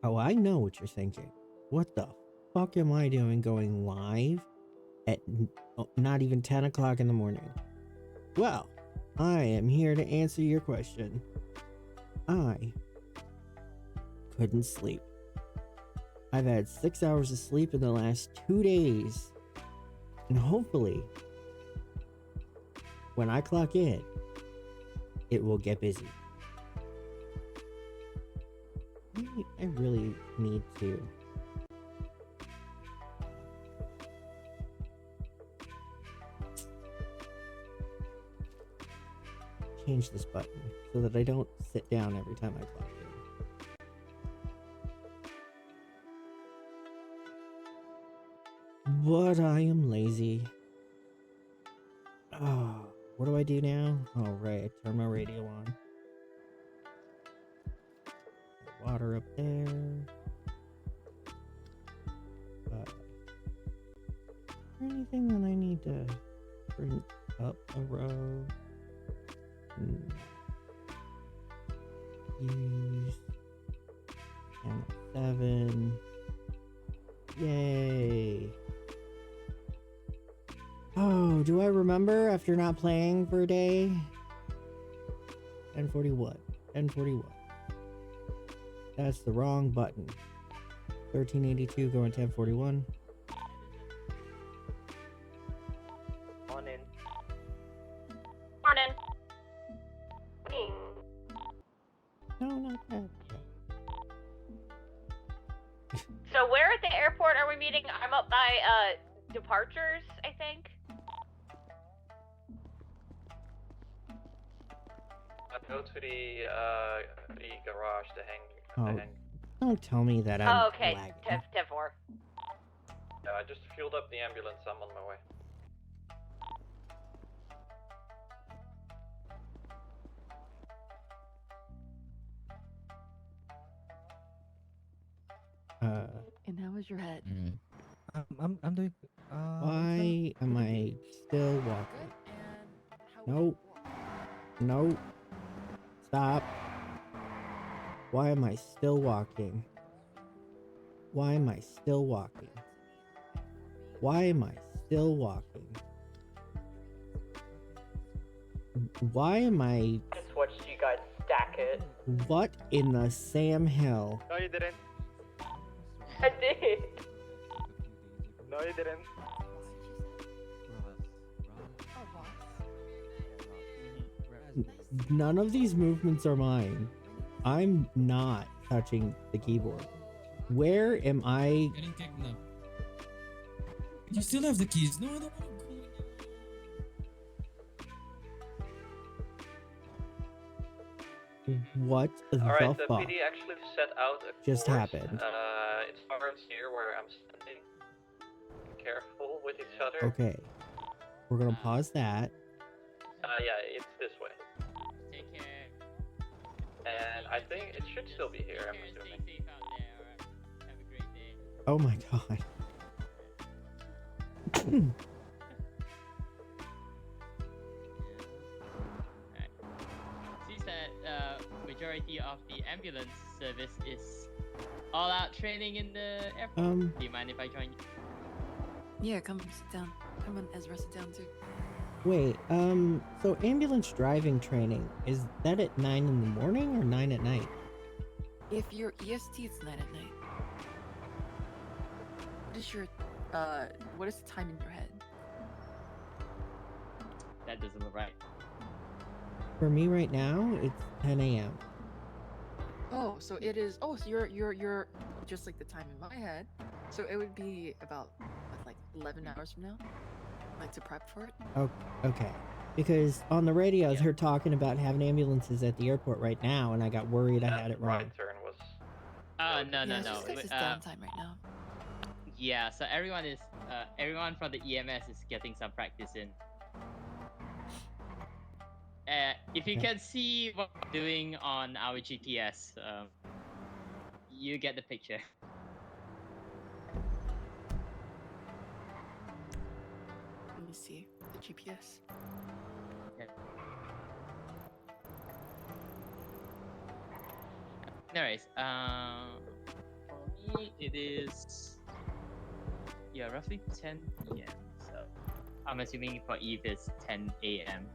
Oh, I know what you're thinking. What the fuck am I doing going live at not even 10 o'clock in the morning? Well, I am here to answer your question. I couldn't sleep. I've had 6 hours of sleep in the last 2 days. And hopefully, when I clock in, it will get busy. I really need to change this button so that I don't sit down every time I clock in. But I am lazy. Oh, what do I do now? Oh, right, I turn my radio on. Water up there. Is there anything that I need to bring up a row? Use channel 7. Yay. Oh, do I remember after not playing for a day? 1041. 1041. That's the wrong button. 1382 going 1041. Morning. Morning. No, not that. So where at the airport are we meeting? I'm up by departures, I think. Go to the garage to hang. Oh, don't tell me that I'm okay. lagging. 10-4. Yeah, I just fueled up the ambulance. I'm on my way. And how was your head? I'm doing. Why am I still walking? Nope. Nope. Stop. Why am I still walking? Why am I still walking? Why am I still walking? Why am I... Just watched you guys stack it. What in the Sam Hell? No, you didn't. I did. No, you didn't. None of these movements are mine. I'm not touching the keyboard. Where am I? Getting kicked now. You still have the keys. No, I don't want to go. What the Alright, the fuck PD actually set out a just course. happened? It starts here where I'm standing. Be careful with each other. Okay. We're gonna pause that. Yeah, it's this way. Take care. And I think it should still be here, I'm assuming. Stay safe out there, alright? Have a great day. Oh my god. Seems that majority of the ambulance service is all out training in the airport. Do you mind if I join you? Yeah, come sit down. Come on, Ezra, sit down too. Wait, so ambulance driving training, is that at 9 in the morning or 9 at night? If you're EST, it's 9 at night. What is the time in your head? That doesn't look right. For me right now, it's 10 a.m. Oh, so it is. Oh, so you're just like the time in my head. So it would be about like 11 hours from now, like to prep for it. Oh, okay. Because on the radio, I was heard talking about having ambulances at the airport right now, and I got worried I had it wrong. My turn was... No. It's just like this downtime right now. Yeah, so everyone from the EMS is getting some practice in. If you can see what I'm doing on our GPS, you get the picture. Let me see the GPS. Okay. Anyways, it is roughly 10 p.m. So I'm assuming for Eve it's 10 a.m.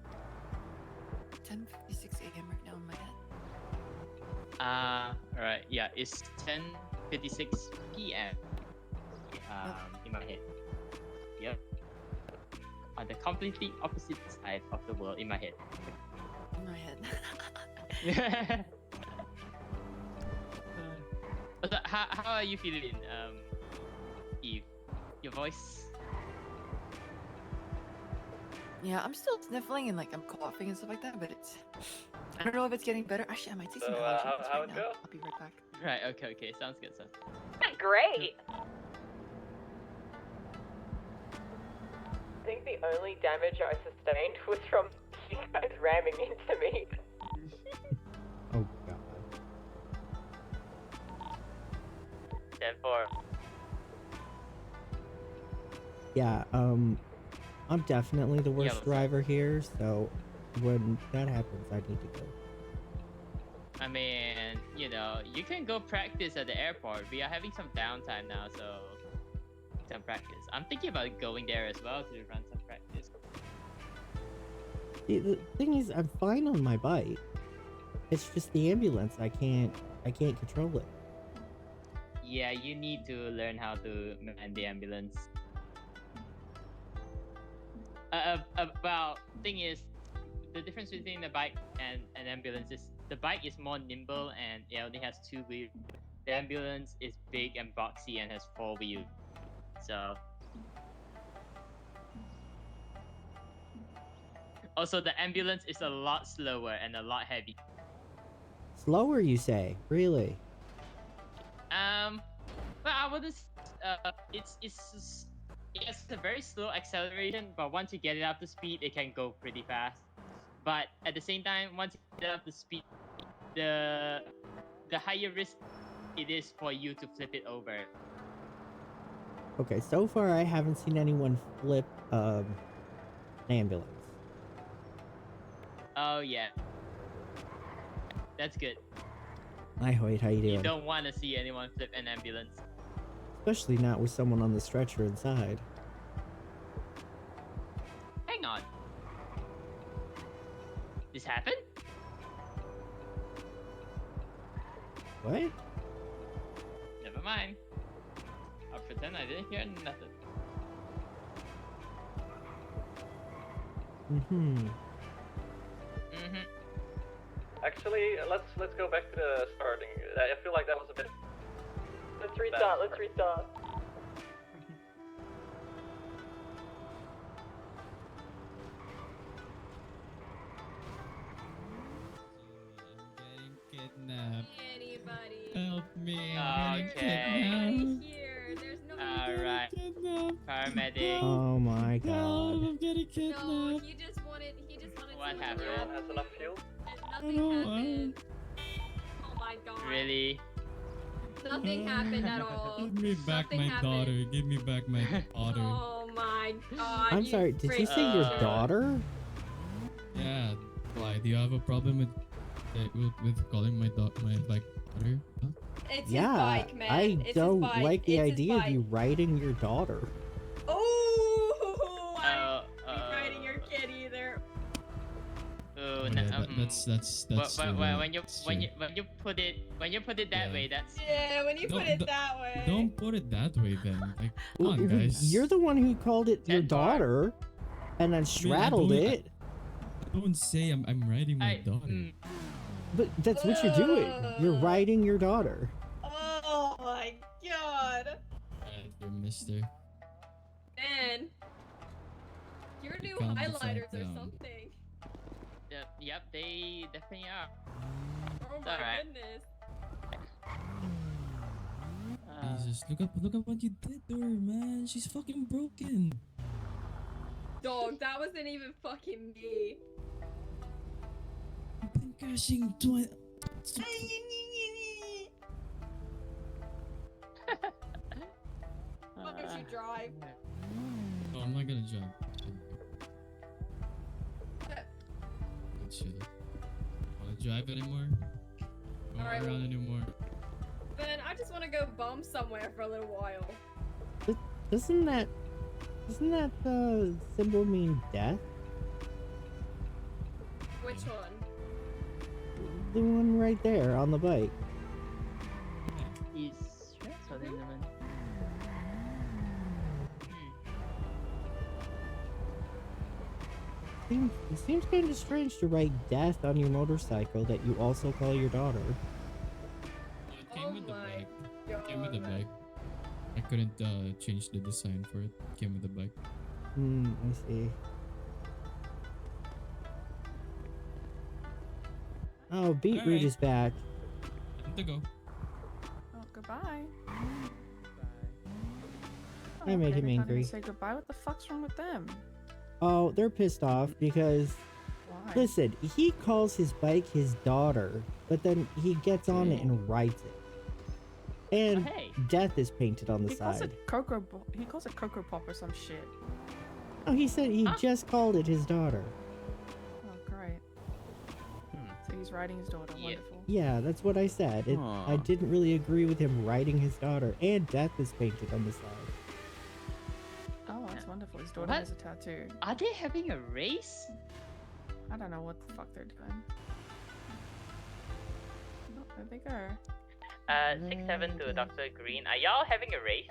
10:56 a.m. right now in my head. Alright, yeah, it's 10:56 p.m. In my head. Yep. On the completely opposite side of the world in my head. In my head. So how are you feeling, Eve? Your voice? Yeah, I'm still sniffling and like I'm coughing and stuff like that, but I don't know if it's getting better. Actually, I might take some So, allergy how- pills how right it now. go? I'll be right back. Right, okay, sounds good. Great. I think the only damage I sustained was from you guys ramming into me. Oh god. 10-4. Yeah, I'm definitely the worst what's up? driver here, so when that happens, I need to go. I mean, you can go practice at the airport. We are having some downtime now, so some practice. I'm thinking about going there as well to run some practice. The thing is, I'm fine on my bike. It's just the ambulance. I can't control it. Yeah, you need to learn how to man the ambulance. Thing is, the difference between the bike and an ambulance is the bike is more nimble and it only has 2 wheels. The ambulance is big and boxy and has 4 wheels. So. Also, the ambulance is a lot slower and a lot heavy. Slower, you say? Really? But I wouldn't. It has a very slow acceleration, but once you get it up to speed, it can go pretty fast. But at the same time, once you get up to speed, the higher risk it is for you to flip it over. Okay, so far I haven't seen anyone flip an ambulance. Oh yeah, that's good. Hi, Hoyt, how you You doing? don't want to see anyone flip an ambulance. Especially not with someone on the stretcher inside. Hang on. This happened? What? Never mind. I'll pretend I didn't hear nothing. Mm-hmm. Actually, let's go back to the starting. I feel like that was a bit. Let's restart. I'm getting kidnapped. Anybody. Help me. Okay. Here. There's no. Alright. Paramedic. Oh my Help, god. I'm getting kidnapped. No, he just wanted. What to happened? Everyone has enough fuel? And nothing happened. Oh my god. Really? Nothing happened at all. Give me back Nothing my happened. daughter. Give me back my daughter. Oh my god. I'm sorry, did you say your Uh, daughter? Yeah. Why? Do you have a problem with calling my daughter? Huh? It's Yeah, his bike, man. I It's his don't bike. like the It's his idea of bike. you riding your daughter. Oh, I ain't riding your kid either. Oh, Oh, no. yeah, that's When you put it that Yeah. way, that's Yeah, when you put it Don't- that way. Don't put it that way then. Like, come Well, on, guys. You're the one who called it your 10-4. daughter, and then straddled don't- it. Don't say I'm riding my daughter. But that's what you're doing. You're riding your daughter. Oh my god. You're Mister. Man. Your new Calm the highlighters fuck or down. something. Yep, they definitely are. Oh It's my alright. goodness. Jesus, look up what you did to her, man. She's fucking broken. Dog, that wasn't even fucking me. I've been crashing 20. Why don't you drive? No, I'm not gonna drive. Good shit. Wanna drive anymore? Don't Alright, run around anymore. Ben, I just want to go bum somewhere for a little while. Doesn't that the symbol mean death? Which one? The one right there on the bike. Is stress or naman? It seems kind of strange to write death on your motorcycle that you also call your daughter. It came Oh with the my bike. It came with the God. bike. I couldn't change the design for it. It came with the bike. I see. Oh, Beetroot Alright. is back. Time to go. Oh, goodbye. I made him angry. Say goodbye. What the fuck's wrong with them? Oh, they're pissed off because, Why? listen, he calls his bike his daughter, but then he gets on it and rides it. And Oh, hey. death is painted on the He calls side. it he calls it Cocoa Pop or some shit. Oh, he said he Huh? just called it his daughter. Oh, great. So he's riding his daughter. Yeah. Wonderful. Yeah, that's what I said. I Aw. didn't really agree with him riding his daughter, and death is painted on the side. Oh, that's wonderful. His daughter What? has a tattoo. Are they having a race? I don't know what the fuck they're doing. Oh, there they go. 6-7 to Dr. Green. Are y'all having a race?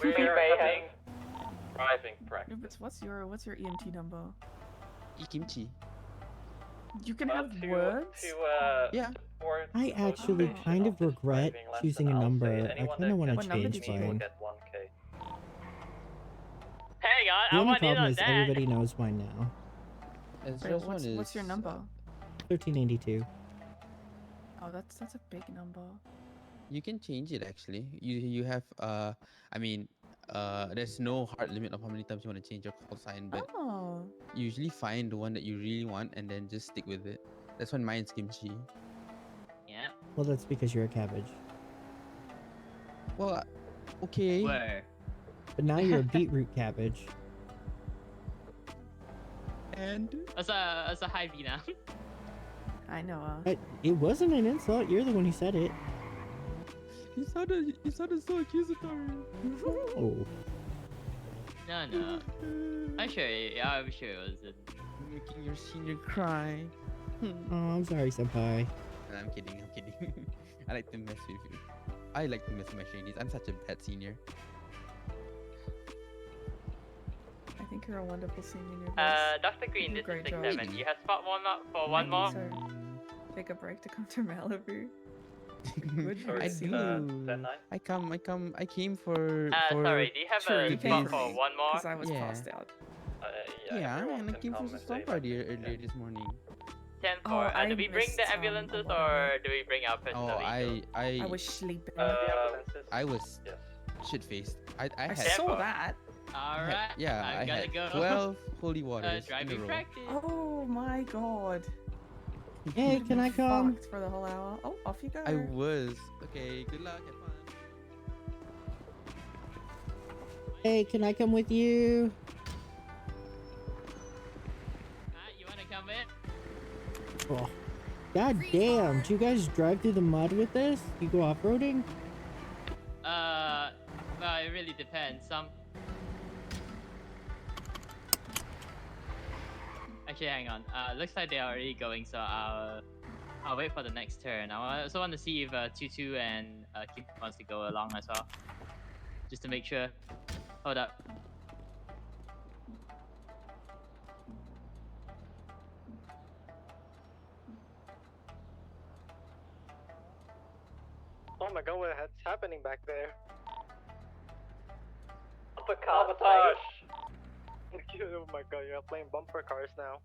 We're having driving practice. Rufus, what's your EMT number? Kimchi. You can have To, words. Yeah. support I the actually motivation kind of this regret driving lesson, choosing a I'll say number. I anyone kind of that want to What number change did you will mine. get 1K. Hang on, The I only want in problem on is that. everybody knows mine now. And Wait, what's your number? 1382. Oh, that's a big number. You can change it actually. You have I mean there's no hard limit of how many times you want to change your call sign, but Oh. you usually find the one that you really want and then just stick with it. That's when mine's kimchi. Yeah. Well, that's because you're a cabbage. Well, okay. Where? But now you're a beetroot cabbage. And As a high Vina. I know. It wasn't an insult. You're the one who said it. you sounded so accusatory. Oh. No. I'm sure it wasn't. Making your senior cry. Oh, I'm sorry, senpai. And I'm kidding. I like to mess with you. I like to mess with my trainees. I'm such a bad senior. I think you're a wonderful senior. Rufus. Dr. Green, You this did is a great 6-7. job. You have spot one up for one more. So, take a break to come to Malibu. Good Sorry, I for do. you. 10-9. I came for Sorry, do you have Sure, a you spot came for me, one more? Because I was Yeah. passed out. Yeah, everyone and I can came come for if some they party like to, earlier this morning. 10 Oh, for. I Do we bring missed, the a ambulances lot of or do we bring our personal Oh, vehicles? I was sleeping. I was Yes. shit faced. I I had saw Tempo. that. Alright. yeah, I I gotta had go. 12 holy waters in a Driving row. practice. Oh my god. Hey, You'd can I be come? fucked for the whole hour. Oh, off you go. I was. Okay, good luck, have fun. Hey, can I come with you? You wanna come in? Oh. God damn, do you guys drive through the mud with this? You go off-roading? Well, it really depends. Actually, hang on. Looks like they're already going, so I'll wait for the next turn. I also want to see if Tutu and Kim wants to go along as well, just to make sure. Hold up. Oh my god, what's happening back there? Sabotage. Oh my god, you're playing bumper cars now.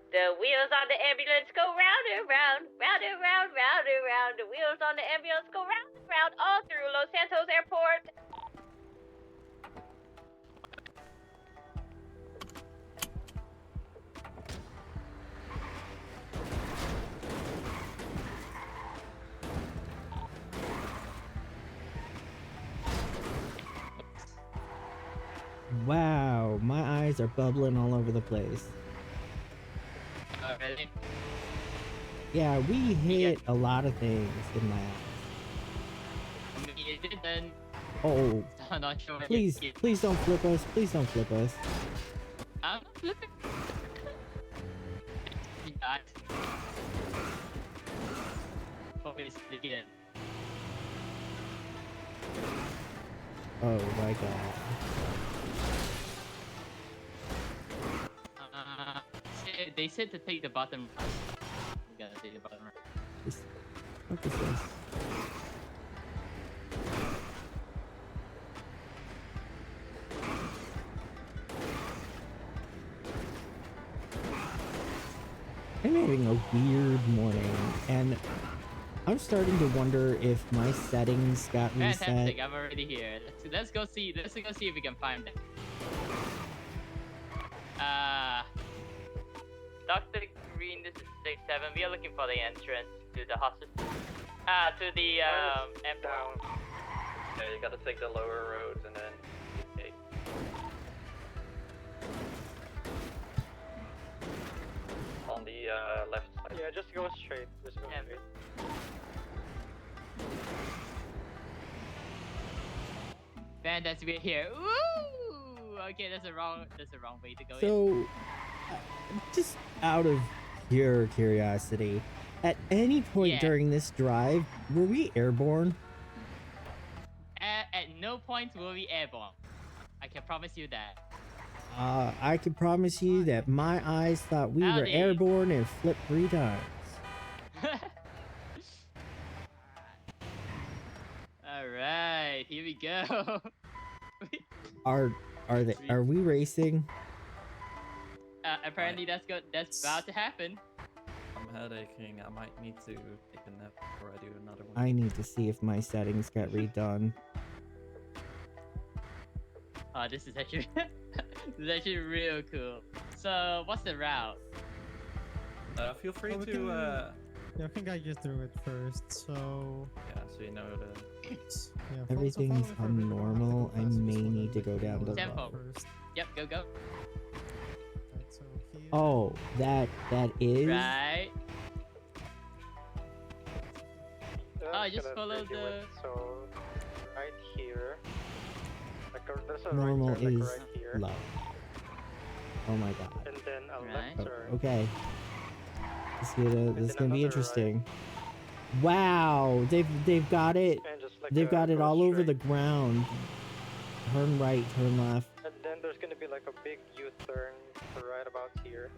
The wheels on the ambulance go round and round, round and round, round and round. The wheels on the ambulance go round and round all through Los Santos Airport. Wow, my eyes are bubbling all over the place. him. Yeah, we hit a lot of things in last. I mean, it didn't. Oh, I'm not sure. please, please don't flip us. Please don't flip us. I'm not flipping. He died. Probably again. Oh my god. They said to take the bottom. We gotta take the bottom. Just focus us. I'm having a weird morning, and I'm starting to wonder if my settings got reset. Fantastic! I'm already here. Let's go see. Let's go see if we can find them. Dr. Green, this is 6-7. We are looking for the entrance to the hospital. To the Down. Yeah, you gotta take the lower roads and then. Okay. On the left side. Yeah, just go straight. Just go straight. Fantastic! We're here. Woo! Okay, that's the wrong way to go. So, just out of pure curiosity, at any point Yeah. during this drive, were we airborne? At no point will we airborne. I can promise you that. I can promise you that my eyes thought we were Howdy. airborne and flipped 3 times. All right, here we go. Are we racing? Apparently that's about to happen. I'm headaching. I might need to take a nap before I do another one. I need to see if my settings got redone. Oh, this is actually this is actually real cool. So, what's the route? Feel free Well, we to. can- Yeah, I think I just threw it first, so Yeah, so you know the. yeah. Everything's follow me for a on bit while I normal. go I fast may before need to the go down to Tempo. first. Yep, go. Right, so here. Oh, that is. Right. I'm just gonna follow bridge you the- with, so right here. Like there's a Normal right turn, is like right here. low. Oh my god. And then a Right. left Oh, turn. okay. This is gonna then be another right. interesting. Wow, they've got it. And just like They've got it go all over the straight. ground. Turn right, turn left. And then there's gonna be like a big U-turn right about here.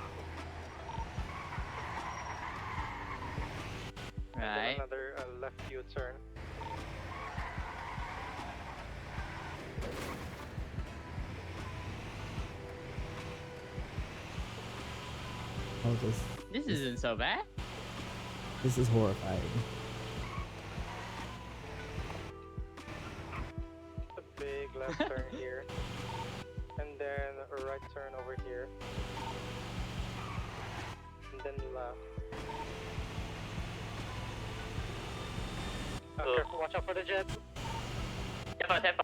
And then Right. another left U-turn. Oh, This isn't so bad. this is horrifying. A big left turn here. And then a right turn over here. And then left. Careful, watch out for the jet. Tempo.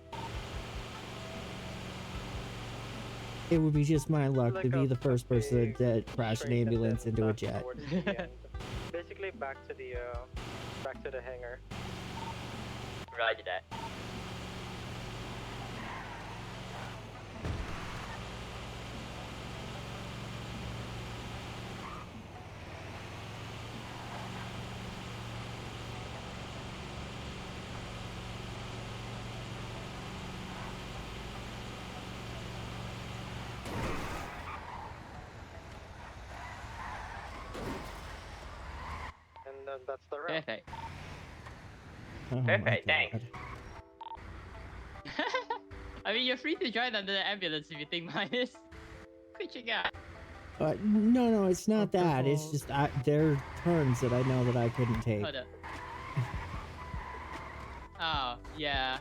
It would be just my luck to Like be a the first person big that crashed an straight and ambulance then into a back jet. towards the end. Basically back to the hangar. Roger that. And then that's the route. Perfect. Oh my Perfect, thanks. God. I mean, you're free to join under the ambulance if you think mine is. Good you got. No, it's not Oh, that. It's careful. just there are turns that I know that I couldn't take. Hold up. Oh, yeah.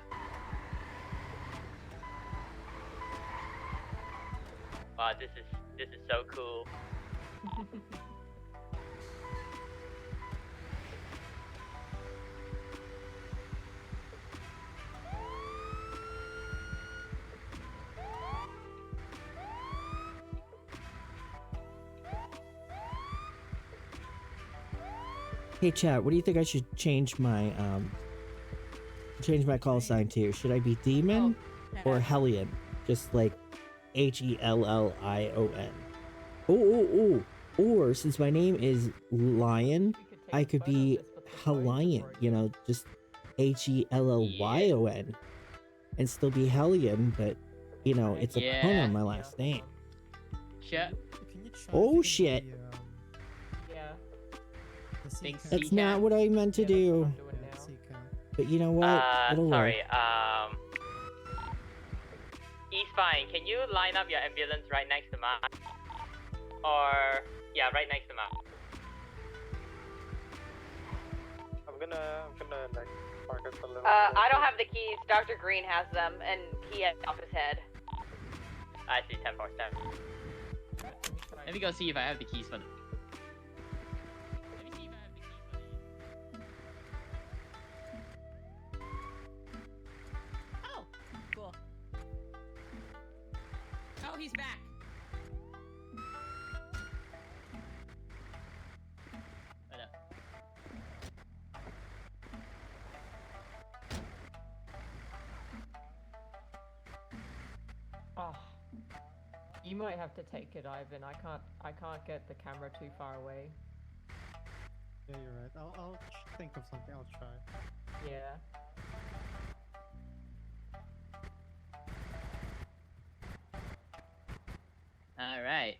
Wow, this is so cool. Hey chat, what do you think I should change my call sign to? Should I be Demon or Hellion? Just like Hellion. Oh. Or since my name is Lion, I could be Hel'leon, you know, just Hellyon, and still be Hellion, but you know, it's a pun on my last name. Shit. Oh shit. Yeah. That's not what I meant to do. But you know what? It'll Sorry, work. East Fine, can you line up your ambulance right next to mine? Or, yeah, right next to mine. I'm gonna like park us a little. I don't have the keys. Dr. Green has them, and he has off his head. I see, 10-4-7. Let me go see if I have the keys for them. Oh, cool. Oh, he's back. Oh, you might have to take it, Ivan. I can't get the camera too far away. Yeah, you're right. I'll think of something. I'll try. Yeah. Alright.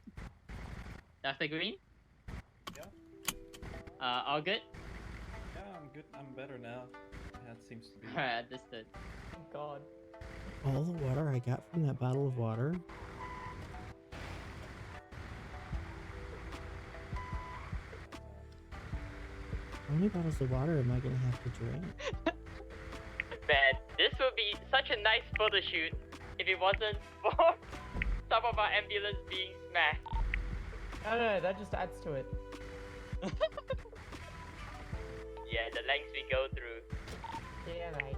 Dr. Green? Yeah? All good? Yeah, I'm good. I'm better now. That seems to be. Alright, understood. Thank God. All the water I got from that bottle of water. How many bottles of water am I gonna have to drink? Man, this would be such a nice photo shoot if it wasn't for some of our ambulance being smashed. No, that just adds to it. Yeah, the lengths we go through. Yeah, mate.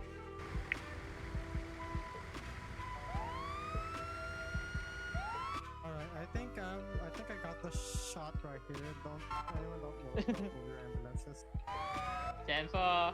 Alright, I think I got the shot right here. Don't move your ambulances. 10-4.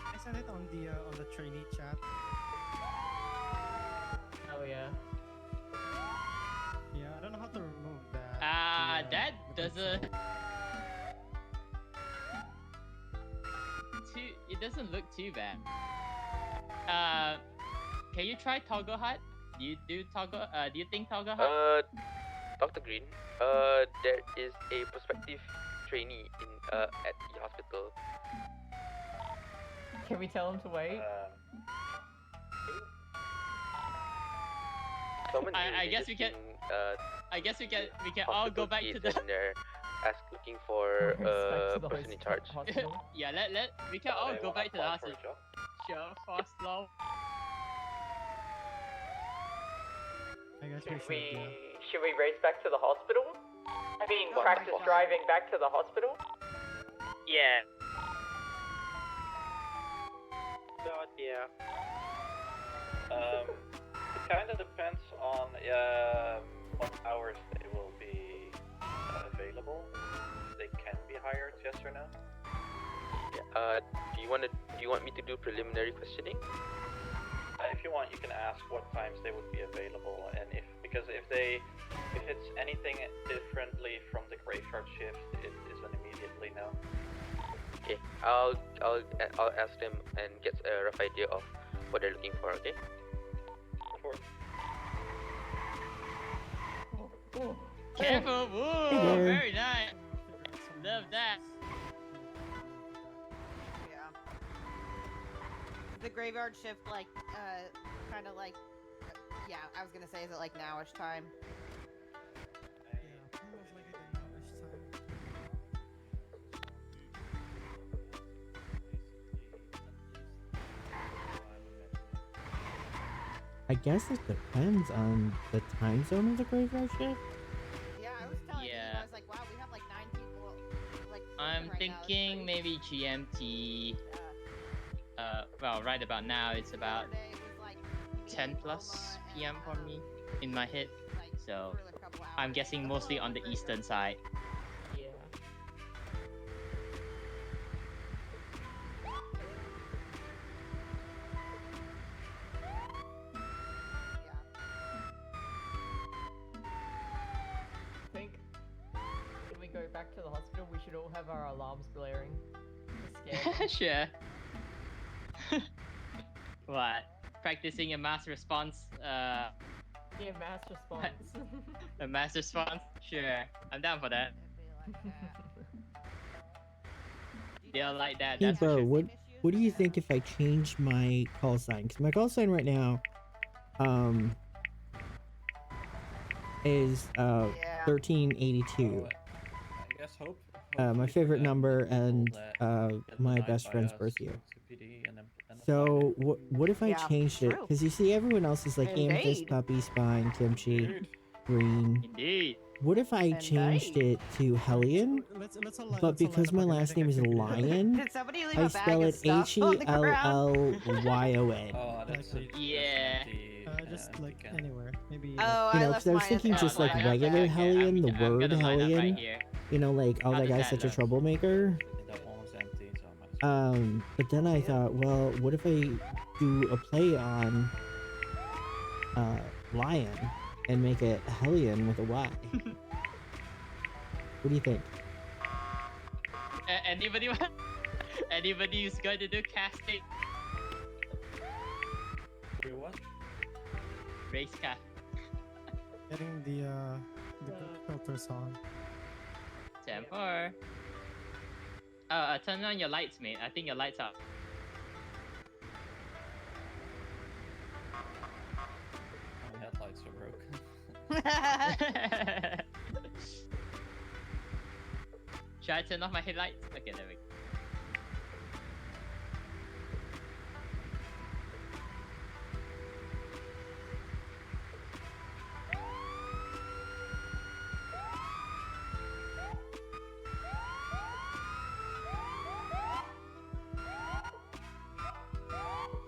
I sent it on the trainee chat. Oh yeah. Yeah, I don't know how to remove that. That doesn't. It doesn't look too bad. Can you try Toggle Hut? Do you Toggle? Do you think Toggle Hut? Dr. Green, there is a prospective trainee in at the hospital. Can we tell him to wait? Someone I guess we can. I guess we can all go back to the. Looking for a person in charge. Yeah, we can all go back to the hospital. Sure, fast slow. I guess Should we race back to the hospital? I mean, No, practice fine. driving back to the hospital? Yeah. But yeah. It kind of depends on what hours they will be available. They can be hired, yes or no? Yeah, do you want me to do preliminary questioning? If you want, you can ask what times they would be available, and if it's anything differently from the graveyard shift, it is an immediately no. Okay, I'll ask them and get a rough idea of what they're looking for. Okay. Careful, whoa, very nice. love that. Yeah. The graveyard shift, like, kind of like, yeah, I was gonna say, is it like nowish time? Yeah, feels like it in hours time. I guess it depends on the time zone of the graveyard shift. Yeah, I was telling you, Yeah. I was like, wow, we have like 9 people, like, I'm right now. It's thinking crazy. maybe GMT. Well, right about now it's about Saturday, it was like 10 plus PM for me in my head. like, So for a couple I'm hours. guessing mostly on the eastern side. Yeah. I think when we go back to the hospital, we should all have our alarms blaring. To scare them. Sure. What? Practicing a mass response? Yeah, mass response. A mass response? Sure. I'm down for that. They'll like that. Hey, That's for bro, sure. what do you think if I change my call sign? Because my call sign right now, is 1382. I guess hope. My favorite number and my best friend's birth year. So what if I Yeah, changed it? true. Because you see, everyone else is like Amethyst, Indeed. Puppy, Spine, Kimchi, Green. Indeed. What if I changed it to Hel'leon? But because my last name is Lion, Did somebody leave I a bag spell of it stuff on the ground? Hellyon. Oh, that's Yeah. Just like anywhere, maybe. Oh, You I know, left because I was mine thinking as just like well. regular Hellion, the I'm word gonna line up right Hellion. here. You know, like, oh, How that does guy's that such a look? troublemaker. That one was empty, so I might as well. But then I thought, well, what if I do a play on Lion and make it Hellion with a Y? What do you think? Anybody? Anybody who's going to do casting? Wait, what? Race cast. Getting the filters on. 10-4. Turn on your lights, mate. I think your lights are. My headlights are broken. Should I turn off my headlights? Okay, there we go.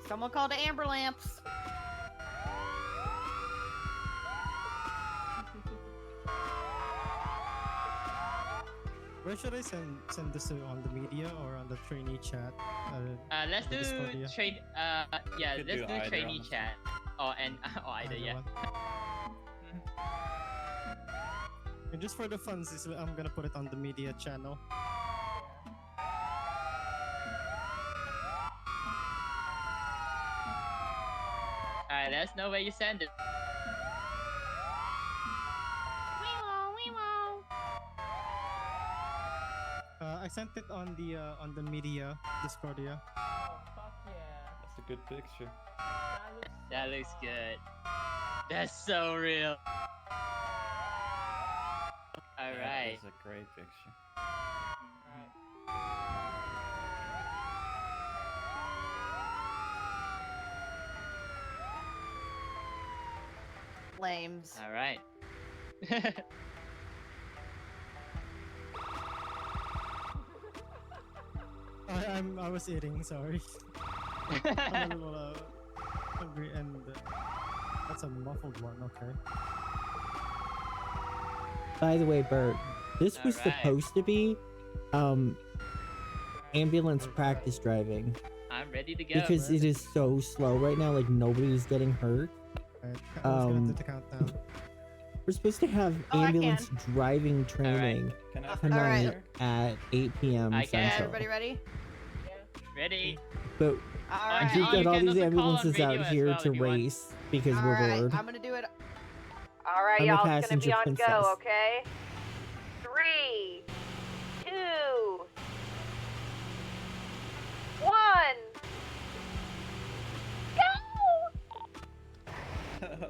Someone called the amber lamps. Where should I send this to, on the media or on the trainee chat? Let's do Discordia? train. Yeah, Could let's do do either, trainee honestly. chat. Or either, yeah. one. And just for the funds, I'm gonna put it on the media channel. Alright, let us know where you send it. I sent it on the media Discordia. Oh, fuck yeah. That's a good picture. That looks good. That's so real. Alright. That's a great picture. Flames. Alright. I was eating. Sorry. I'm a little hungry, and that's a muffled one. Okay. By the way, Bert, this was Alright. supposed to be ambulance practice driving I'm ready to go. because it is so slow right now. Like nobody's getting hurt. Alright, I was gonna do the countdown. We're supposed to have Oh, I ambulance driving training Can I tonight at 8 p.m. I can. Central. Everybody ready? We're But Alright. we've Oh, got you all can these also call on ambulances radio out as here well to if you want. race because we're Alright, bored. I'm gonna do it. Alright, I'm a y'all, it's gonna be passenger on princess. go, okay? 3, 2,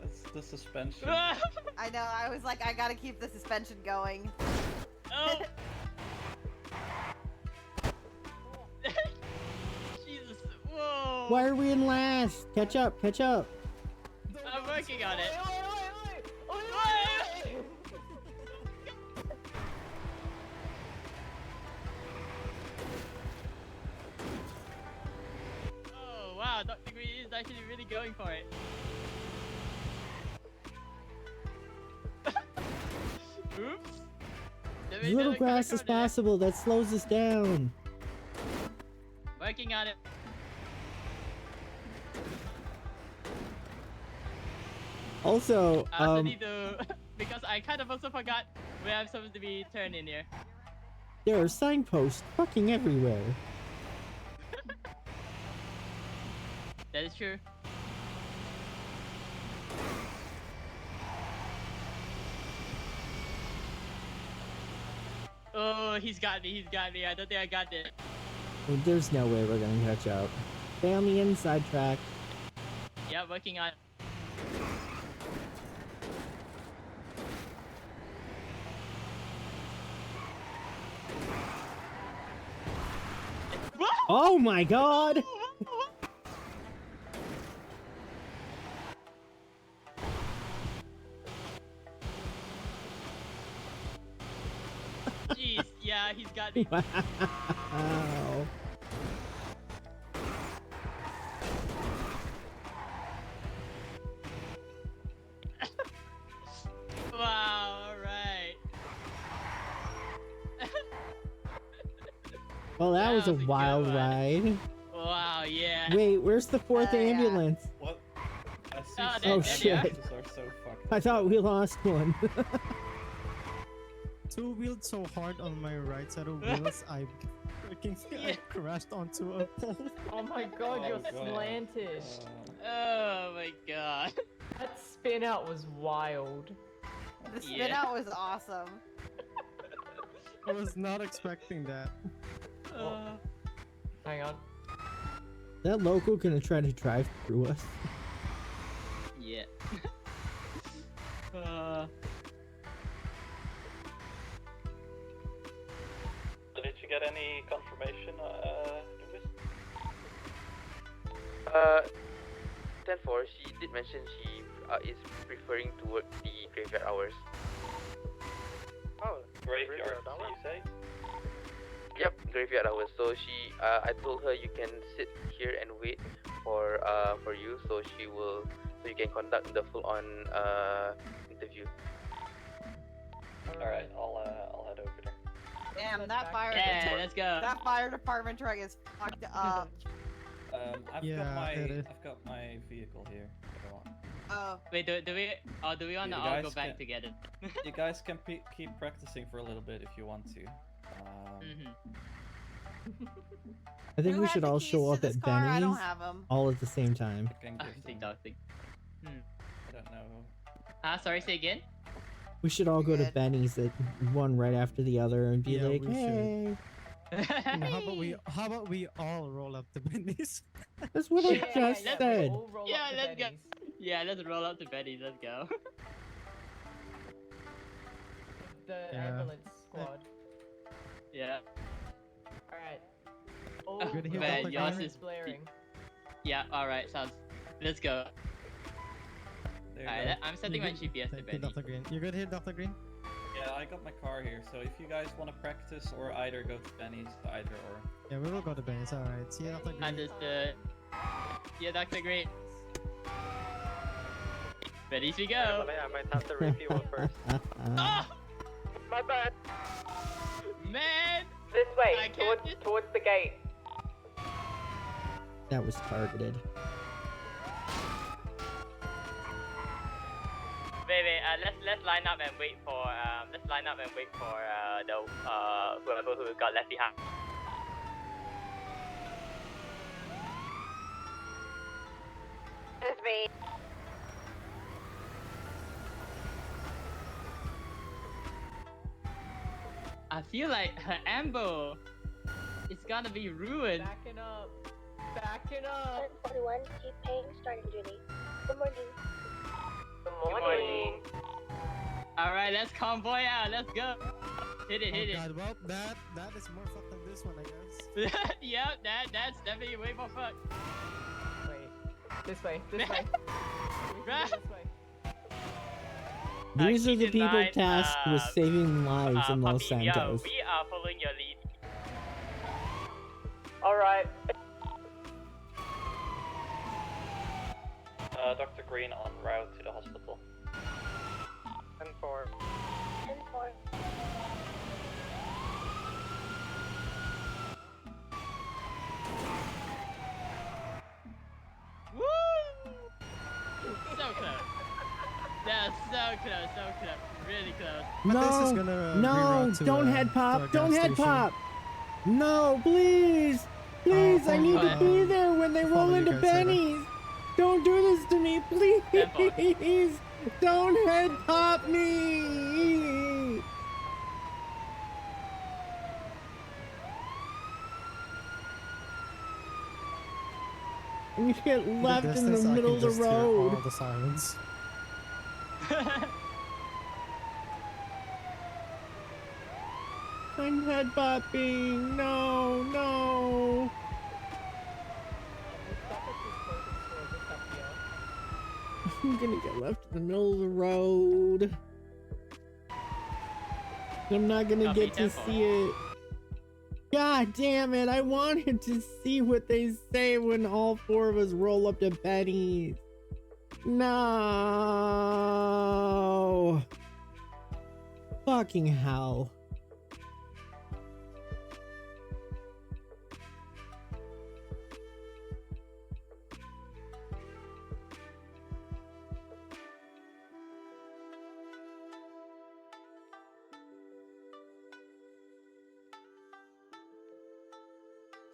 It's the suspension. I know. I was like, I gotta keep the suspension going. Oh. Jesus. Whoa. Why are we in last? Catch up, catch up. I'm working on it. Oh wow, Dr. Green is actually really going for it. Oops. As little grass as possible, that slows us down. Working on it. Also, I also need to, because I kind of also forgot where I'm supposed to be turning here. there are signposts fucking everywhere. That is true. Oh, he's got me, he's got me. I don't think I got it. Well, there's no way we're gonna catch up. Stay on the inside track. Yeah, working on it. Oh my god! Jeez, yeah, he's got me. Wow. Wow, alright. Well, that was a was a good wild one. ride. Wow, yeah. Wait, where's the fourth ambulance? What? I see Oh, Oh there they are. shit! are so fucked. I thought we lost one. Two wheeled so hard on my right side of wheels, I freaking I crashed onto a pole. Oh my god, Oh you're god. slanted. Oh my god. That spin out was wild. The spin Yeah. out was awesome. I was not expecting that. Hang on. That local gonna try to drive through us. Yeah. Did you get any confirmation, Lucas? 10-4, she did mention she is preferring to work the graveyard hours. Oh, graveyard, you say? Yep, graveyard hours. So she, I told her you can sit here and wait for you, so so you can conduct the full-on interview. Alright, I'll head over there. Damn, that fire. Yeah, let's go. That fire department truck is fucked up. I've got my vehicle here. If you want. Oh. Wait, do we want to You all go guys back can- together? You guys can keep practicing for a little bit if you want to. I think Who we has should the all keys show to up this at car? I don't Benny's have 'em. all at the same time. Can give Think, them- think. I don't know. Sorry, say again? We should all go to Benny's at one right after the other and be Yeah, like, we should. hey. How about we all roll up the bennies? That's what I just let's said. All roll Yeah, up to let's go. Benny's. Yeah, let's roll up to Betty's. Let's go. The Yeah. ambulance squad. Yeah. Alright. All Good to hear man, Dr. yours Green. is blaring. Yeah. All right. Sounds. Let's go. There you Alright, go. I'm setting my You're GPS to good. Thank you, Benny. Dr. Green. You're good here, Dr. Green? Yeah, I got my car here, so if you guys want to practice or either go to Benny's, either or. Yeah, we will go to Benny's. Alright. See you, Dr. Green. Understood. Yeah, Dr. Great. Betty's we go. I might have to refuel first. Oh! My bad. Man! This way, I can't just... towards the gate. That was targeted. Wait, let's line up and wait for the whoever who got left behind. It's me. I feel like her ambo is gonna be ruined. Backing up. Backing up. 41, keep paying, starting duty. Good morning. All right, let's convoy out. Let's go. Hit it, hit Oh god, well, that is more fucked than this one, I guess. it. Yep, that's definitely way more fucked. Wait. This way. This way. We can go this way. These are keep the in people mind, tasked with saving lives in Los Puppy, yo, Santos. we are following your lead. Alright. Dr. Green en route to the hospital. 10-4. 10-4. Woo! So close. That's so close, so close. Really close. But this is No, gonna no, reroute to, don't to head a pop, don't gas head station. pop. No, please, please, I need to be there when they roll follow you into guys later. Benny's. Don't do this to me, please. Don't head pop me. And you get left in the distance, I middle of can the just hear road. all the sirens. I'm head bopping. No, no. I'm gonna get left in the middle of the road. I'm not gonna Copy, get to 10-4. see it. God damn it, I wanted to see what they say when all four of us roll up to Benny's. No. Fucking hell.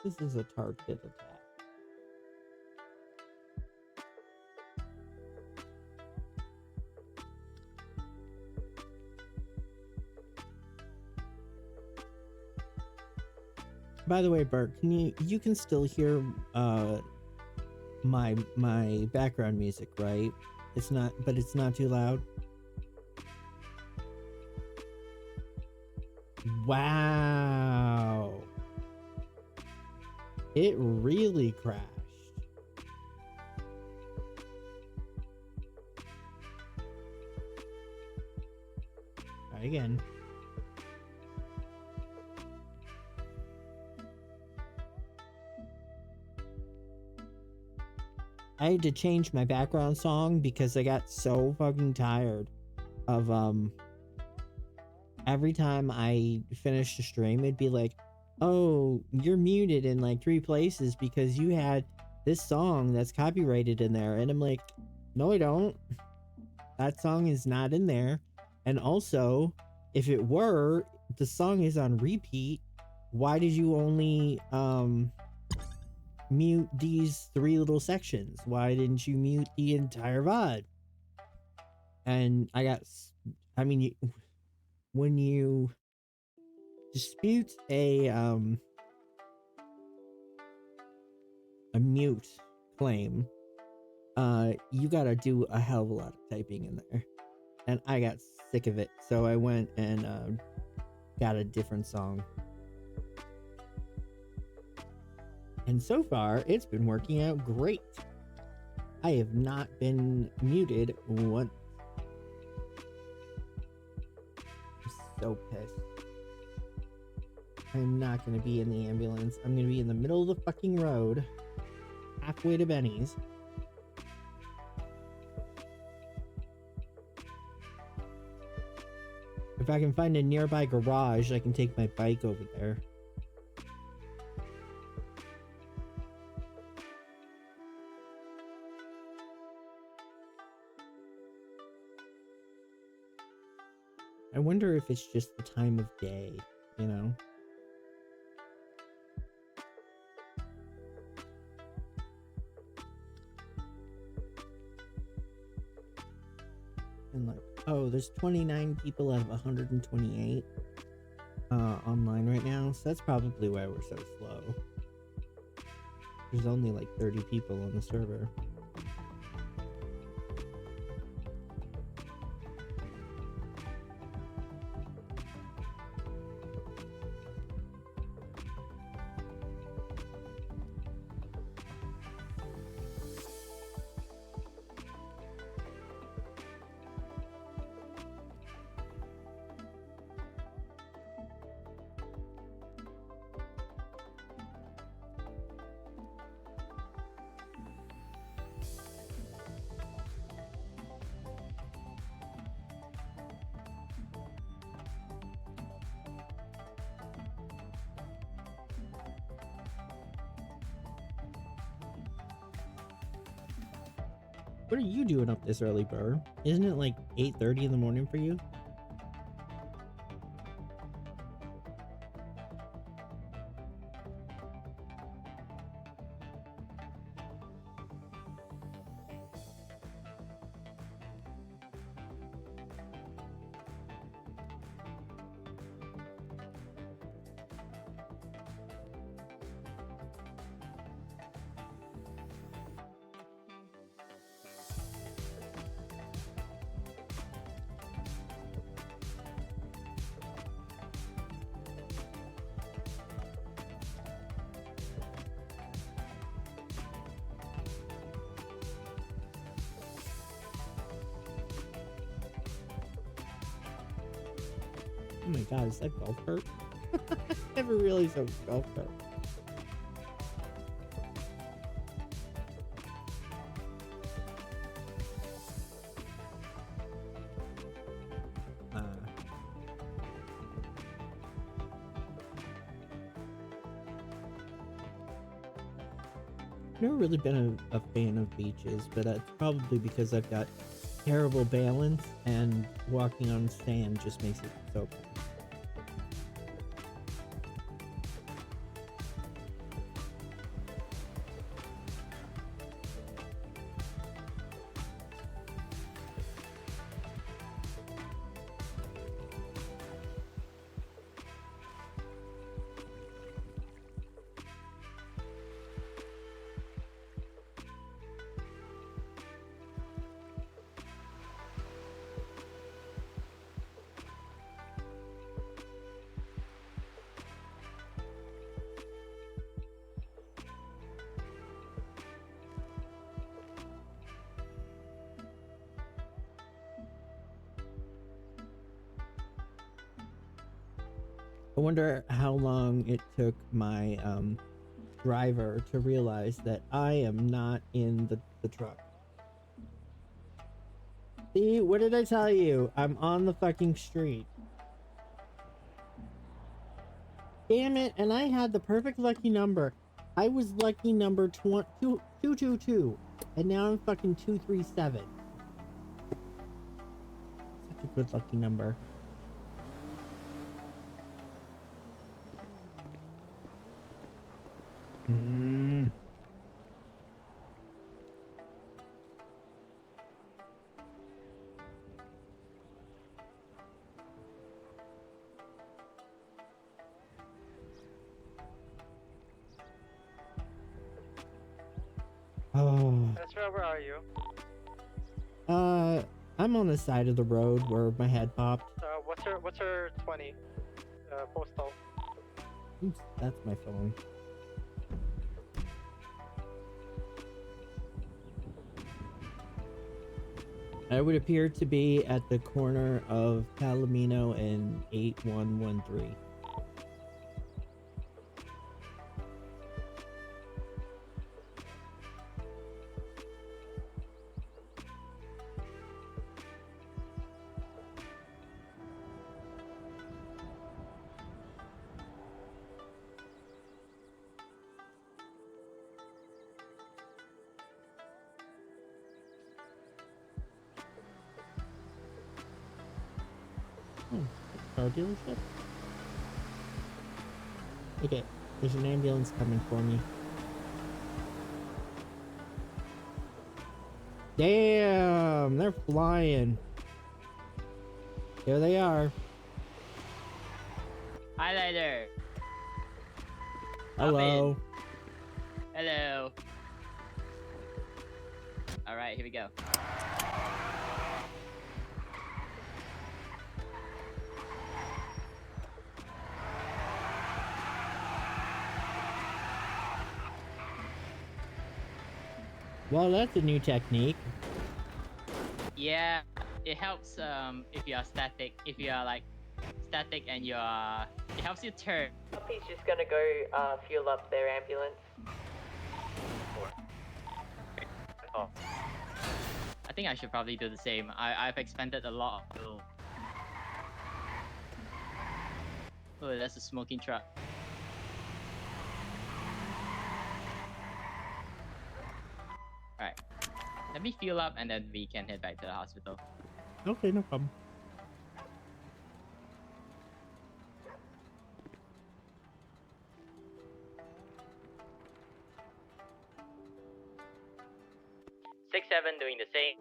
This is a targeted attack. By the way, Bert, can you can still hear my background music, right? It's not, but it's not too loud. Wow. It really crashed. Try again. I had to change my background song because I got so fucking tired of every time I finished the stream it'd be like, oh, you're muted in like 3 places because you had this song that's copyrighted in there. And I'm like, no, I don't. That song is not in there. And also, if it were, the song is on repeat. Why did you only mute these 3 little sections? Why didn't you mute the entire VOD? And I mean, when you dispute a mute claim, you gotta do a hell of a lot of typing in there, and I got sick of it, so I went and got a different song, and so far it's been working out great. I have not been muted once. I'm so pissed. I'm not gonna be in the ambulance. I'm gonna be in the middle of the fucking road, halfway to Benny's. If I can find a nearby garage, I can take my bike over there. I wonder if it's just the time of day, you know? And like, oh, there's 29 people out of 128 online right now, so that's probably why we're so slow. There's only like 30 people on the server. What are you doing up this early, Burr? Isn't it like 8:30 in the morning for you? Oh my god, is that golf cart? I never realized that was a golf cart. I've never really been a fan of beaches, but that's probably because I've got terrible balance and walking on sand just makes it so bad. I wonder how long it took my driver to realize that I am not in the truck. See, what did I tell you? I'm on the fucking street. Damn it, and I had the perfect lucky number. I was lucky number 222, and now I'm fucking 237. Such a good lucky number. Oh. Ezra, where are you? I'm on the side of the road where my head popped. What's your 20 postal? Oops, that's my phone. I would appear to be at the corner of Palomino and 8113. Car dealership? Okay, there's an ambulance coming for me. Damn, they're flying. There they are. Hi there. Hello. Hello. All right, here we go. Well, that's a new technique. Yeah, it helps if you are static. If you are like static and you are, it helps you turn. He's just gonna go fuel up their ambulance. Oh. I think I should probably do the same. I've expended a lot of fuel. Oh, that's a smoking truck. Alright. Let me fuel up and then we can head back to the hospital. Okay, no problem. Six, seven doing the same.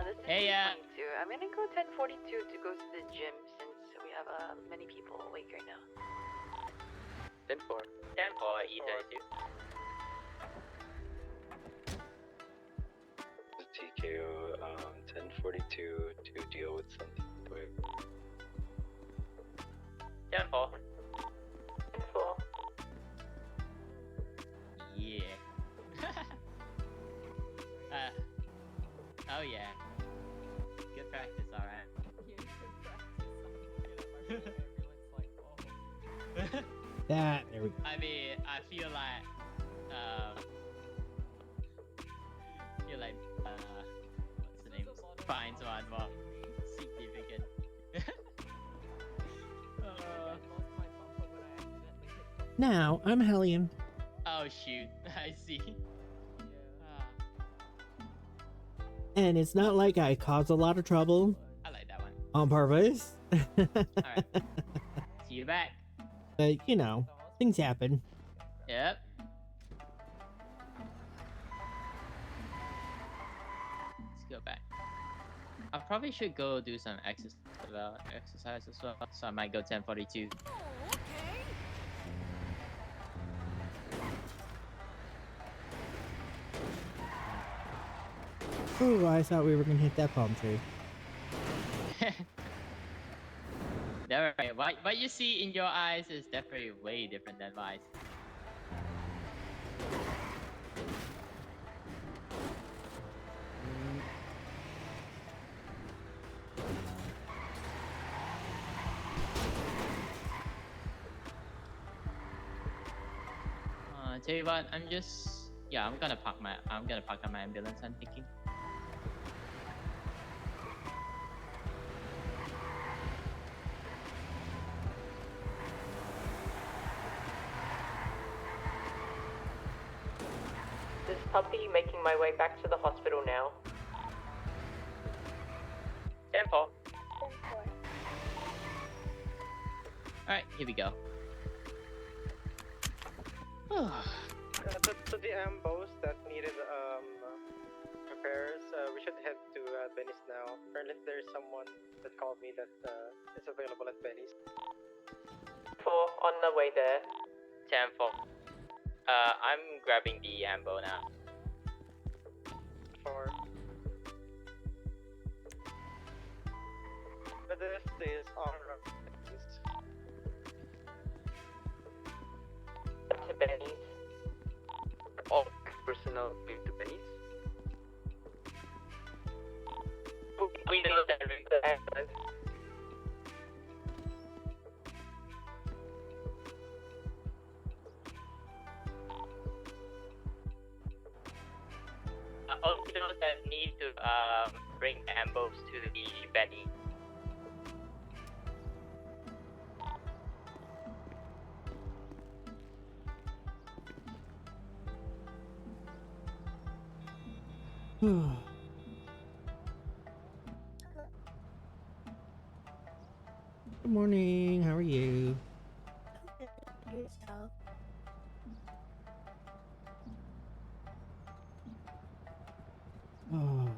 This is Hey, 22. I'm gonna go 1042 to go to the gym since we have many people awake right now. 10-4. 10-4, E32. TKO 1042 to deal with something quick. 10-4. 10-4. Yeah. Oh yeah. Good practice, alright. That, there we go. I mean, I feel like, what's the name? Finds one more significant. Now, I'm Hel'leon. Oh shoot, I see. And it's not like I caused a lot of trouble. I like that one. On purpose. Alright. See you back. But, you know, things happen. Yep. Let's go back. I probably should go do some exercise as well. So I might go 1042. Ooh, I thought we were gonna hit that palm tree. Alright, what you see in your eyes is definitely way different than mine. Tell you what, I'm gonna park on my ambulance, I'm thinking. This puppy making my way back to the hospital now. 10-4. Alright, here we go. To the ambos that needed repairs, we should head to Benny's now. Apparently there's someone that called me that is available at Benny's. 4 on the way there. 10-4. I'm grabbing the ambo now. 4. But this is on to Benny's. All personnel going to Benny's. We know that the ambulance. All those that need to bring the ambos to the Benny. Good morning, how are you? Yourself. Oh.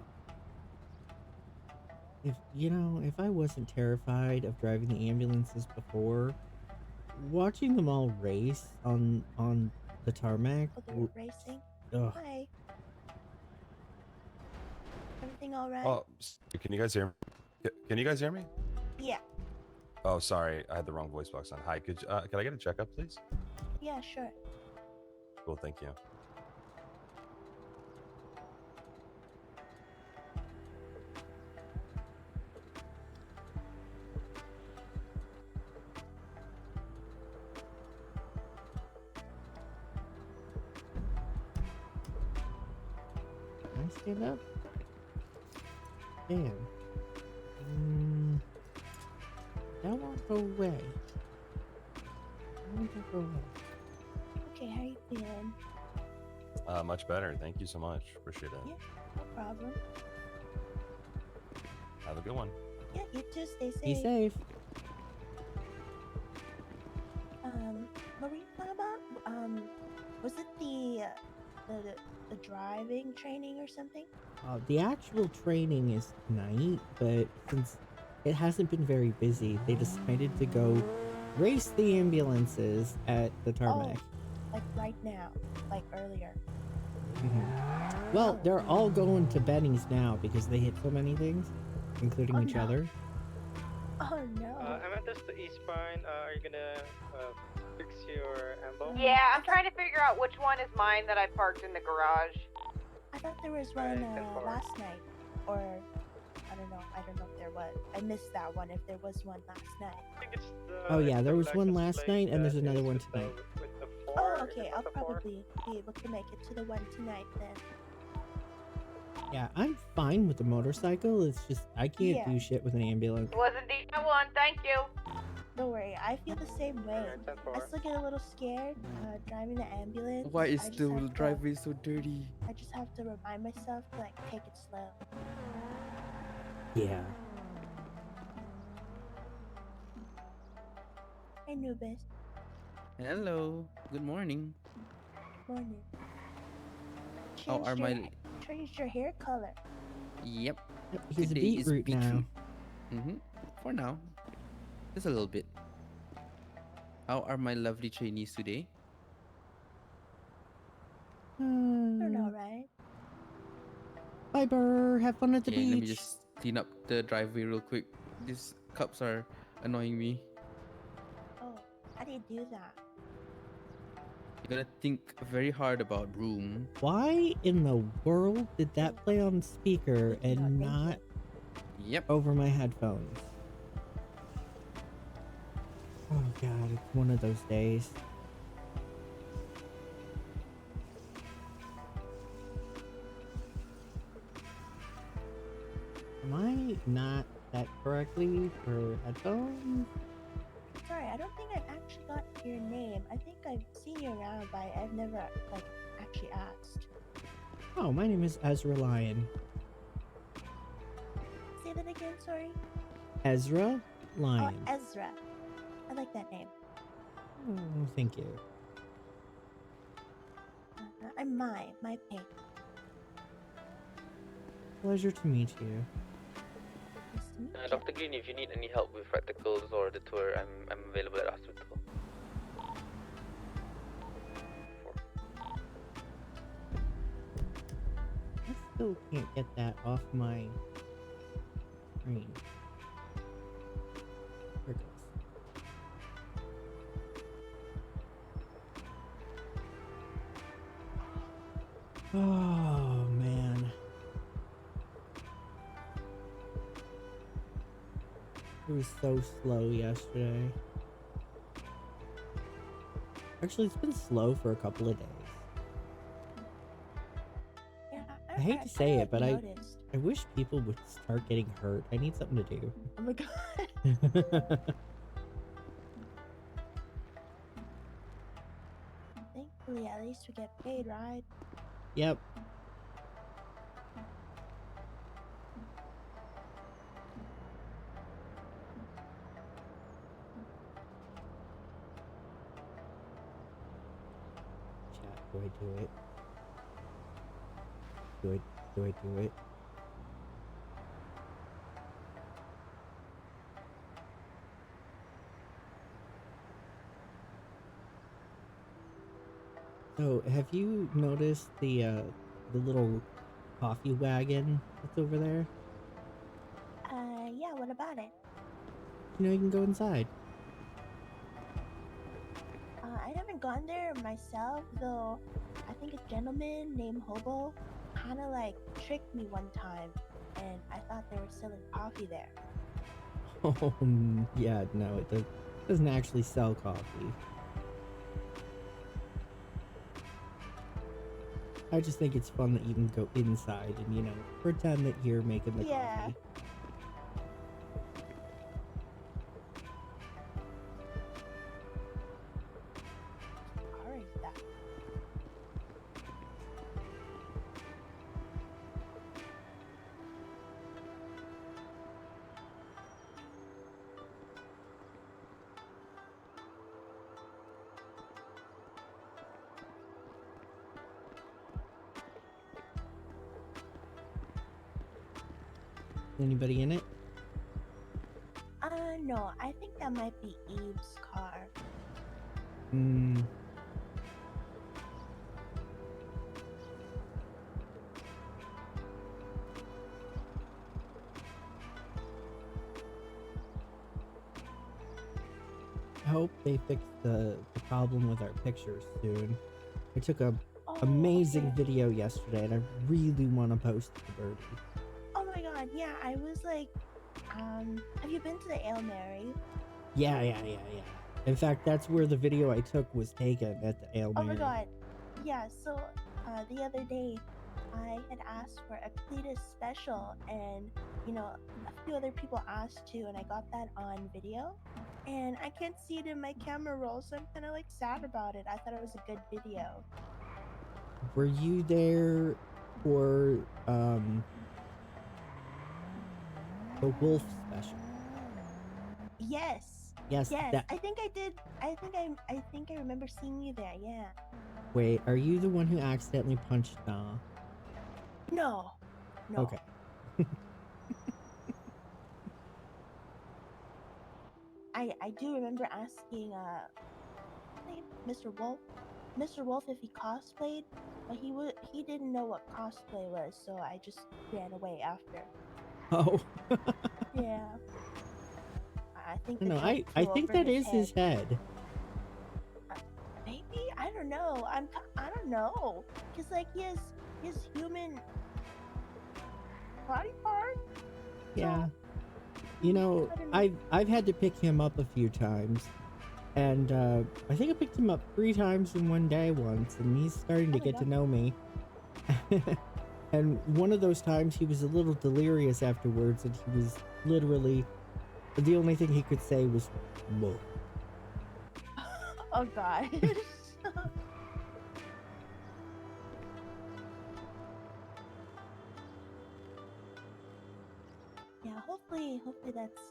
If I wasn't terrified of driving the ambulances before, watching them all race on the tarmac. Oh, they were racing? Ugh. Hi. Everything everything all right? Oh, can you guys hear me? Can you guys hear me? Yeah. Oh, sorry, I had the wrong voice box on. Hi, could I get a checkup, please? Yeah, sure. Cool, thank you. Can I stand up? Damn. That won't go away. That won't go away. Okay, how you feeling? Much better. Thank you so much. Appreciate it. Yeah, no problem. Have a good one. Yeah, you too. Stay safe. Be safe. What were you talking about? Was it the driving training or something? The actual training is tonight, but since it hasn't been very busy, they decided to go race the ambulances at the tarmac. Like right now, like earlier. Well, they're all going to Benny's now because they hit so many things, including each other. Oh no. I'm at this to East Pine. Are you gonna fix your ambo? Yeah, I'm trying to figure out which one is mine that I parked in the garage. I thought there was one last night, or I don't know if there was. I missed that one. If there was one last night. I think it's Oh yeah, there was one last night and there's another one tonight. Oh, okay. I'll probably be able to make it to the one tonight then. Yeah, I'm fine with the motorcycle. It's just I can't do shit with an ambulance. It wasn't the one, thank you. Don't worry, I feel the same way. I still get a little scared driving the ambulance. Why is I just the have to- driveway so dirty? I just have to remind myself to like take it slow. Yeah. Hey, Nubis. Hello. Good morning. Morning. How are my? Changed your hair color. Yep. He's a Today is beetroot now. For now, just a little bit. How are my lovely trainees today? Doing all right. Bye, Burr. Have fun at the beach. Let me just clean up the driveway real quick. These cups are annoying me. Oh, how do you do that? You gotta think very hard about room. Why in the world did that play on speaker and not over my headphones? Oh god, it's one of those days. Am I not set correctly for headphones? Sorry, I don't think I've actually got your name. I think I've seen you around, but I've never like actually asked. Oh, my name is Ezra Lion. Say that again, sorry. Ezra Lion. Oh, Ezra. I like that name. Oh, thank you. I'm my Pink. Pleasure to meet you. Dr. Green, if you need any help with practicals or the tour, I'm available at the hospital. I still can't get that off my screen. There it goes. Oh man. It was so slow yesterday. Actually, it's been slow for a couple of days. Yeah, I hate to say it, but I wish people would start getting hurt. I need something to do. Oh my god. Thankfully, at least we get paid, right? Yep. Chat, do I do it? Do I do it? So, have you noticed the little coffee wagon that's over there? Yeah, what about it? You know, you can go inside. I haven't gone there myself, though I think a gentleman named Hobo kind of like tricked me one time, and I thought they were selling coffee there. Oh, yeah, no, it doesn't actually sell coffee. I just think it's fun that you can go inside and, you know, pretend that you're making the Yeah. coffee. Car is that? Anybody in it? No, I think that might be Eve's car. Hmm. I hope they fix the problem with our pictures soon. I took a amazing video yesterday and I really want to post it to Birdie. Oh my god, yeah, I was like, have you been to the Ale Mary? Yeah. In fact, that's where the video I took was taken, at the Ale Oh my Mary. god, yeah, so, the other day, I had asked for a Cletus special, and, you know, a few other people asked too, and I got that on video, and I can't see it in my camera roll, so I'm kind of like sad about it. I thought it was a good video. Were you there for the Wolf special? Yes. Yes, Yes, that- I think I did. I think I remember seeing you there. Yeah. Wait, are you the one who accidentally punched Nah? No. No. Okay. I do remember asking Mr. Wolf if he cosplayed, but he didn't know what cosplay was, so I just ran away after. Oh. Yeah. I think the No, joke I flew think over that is his head. Maybe, I don't know. I don't know, cause like he has human body part. Yeah. You know, I've had to pick him up a few times. And I think I picked him up 3 times in one day once, and he's starting to get to know me. And one of those times he was a little delirious afterwards, and he was literally, the only thing he could say was, "Whoa." Oh gosh. Yeah, hopefully that's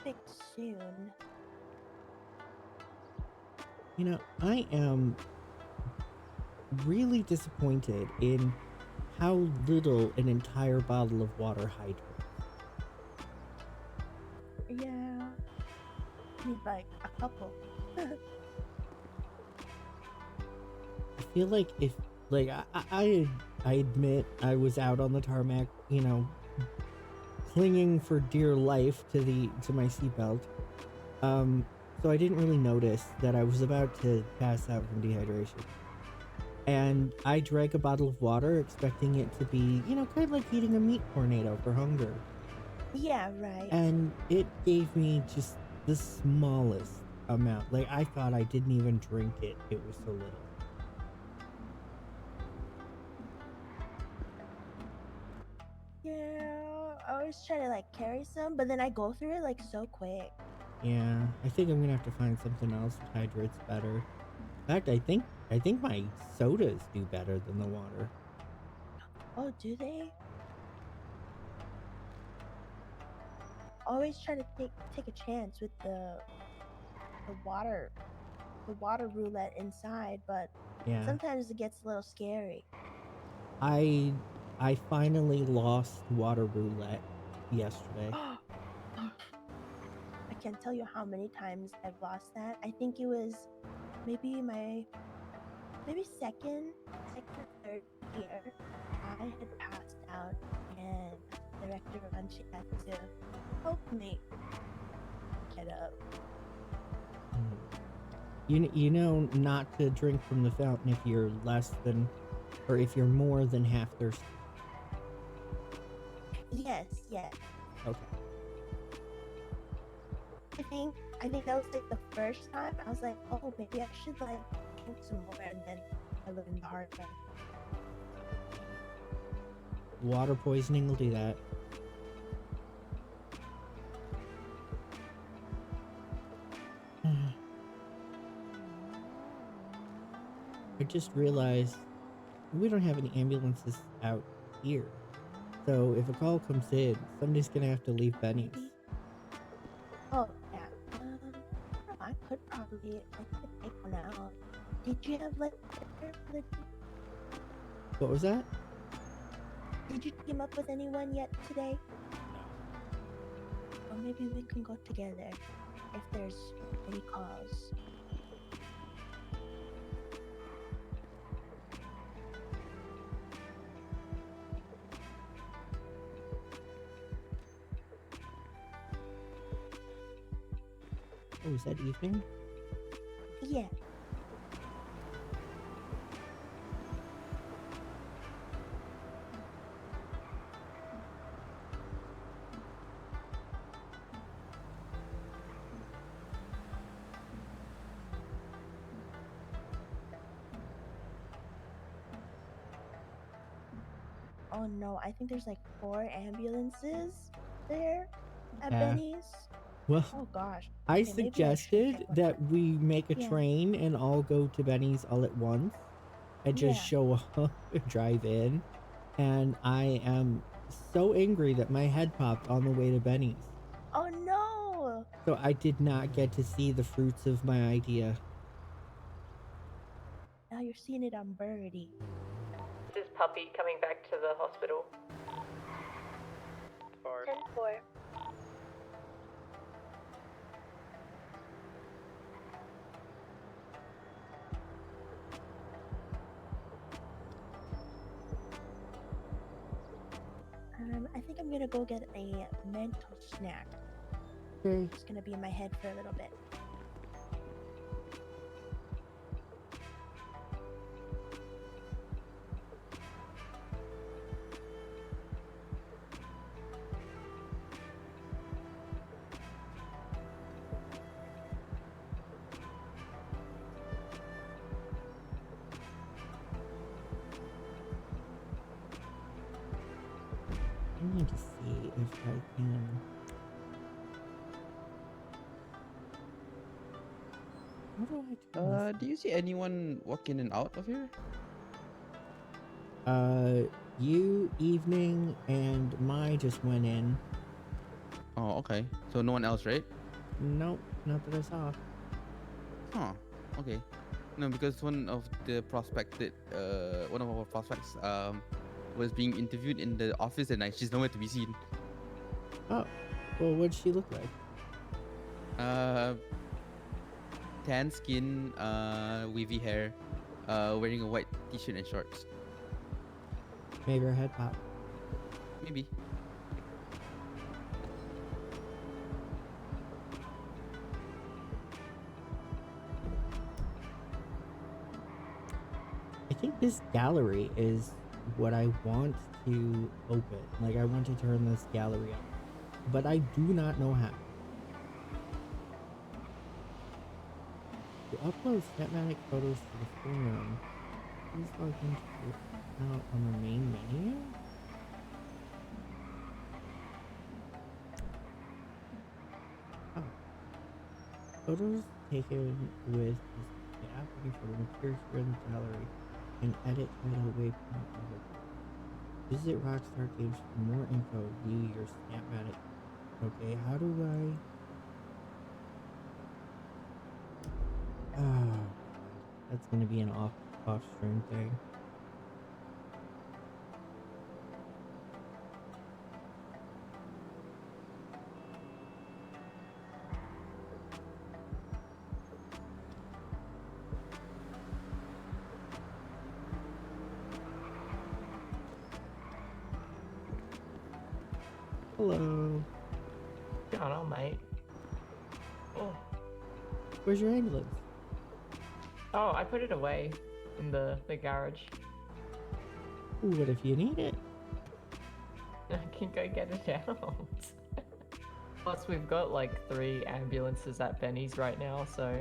fixed soon. You know, I am really disappointed in how little an entire bottle of water hydrates. Yeah. Need like a couple. I feel like if, like, I admit I was out on the tarmac, you know, clinging for dear life to my seatbelt. So I didn't really notice that I was about to pass out from dehydration. And I drank a bottle of water expecting it to be, you know, kind of like eating a meat tornado for hunger. Yeah, right. And it gave me just the smallest amount. Like, I thought I didn't even drink it. It was so little. Yeah, I always try to like carry some, but then I go through it like so quick. Yeah, I think I'm gonna have to find something else that hydrates better. In fact, I think my sodas do better than the water. Oh, do they? Always try to take a chance with the water roulette inside, but Yeah. sometimes it gets a little scary. I finally lost water roulette yesterday. I can't tell you how many times I've lost that. I think it was maybe second or third year. I had passed out, and the director Ranchi had to help me get up. You know not to drink from the fountain if you're less than, or if you're more than half thirsty. Yes, yes. Okay. I think that was like the first time. I was like, oh, maybe I should like drink some more, and then I learned the hard way. Water poisoning will do that. I just realized we don't have any ambulances out here. So if a call comes in, somebody's gonna have to leave Benny's. Oh yeah. I could probably take one out. Did you have like What was that? Did you team up with anyone yet today? Or maybe we can go together if there's any calls. Oh, is that evening? Yeah. Oh no, I think there's like 4 ambulances there at Yeah. Benny's. Well, Oh gosh. I Okay, maybe should suggested get one. that we make a Yeah. train and all go to Benny's all at once and just Yeah. show up and drive in. And I am so angry that my head popped on the way to Benny's. Oh no! So I did not get to see the fruits of my idea. Now you're seeing it on Birdie. This is Puppy coming back to the hospital. 10-4. I think I'm gonna go get a mental snack. Okay. It's gonna be in my head for a little bit. I need to see if I can. How do I do this? Do you see anyone walk in and out of here? You, Evening, and Mai just went in. Oh, okay. So no one else, right? Nope, not that I saw. Huh. Okay. No, because one of the prospected, one of our prospects, was being interviewed in the office at night. She's nowhere to be seen. Oh, well, what'd she look like? Tan skin, wavy hair, wearing a white t-shirt and shorts. Maybe her head popped. Maybe. I think this gallery is what I want to open. Like, I want to turn this gallery up. But I do not know how. To upload cinematic photos to the forum, please log into your account on the main menu. Oh. Photos taken with the applicant photo appear here in the gallery and edit title waypoint over. Visit Rockstar Games for more info. View your Snapmatic. Okay, how do I? Oh, that's gonna be an off-stream thing. Hello. What's going on, mate? Oh. Where's your ambulance? Oh, I put it away in the garage. Ooh, what if you need it? I can go get it out. Plus, we've got like 3 ambulances at Benny's right now, so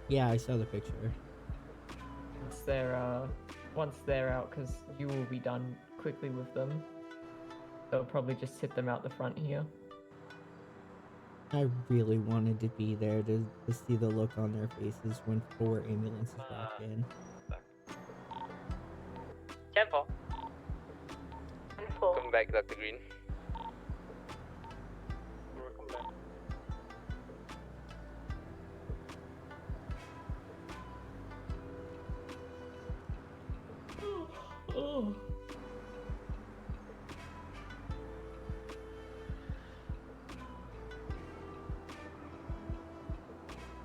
Yeah, I saw the picture. once they're out, because you will be done quickly with them, they'll probably just sit them out the front here. I really wanted to be there to see the look on their faces when 4 ambulances walked in. 10-4. Come back, Dr. Green. Welcome back. Oh.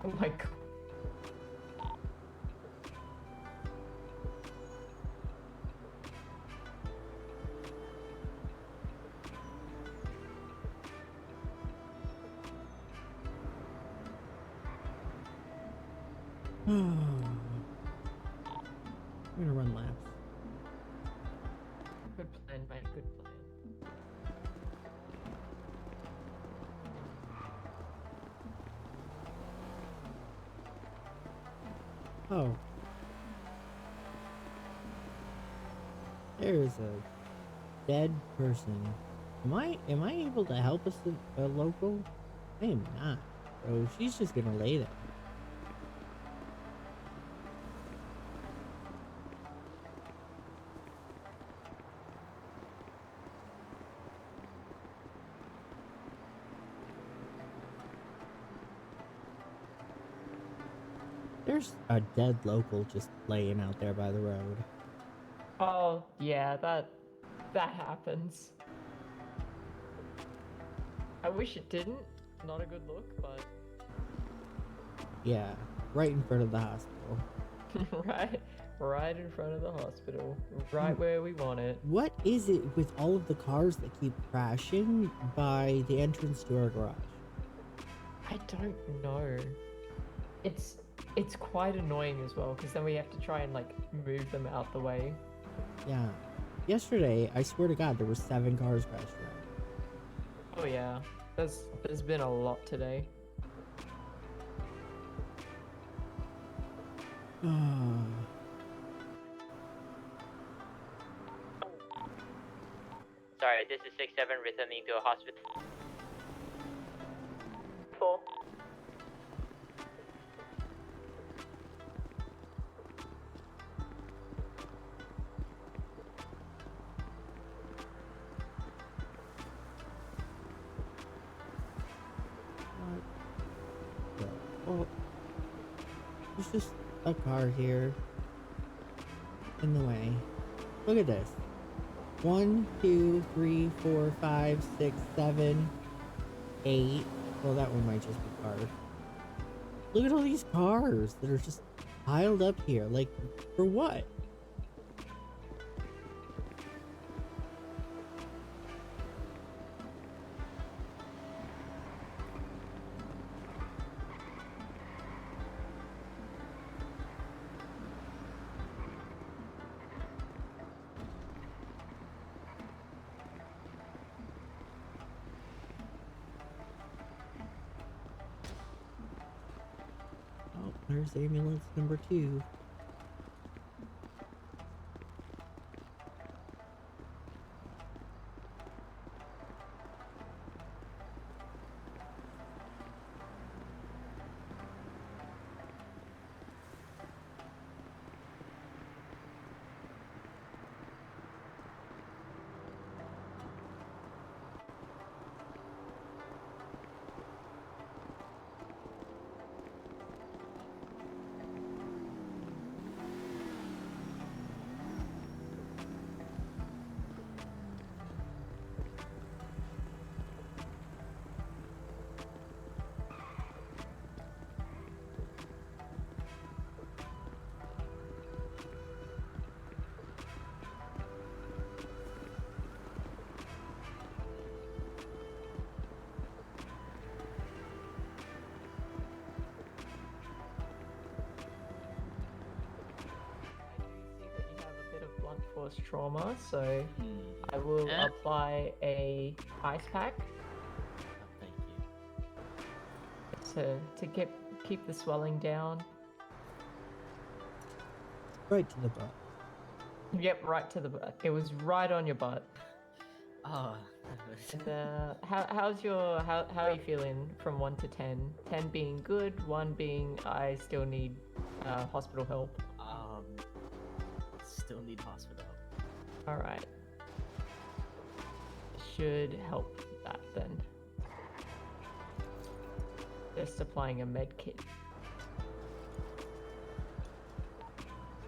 Oh my god. I'm gonna run laps. Good plan, mate. Good plan. Oh. There's a dead person. Am I able to help a local? I am not. So she's just gonna lay there. There's a dead local just laying out there by the road. Oh, yeah, that happens. I wish it didn't. Not a good look, but Yeah, right in front of the hospital. right in front of the hospital, right where we want it. What is it with all of the cars that keep crashing by the entrance to our garage? I don't know. It's quite annoying as well, because then we have to try and like move them out the way. Yeah. Yesterday, I swear to God, there were 7 cars crashed around. Oh yeah, there's been a lot today. Sorry, this is 6-7 returning to a hospital. 4. Well, there's just a car here in the way. Look at this. 1, 2, 3, 4, 5, 6, 7, 8. Well, that one might just be cars. Look at all these cars that are just piled up here. Like, for what? Oh, there's ambulance number 2. cause trauma, so I will apply a ice pack. Thank you. To keep the swelling down. Right to the butt. Yep, right to the butt. It was right on your butt. Oh. And, how are you feeling from 1 to 10? 10 being good, 1 being I still need hospital help. Still need hospital help. All right. Should help that then. Just applying a med kit.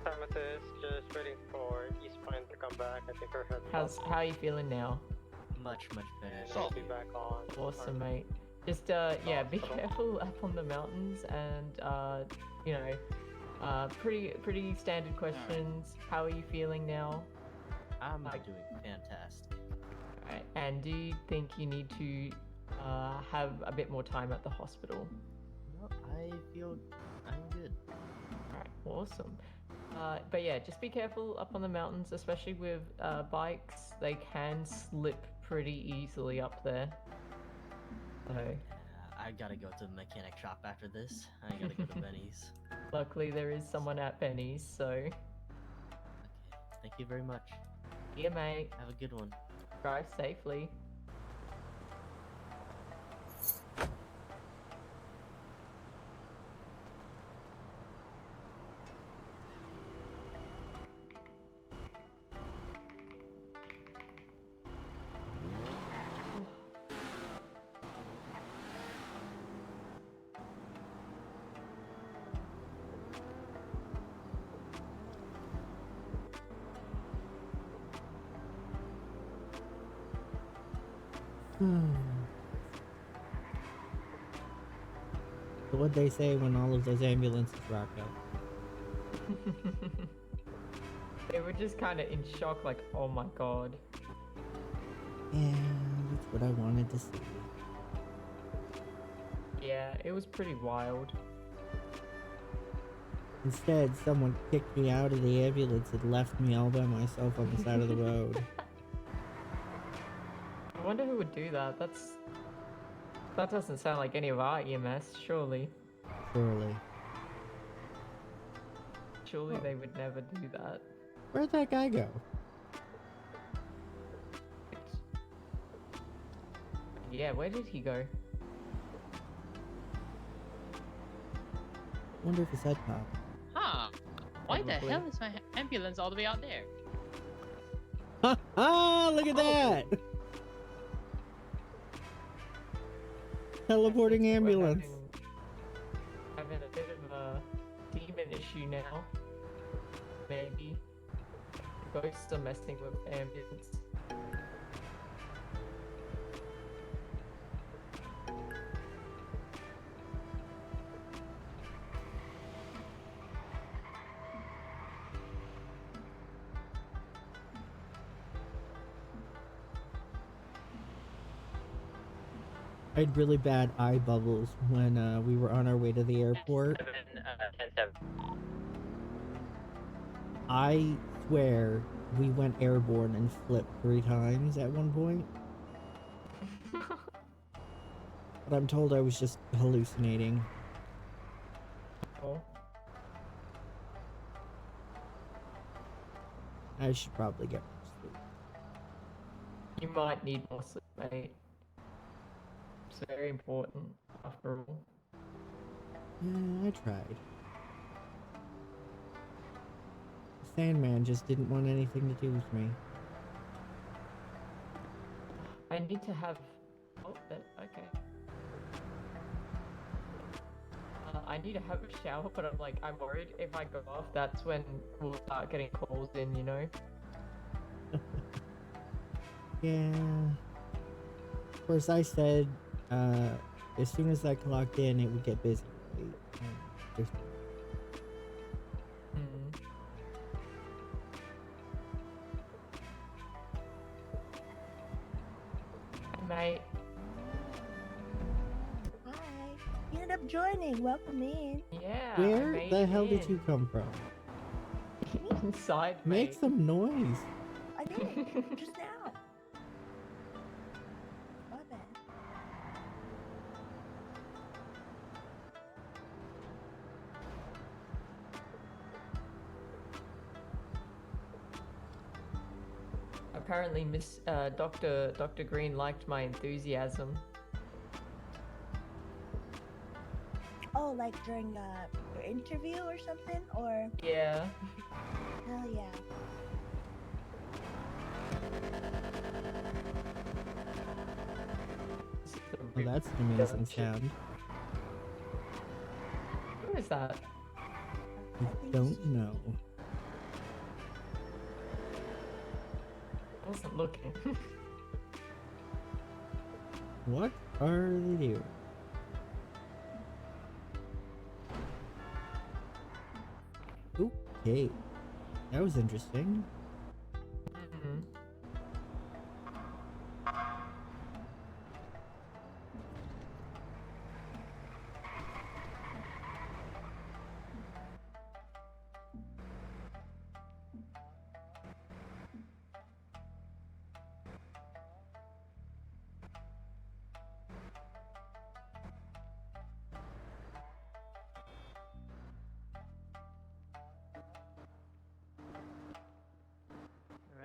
Amethyst, just waiting for East Pine to come back. I think her head. How are you feeling now? Much better. She'll be back on. Awesome, mate. Just yeah, be careful up on the mountains, and you know, pretty standard questions. How are you feeling now? I'm doing fantastic. Alright, and do you think you need to have a bit more time at the hospital? No, I feel I'm good. Alright, awesome. But yeah, just be careful up on the mountains, especially with bikes. They can slip pretty easily up there. So I gotta go to the mechanic shop after this. I gotta go to Benny's. luckily there is someone at Benny's, so Okay, thank you very much. yeah, mate. Have a good one. Drive safely. So what'd they say when all of those ambulances rocked up? They were just kind of in shock, like, oh my god. Yeah, that's what I wanted to see. Yeah, it was pretty wild. Instead, someone kicked me out of the ambulance and left me all by myself on the side of the road. I wonder who would do that. That doesn't sound like any of our EMS, surely. Surely. Surely they would never do that. Where'd that guy go? Yeah, where did he go? Wonder if his head popped. Huh. Why the Probably. hell is my ambulance all the way out there? Ha ha! Look at that! Teleporting ambulance. Having a bit of a demon issue now. Maybe. Ghosts are messing with ambulance. I had really bad eye bubbles when we were on our way to the airport. 10-7. I swear we went airborne and flipped 3 times at one point. But I'm told I was just hallucinating. Oh. I should probably get more sleep. You might need more sleep, mate. It's very important, after all. Yeah, I tried. The Sandman just didn't want anything to do with me. I need to have... Oh, okay. I need to have a shower, but I'm worried if I go off, that's when we'll start getting calls in, you know? Yeah. Of course, I said, as soon as I clocked in, it would get busy. There's- Mate. Hi. You ended up joining. Welcome in. Yeah. Where the hell did you come from? Me? inside, Make mate. some noise. I did just now. My bad. Apparently, Dr. Green liked my enthusiasm. Oh, like during your interview or something, or Yeah. hell yeah. Oh, that's an amazing sound. Who is that? I don't know. I wasn't looking. What are they doing? Okay, that was interesting.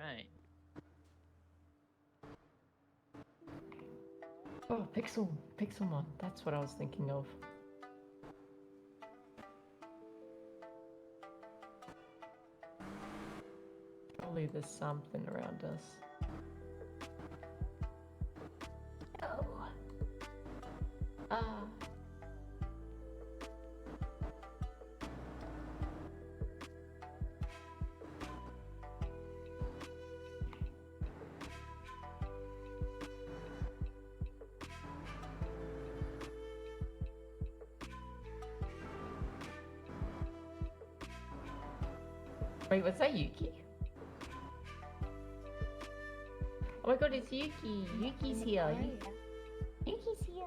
Right. Oh, Pixelmon. That's what I was thinking of. Surely there's something around us. Oh. Ah. Wait, was that Yuki? Oh my god, it's Yuki! Yuki's here! Yuki's here!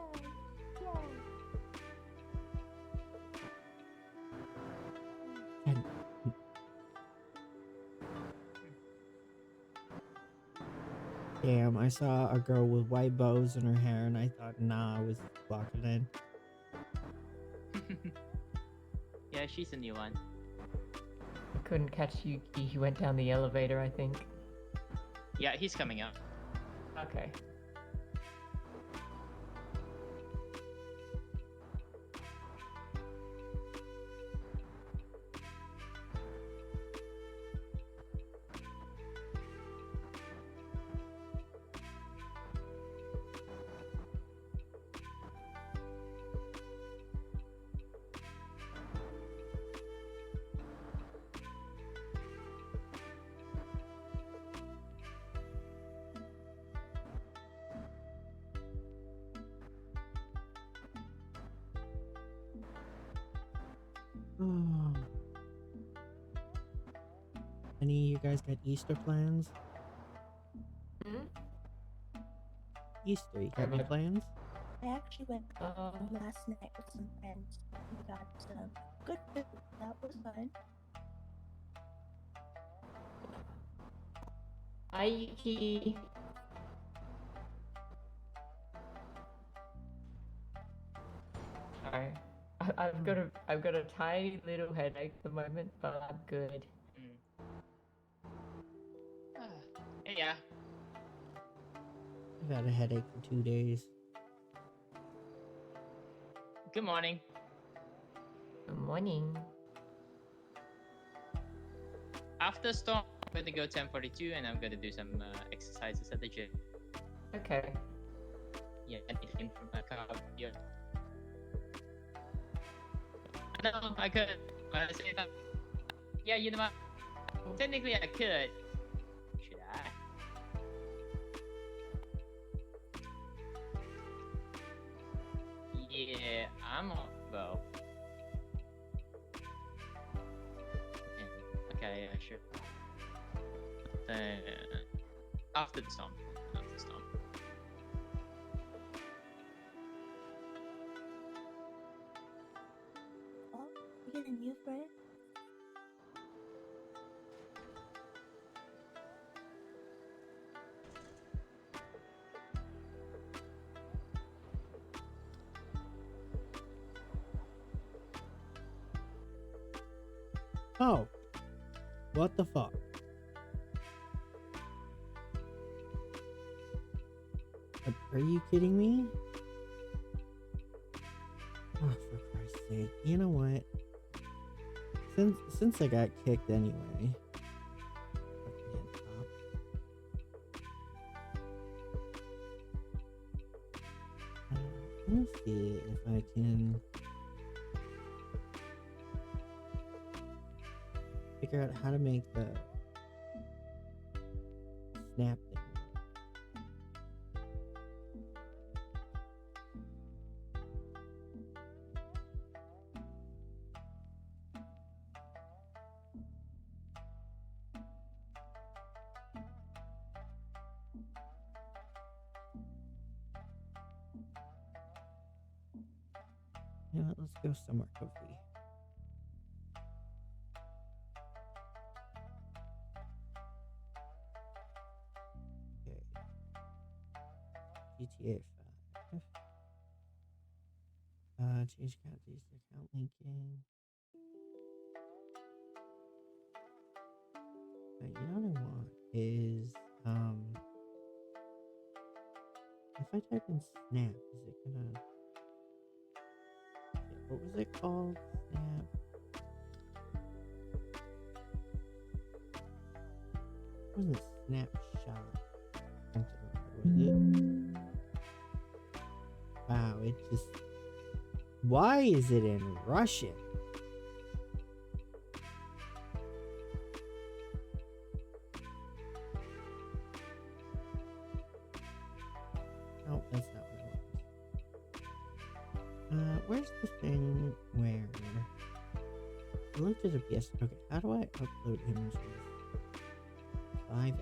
Damn, I saw a girl with white bows in her hair and I thought, nah, I was walking in. Yeah, she's a new one. I couldn't catch Yuki. He went down the elevator, I think. Yeah, he's coming up. Okay. Oh. Any of you guys got Easter plans? Easter, you got any plans? I actually went last night with some friends. We got some good food. That was fun. Hi, Yuki. Sorry. I've got a tiny little headache at the moment, but I'm good. Yeah. I've had a headache for 2 days. Good morning. Good morning. After storm, I'm gonna go 10:42 and I'm gonna do some exercises at the gym. Okay. Yeah, anything from my cardio. No, I could. But I say that. Yeah, you know what? Technically, I could. Should I? Yeah, I'm on. Well. Okay, yeah, sure. After the storm. After the storm. Oh, you get a new friend? Oh. What the fuck? Are you kidding me? Oh, for Christ's sake. You know what? Since I got kicked anyway. Let me see if I can figure out how to make the snap thing. You know what, let's go somewhere cozy. Okay. GTA 5. Change counties to account linking. You know what I want is, if I type in snap, is it gonna, what was it called? Snap. It wasn't snapshot. Something like that, was it? Wow, it just, why is it in Russian? No, that's not what I want. Where's the thing where I looked at a PS? Okay, how do I upload images? 5.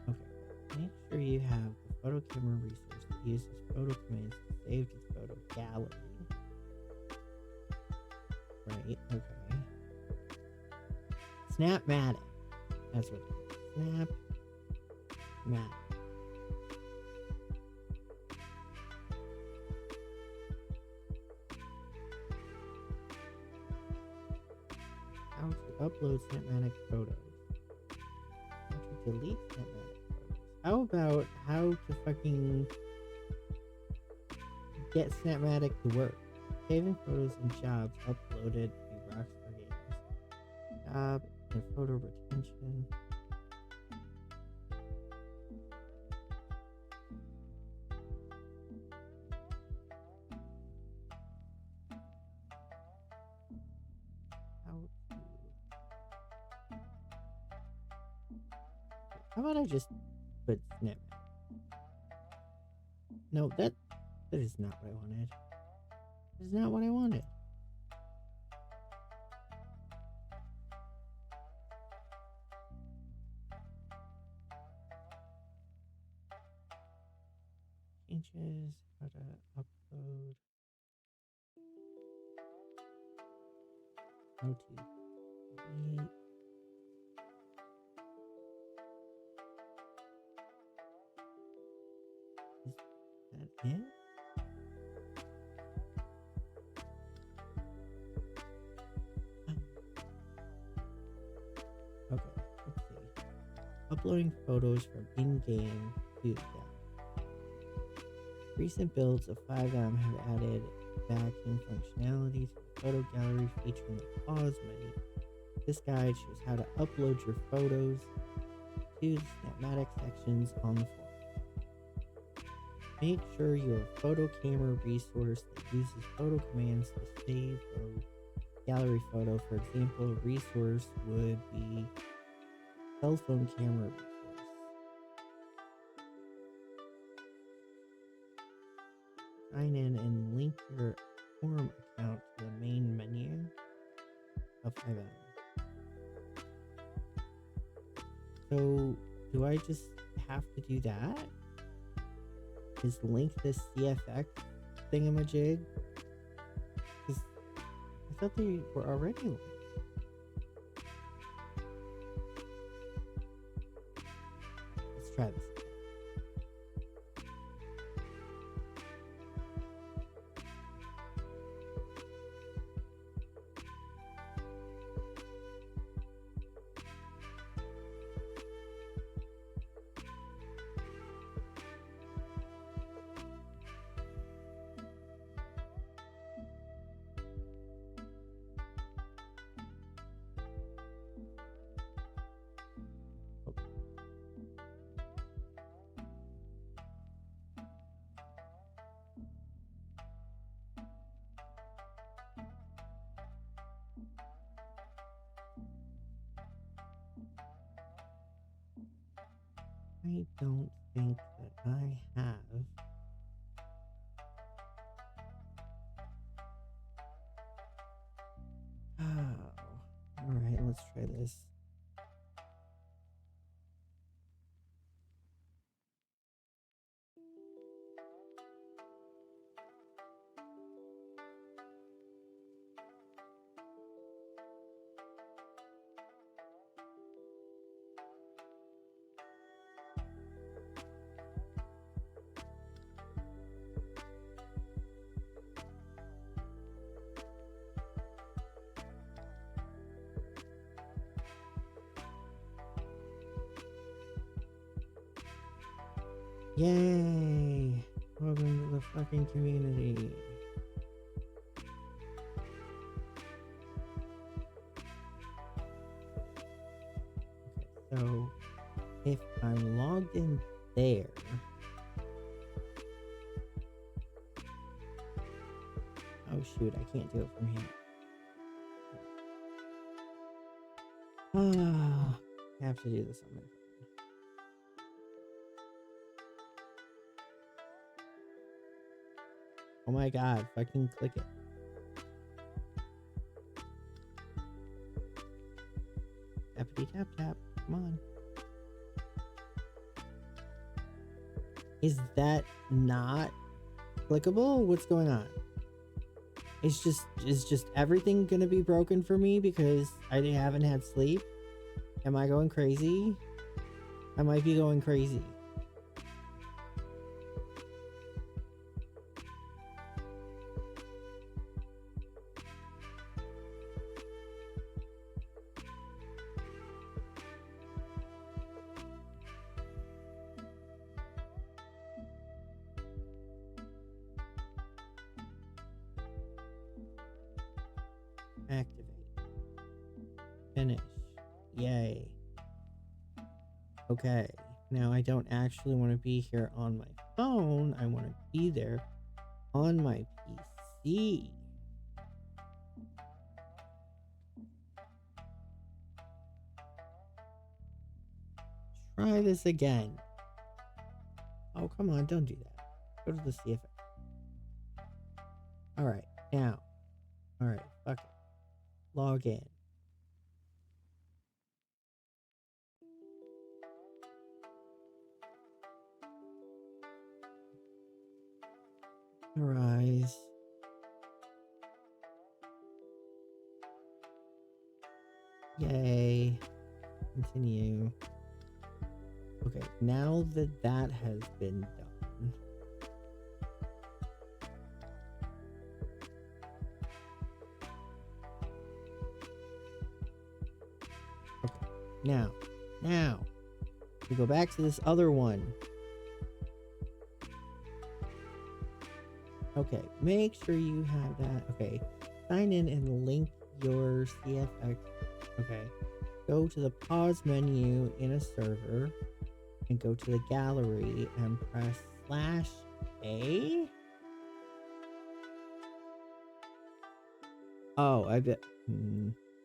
Okay, make sure you have the photo camera resource that uses photo commands to save to the photo gallery. Right, okay. Snapmatic. That's what it is. Snapmatic. How to upload Snapmatic photos. How to delete Snapmatic photos. How about how to fucking get Snapmatic to work? Saving photos and jobs uploaded to Rockstar Games. Job and photo retention. How about I just put Snapmatic? No, that is not what I wanted. That is not what I wanted. Changes, how to upload. How to delete. Is that it? Okay, let's see. Uploading photos from in-game to the gallery. Recent builds of 5M have added backing functionality to the photo gallery featuring the pause menu. This guide shows how to upload your photos to the Snapmatic sections on the form. Make sure your photo camera resource that uses photo commands to save a gallery photo. For example, a resource would be cell phone camera resource. Sign in and link your form account to the main menu of 5M. So, do I just have to do that? Just link this CFX thingamajig? Because I thought they were already linked. try this again. I don't think that I have. Oh, all right, let's try this. Yay! Welcome to the fucking community. Okay, so if I'm logged in there, oh shoot, I can't do it from here. Ah, I have to do this on my phone. Oh my god, fucking click it. Tappity tap tap, come on. Is that not clickable? What's going on? Is just everything gonna be broken for me because I haven't had sleep? Am I going crazy? I might be going crazy. Activate. Finish. Yay. Okay. Now I don't actually want to be here on my phone. I want to be there on my PC. Try this again. Oh, come on. Don't do that. Go to the CFX. Alright. Now. Alright. Fuck it. Log in. Arise. Yay. Continue. Okay, now that that has been done. Okay, now, we go back to this other one. Okay, make sure you have that. Okay, sign in and link your CFX. Okay, go to the pause menu in a server and go to the gallery and press /A. Oh, I bet.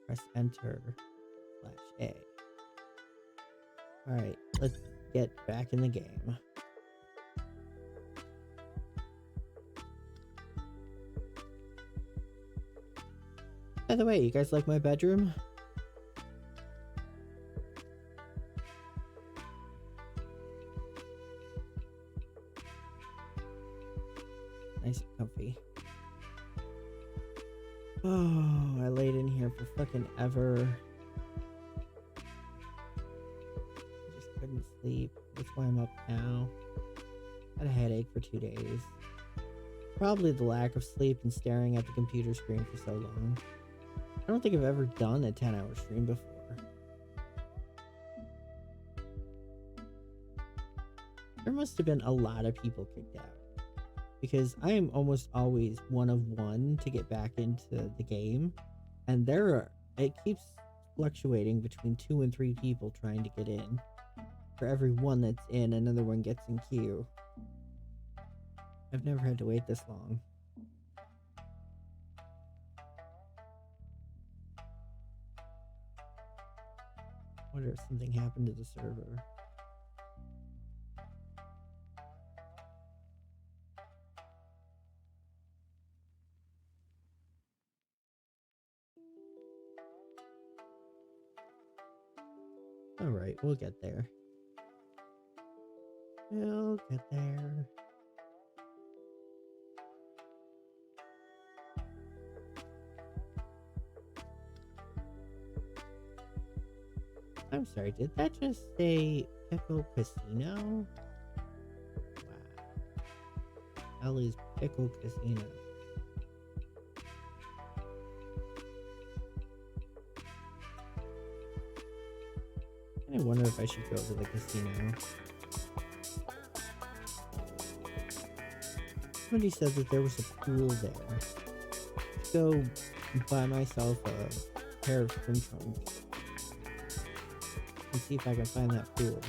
Press enter /A. Alright, let's get back in the game. By the way, you guys like my bedroom? Nice and comfy. Oh, I laid in here for fucking ever. I just couldn't sleep. That's why I'm up now. Had a headache for 2 days. Probably the lack of sleep and staring at the computer screen for so long. I don't think I've ever done a 10-hour stream before. There must have been a lot of people kicked out. Because I am almost always one of one to get back into the game. And it keeps fluctuating between 2 and 3 people trying to get in. For every one that's in, another one gets in queue. I've never had to wait this long. Wonder if something happened to the server. Alright, we'll get there. We'll get there. I'm sorry, did that just say Pickle Casino? Wow. Hell is Pickle Casino? I wonder if I should go to the casino. Somebody said that there was a pool there. Let's go buy myself a pair of swim trunks and see if I can find that pool.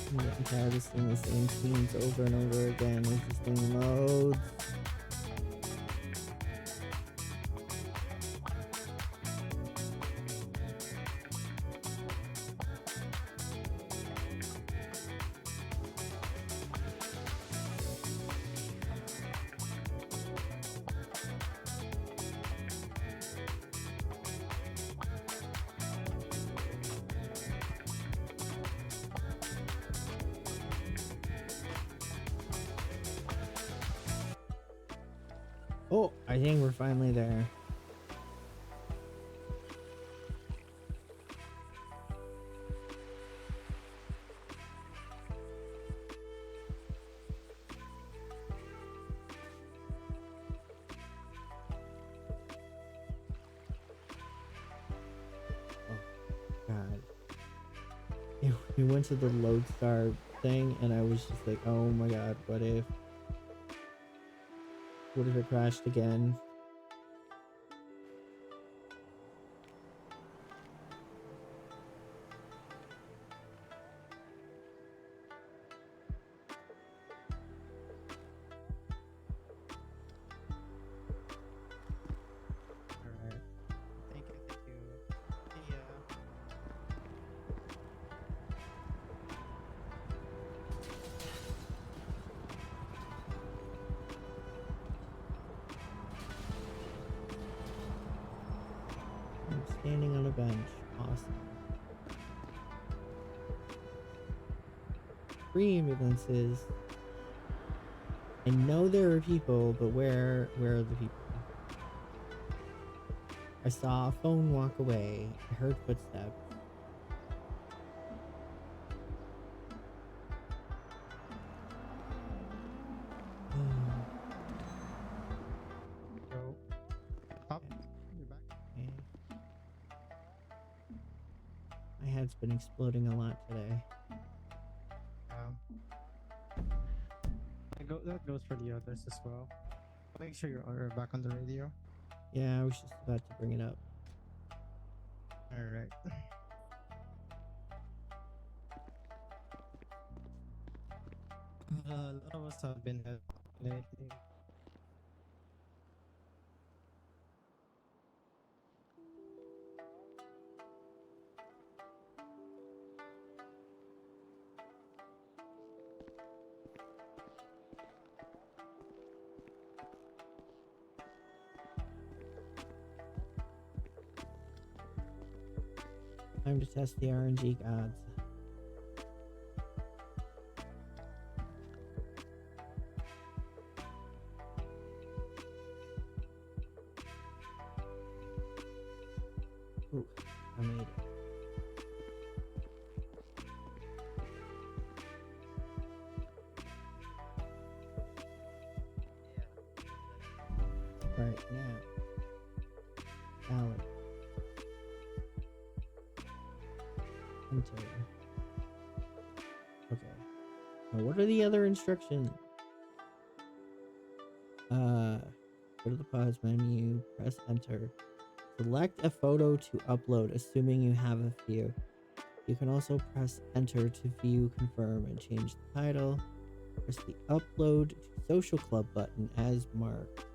I'm getting tired of seeing the same scenes over and over again as this thing loads. Oh, I think we're finally there. Oh, God. We went to the Lodestar thing, and I was just like, oh my God, what if? What if it crashed again? Alright. Thank you, thank you. Yeah. I'm standing on a bench. Awesome. 3 ambulances. I know there are people, but where are the people? I saw a phone walk away. I heard footsteps. Yo. Pop, you're back. Okay. My head's been exploding a lot today. That goes for the others as well. Make sure you're back on the radio. Yeah, I was just about to bring it up. Alright. A lot of us have been lately. Time to test the RNG gods. Ooh, I made it. Right now. Ballot. Enter. Okay. Now what are the other instructions? Go to the pause menu, press enter. Select a photo to upload, assuming you have a few. You can also press enter to view, confirm, and change the title. Press the upload to social club button as marked.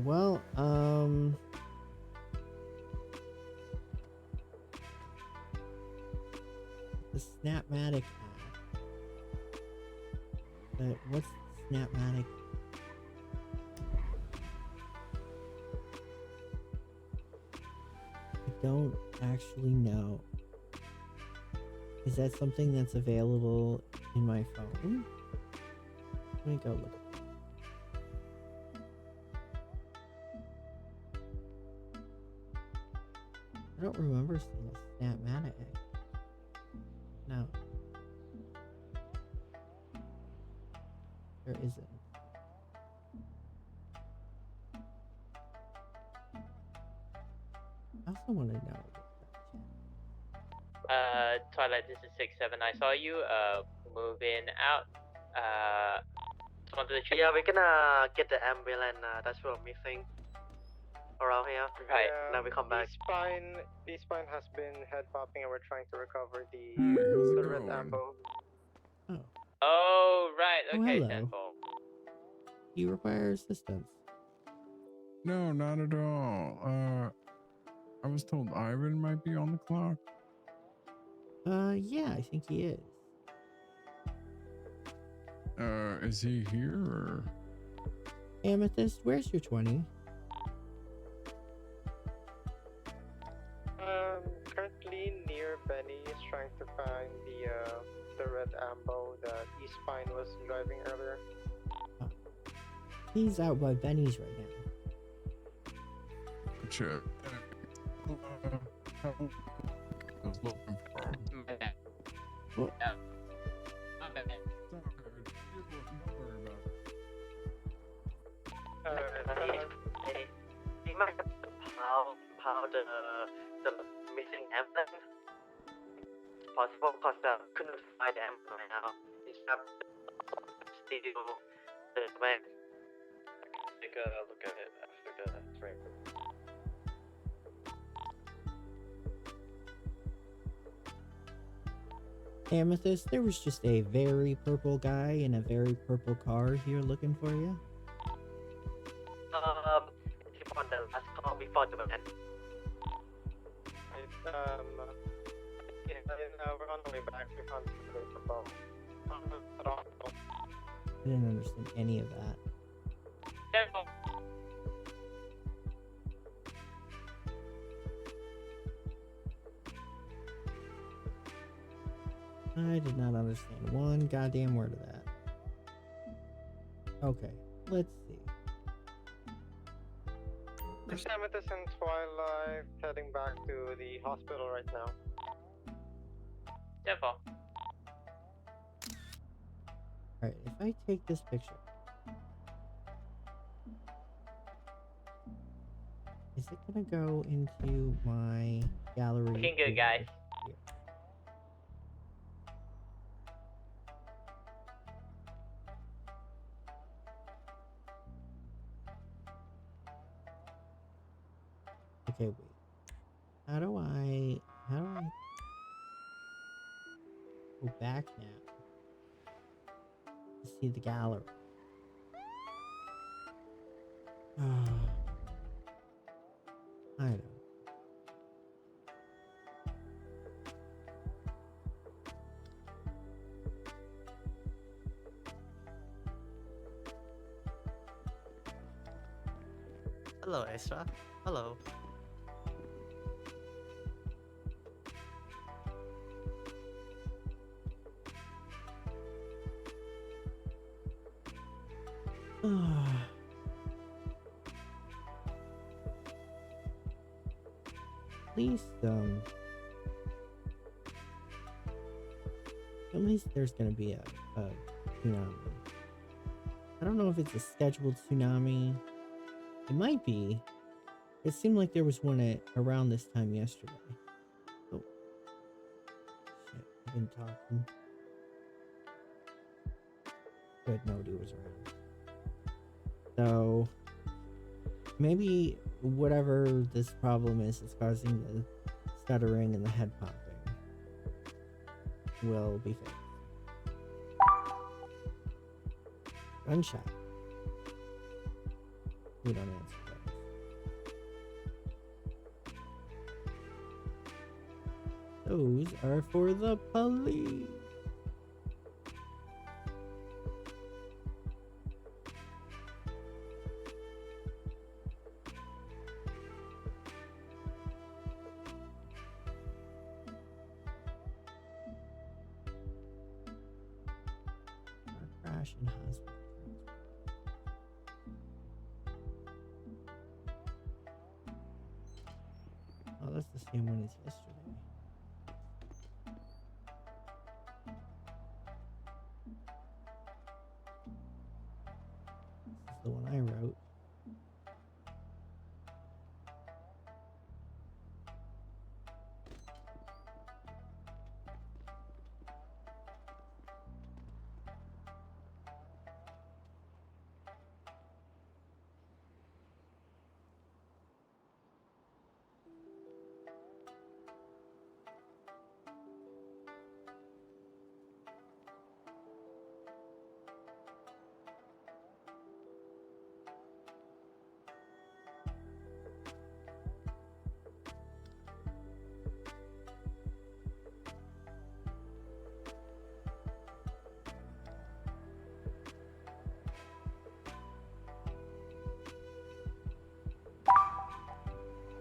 Well, the Snapmatic app. But what's Snapmatic? I don't actually know. Is that something that's available in my phone? Let me go look. I don't remember seeing a Snapmatic. No. There isn't. I also want to know. Twilight, this is 6-7. I saw you, moving out. Onto the tree. Yeah, we're gonna get the ambulance that's what we're missing around here. Right. Now we come back. The spine has been head popping and we're trying to recover the red going? ambo. Oh, right. Oh, Okay, hello. Tenfold. Do you require assistance? No, not at all. I was told Ivan might be on the clock. Yeah, I think he is. Is he here or? Amethyst, where's your 20? Currently near Benny is trying to find the red ambo that E-Spine was driving earlier. He's out by Benny's right now. Check. I was looking for him. What? Not bad. He might have power the missing ambulance. Possible because I couldn't find the ambulance now. It's up still the van. Take a look at it after the frame. Amethyst, there was just a very purple guy in a very purple car here looking for you. It's on the last call before the van. We're on the way back. We found the boat. I didn't understand any of that. I did not understand one goddamn word of that. Okay, let's see. Chris? Amethyst and Twilight heading back to the hospital right now. Devil. Alright, if I take this picture, is it gonna go into my gallery? Looking good, guys. Here? Okay, wait. How do I go back now to see the gallery? I don't. Hello, Ezra. Hello. At least there's gonna be a tsunami. I don't know if it's a scheduled tsunami. It might be. It seemed like there was one around this time yesterday. Oh. Shit, I've been talking. Good, nobody was around. So, maybe whatever this problem is causing the stuttering and the head popping will be fixed. Gunshot. We don't answer those. Those are for the police. Crash in hospital. Oh, that's the same one as yesterday. This is the one I wrote.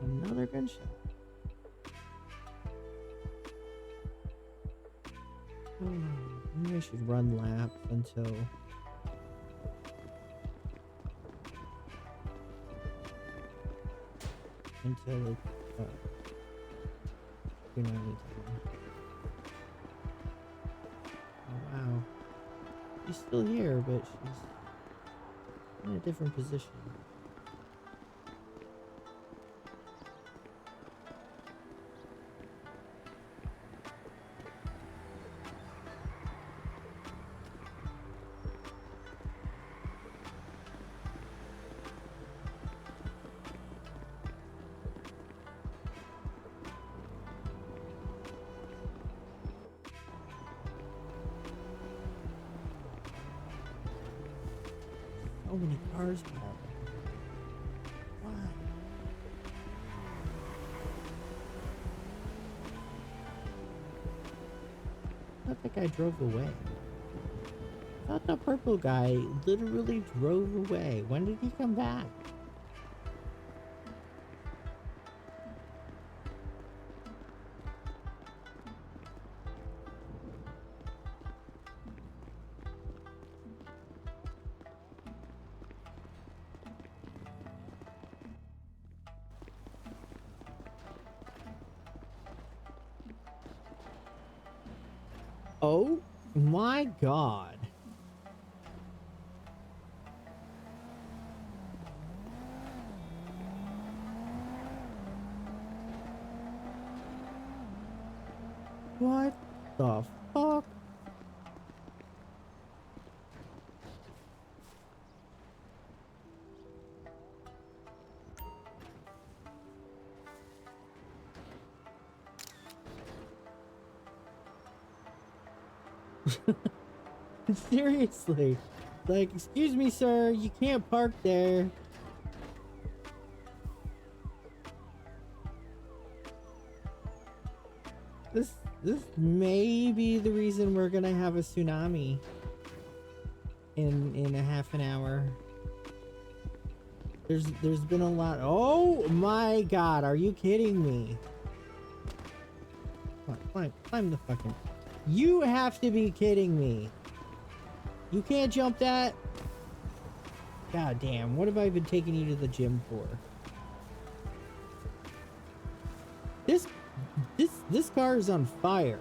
Another gunshot. Maybe I should run laps until it's tsunami time. Oh wow. She's still here, but she's in a different position. So many cars now. Why? I thought that guy drove away. I thought the purple guy literally drove away. When did he come back? Oh my god. What the fuck? Seriously. Like, excuse me, sir, you can't park there. This may be the reason we're gonna have a tsunami in a half an hour. There's been a lot. Oh my god, are you kidding me? Come on, climb the fucking. You have to be kidding me. You can't jump that. God damn, what have I been taking you to the gym for? This car is on fire.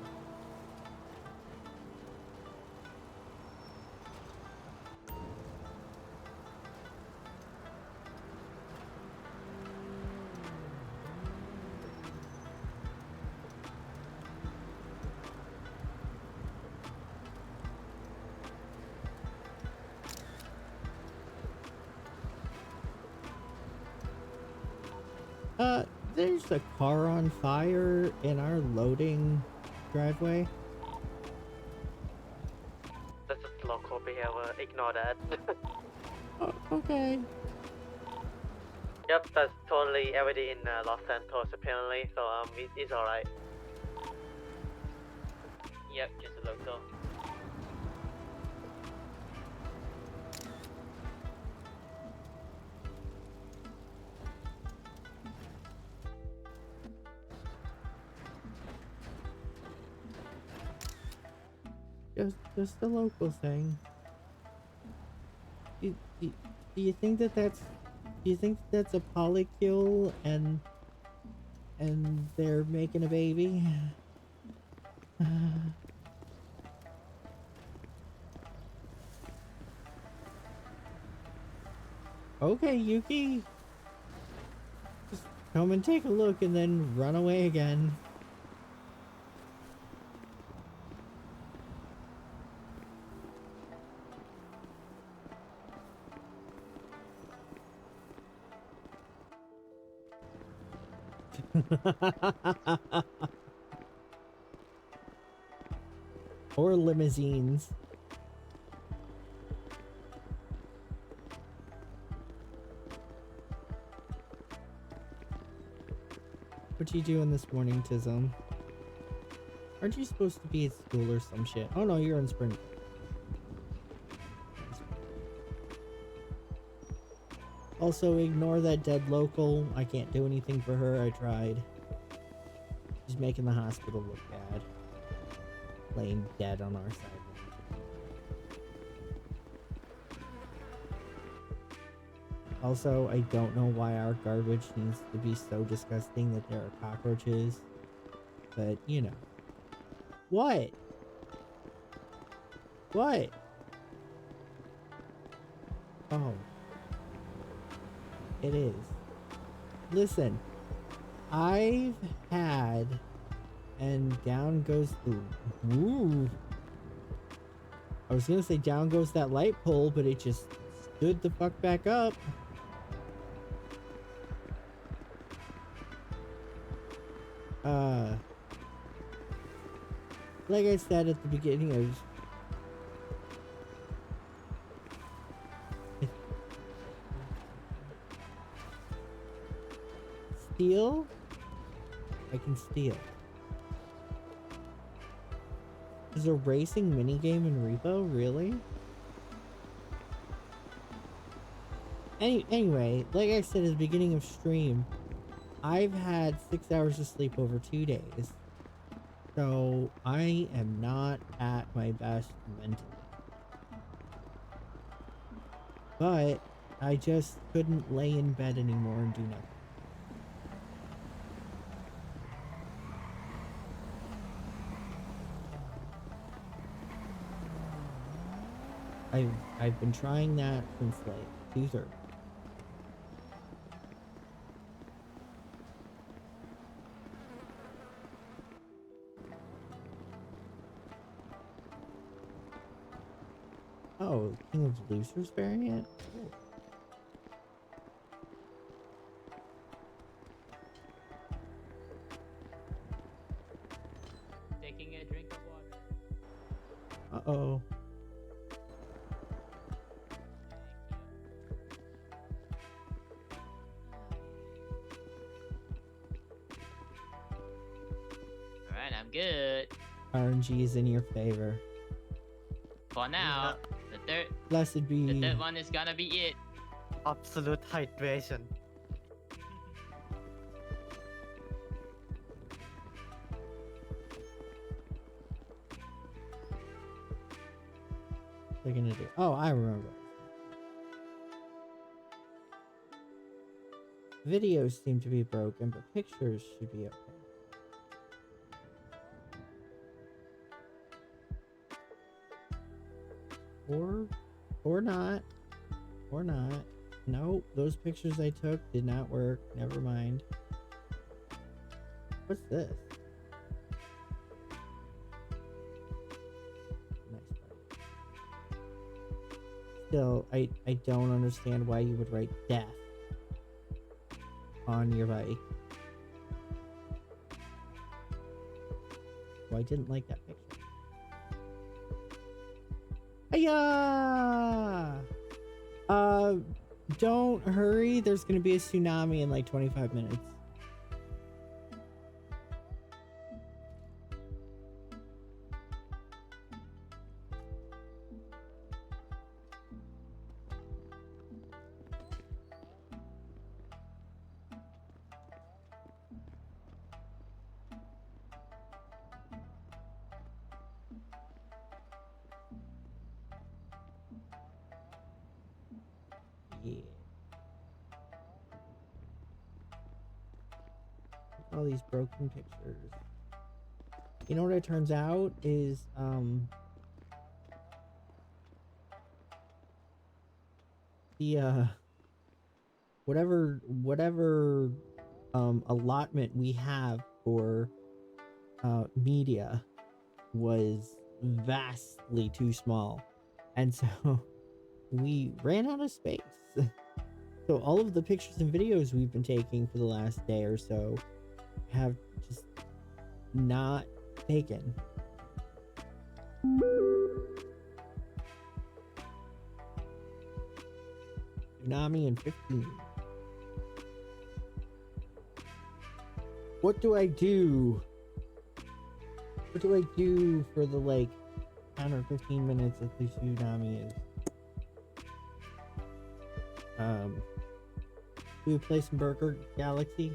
There's a car on fire in our loading driveway. That's just local behavior. Ignore that. Oh, okay. Yep, that's totally everything in Los Santos apparently. So it's alright. Yep, just a local. Just a local thing. Do you think that's a polycule and they're making a baby? Okay, Yuki. Just come and take a look and then run away again. Or limousines. What you doing this morning, Tism? Aren't you supposed to be at school or some shit? Oh no, you're in spring. Also, ignore that dead local. I can't do anything for her. I tried. She's making the hospital look bad. Laying dead on our side. Also, I don't know why our garbage needs to be so disgusting that there are cockroaches. But, you know. What? What? Oh. It is. Listen. I've had... And down goes the... Ooh. I was gonna say down goes that light pole, but it just stood the fuck back up. Like I said at the beginning of... Steal? I can steal. There's a racing minigame in Repo? Really? Anyway, like I said at the beginning of stream, I've had 6 hours of sleep over 2 days. So, I am not at my best mentally. But, I just couldn't lay in bed anymore and do nothing. I've been trying that since like 2:30. Oh, King of Losers variant? Cool. Taking a drink of water. Uh-oh. Alright, I'm good. RNG is in your favor. For now, Blessed be. the third one is gonna be it. Absolute hydration. They're gonna do. Oh, I remember. Videos seem to be broken, but pictures should be okay. Or not. Or not. Nope, those pictures I took did not work. Never mind. What's this? Next bike. Still, I don't understand why you would write death on your bike. Well, I didn't like that picture. Hiya! Don't hurry. There's gonna be a tsunami in like 25 minutes. Yeah. All these broken pictures. You know what it turns out is, the, whatever, allotment we have for, media was vastly too small. And so we ran out of space. So all of the pictures and videos we've been taking for the last day or so have just not taken. Tsunami in 15. What do I do? What do I do for the like 10 or 15 minutes that the tsunami is? Do we play some Burger Galaxy?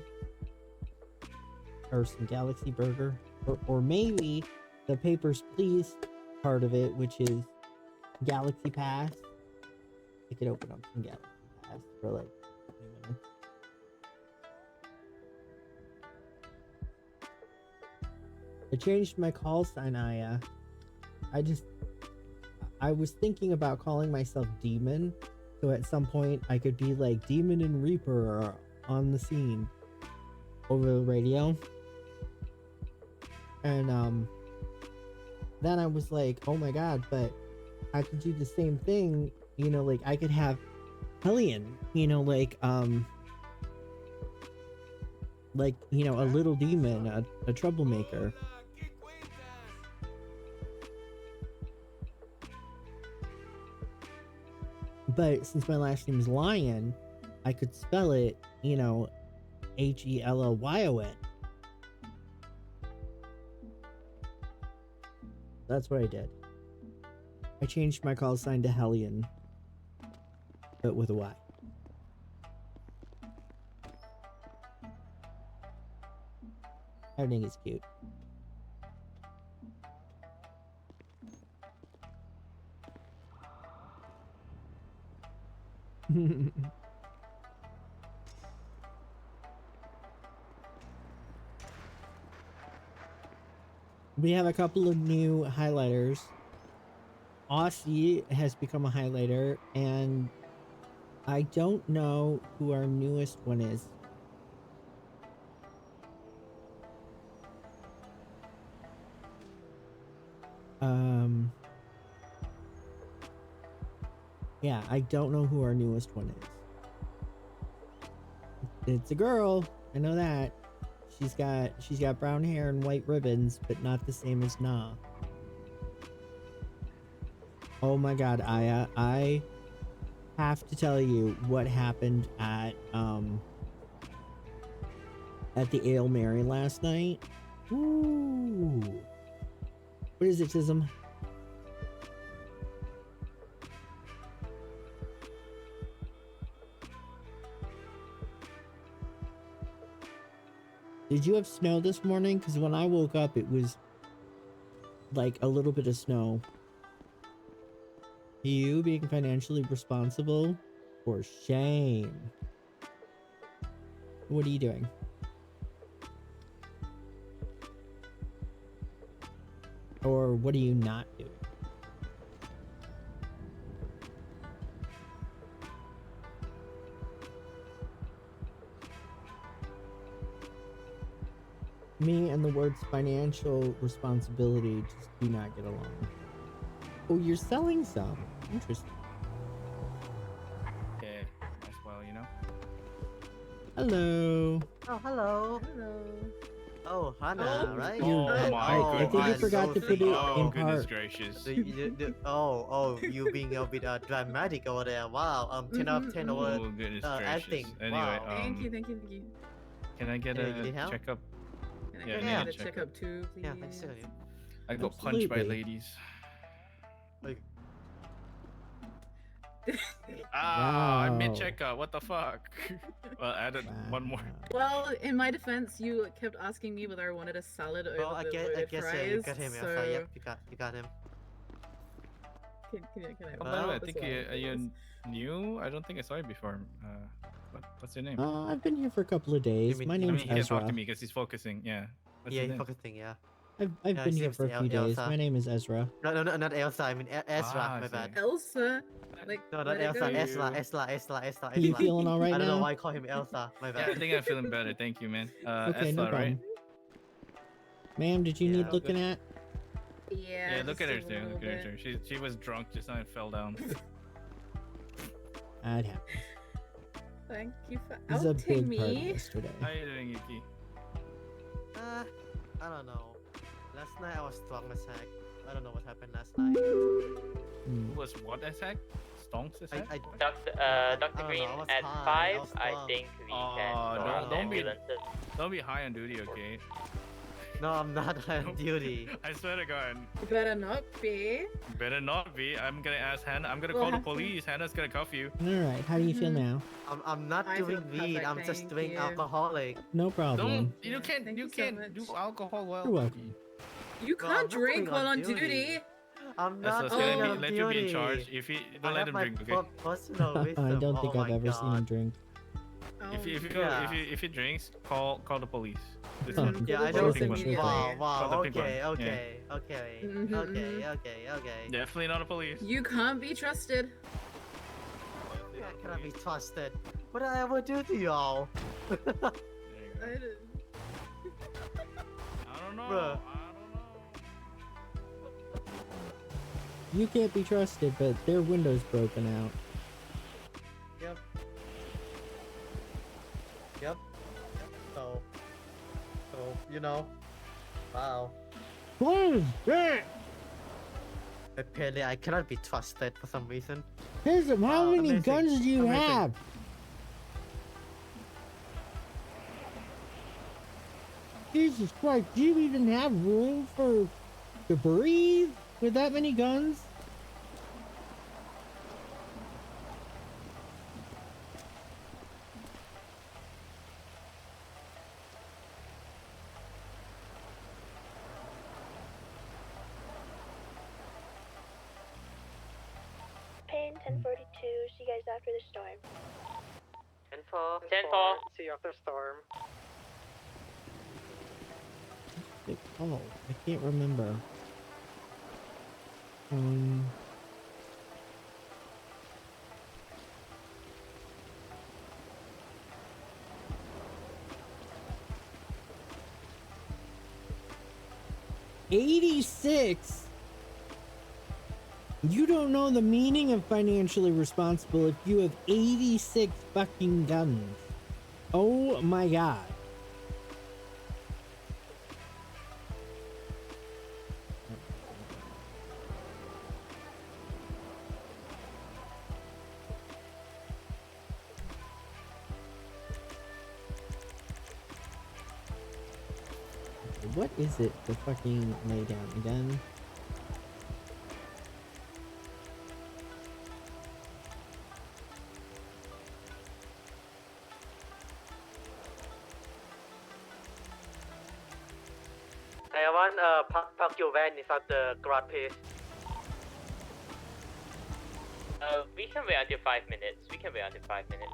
Or some Galaxy Burger? Or maybe the Papers, Please part of it, which is Galaxy Pass. I could open up some Galaxy Pass for like 20 minutes. I changed my call sign, I was thinking about calling myself Demon, so at some point I could be like Demon and Reaper on the scene over the radio. And then I was like, oh my god, but I could do the same thing, you know, like I could have Hel'leon, you know, like you know, a little demon, a troublemaker. But since my last name is Lion, I could spell it, you know, Helleyon. That's what I did. I changed my call sign to Hel'leon, but with a Y. I think it's cute. We have a couple of new highlighters. Aussie has become a highlighter, and I don't know who our newest one is. Yeah, I don't know who our newest one is. It's a girl. I know that. She's got brown hair and white ribbons, but not the same as Na. Oh my god, Aya, I have to tell you what happened at the Ale Mary last night. Ooh. What is it, Tism? Did you have snow this morning? Because when I woke up, it was like a little bit of snow. You being financially responsible? For shame. What are you doing? Or what are you not doing? Me and the words financial responsibility just do not get along. Oh, you're selling some. Interesting. Okay, as well, you know. Hello. Oh, hello. Hello. Oh, Hannah, right? I think you forgot to put it in goodness part. gracious. You being a bit dramatic over there. Wow. 10 out of 10 over Oh, goodness gracious. acting. Anyway, Wow. Thank you, thank you, thank you. Can I get Anyway, you a need help? checkup? Can I Yeah, get I need a a checkup. checkup too, please? Yeah, thanks to you. I got punched by Absolutely. ladies. Like, I mid Wow. checkup. What the fuck? Well, added one more. Well, in my defense, you kept asking me whether I wanted a salad over I the guess loaded you fries. got him. So Elsa. Yep, you got him. can I have Oh, by the way, I help as think well, are you please? new? I don't think I saw you before. What's your name? I've been here for a couple of days. My I name's mean, he can't talk Ezra. to me because he's focusing. Yeah. What's Yeah, his he's name? focusing, yeah. I've been here for a few days. My name is Ezra. No, not Elsa. I mean Ezra. My bad. Elsa? Like, No, let not it Elsa. go. Esla. You feeling all right I don't know now? why I call him Elsa. My Yeah, bad. I think I'm feeling better. Thank you, man. Okay, no Esla, problem. right? Ma'am, did you need Yeah. looking at? Yeah, Yeah, look at her just a too. little Look at her bit. too. She was drunk just now and fell down. That happens. Thank you for This is a outing big party me. yesterday. How you doing, Yuki? I don't know. Last night I was drunk as heck. I don't know what happened last night. Hmm. Was what attack? Stonks attack? Dr. Green, I was at high, 5, I think we can Oh, call the don't be ambulances. don't be high on duty, okay? No, I'm not on duty. I swear to God. You better not be. Better not be. I'm gonna ask Hannah. I'm gonna We'll call the have to- police. Hannah's gonna cuff you. All right. How do you feel now? I'm not I feel doing weed. perfect, I'm just thank doing you. alcoholic. No problem. You can't Thank you you so can't much. do alcohol while You're welcome. You No, can't I'm not drink doing while on on duty. I'm That's not what's doing gonna on be, let you be in duty. charge. If you I don't let have him my drink, okay? personal wisdom. I don't think Oh I've my ever seen him God. drink. If you Yeah. if he drinks, call the police. This Oh, one. Yeah, I Sure don't thing, think. sure Wow, thing. wow. Call the pink one. Okay, Yeah. okay. Definitely not a police. You can't be trusted. Yeah, can I be trusted? What did I ever do to y'all? There you go. I didn't- I don't know. Bruh. You can't be trusted, but their window's broken out. Yep. So, you know. Wow. What is that? Apparently, I cannot be trusted for some reason. Tism, how many amazing, guns do you amazing. have? Jesus Christ, do you even have room to breathe with that many guns? Pain 1042. See you guys after the storm. 10-4. 10-4. See you after storm. Oh, I can't remember. 86? You don't know the meaning of financially responsible if you have 86 fucking guns. Oh my god. What is it to fucking lay down again? I want park your van inside the garage, please. We can wait until 5 minutes. We can wait until 5 minutes.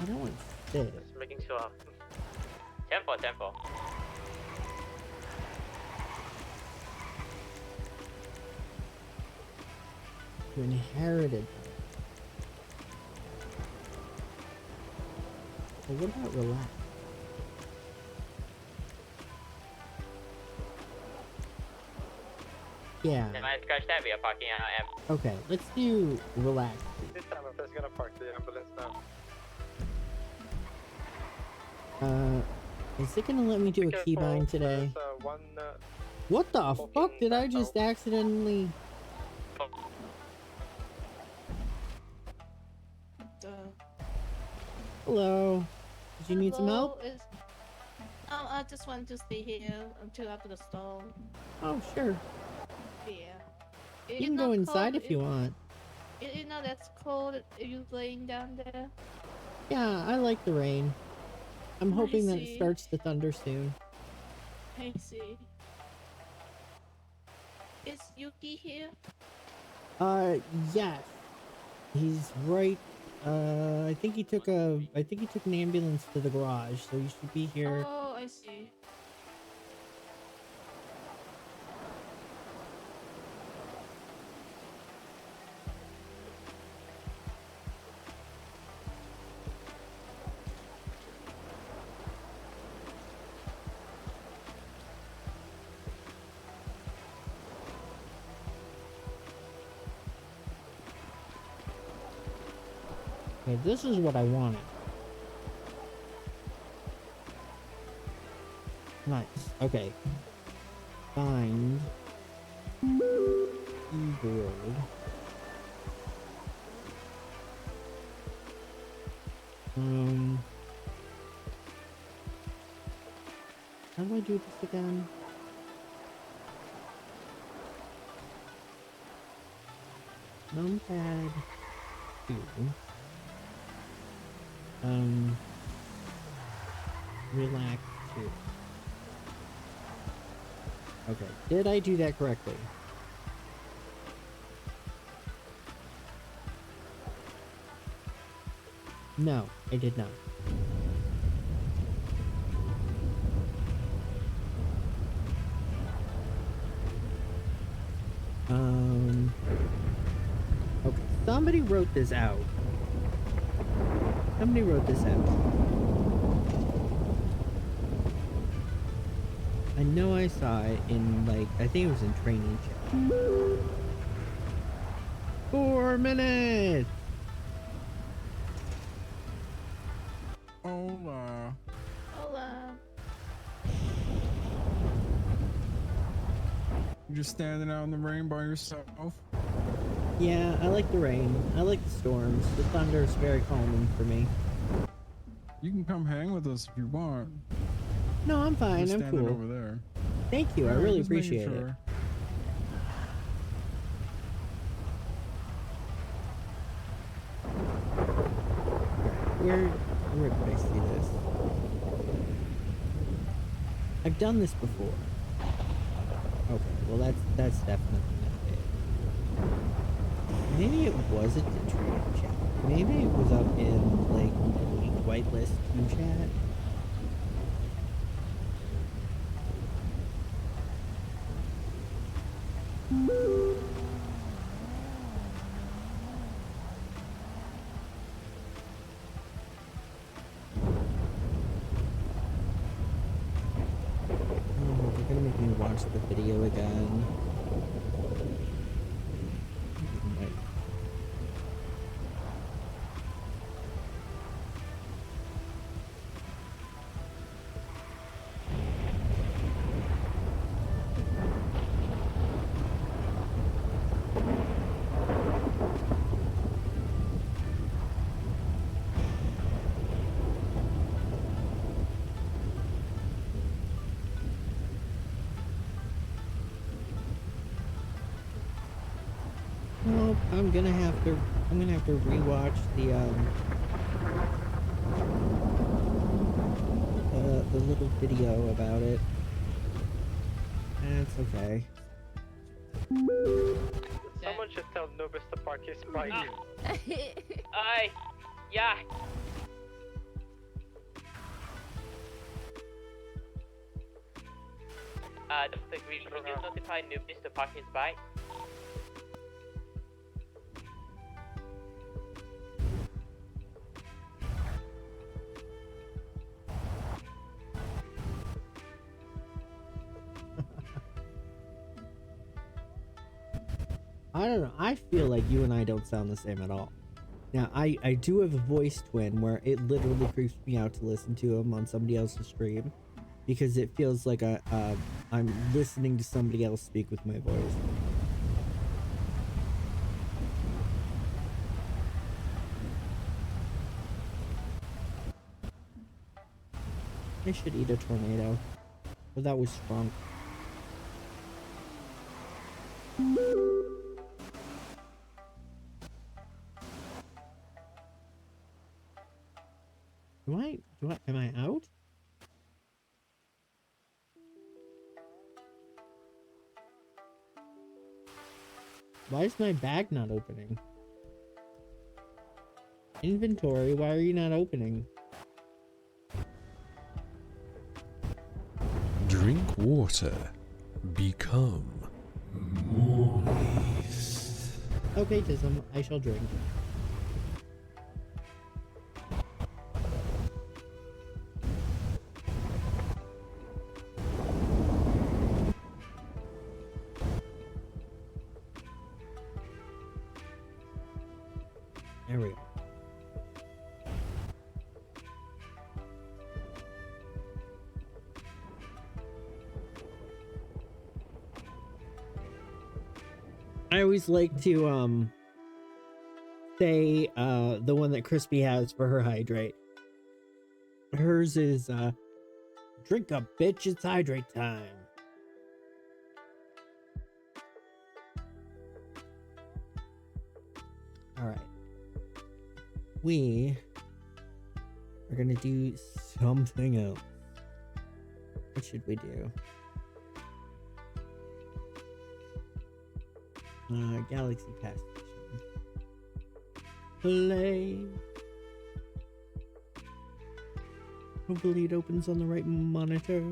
I don't want to sit. Just making sure. 10-4, 10-4. You inherited. Well, what about relax? Yeah. Am I scratch that? We are parking out. Okay, let's do relax. This time I'm just gonna park the ambulance now. Is it gonna let me do a keybind today? What the fuck did I just accidentally... Hello. Did you need some help? Oh, I just want to stay here until after the storm. Oh, sure. Yeah. You can go inside if you want. You know that's cold. Are you laying down there? Yeah, I like the rain. I'm hoping that it see. starts to thunder soon. I see. Is Yuki here? Yes. He's right. I think he took an ambulance to the garage, so he should be here. Oh, I see. Okay, this is what I wanted. Nice. Okay. Find keyboard. How do I do this again? Numpad 2. Relax 2. Okay, did I do that correctly? No, I did not. Okay, somebody wrote this out. Somebody wrote this out. I know I saw it in, like, I think it was in training chat. 4 minutes! Hola. Hola. You just standing out in the rain by yourself? Yeah, I like the rain. I like the storms. The thunder is very calming for me. You can come hang with us if you want. No, I'm fine. Just I'm standing cool. over there. Thank you. I Alright, really just making appreciate it. sure. Where could I see this? I've done this before. Okay, well that's definitely not it. Maybe it wasn't in training chat. Maybe it was up in like whitelist chat. the video again. Right. Well, I'm gonna have to rewatch the little video about it. It's okay. Someone should tell Nubis to park his bike. Yeah. Dr. Green, can you notify Nubis to park his bike? I don't know. I feel like you and I don't sound the same at all. Now, I do have a voice twin where it literally creeps me out to listen to him on somebody else's stream because it feels like I'm listening to somebody else speak with my voice. I should eat a tornado, but that was strong. Am I out? Why is my bag not opening? Inventory, why are you not opening? Drink water. Become moist. Okay, Tism, I shall drink. There we go. I always like to say the one that Crispy has for her hydrate. Hers is drink up, bitch, it's hydrate time. Alright. We are gonna do something else. What should we do? Galaxy Pass Station. Play. Hopefully it opens on the right monitor.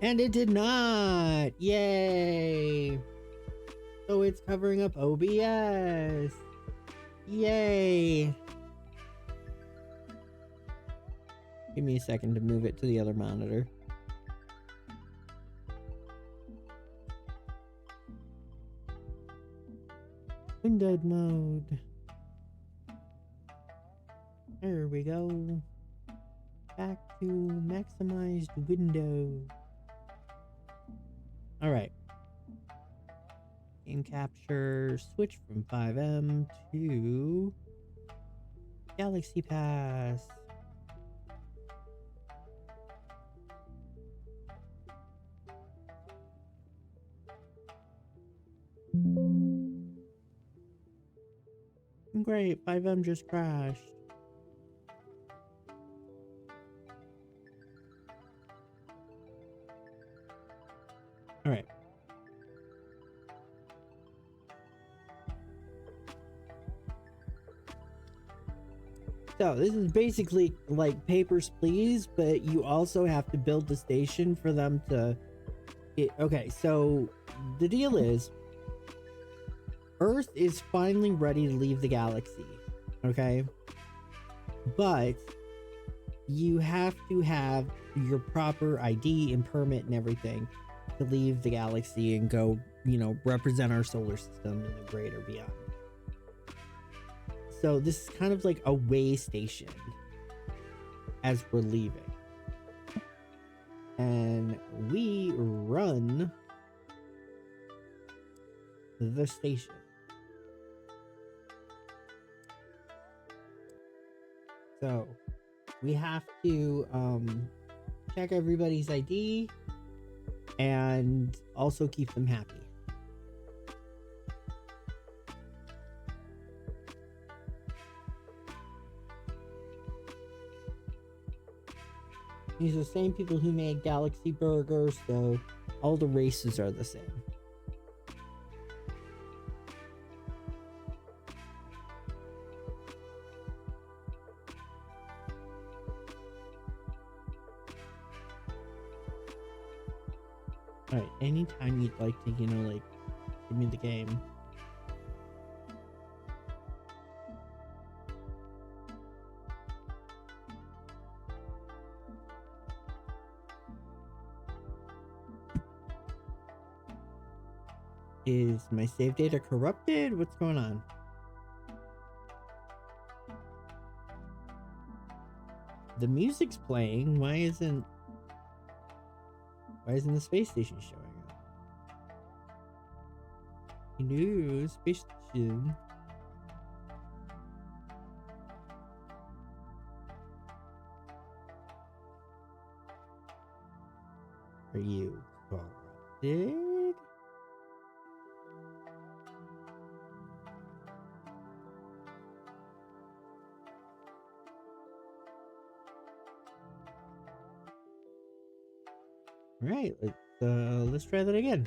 And it did not! Yay! So it's covering up OBS. Yay! Give me a second to move it to the other monitor. Windowed mode. There we go. Back to maximized window. Alright. Game capture. Switch from 5M to Galaxy Pass. Great, 5M just crashed. Alright. So, this is basically like Papers, Please, but you also have to build the station for them to... Okay, so the deal is Earth is finally ready to leave the galaxy, okay? But you have to have your proper ID and permit and everything to leave the galaxy and go, you know, represent our solar system in the greater beyond. So this is kind of like a way station as we're leaving. And we run the station. So we have to check everybody's ID and also keep them happy. These are the same people who made Galaxy Burger, so all the races are the same. Alright, anytime you'd like to, you know, like, give me the game. Is my save data corrupted? What's going on? The music's playing. Why isn't the space station showing up? Hello, space station. Are you corrupted? Right, let's try that again.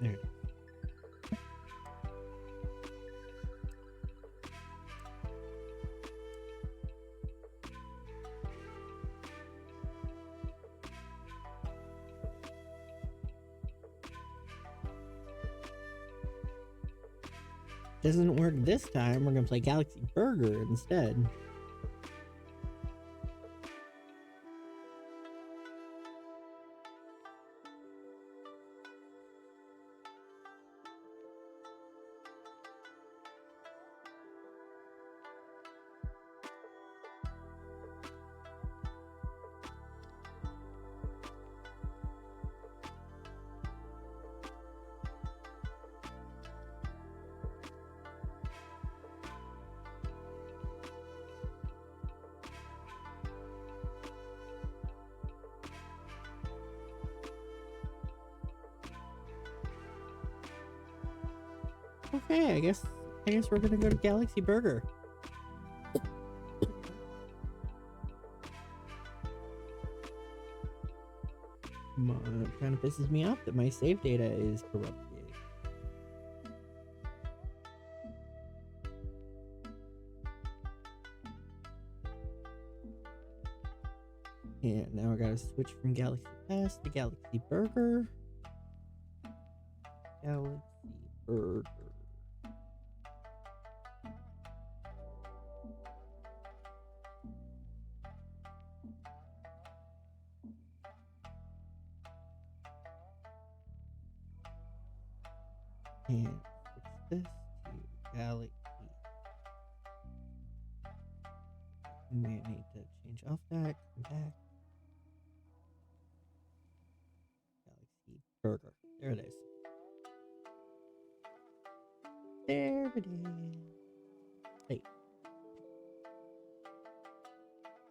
There it is. Doesn't work this time. We're gonna play Galaxy Burger instead. Okay, I guess we're gonna go to Galaxy Burger. It kind of pisses me off that my save data is corrupted. And now I gotta switch from Galaxy Pass to Galaxy Burger. Galaxy Burger. And switch this to Galaxy. We may need to change off that. Come back. Galaxy Burger. There it is. There it is. Hey.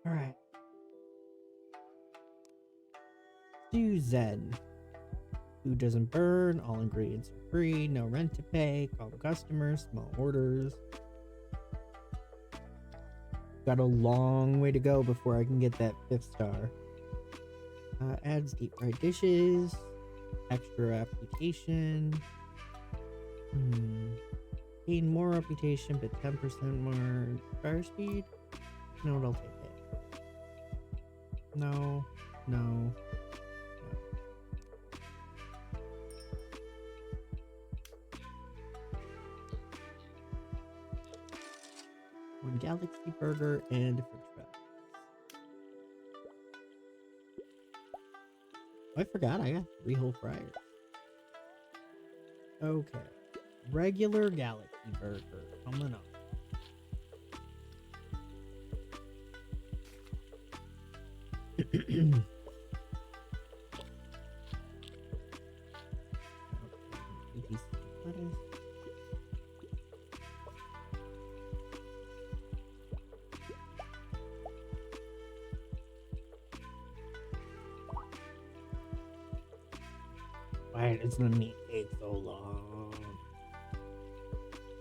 Alright. Do Zen. Food doesn't burn, all ingredients are free, no rent to pay, call the customer, small orders. Got a long way to go before I can get that 5th star. Adds deep fried dishes, extra reputation. Gain more reputation, but 10% more fire speed. No, I'll take it. No, no, 1 Galaxy Burger, and French fries. I forgot I got 3 whole fryers. Okay. Regular Galaxy Burger coming up. Why does the meat take so long?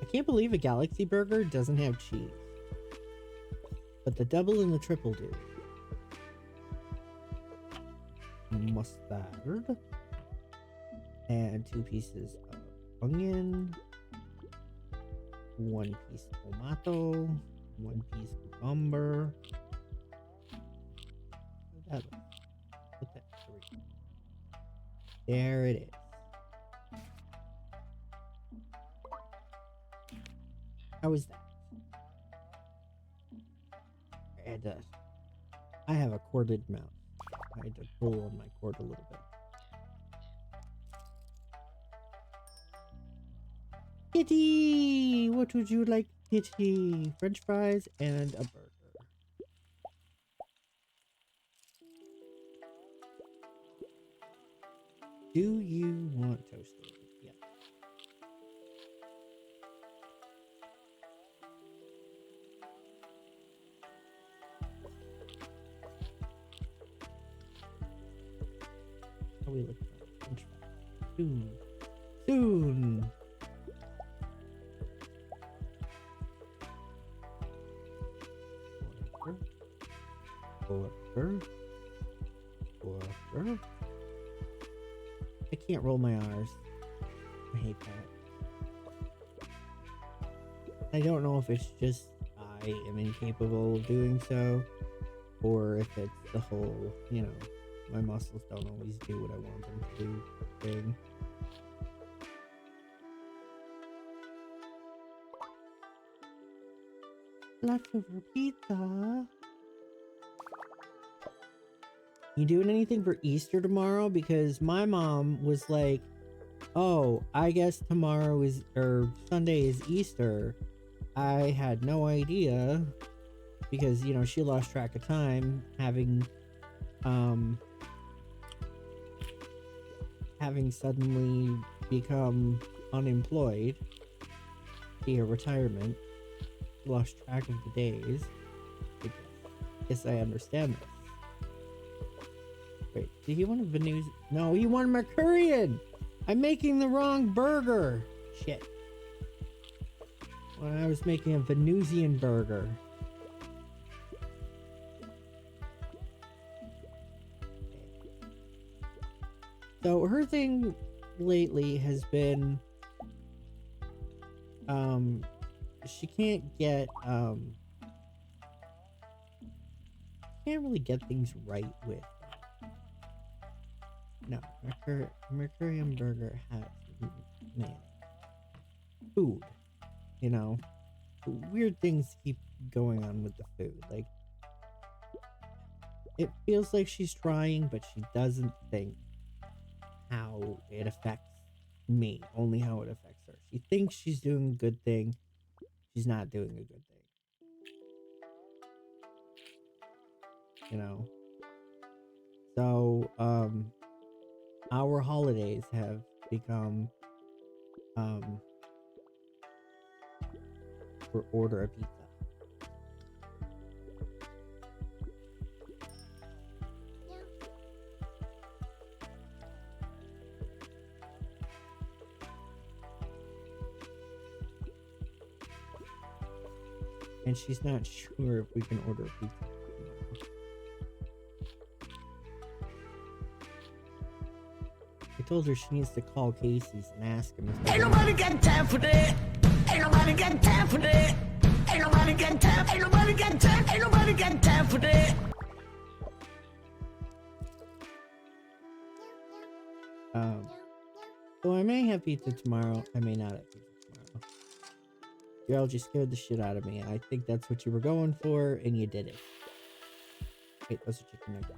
I can't believe a Galaxy Burger doesn't have cheese. But the double and the triple do. Mustard. And 2 pieces of onion. 1 piece tomato. 1 piece cucumber. Put that 3. There it is. How is that? I have a corded mouth. I had to pull on my cord a little bit. Kitty! What would you like, Kitty? French fries and a burger. Do you want toasted? Yes. How we look at French fries? Soon. Soon! Burger. I can't roll my R's. I hate that. I don't know if it's just I am incapable of doing so, or if it's the whole, you know, my muscles don't always do what I want them to do thing. Leftover pizza. You doing anything for Easter tomorrow? Because my mom was like, oh, I guess tomorrow is, or Sunday is Easter. I had no idea because, you know, she lost track of time having suddenly become unemployed via retirement. Lost track of the days. I guess I understand this. Wait, did he want a Venusian? No, he wanted Mercurian! I'm making the wrong burger! Shit. Well, I was making a Venusian burger. So her thing lately has been, she can't get, can't really get things right with. No, Mercurian burger has, man, food, you know, weird things keep going on with the food. Like, it feels like she's trying, but she doesn't think how it affects me, only how it affects her. She thinks she's doing a good thing. She's not doing a good thing. You know? So, our holidays have become, for order a pizza. And she's not sure if we can order a pizza. I told her she needs to call Casey's and ask him if Ain't nobody got time for that. Ain't nobody got time for that. Ain't nobody got time. Ain't nobody got time. Ain't nobody got time for that. So I may have pizza tomorrow. I may not have pizza tomorrow. Gerald, you scared the shit out of me. I think that's what you were going for, and you did it. Wait, those are chicken nuggets.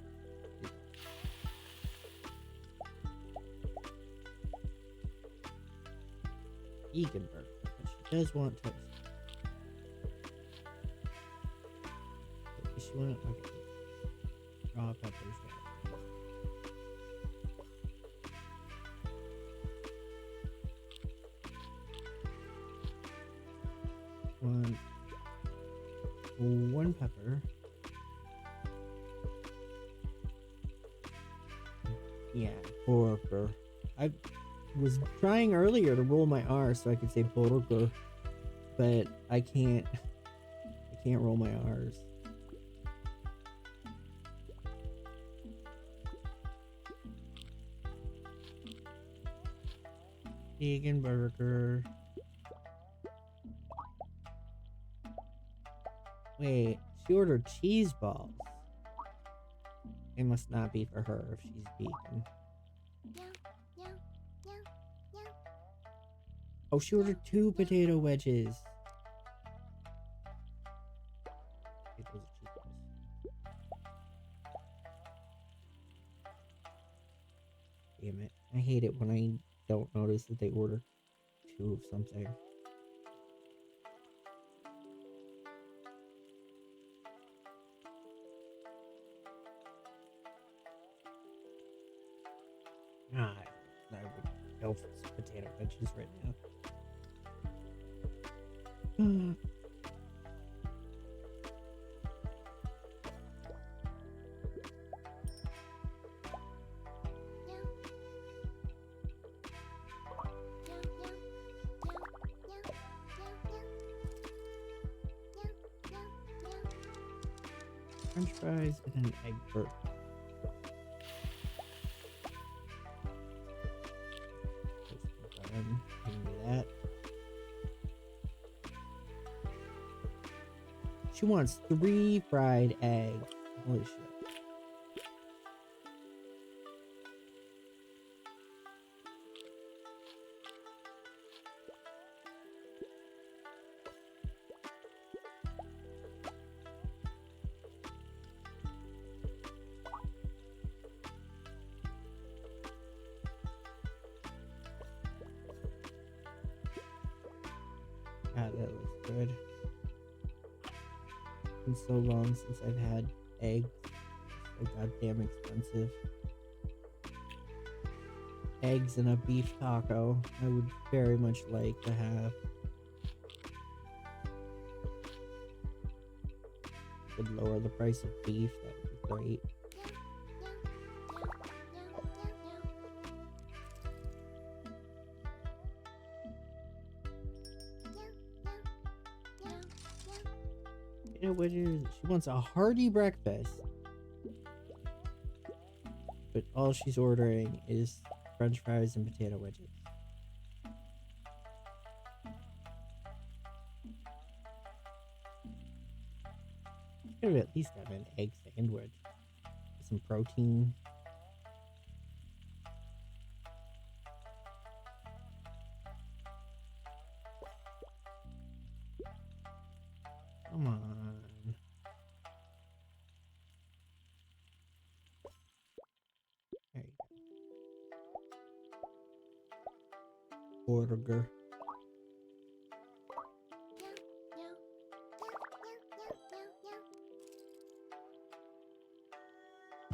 Vegan burger, but she does want toast. Wait, does she want it? Okay. Raw peppers. One pepper. Yeah, burger. I was trying earlier to roll my R so I could say burger, but I can't roll my R's. Vegan burger. Wait, she ordered cheese balls. It must not be for her if she's vegan. Oh, she ordered 2 potato wedges. Okay, those are cheese balls. Damn it. I hate it when I don't notice that they order 2 of something. I would go for some potato wedges right now. French fries and an egg burger. Give me that. She wants 3 fried eggs. Holy shit. Ah, that looks good. It's been so long since I've had eggs. So goddamn expensive. Eggs and a beef taco. I would very much like to have. Would lower the price of beef. That would be great. You know what it is? She wants a hearty breakfast. But all she's ordering is French fries and potato wedges. She could at least have an egg sandwich. Some protein. Come on. There you go. Burger.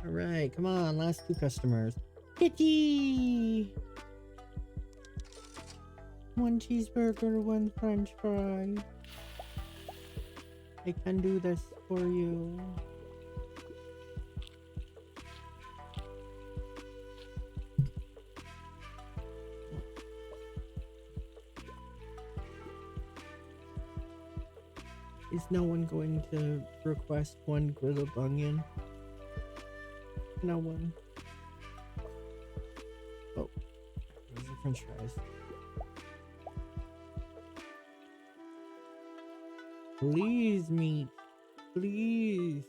Alright, come on, last 2 customers. Kitty! 1 cheeseburger, 1 french fry. I can do this for you. Is no one going to request 1 grilled onion? No one. Oh, where's the french fries? Please, meat. Please.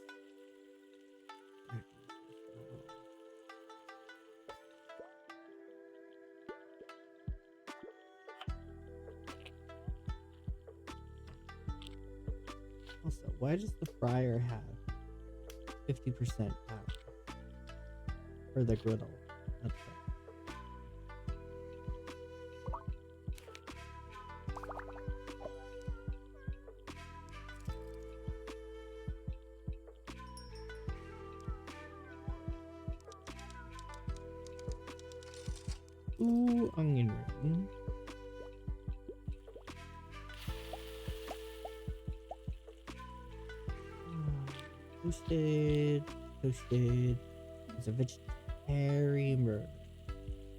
Also, why does the fryer have 50% power? Or the griddle? That's right. Ooh, onion ring. Toasted. It's a vegetarian burger.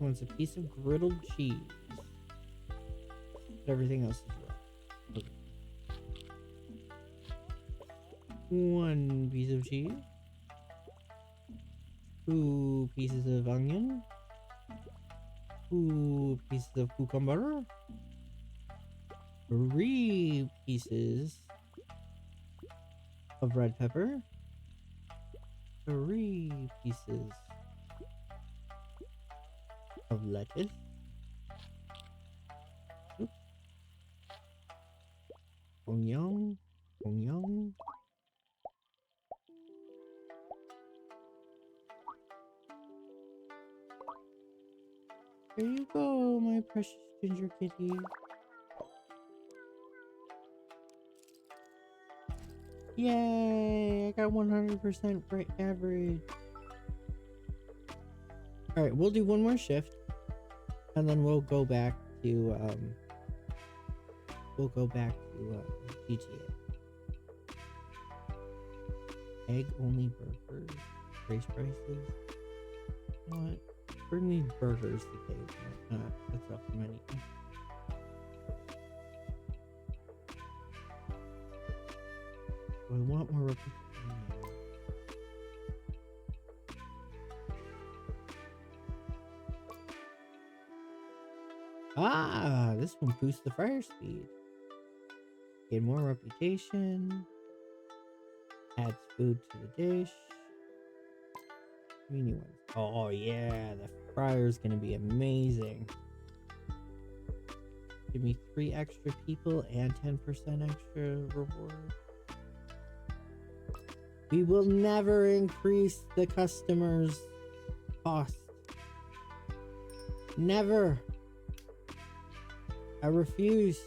Wants a piece of griddled cheese. But everything else is raw. Okay. One piece of cheese. 2 pieces of onion. 2 pieces of cucumber. 3 pieces of red pepper. 3 pieces of lettuce. Oops. Onion. There you go, my precious ginger kitty. Yay! I got 100% right average. Alright, we'll do one more shift. And then we'll go back to, GTA. Egg-only burgers. Race prices. You know what? Bring me burgers today. That's off the menu. Do I want more representation? Ah, this one boosts the fire speed. Gain more reputation. Adds food to the dish. Mini ones. Oh yeah, the fryer's gonna be amazing. Give me 3 extra people and 10% extra reward. We will never increase the customer's cost. Never. I refuse.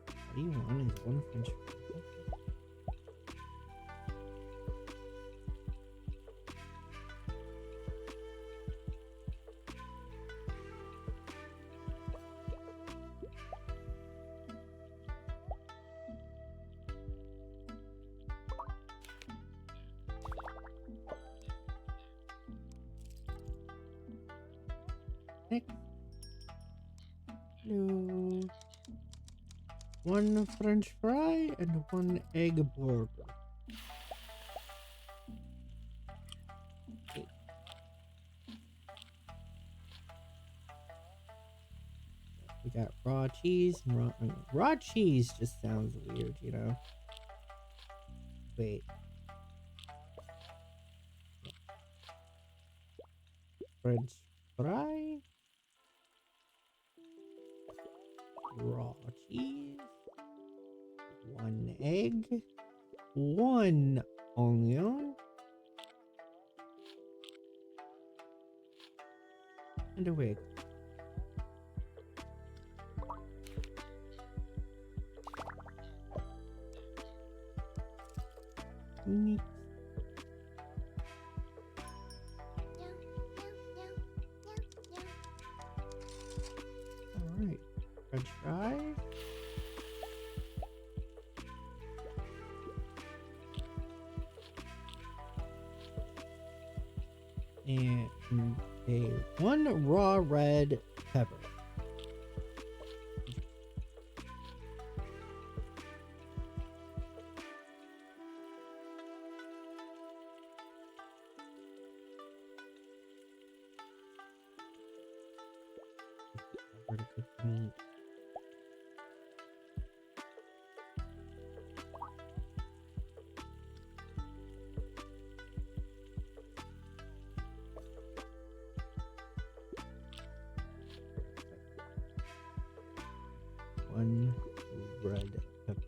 What do you want? Is one French fry? No. 1 French fry and 1 egg burger. Okay. We got raw cheese and raw onion. Raw cheese just sounds weird, you know? Wait. French fry? Raw cheese, 1 egg, 1 onion, and a wig. Neat. All right, French fries. And a 1 raw red pepper. Where to cook the meat. 1 red pepper.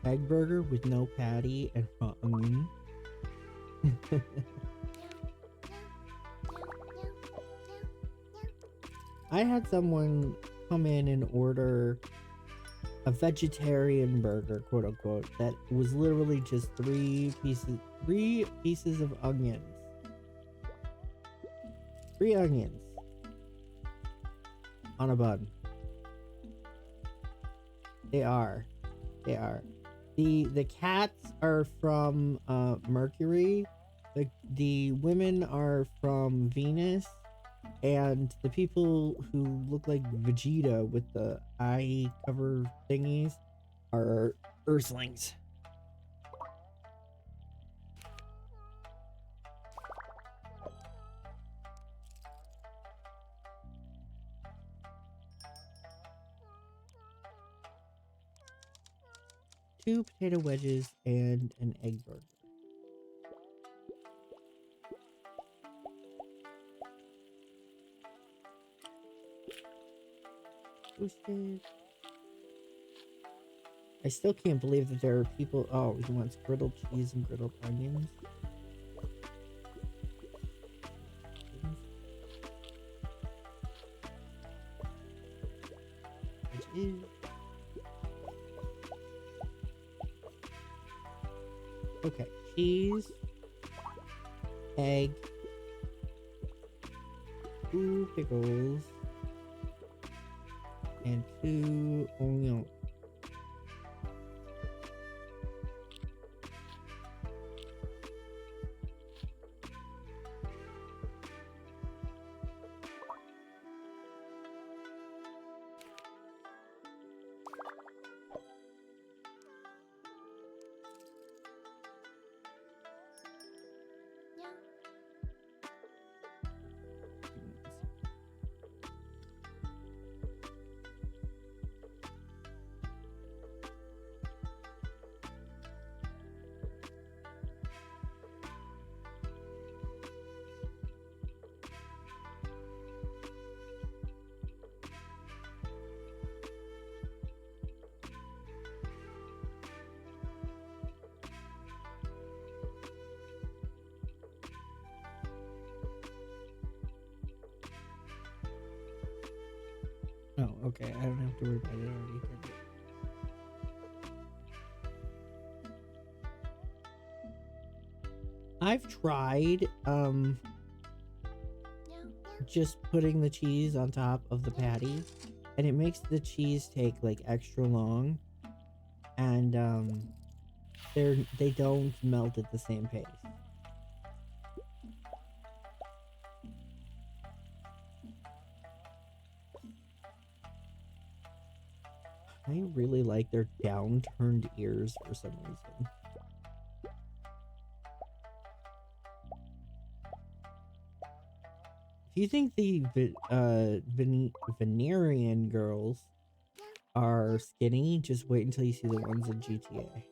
Egg burger with no patty and raw onion. I had someone come in and order a vegetarian burger, quote unquote, that was literally just three pieces of onions. 3 onions on a bun. They are. The cats are from Mercury. The women are from Venus. And the people who look like Vegeta with the eye cover thingies are Earthlings. Two potato wedges and an egg burger. Toasted. I still can't believe that there are people. Oh, he wants grilled cheese and grilled onions. Wedges. Okay, cheese, egg, 2 pickles, and 2 onions. Oh, okay. I don't have to worry about it. I already did it. I've tried just putting the cheese on top of the patty, and it makes the cheese take like extra long, and they don't melt at the same pace. I really like their downturned ears for some reason. If you think the Venerian girls are skinny, just wait until you see the ones in GTA.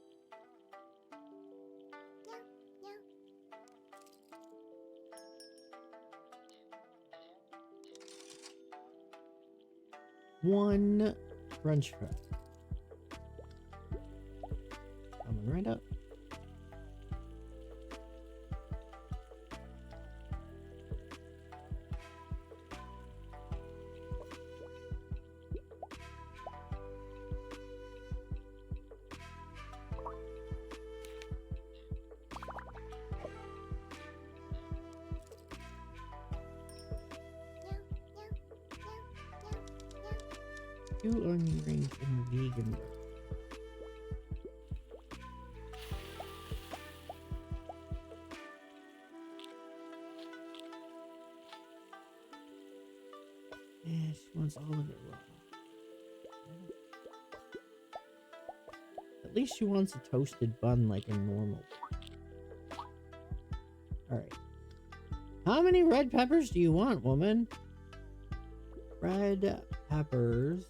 One French fry. Coming right up. Two onion rings and vegan burger. Yeah, she wants all of it raw. At least she wants a toasted bun like a normal. Alright. How many red peppers do you want, woman? Red peppers.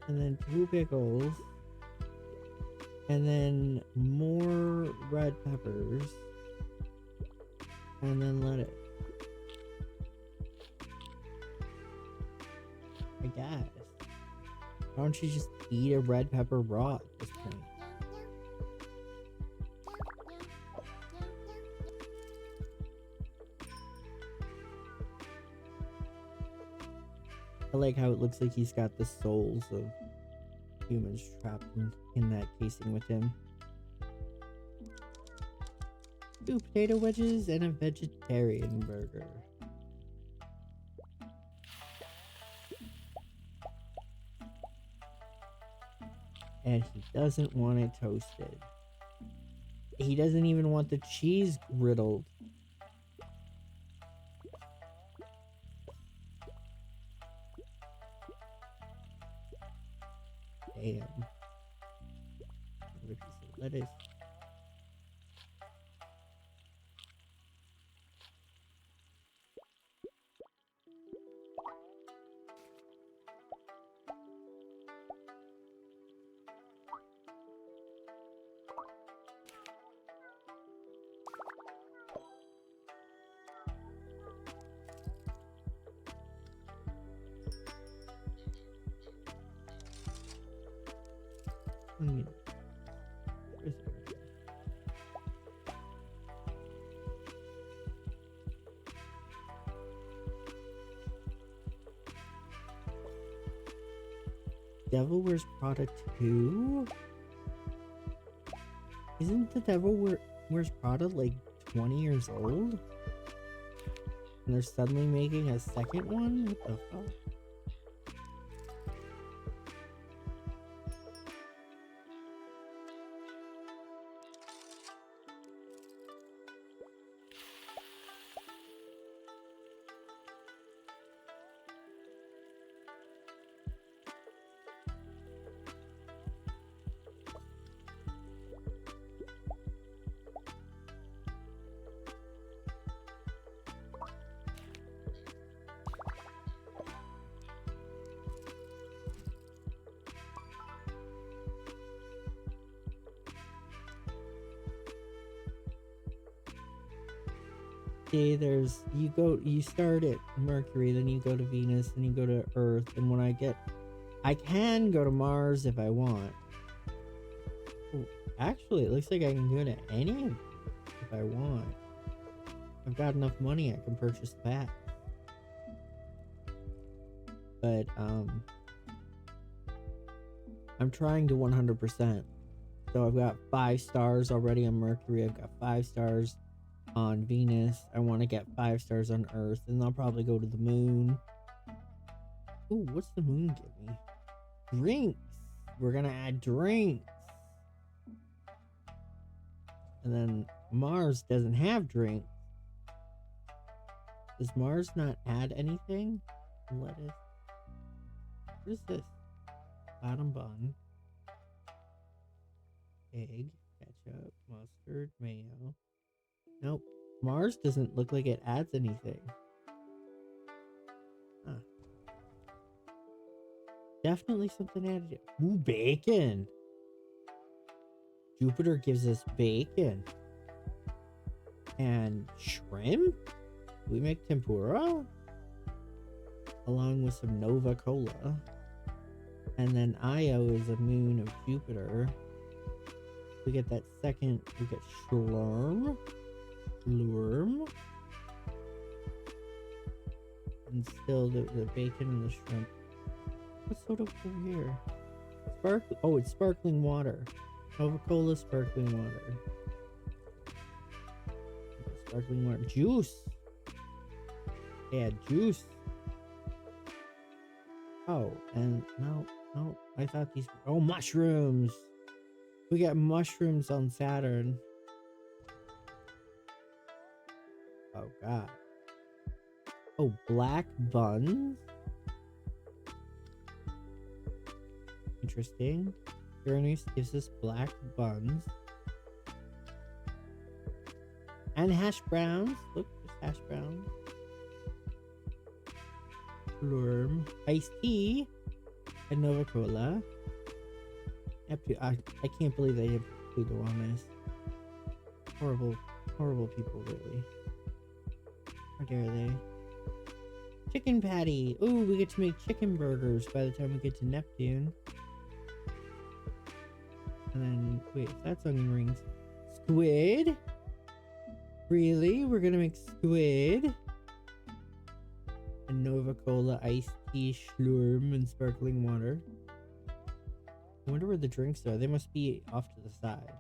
And then 2 pickles. And then more red peppers. And then lettuce. guess. Why don't you just eat a red pepper raw at this point? I like how it looks like he's got the souls of humans trapped in that casing with him. 2 potato wedges and a vegetarian burger. And he doesn't want it toasted. He doesn't even want the cheese griddled. Damn. Another piece of lettuce. Onion. Where's the onion? Devil Wears Prada 2? Isn't the Devil Wears Prada like 20 years old? And they're suddenly making a second one? What the fuck? See, there's you start at Mercury, then you go to Venus, then you go to Earth, and when I can go to Mars if I want. Ooh, actually, it looks like I can go to any of these if I want. I've got enough money, I can purchase that. But I'm trying to 100%. So I've got 5 stars already on Mercury. I've got 5 stars on Venus. I want to get 5 stars on Earth, and I'll probably go to the moon. Ooh, what's the moon give me? Drinks. We're gonna add drinks. And then Mars doesn't have drinks. Does Mars not add anything? Lettuce. What is this? Bottom bun. Egg, ketchup, mustard, mayo. Nope. Mars doesn't look like it adds anything. Huh. Definitely something added. Ooh, bacon. Jupiter gives us bacon. And shrimp? We make tempura? Along with some Nova Cola. And then Io is a moon of Jupiter. We get that second, we get Schlurm. Lurm. And still the bacon and the shrimp. What's soda over here? Oh, it's sparkling water. Nova Cola sparkling water. Sparkling water. Juice. Yeah, juice. Oh, and no, I thought these. Oh, mushrooms. We got mushrooms on Saturn. Oh, God. Oh, black buns? Interesting. Uranus gives us black buns. And hash browns. Look, there's hash browns. Plurm. Iced tea. And Nova Cola. I can't believe they have Pluto on this. Horrible, horrible people, really. How dare they? Chicken patty. Ooh, we get to make chicken burgers by the time we get to Neptune. And then, wait, that's onion rings. Squid? Really? We're gonna make squid? A Nova Cola iced tea, Schlurm, and sparkling water. I wonder where the drinks are. They must be off to the side.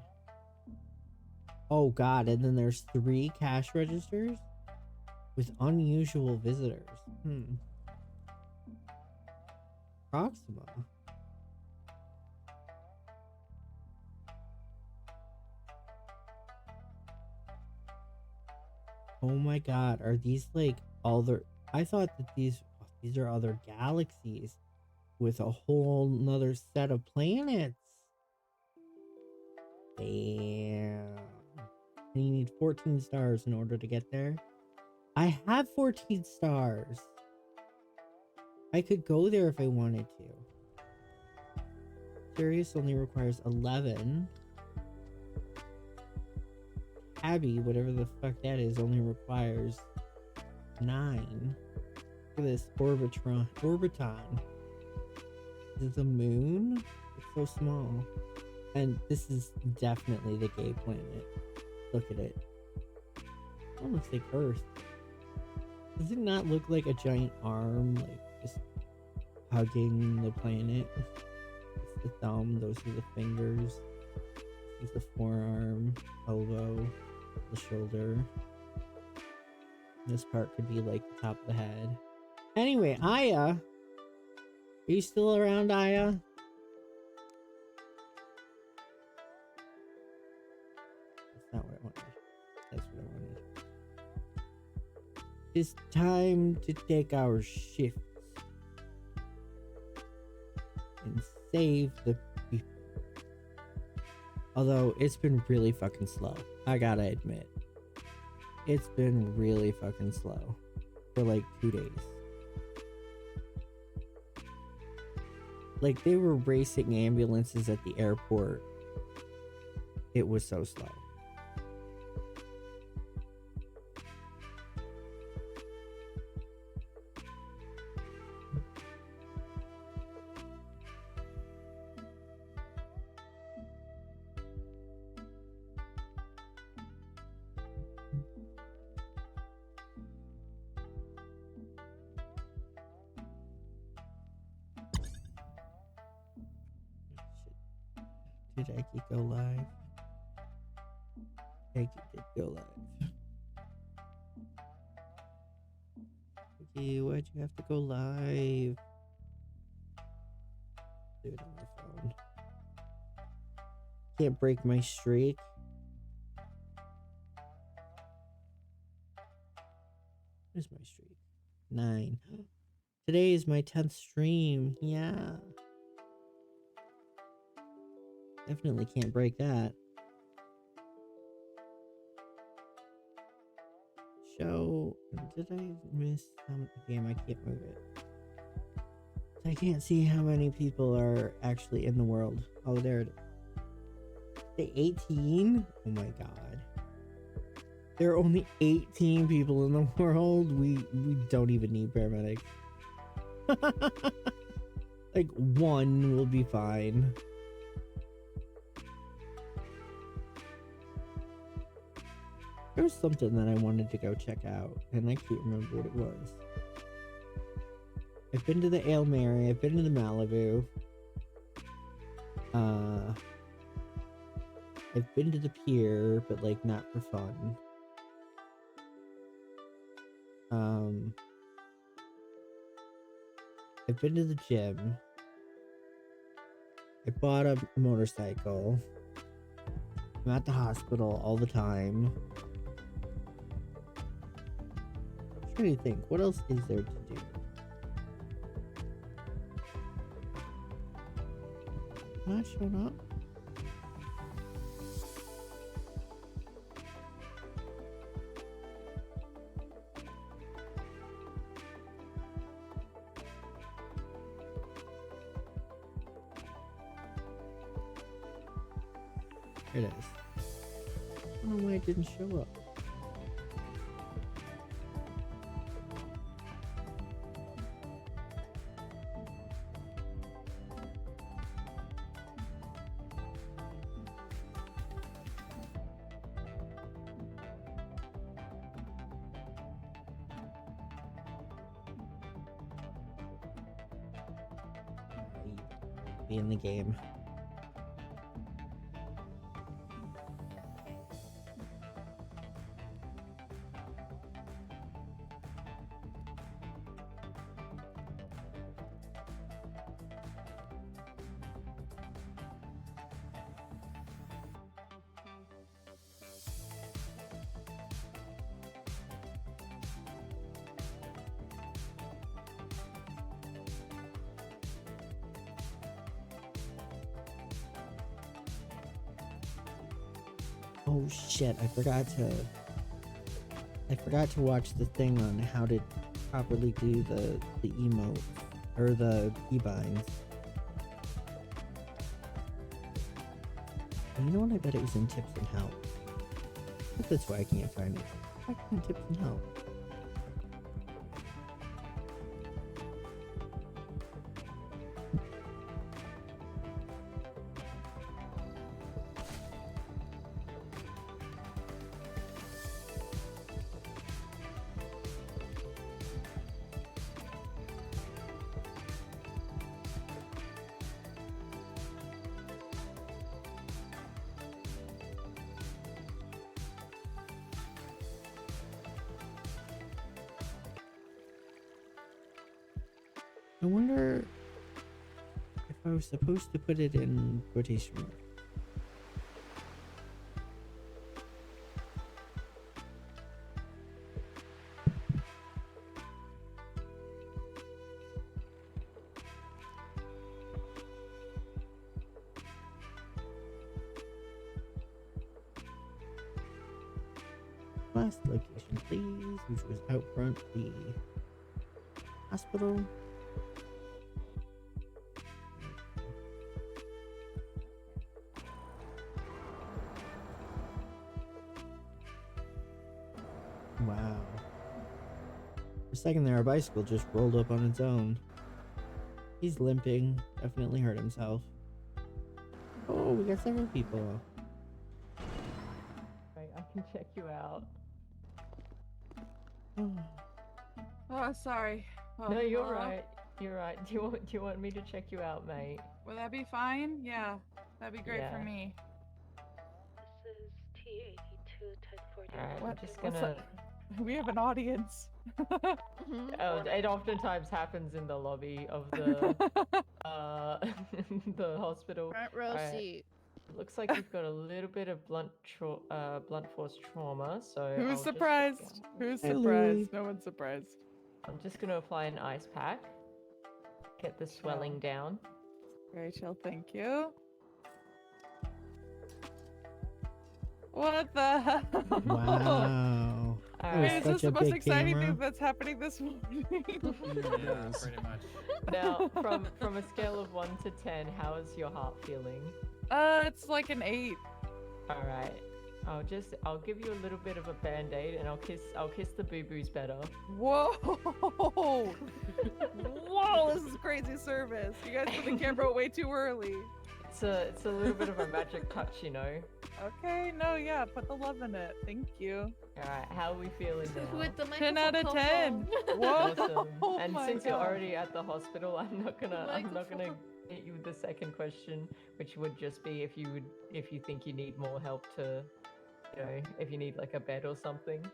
Oh god, and then there's 3 cash registers with unusual visitors. Proxima. Oh my god, are these like other... I thought that these are other galaxies with a whole nother set of planets. Damn. And you need 14 stars in order to get there. I have 14 stars. I could go there if I wanted to. Sirius only requires 11. Abby, whatever the fuck that is, only requires 9. Look at this Orbiton. Is it the moon? It's so small. And this is definitely the gay planet. Look at it. It looks like Earth. Does it not look like a giant arm, like just hugging the planet? It's the thumb, those are the fingers. This is the forearm, elbow, the shoulder. This part could be like the top of the head. Anyway, Aya. Are you still around, Aya? That's not what I wanted. That's what I wanted. It's time to take our shifts and save the people. Although it's been really fucking slow. I gotta admit. It's been really fucking slow for like 2 days. Like they were racing ambulances at the airport. It was so slow. Did Eki go live? Eki did go live. Eki, why'd you have to go live? Do it on my phone. Can't break my streak. Where's my streak? 9. Today is my 10th stream. Yeah. Definitely can't break that. Show. Did I miss some? Damn, I can't move it. I can't see how many people are actually in the world. Oh, there it is. 18? Oh my god. There are only 18 people in the world. We don't even need paramedics. Like 1 will be fine. There was something that I wanted to go check out, and I can't remember what it was. I've been to the Ale Mary, I've been to the Malibu. I've been to the pier, but like not for fun. I've been to the gym. I bought a motorcycle. I'm at the hospital all the time. I'm trying to think, what else is there to do? Not showing up. Here it is. I don't know why it didn't show up. be in the game. Oh shit, I forgot to watch the thing on how to properly do the emote or the keybinds. You know what, I bet it was in tips and help. But that's why I can't find it. Check in tips and help. I wonder if I was supposed to put it in quotation marks. Last location, please, which was out front the hospital. Wow. For a second there, our bicycle just rolled up on its own. He's limping. Definitely hurt himself. Oh, we got several people. Right, I can check you out. Oh, sorry. Oh, No, you're hello? right. You're right. Do you want me to check you out, mate? Will that be fine? Yeah, that'd be great for Yeah. me. This is T82 1040. Alright, What? I'm just What's gonna. We have an audience. Oh, it oftentimes happens in the lobby of the the hospital. Front row Alright. seat. Looks like you've got a little bit of blunt force trauma. So Who's I'll just- surprised? Who's Hello. surprised? No one's surprised. I'm just gonna apply an ice pack. Get the swelling down. Rachel, thank you. What the hell? Wow. That was Wait, is this such the a most big exciting camera. thing that's happening this morning? Yeah, pretty much. Now, from a scale of 1 to 10, how is your heart feeling? It's like an 8. All right. I'll give you a little bit of a band-aid and I'll kiss the boo-boos better. Whoa! Whoa, this is crazy service. You guys put the camera way too early. It's a little bit of a magic touch, you know. Okay, no, yeah, put the love in it. Thank you. All right, how are we feeling now? With the 10 out of 10. microphone. Whoa! Awesome. And my since you're God. already at the hospital, I'm not gonna Microphone. hit you with the second question, which would just be if you think you need more help to, you know, if you need like a bed or something.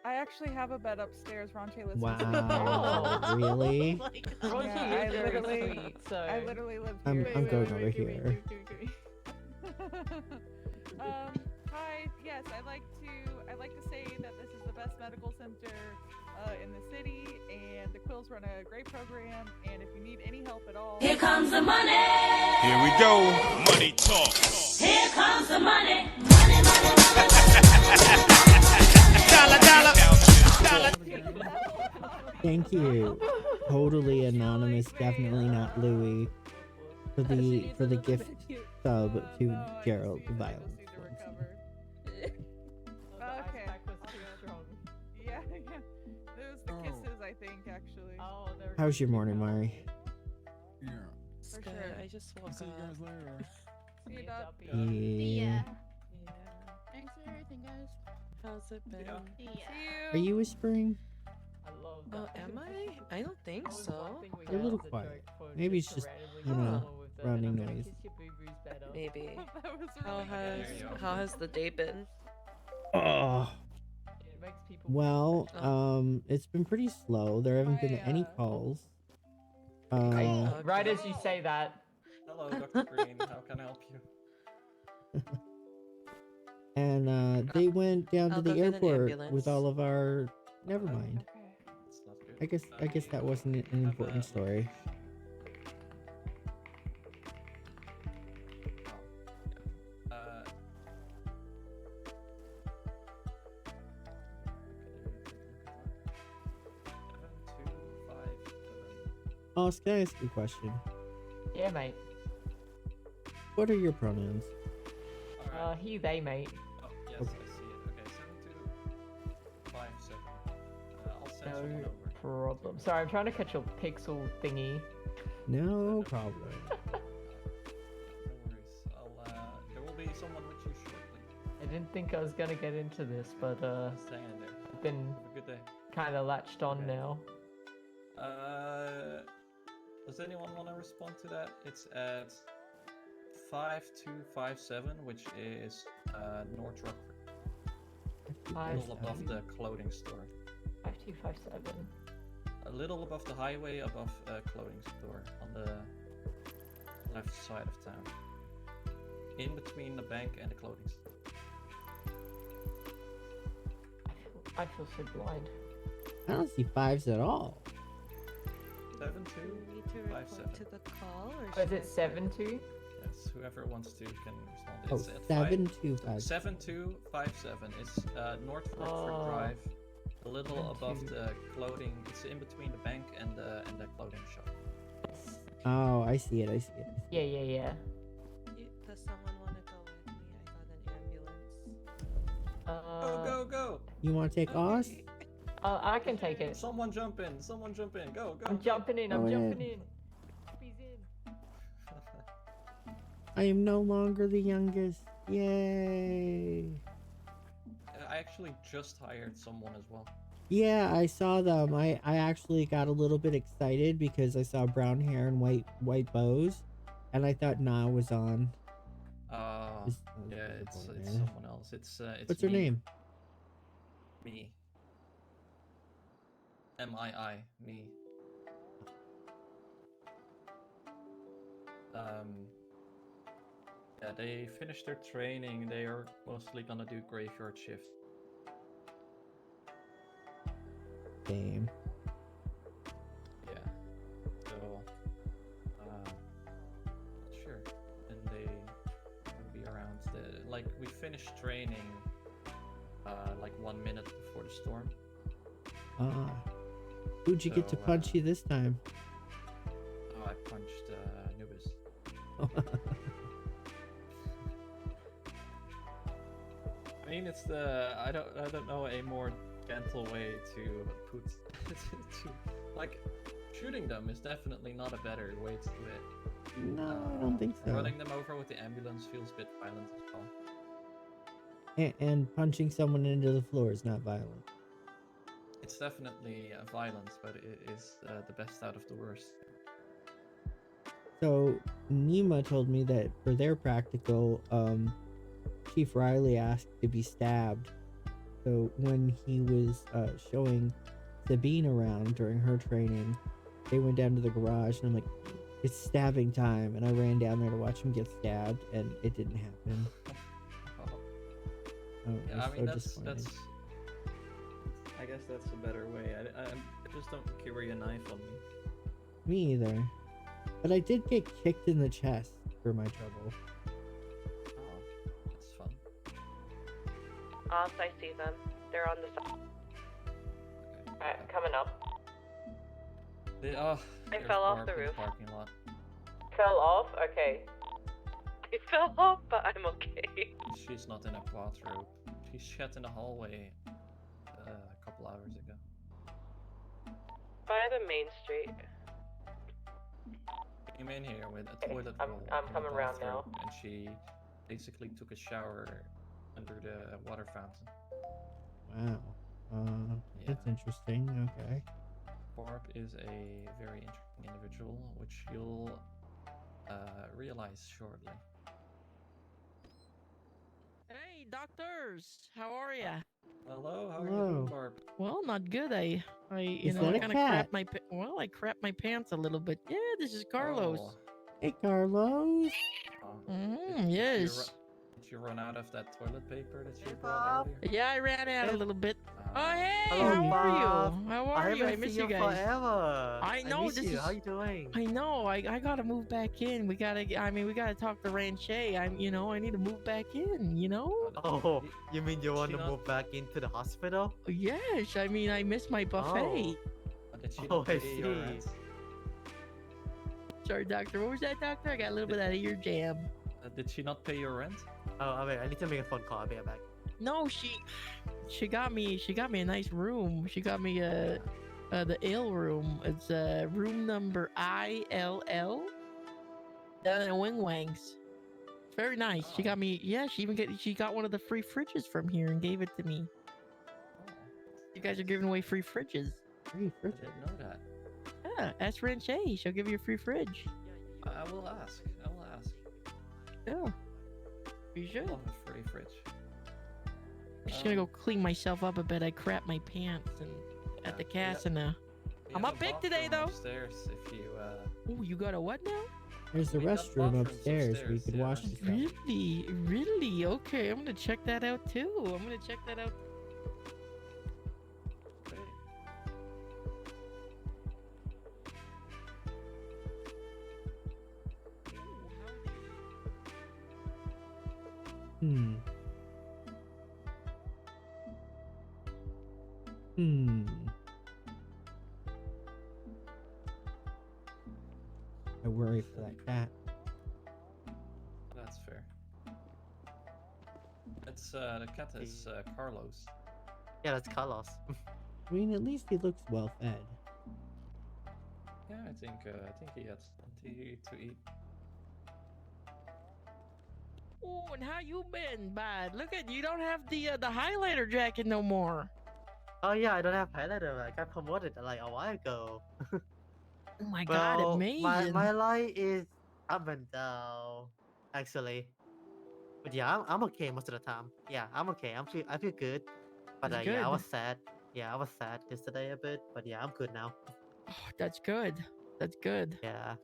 I actually have a bed upstairs. Ronche listens. Wow, really? Ronchi Yeah, is very sweet, so I literally live I'm here. going over here. Hi. Yes, I like to say that this is the best medical center in the city, and the Quills run a great program. And if you need any help at all, Here comes the money. Here we go. Money talk. Here comes the money. Thank you. Totally anonymous, definitely not Louis. For the gift sub to Gerald the Violent. Okay. Yeah, yeah. It was the kisses, I think, actually. Oh, How's your morning, Mari? Yeah. For sure. I just woke See you up. guys later. See you, Dub. Yeah. Thanks for everything, guys. How's it been? Are you whispering? I love Am I? I don't think so. You're a little quiet. Maybe it's just, you know. surrounding noise. Kiss your boo-boos better. Maybe. That was How really has good. how has the day been? Oh. It makes people. Well, it's been pretty slow. There haven't been any calls. Right as you say that. Hello, Dr. Green. How can I help you? And they went down to I'll the go get an airport ambulance. with all of our. Never mind. That's not good. I guess that wasn't an important story. Oh, can I ask you a question? Yeah, mate. What are your pronouns? He, they, mate. Oh, yes, I see it. Okay, 7257. I'll send someone No over. problem. Sorry, I'm trying to catch your pixel thingy. No problem. No worries. There will be someone with you shortly. I didn't think I was gonna get into this, but Just hang in there. I've been Have a good day. kind of latched on now. Does anyone want to respond to that? It's at 5257, which is North Rockford. A little above the clothing store. 5257. A little above the highway, above a clothing store on the left side of town. In between the bank and the clothing store. I feel so blind. I don't see fives at all. 7257. To the call, or Oh, is it 72? Yes, whoever wants to can respond. Oh, It's at 7257. 7257. It's North Rockford Drive, a little above the clothing. It's in between the bank and the clothing shop. Oh, I see it. I see it. Yeah. Does someone want to go with me? I got an ambulance. Go! You want to take Oz? I can take it. Someone jump in! Someone jump in! Go! I'm jumping in. I'm Go jumping ahead. in. He's in. I am no longer the youngest. Yay! I actually just hired someone as well. Yeah, I saw them. I actually got a little bit excited because I saw brown hair and white bows, and I thought Nah was on. Yeah, it's someone else. It's What's her me. name? Me. M-I-I. Me. Yeah, they finished their training. They are mostly gonna do graveyard shift. Damn. Yeah. So, not sure. And they will be around. Like, we finished training like 1 minute before the storm. Who'd you get to So, punch you this time? Oh, I punched Nubis. I mean, it's I don't know a more gentle way to put to like shooting them is definitely not a better way to do it. No, I don't think so. Running them over with the ambulance feels a bit violent as well. And punching someone into the floor is not violent. It's definitely violence, but it is the best out of the worst. So Nima told me that for their practical, Chief Riley asked to be stabbed. So when he was showing Sabine around during her training, they went down to the garage, and I'm like, it's stabbing time, and I ran down there to watch him get stabbed, and it didn't happen. Yeah, I mean that's disappointed. I guess that's a better way. I just don't carry a knife on me. Me either. But I did get kicked in the chest for my trouble. Oh, that's fun. I see them. They're on the side. Alright, coming up. They, I there's fell off Barb the in roof. Parking lot. Fell off? Okay. I fell off, but I'm okay. She's not in a bathrobe. She shat in the hallway a couple hours ago. By the main street. Came in here with a toilet I'm roll. coming and a around now. bathrobe, and she basically took a shower under the water fountain. Wow. That's interesting. Okay. Barb is a very interesting individual, which you'll realize shortly. Hey, doctors, how are ya? Hello, how are you Hello. doing, Barb? Well, not good. I Is I that a kind of cat? I crapped my pants a little bit. Yeah, this is Carlos. Oh, Hey, Carlos. Yes. Did you run out of that toilet paper that you brought earlier? Yeah, I ran out a little bit. Oh, hey, Hello, how are Bob. you? How I are you? I haven't miss seen you you guys. forever. I know miss this you. is. How you doing? I know. I gotta move back in. We gotta talk to Ranche. I need to move back in. Oh, you mean you want to move back into the hospital? Yes. I mean, I miss my buffet. Did she Oh, not I pay your see. rent? Sorry, doctor. What was that, doctor? I got a little bit out of your jam. Did she not pay your rent? Oh, wait. I need to make a phone call. I'll be right back. No, she got me a nice room. She got me the ale room. It's room number ILL down at Wing Wangs. Very nice. She got me. Yeah, she got one of the free fridges from here and gave it to me. You guys are giving away free fridges. Free I didn't know that. Yeah, ask Ranche. She'll give you a free fridge. I will ask. I will ask. Yeah, you should. Love a free fridge. I'm just gonna go clean myself up a bit. I crap my pants and at the casino. I'm up big today though. Upstairs, if you. Oh, you got a what now? There's the We got restroom bathrooms upstairs where you could yeah. wash yourself. Really? Okay, I'm gonna check that out too. I worry for that cat. That's fair. It's the cat is Carlos. Yeah, that's Carlos. I mean, at least he looks well fed. Yeah, I think he has plenty to eat. Oh, and how you been, bud? Look at you. Don't have the highlighter jacket no more. Oh yeah, I don't have highlighter. I got promoted like a while ago. Oh my god, amazing. My life is up and down, actually. But yeah, I'm okay most of the time. Yeah, I'm okay. I feel good. But That's yeah, I good. was sad. Yeah, I was sad yesterday a bit. But yeah, I'm good now. Oh, that's good. That's good. Yeah.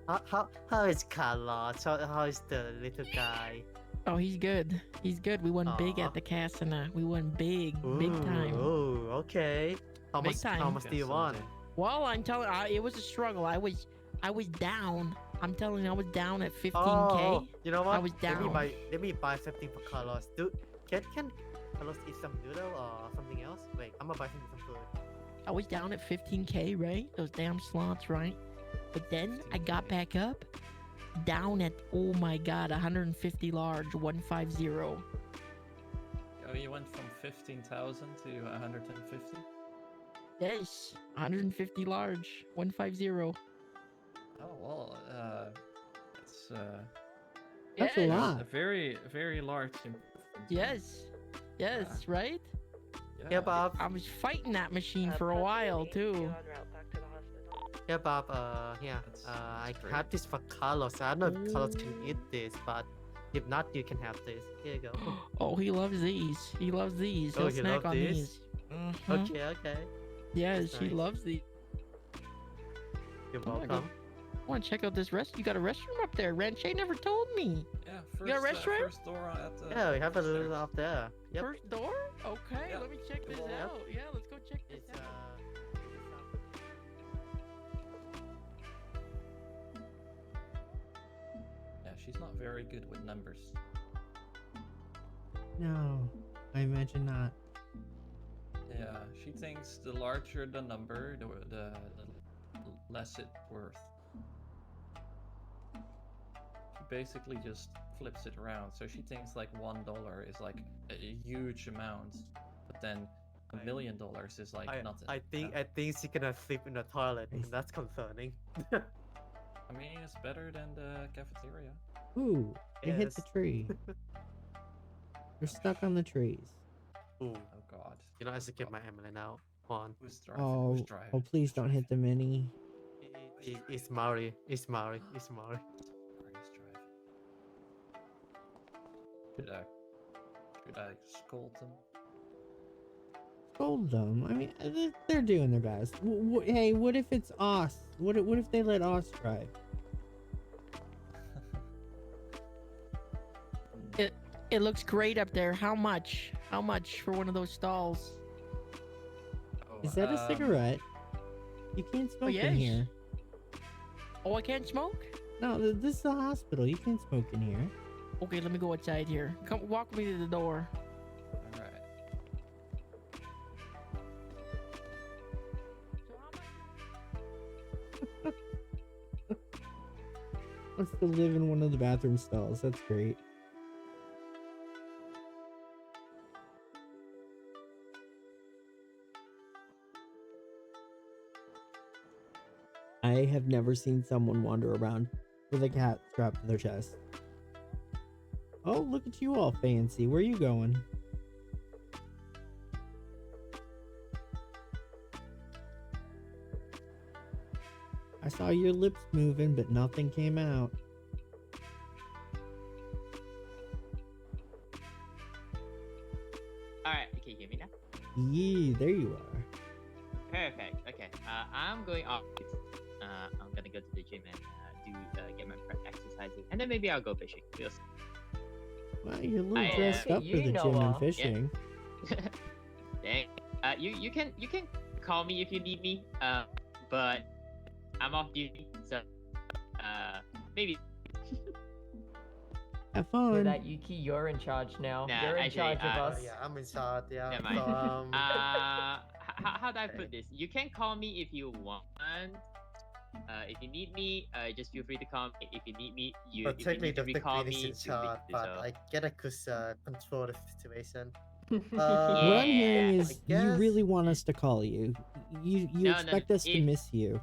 How is Carlos? How is the little guy? Oh, he's good. He's good. We won big at the casino. We won big time. Oh, okay. How Big much? time. How much do you want? Well, I'm telling it was a struggle. I was down. I'm telling you, I was down at 15K. Oh, you know what? I was down. Let me buy something for Carlos. Can Carlos eat some noodle or something else? Wait, I'm gonna buy some food. I was down at 15K, right? Those damn slots, right? But then I got back up, down at, oh my god, 150 large, 150. Oh, you went from 15,000 to 150? Yes, 150 large, 150. Oh, well, it's That's a lot. a very, very large improvement. Yes, right? Yeah, Bob. I was fighting that machine for a while too. Yeah, Bob. I have this for Carlos. I don't know if Carlos can eat this, but if not, you can have this. Here you go. Oh, he loves these. He loves these. He'll he snack loves on these? these. Okay. Yes, That's he nice. loves these. You're I wanna welcome. I want to check out this rest. You got a restroom up there. Ranche never told me. Yeah, You got a restroom? first door at the. Yeah, we have a little up there. Yep. First door? Okay, Yeah. let me check this Yep. out. Yeah, let's go check this It's out. Yeah, she's not very good with numbers. No, I imagine not. Yeah, she thinks the larger the number, the less it's worth. She basically just flips it around. So she thinks like $1 is like a huge amount, but then $1 million is like nothing. I think she's gonna sleep in the toilet, and that's concerning. I mean, it's better than the cafeteria. Ooh, it hit the Yes. tree. We're stuck on the trees. Ooh. Oh god. You know, I should get my Emily now. Come on. Who's driving? Oh, Who's driving? oh, please don't hit the mini. It's Maori. It's Maori. It's Maori. Should I scold them? Scold them. I mean, they're doing their best. Hey, what if it's us? What if they let us drive? It looks great up there. How much? How much for one of those stalls? Is that a cigarette? You can't smoke yes. in here. Oh, I can't smoke? No, this is a hospital. You can't smoke in here. Okay, let me go outside here. Come, walk me to the door. All right. Wants to live in one of the bathroom stalls. That's great. I have never seen someone wander around with a cat strapped to their chest. Oh, look at you all fancy. Where are you going? I saw your lips moving, but nothing came out. Alright, can you hear me now? Yeah, there you are. Perfect. Okay. I'm going off. I'm gonna go to the gym and get my prep exercising, and then maybe I'll go fishing. We'll see. Wow, you're a little dressed up for the gym and fishing. Yeah. Dang. You can call me if you need me. But I'm off duty, so maybe. Have fun. For that, Yuki, you're in charge now. Nah, you're in actually, charge of us. Yeah, I'm in charge. Yeah. Never mind. So, how do I put this? You can call me if you want. If you need me, just feel free to call me. If you need me, but if you technically, need to the call queen is me, in charge, but I gotta control the situation. What I'm hearing is I you guess- really want us to call you. You No, expect us to miss you.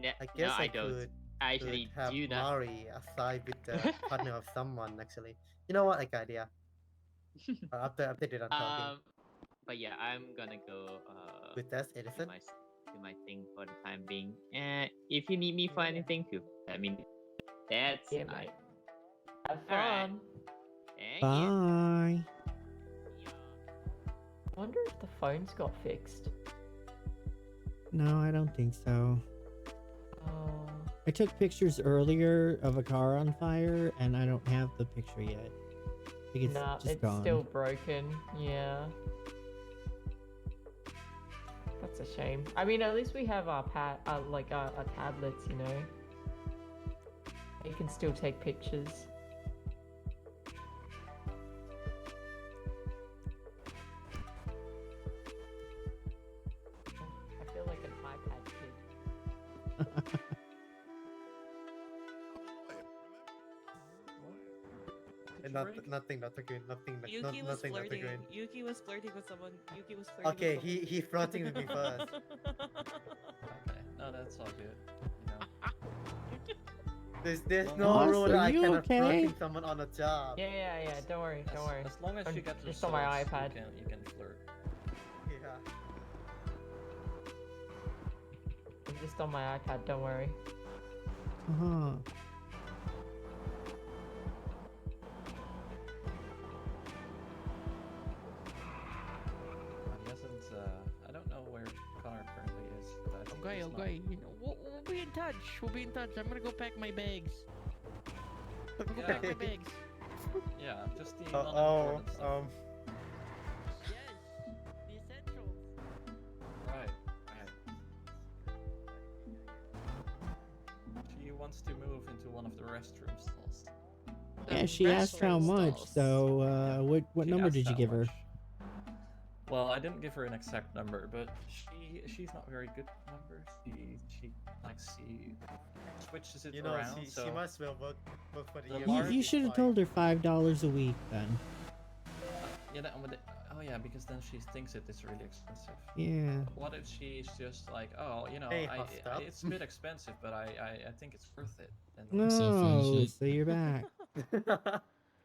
I guess I I don't. could I actually have do that. Mari aside with the partner of someone. Actually, you know what? Like idea. After they done talking. But yeah, I'm gonna go. With that, Edison. Do my thing for the time being. And if you need me for anything, too, I mean, that's Yeah, mate. Have fun. Alright. Thank you. Bye. I wonder if the phones got fixed. No, I don't think so. Oh. I took pictures earlier of a car on fire, and I don't have the picture yet. I think it's Nah, just it's gone. still broken. Yeah. That's a shame. I mean, at least we have our our tablets, you know. You can still take pictures. I feel like an iPad kid. Nothing, not green, nothing, Yuki was nothing, not flirting. green. Yuki was flirting with someone. Yuki was flirting. Okay, with someone. he flirting with me first. Okay, no, that's all good. You know. There's no Boss, rule are that I you cannot okay? flirting someone on a job. Yeah. Don't worry. Don't worry. As long as I'm you get just on my results, iPad. you can flirt. Yeah. I'm just on my iPad. Don't worry. Uh-huh. I don't know where Connor currently is. But I think he's not- Okay. You know, we'll be in touch. We'll be in touch. I'm gonna go pack my bags. I'm gonna pack my bags. Yeah, just the Oh, non-important stuff. Yes, the essentials. Right. She wants to move into one of the restroom stalls. Yeah, she asked how much, so what She number asked did you how give her? much. Well, I didn't give her an exact number, but she's not very good with numbers. She likes she switches it You know, around. she so must well work for the The year. large- You should have told her $5 a week then. yeah, oh yeah, because then she thinks it is really expensive. Yeah. What if she's just like, oh, you know, Hey, hot stuff. it's a bit expensive, but I think it's worth it. And No, so you're back.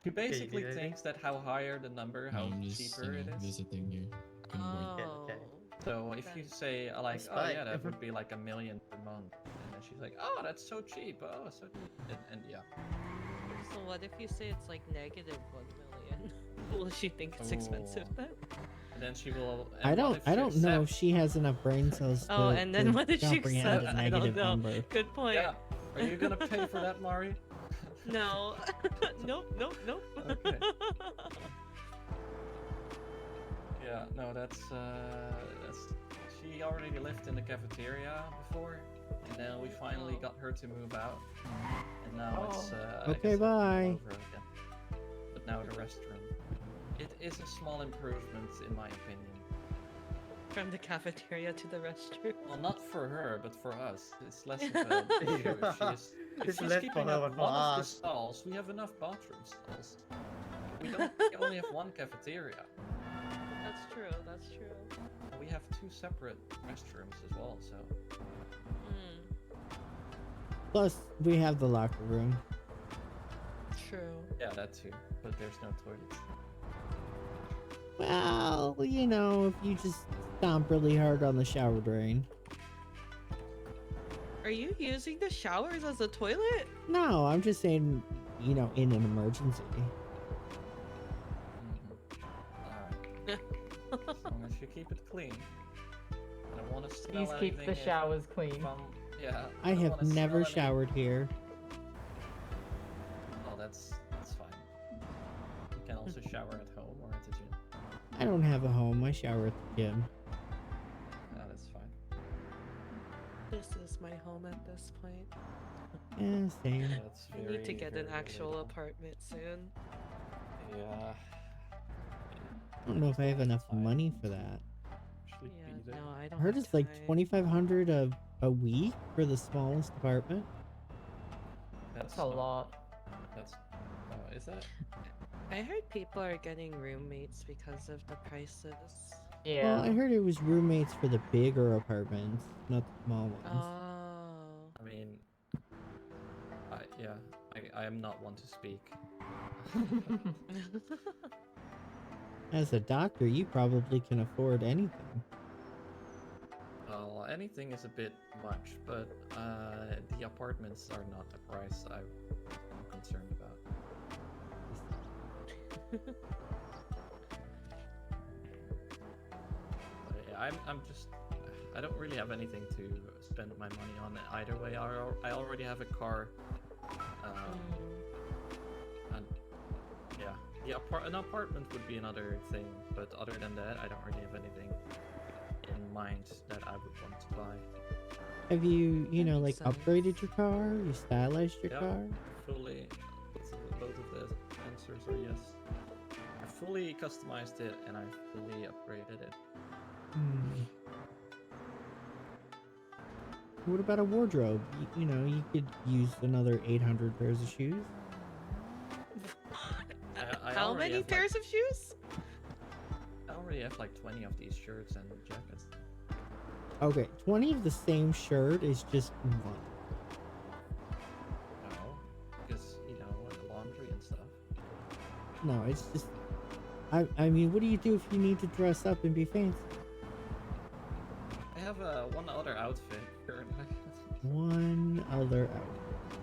She basically did anything? thinks that how higher the number, how I'm just, cheaper it is. visiting you. Oh. Okay. So if you say like, That's oh yeah, fine. that would be like $1 million per month, and then she's like, "Oh, that's so cheap. Oh, so cheap." And yeah. So what if you say it's like negative 1 million? Will she think it's expensive Ooh. then? And then she will. I and what don't. if I she don't know if accepts- she has enough brain cells Oh, to, and then to what if she comprehend accepts? a I don't negative know. number. Good point. Yeah. Are you gonna pay for that, Mari? No. Nope. Okay. Yeah. No, that's. She already lived in the cafeteria before, and then we finally got her to move out, and now it's. I Okay, guess, all bye. over again. But now the restroom. It is a small improvement, in my opinion. From the cafeteria to the restroom. Well, not for her, but for us. It's less of an issue if It's she's less for keeping her up and for one of the us. stalls. We have enough bathroom stalls. We only have one cafeteria. That's true. That's true. We have 2 separate restrooms as well, so. Plus, we have the locker room. True. Yeah, that too. But there's no toilets. Well, you know, if you just stomp really hard on the shower drain. Are you using the showers as a toilet? No, I'm just saying, you know, in an emergency. As long as you keep it clean. I don't want to smell Please keep the anything showers clean. Yeah. I don't have wanna smell never anything- showered here. Oh, that's fine. You can also shower at home or at the gym. I don't have a home. I shower at the gym. That's fine. This is my home at this point. Yeah, same. That's I need to get an actual apartment soon. Yeah. I don't know if I have enough money for that. Yeah, no, I I don't. heard have it's like time. $2,500 a week for the smallest apartment. That's a lot. That's. Is that? I heard people are getting roommates because of the prices. Well, I heard it was roommates for the bigger apartments, not the small ones. Oh. I mean, I am not one to speak. As a doctor, you probably can afford anything. Well, anything is a bit much, but the apartments are not the price I'm concerned about. But yeah, I'm just. I don't really have anything to spend my money on either way. I already have a car. And yeah, an apartment would be another thing, but other than that, I don't really have anything in mind that I would want to buy. Have you, you know, like upgraded your car? You stylized your Yeah, car? fully. Both of the answers are yes. I fully customized it and I fully upgraded it. What about a wardrobe? You know, you could use another 800 pairs of shoes. I How already many have, pairs of shoes? I already have like 20 of these shirts and jackets. Okay, 20 of the same shirt is just one. No, because you know laundry and stuff. No, it's just. I mean, what do you do if you need to dress up and be fancy? I have one other outfit currently. One other outfit.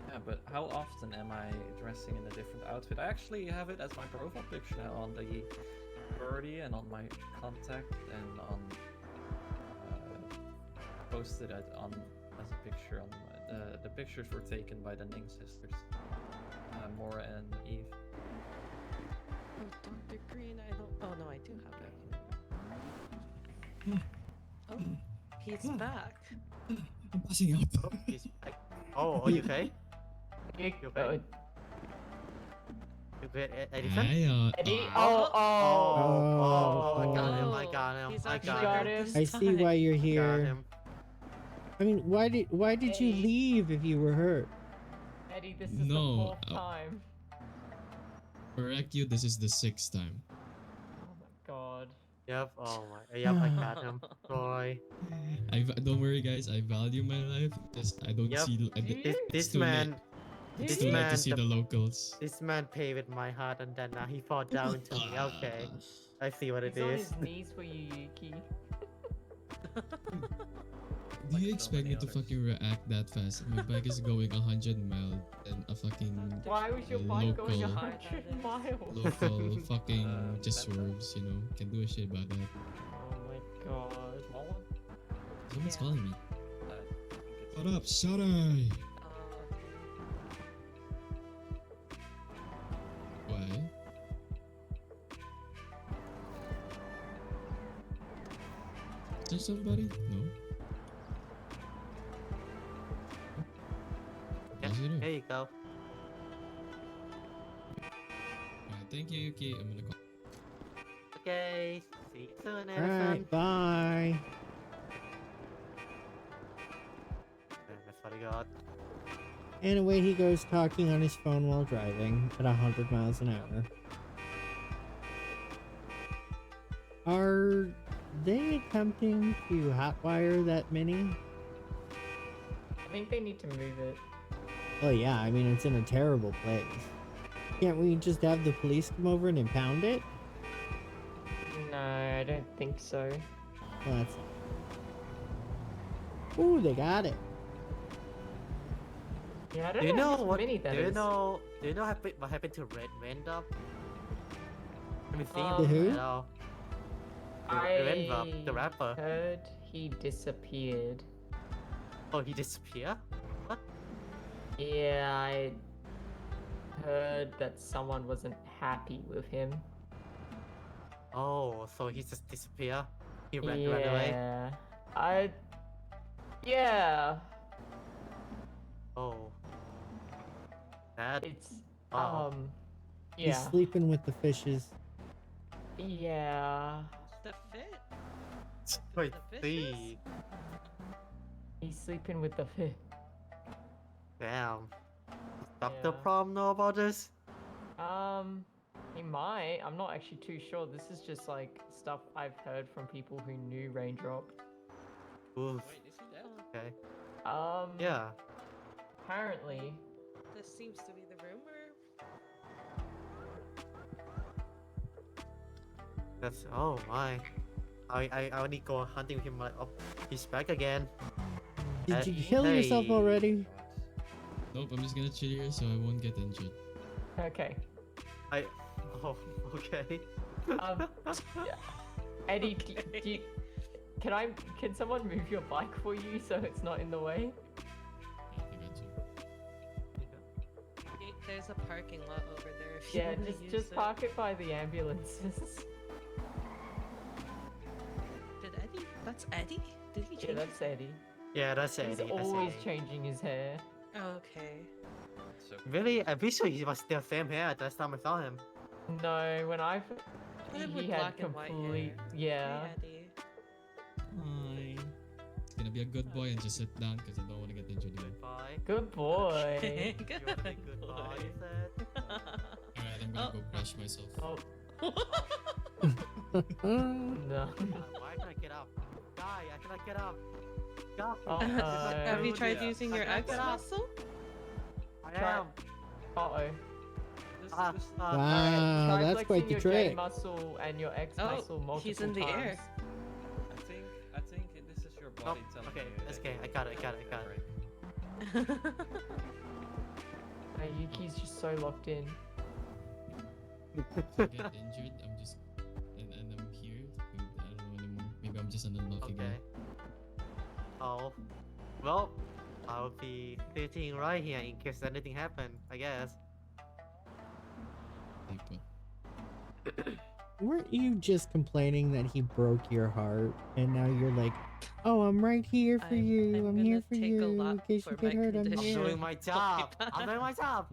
Yeah, but how often am I dressing in a different outfit? I actually have it as my profile picture now on the birdie and on my contact and on posted it on as a picture on the pictures were taken by the Ning sisters, Mora and Eve. Oh, Dr. Green, I don't. Oh no, I do have it. Oh, he's back. I'm passing out. Oh, he's back. Oh, are you okay? You okay? You okay, Edison? Eddie? Oh, Oh, I got him, oh. I got him, He's I actually got got him. him. I see why you're Got here. him. I mean, why did you leave if you were hurt? Eddie, this is No, the fourth time. Correct you, this is the 6th time. Oh my god. Yep, oh my, yep, I got him. Boy. Don't worry guys, I value my life. Just I don't Yep. see This it's too man, late. It's this too late man, to see the locals. this man played with my heart and then he fought down to me. Okay, I see what it He's on is. his knees for you, Yuki. Do you expect me to fucking react that fast? My bike is going 100 miles and a fucking Why was your bike going local 100 miles? local fucking just swerves, you know? Can't do a shit about that. Oh my god. Someone's calling me. What up, Sarai? Why? Is there somebody? No. Positive? Here you go. Thank you, Yuki. I'm gonna call. Okay, see you soon, Alright, Edison. bye. That's what I got. And away he goes talking on his phone while driving at 100 miles an hour. Are they attempting to hotwire that mini? I think they need to move it. Oh yeah, I mean it's in a terrible place. Can't we just have the police come over and impound it? No, I don't think so. Well, that's... Ooh, they got it. Yeah, I don't Do you know how what? many that Do you is. know? Do you know what happened to Red Randolph? Have you seen The who? at all? Randolph, the rapper. Heard he disappeared. Oh, he disappeared? What? Yeah, I heard that someone wasn't happy with him. Oh, so he just disappeared? He ran away? Yeah. Yeah. Oh. That. It's Uh-oh. yeah. He's sleeping with the fishes. Yeah. The fit? Wait, The see. He's sleeping with the fish. Damn. Does Dr. Yeah. Prom know about this? He might. I'm not actually too sure. This is just like stuff I've heard from people who knew Raindrop. Oof. Wait, is he dead? Okay. Yeah. Apparently. This seems to be the rumor. That's. Oh my. I only go hunting with him like, oh, he's back again. Did you kill yourself Hey. already? Nope, I'm just gonna chill here so I won't get injured. Okay. Oh, okay. Yeah. Eddie, can someone move your bike for you so it's not in the way? There's a parking lot over there. If you Yeah, wanna just use it. park it by the ambulances. Did Eddie? That's Eddie? Did he change? Yeah, that's Eddie. Yeah, that's He's Eddie. That's always Eddie. changing his hair. Okay. Really? I'm pretty sure he was still same hair last time I saw him. No, when I Him he with had black and white complete hair. yeah. Hey, Eddie. Hi. It's gonna be a good boy and just sit down because I don't want to get injured again. Bye. Good boy. Okay, You wanna say goodbye, you said? Alright, I'm gonna go crush myself. Oh. No. Why can I get up? Guy, I cannot get up. God. Have you tried Yeah. using your I X cannot get up. muscle? I am. Uh-oh. Wow, Try that's quite flexing the your J trick. muscle and your X Oh, muscle multiple he's in the times. air. I think this is your body telling Okay, you. that's that okay. you I got it. need I got it. to I got take a it. break. Hey, Yuki's just so locked in. If I get injured, I'm just and I'm here. I don't know anymore. Maybe I'm just an unlucky guy. Okay. Oh. Well, I'll be sitting right here in case anything happened, I guess. Weren't you just complaining that he broke your heart, and now you're like, "Oh, I'm right here for you. I'm here for you. In case you get hurt, I'm I'm here." doing my job. I'm doing my job.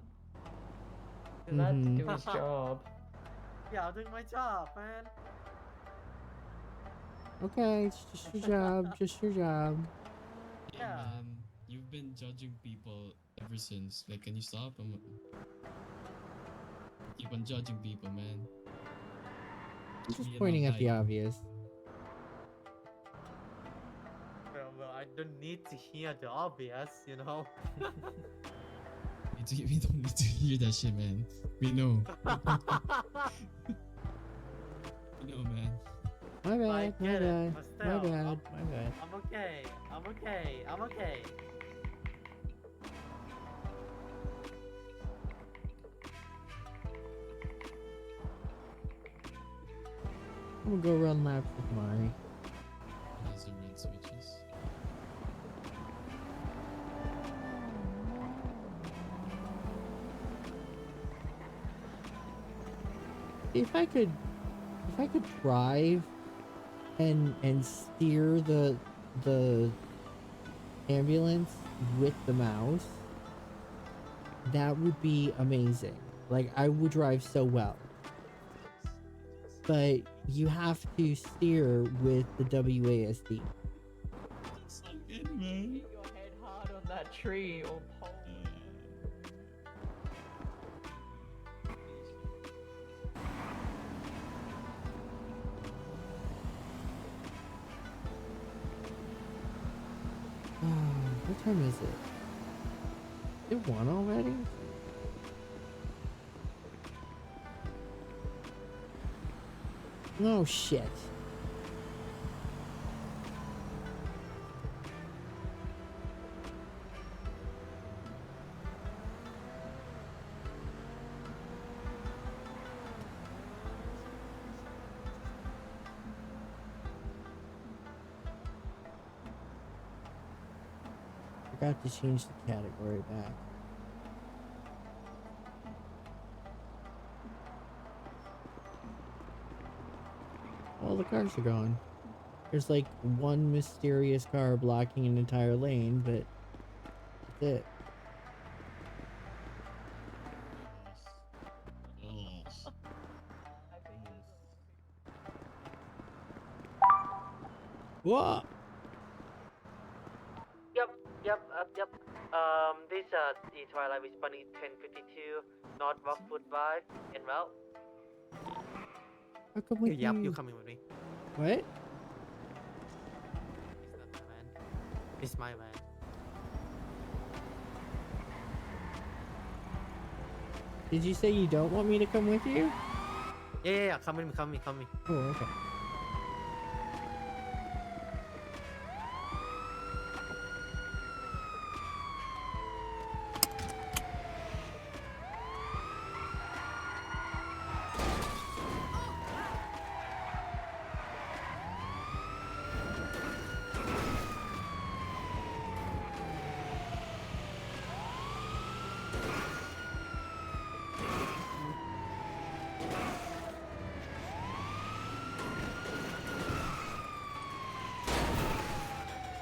He's allowed to do his job. Yeah, I'm doing my job, man. Okay, it's just your job. Just your job. Yeah, man. You've been judging people ever since. Like, can you stop? Keep on judging people, man. I'm just Me pointing and at the Altai. obvious. Well, I don't need to hear the obvious, you know. We don't need to hear that shit, man. We know. We know, man. My bad. My get it, bad. but My still, bad. My bad. I'm okay. I'm okay. I'm okay. I'm gonna go run laps with Mari. Those are red switches. If I could drive and steer the ambulance with the mouse, that would be amazing. Like, I would drive so well. But you have to steer with the WASD. It's so good, man. Hit your head hard on that tree or pole. What time is it? Is it 1 already? Oh shit. Forgot to change the category back. All the cars are gone. There's like one mysterious car blocking an entire lane, but that's it. Whoa! Yep. This the Twilight responding 1052 North Rockwood Drive en route. How come we Yep, you're coming with me. What? It's my van. Did you say you don't want me to come with you? Yeah. Come with me. Oh, okay.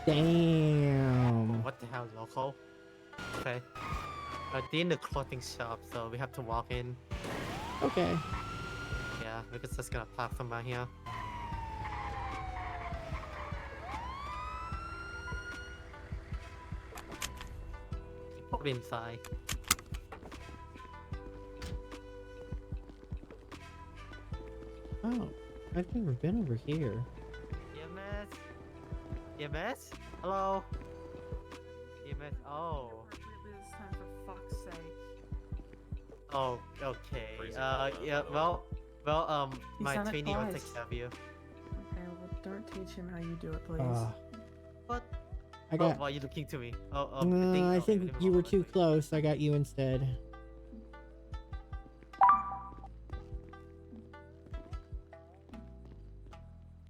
Damn. What the hell, local? Okay. They're in the clothing shop, so we have to walk in. Okay. Yeah, we're just gonna park somewhere here. Pop inside. Oh, I've never been over here. EMS? Hello? EMS? Oh. This time, for fuck's sake. Oh, okay. Yeah, well, You my sounded trainee will take twice. care of you. Okay, well, don't teach him how you do it, please. What? I got. Oh, why are you looking to me? Oh, I think you were too close. I got you instead.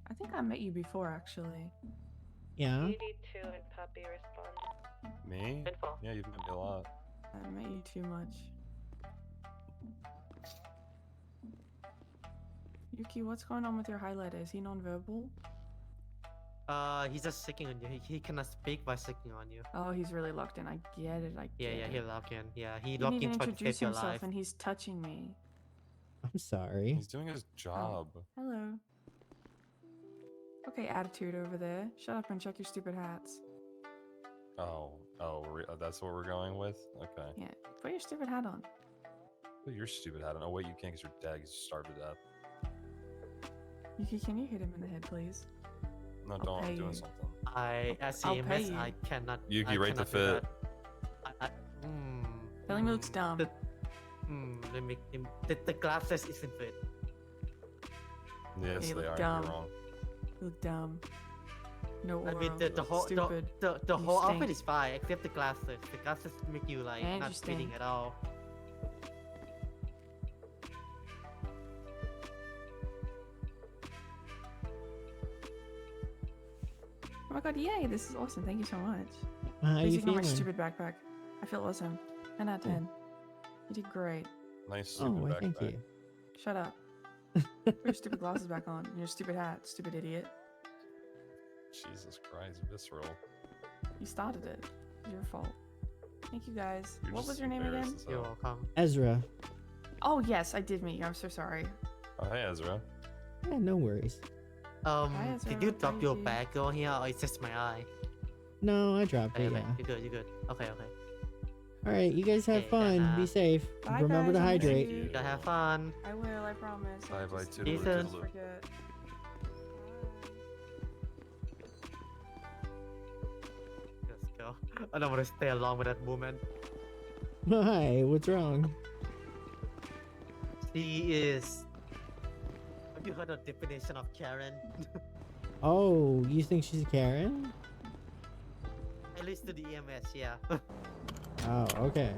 I think I met you before, actually. Yeah. 82 and Puppy respond. Me? Yeah, you've met me a lot. I met you too much. Yuki, what's going on with your highlighter? Is he nonverbal? He's just sticking on you. He cannot speak by sticking on you. Oh, he's really locked in. I get it. Yeah, it. he locked in. Yeah, he Didn't locked even in trying to introduce save your himself, life. and he's touching me. I'm sorry. He's doing his job. Hello. Okay, attitude over there. Shut up and check your stupid hats. That's what we're going with? Okay. Yeah, put your stupid hat on. Put your stupid hat on. Oh, wait, you can't because your dad is starved to death. Yuki, can you hit him in the head, please? No, I'll don't. pay I'm doing you. something. As I'll pay EMS, you. I cannot. Yuki, I rate the cannot do fit. that. Telling me looks dumb. Let me. The glasses isn't fit. Yes, You they look are. dumb. You're wrong. You look dumb. No I mean, aura. the whole Stupid. the You whole outfit stink. is fine except the glasses. The glasses make you like And not you fitting stink. at all. Oh my god, yay, this is awesome. Thank you so much. How Please you ignore my feeling? stupid backpack. I feel awesome. 10 out of 10. You did great. Nice Oh, stupid well, backpack. thank you. Shut up. Put your stupid glasses back on. And your stupid hat, stupid idiot. Jesus Christ, visceral. You started it. It's your fault. Thank you guys. You're What was just your name again? embarrassed as hell. You're welcome. Ezra. Oh, yes, I did meet you. I'm so sorry. Oh, hey, Ezra. Yeah, no worries. Hi, Did Ezra. you drop How your you bag over here, or it's just my eye? No, I dropped Okay, it. okay, Yeah. you're good. You're good. Okay, okay. All right, you guys have Okay, fun. then, Be safe. Bye, Remember guys, to I'll miss hydrate. you. You gotta have fun. I will, I promise. Bye, bye, Just toodaloo, Ethan. toodaloo. forget. Let's go. I don't want to stay along with that woman. Hi, what's wrong? She is. Have you heard of the definition of Karen? Oh, you think she's Karen? At least to the EMS, yeah. Oh, okay.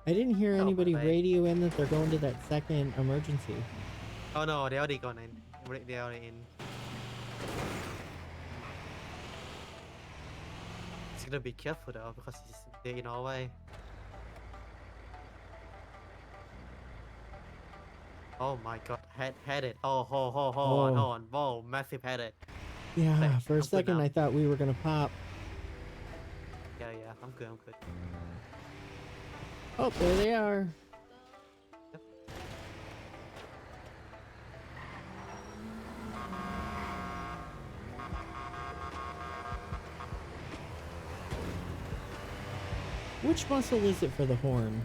I didn't hear Oh, my anybody bad. radio in that they're going to that second emergency. Oh no, they already gone in. They already in. It's gonna be careful though because they're in our way. Oh my god, headed. Oh, hold on, hold Oh. on. Whoa, massive headed. Yeah, Thanks, for a I'm good second now. I thought we were gonna pop. Yeah, I'm good, I'm good. Oh, there they are. Which muscle is it for the horn?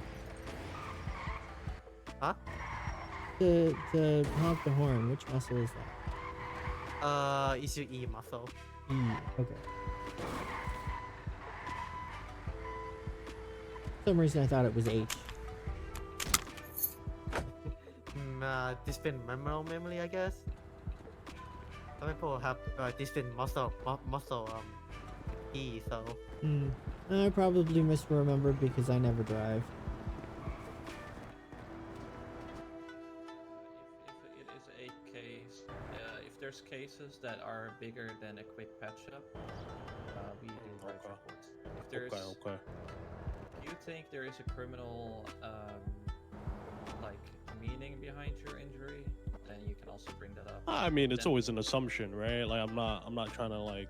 Huh? To honk the horn, which muscle is that? It's your E muscle. E, okay. For some reason I thought it was H. Distant memory, I guess. Some people have distant muscle, E, so. Hmm. I probably misremembered because I never drive. If it is a case, if there's cases that are bigger than a quick patch up, we do write reports. If there's, Okay. if you think there is a criminal, like meaning behind your injury, then you can also bring that up. I mean, it's Then- always an assumption, right? Like I'm not trying to like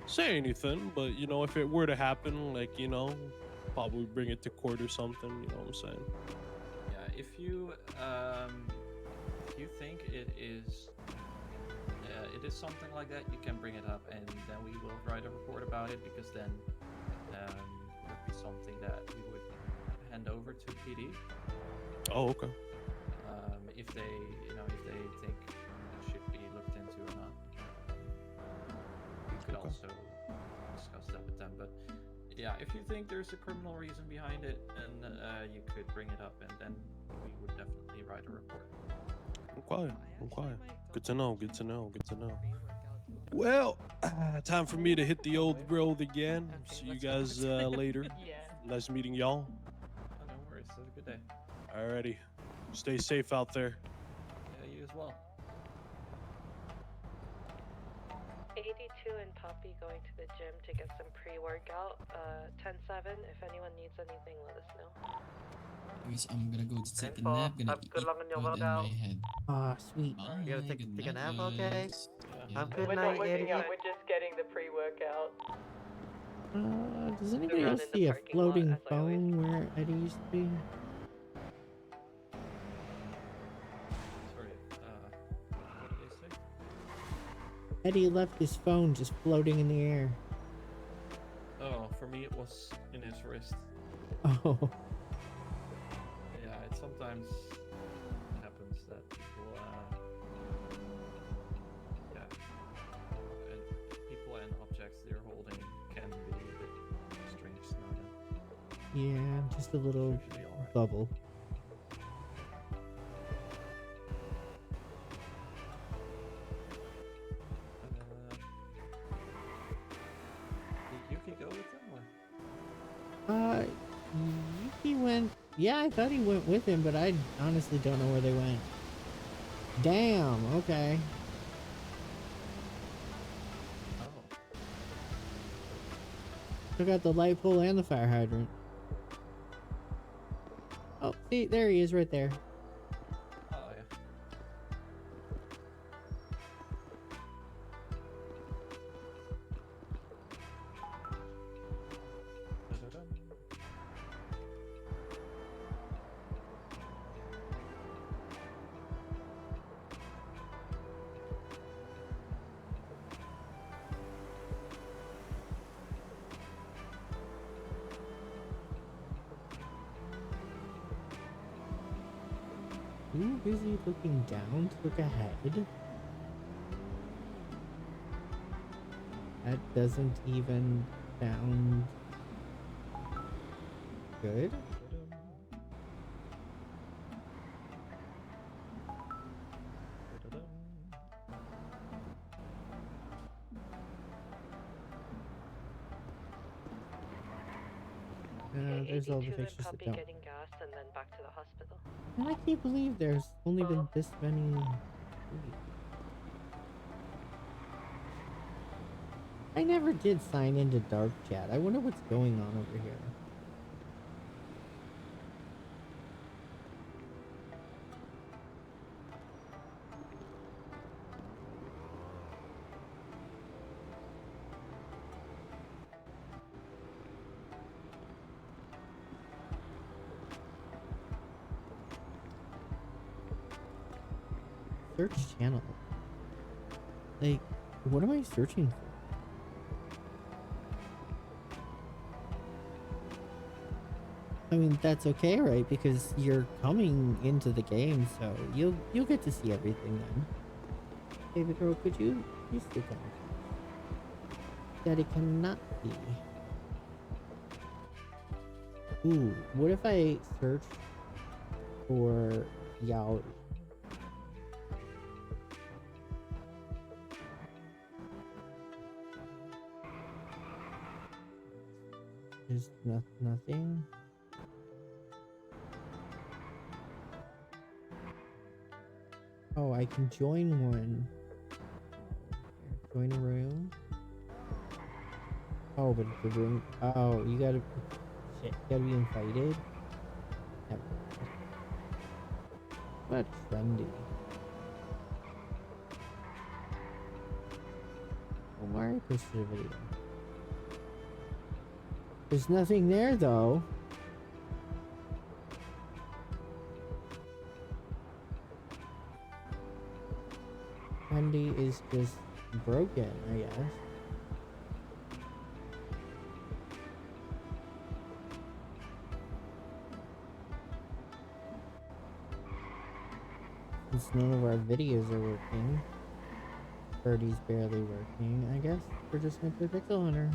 say anything, but you know, if it were to happen, like, you know, probably bring it to court or something, you know what I'm saying? Yeah, if you think it is something like that, you can bring it up, and then we will write a report about it, because then it would be something that we would hand over to PD. Oh, okay. If they, if they think it should be looked into or not. We could also discuss that with them, but yeah, if you think there's a criminal reason behind it, then you could bring it up, and then we would definitely write a report. Okay. Good to know. Well, time for me to hit the old road again. See you guys later. Yeah. Nice meeting y'all. Oh, no worries. Have a good day. Alrighty. Stay safe out there. Yeah, you as well. 82 and Poppy going to the gym to get some pre-workout. 10-7. If anyone needs anything, let us know. Anyways, I'm gonna go take a Info. nap. Gonna Have eat good luck on your food in my workout. head. Ah, sweet. Bye. You gotta take Good a night, nap, okay? guys. Have Yeah. good We're night, not working out, Eddie. we're just getting the pre-workout. Does anybody run else in the see a parking lot, floating as I always phone where Eddie used to be? Sorry. What did they say? Eddie left his phone just floating in the air. Oh, for me it was in his wrist. Oh. Yeah, it sometimes happens that people, and people and objects they're holding can be a bit strange. Yeah, just a little bubble. He went. Yeah, I thought he went with him, but I honestly don't know where they went. Damn. Okay. Took out the light pole and the fire hydrant. Oh, see, there he is right there. Oh, yeah. Too busy looking down to look ahead? That doesn't even sound good. There's all the 82 and pictures that Poppy don't. getting gas and then back to the hospital. And I can't believe there's only been this many. I never did sign into dark chat. I wonder what's going on over here. Search channel. Like, what am I searching for? I mean, that's okay, right? Because you're coming into the game, so you'll get to see everything then. David Rowe, could you please sit down? That it cannot be. Ooh, what if I search for Yao? There's nothing. Oh, I can join one. Here, join a room. Oh, but the room. Oh, you gotta. Shit, you gotta be invited. Never mind. What trendy. Oh, Mario posted a video. There's nothing there though. Andy is just broken, I guess. Since none of our videos are working, Birdie's barely working, I guess we're just gonna play Pixel Hunter.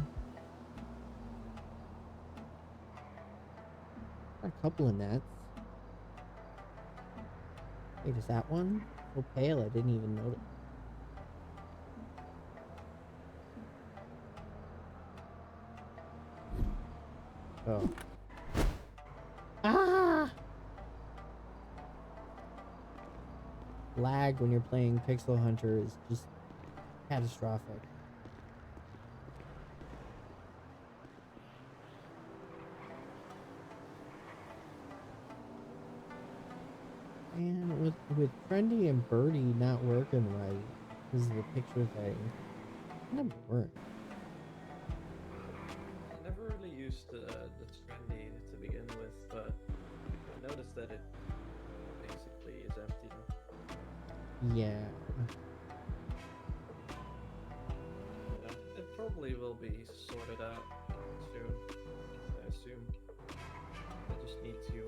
Got a couple of nets. Wait, is that one? So pale, I didn't even notice. Oh. Ah! Lag when you're playing Pixel Hunter is just catastrophic. And with Trendy and Birdie not working right, this is the picture thing. Kind of boring. I never really used the trendy to begin with, but I noticed that it basically is empty now. Yeah. Yeah, it probably will be sorted out soon, I assume. I just need to,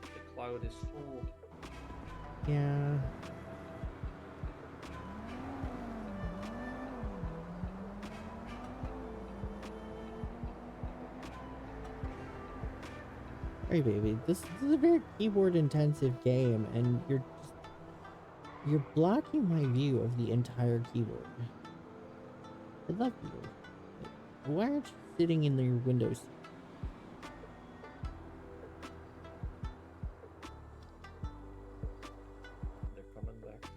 the cloud is full. Yeah. Hey baby, this is a very keyboard intensive game and you're blocking my view of the entire keyboard. I love you. Why aren't you sitting in your windows? They're coming back.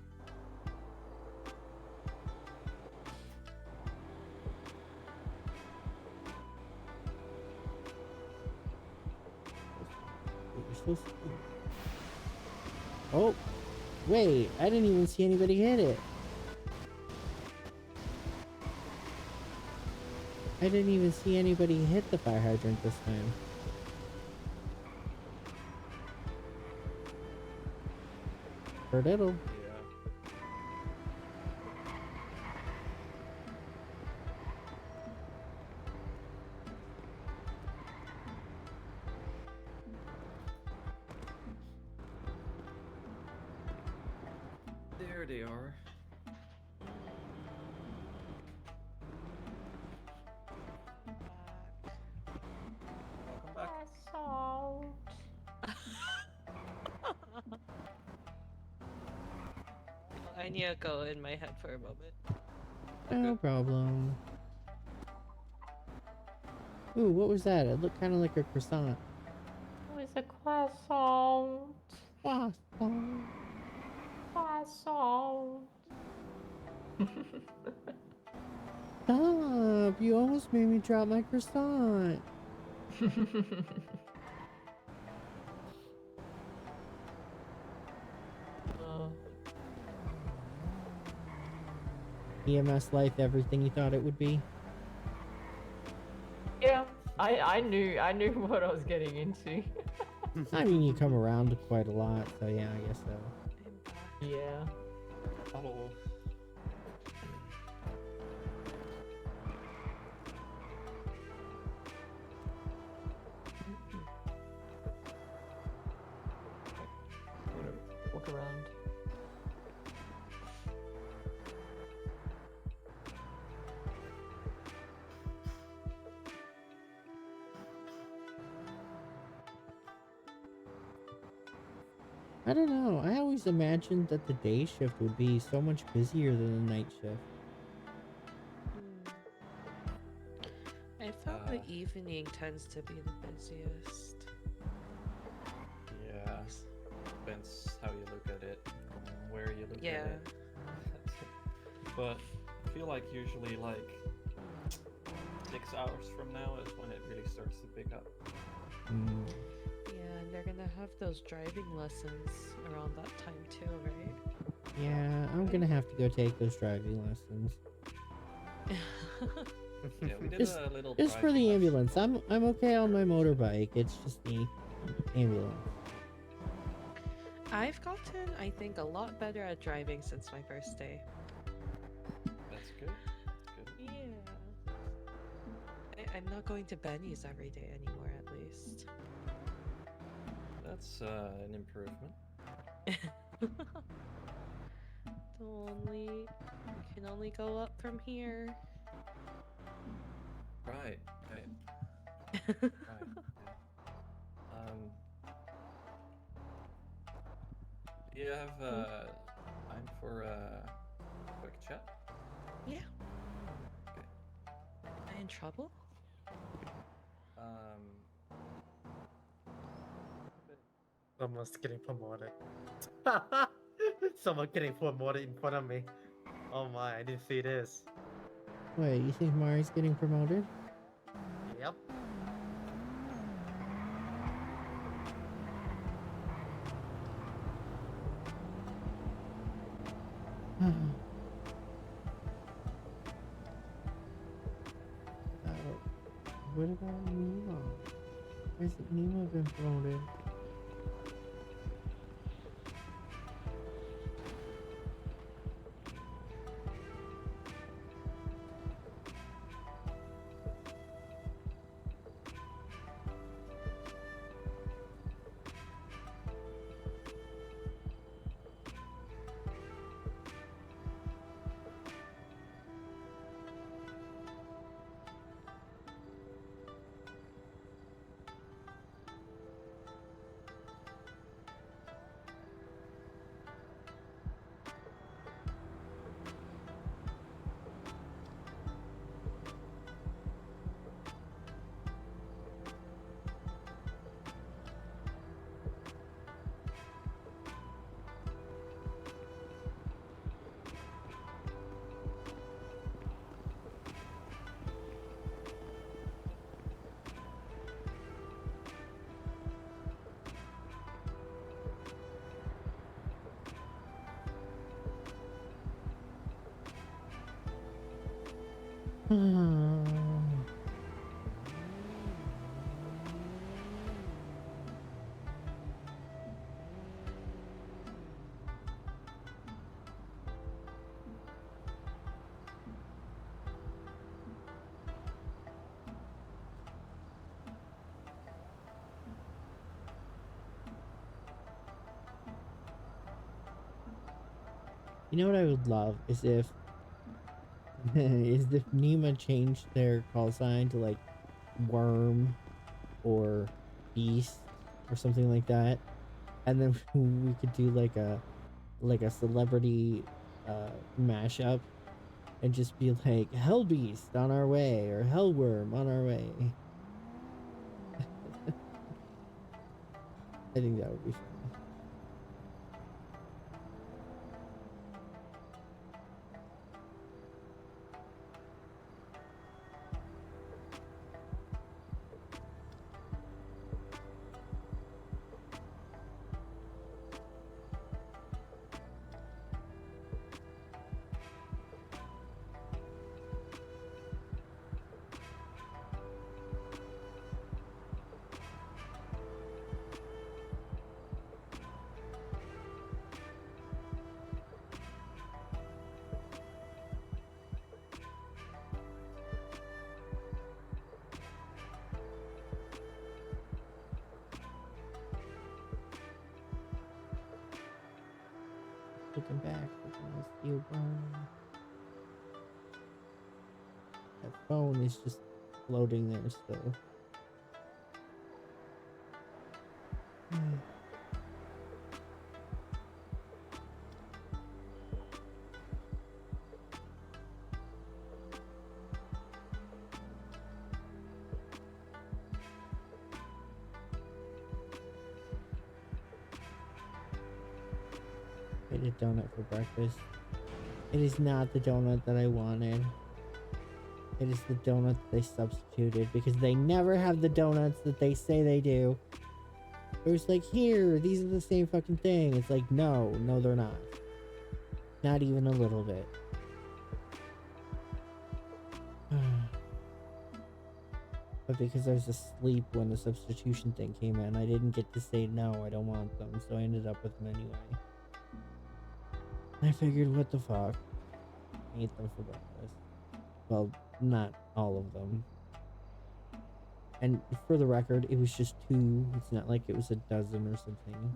You're supposed to... Oh, wait! I didn't even see anybody hit it. I didn't even see anybody hit the fire hydrant this time. For little. There they are. Welcome back. I need to go in my head for a moment. No problem. Ooh, what was that? It looked kind of like a croissant. Oh, it's a croissant. Croissant. Croissant. Stop! You almost made me drop my croissant. EMS life, everything you thought it would be. Yeah, I knew what I was getting into. I mean, you come around quite a lot, so yeah, I guess so. Yeah. Hello. Walk around. I don't know. I always imagined that the day shift would be so much busier than the night shift. I thought the evening tends to be the busiest. Yeah, depends how you look at it, where you look at it. But I feel like usually like 6 hours from now is when it really starts to pick up. Yeah, and they're gonna have those driving lessons around that time too, right? Yeah, I'm gonna have to go take those driving lessons. Yeah, we did just, a little just for driving the lesson. ambulance. I'm okay on my motorbike. It's just the ambulance. I've gotten, I think, a lot better at driving since my first day. That's good. That's good. Yeah. I'm not going to Benny's every day anymore, at least. That's an improvement. You can only go up from here. Right. Right. Right. Yeah. Do you have time for a quick chat? Yeah. Am I in trouble? Someone's getting promoted. Someone getting promoted in front of me. Oh my, I didn't see this. Wait, you think Mari's getting promoted? Yep. What about Nemo? Hasn't Nemo been promoted? You know what I would love is if Nima changed their call sign to like worm or beast or something like that, and then we could do like a celebrity mashup and just be like Hell Beast on our way or Hellworm on our way. I think that would be fun. Looking back, looking at steel burn. That phone is just floating there still. I ate a donut for breakfast. It is not the donut that I wanted. It is the donut that they substituted because they never have the donuts that they say they do. It was like, here, these are the same fucking thing. It's like, no, they're not. Not even a little bit. But because I was asleep when the substitution thing came in, I didn't get to say no, I don't want them, so I ended up with them anyway. I figured, what the fuck? I ate them for breakfast. Well, not all of them. And for the record, it was just 2. It's not like it was a dozen or something.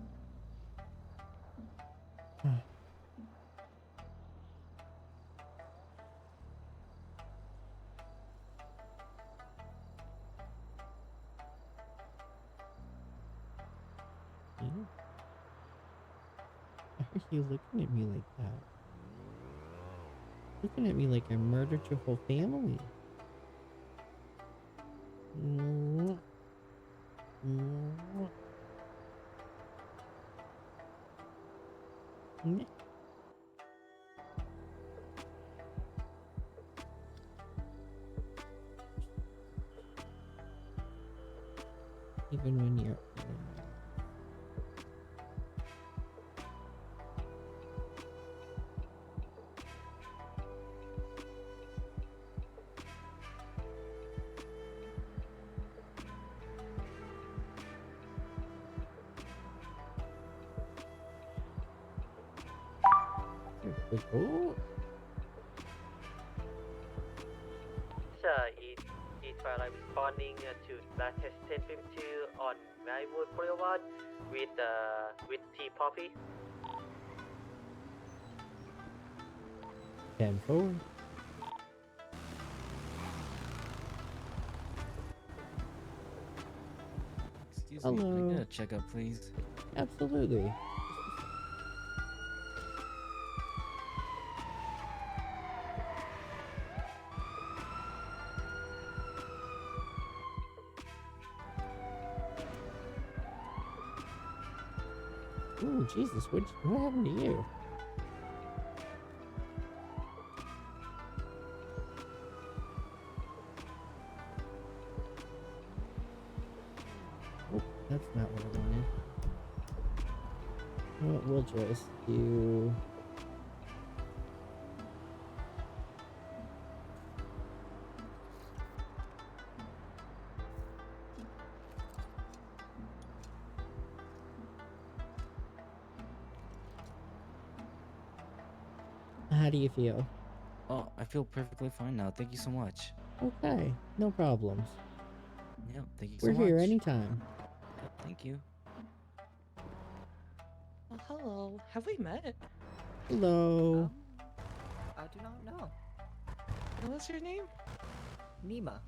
Why are you looking at me like that? Looking at me like I murdered your whole family. Mwah. Mwah. Mwah. Even when you're oh. It's Twilight responding to Black Test 1052 on Maywood Boulevard with T Poppy. 10-4. Excuse me, can I get a checkup, please? Absolutely. Ooh, Jesus, what happened to you? Oh, that's not what I wanted. Well, we'll just do... How do you feel? Oh, I feel perfectly fine now. Thank you so much. Okay, no problems. Yeah, thank you We're so much. here anytime. Yeah, thank you. Oh, hello. Have we met? Hello. I do not know. What's your name? Nima.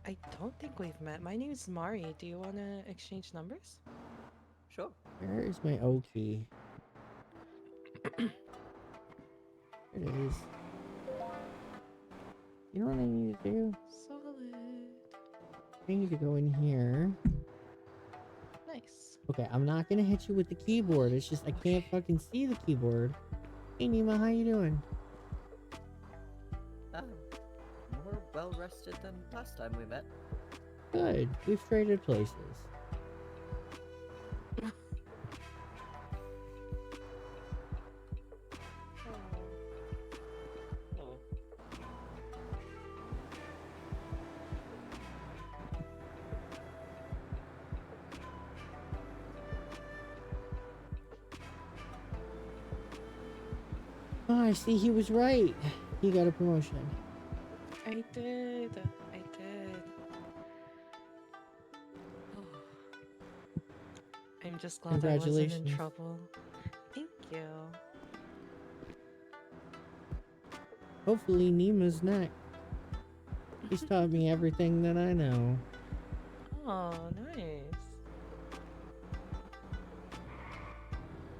I don't think we've met. My name is Mari. Do you want to exchange numbers? Sure. Where is my O key? There it is. You know what I need to do? Solid. I need to go in here. Nice. Okay, I'm not gonna hit you with the keyboard. It's just I can't fucking see the keyboard. Hey Nima, how you doing? More well rested than last time we met. Good. We've traded places. Oh, I see he was right. He got a promotion. I did. I did. Oh. I'm just glad I wasn't in Congratulations. trouble. Thank you. Hopefully Nima's next. He's taught me everything that I know. Oh, nice.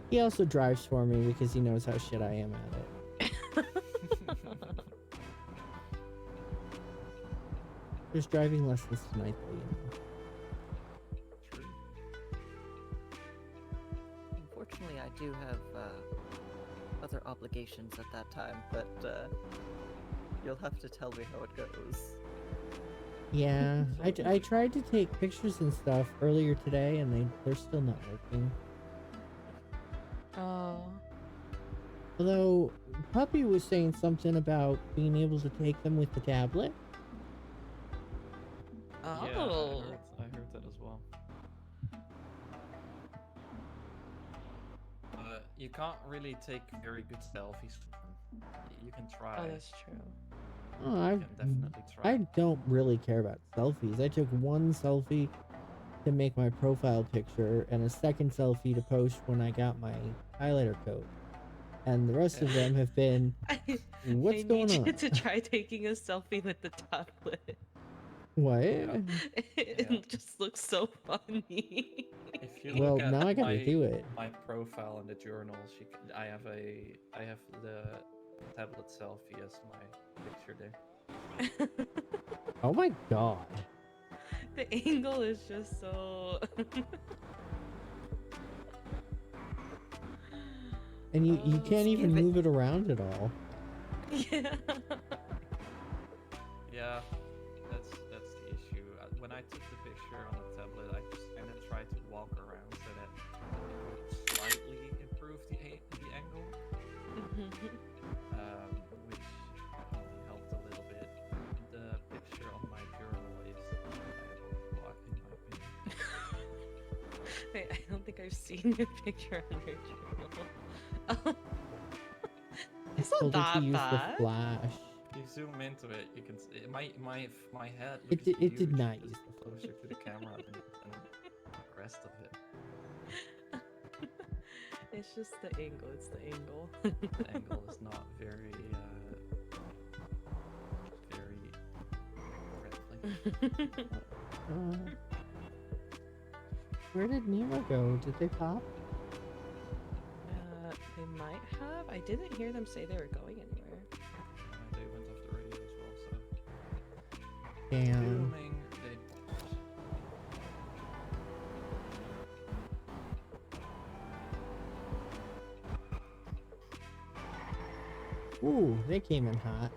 He also drives for me because he knows how shit I am at it. There's driving lessons tonight, though, you know. Unfortunately, I do have other obligations at that time, but you'll have to tell me how it goes. Yeah, I tried to take pictures and stuff earlier today, and they're still not working. Oh. Although, Puppy was saying something about being able to take them with the tablet. Oh. Yeah, I heard that as well. You can't really take very good selfies. You can try. Oh, that's true. Oh, You can definitely try. I don't really care about selfies. I took one selfie to make my profile picture and a second selfie to post when I got my highlighter coat. And the rest of them have been, what's going I on? need you to try taking a selfie with the tablet. What? It just looks so funny. If you Well, look at now I gotta do it. my profile in the journals, I have the tablet selfie as my picture there. Oh my god. The angle is just so. And you can't even move it around at all. Yeah. Yeah, that's the issue. When I took the picture on the tablet, I just kind of tried to walk around so that it would slightly improve the angle, which only helped a little bit. The picture on my journal is black in my opinion. Wait, I don't think I've seen your picture on your journal. It's not Told her to that use bad. the flash. You zoom into it, you can see my head. It did not use the closer to the camera than the rest of it. It's just the angle. It's the angle. The angle is not very friendly. Where did Nemo go? Did they pop? They might have. I didn't hear them say they were going anywhere. They went off the radio as well, so. Damn. Assuming Ooh, they came in hot.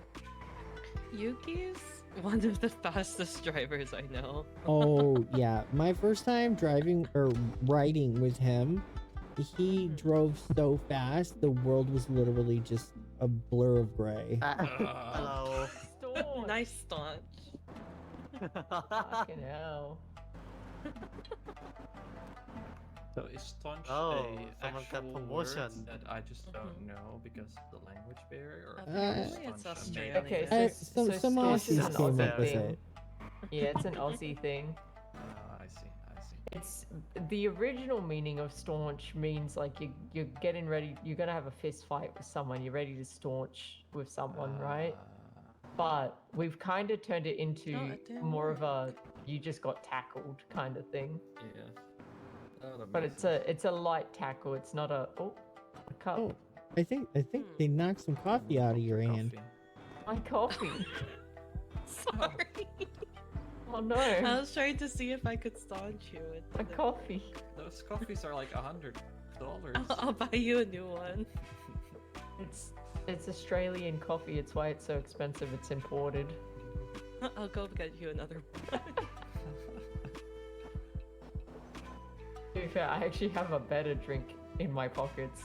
Yuki's one of the fastest drivers I know. Oh, yeah. My first time driving or riding with him, he drove so fast, the world was literally just a blur of gray. Hello. Nice staunch. Fucking hell. So is staunch Oh, a someone got actual promotion. word that I just don't know because of the language barrier? Or Apparently is it's staunch a Australian. made-up Okay, thing? so some staunch is Aussies an came Aussie up with thing. it. Yeah, it's an Aussie thing. I see. It's the original meaning of staunch means like you're getting ready. You're gonna have a fist fight with someone. You're ready to staunch with someone, right? But we've kind of turned it into it didn't more of a you just got tackled kind of thing. Yeah. Oh, that But makes it's a light tackle. It's not a cup. Oh, I think they knocked some coffee out of your hand. My coffee. Sorry. Oh no. I was trying to see if I could staunch you with A coffee. Those coffees are like $100. I'll buy you a new one. It's Australian coffee. It's why it's so expensive. It's imported. I'll go get you another one. To be fair, I actually have a better drink in my pockets.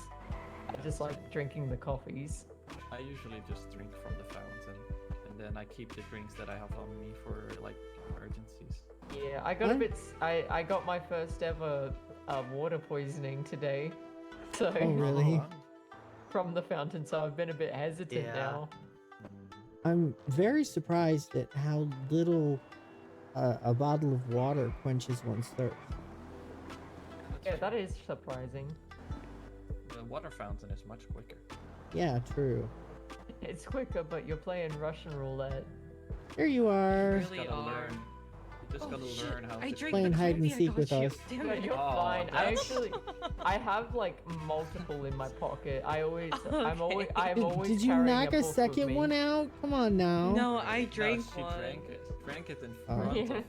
I just like drinking the coffees. I usually just drink from the fountain, and then I keep the drinks that I have on me for like emergencies. Yeah, I got a bit. I got my first ever water poisoning today. So. Oh, really? From the fountain, so I've been a bit hesitant now. I'm very surprised at how little a bottle of water quenches one's thirst. Yeah, that is surprising. The water fountain is much quicker. Yeah, true. It's quicker, but you're playing Russian roulette. Here you are. You just gotta learn how to Playing hide and seek with us. No, you're fine. I have like multiple in my pocket. I'm always Did you carrying knock a a book with second me. one out? Come on now. No, I drank she one. drank it in Oh. front Yeah. of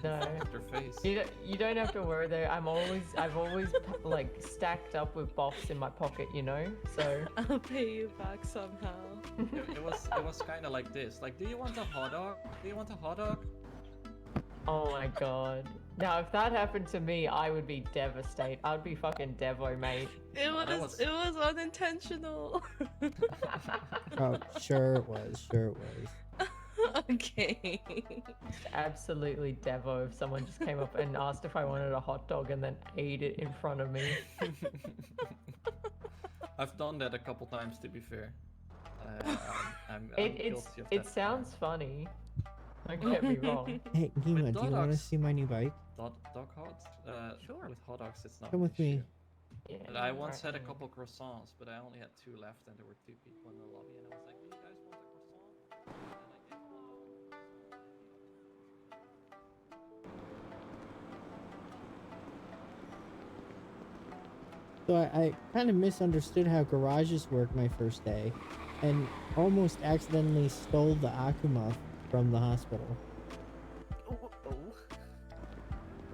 No. her face. You don't have to worry though. I've always like stacked up with buffs in my pocket, you know. So I'll pay you back somehow. It was kind of like this. Like, do you want a hot dog? Do you want a hot dog? oh my god. Now if that happened to me, I would be devastated. I'd be fucking devo, mate. It was unintentional. Oh, sure it was. Sure it was. Okay. Absolutely devo if someone just came up and asked if I wanted a hot dog and then ate it in front of me. I've done that a couple times, to be fair. I'm It guilty of it that. sounds funny. Don't get me wrong. Hey, Gima, With do you want to dogs. see my new bike? Dog hots? Sure. With hot dogs, it's not Come an with me. issue. But I once had a couple croissants, but I only had 2 left, and there were 2 people in the lobby, and I was like, "Do you guys want a croissant?" So I kind of misunderstood how garages work my first day, and almost accidentally stole the Akuma from the hospital.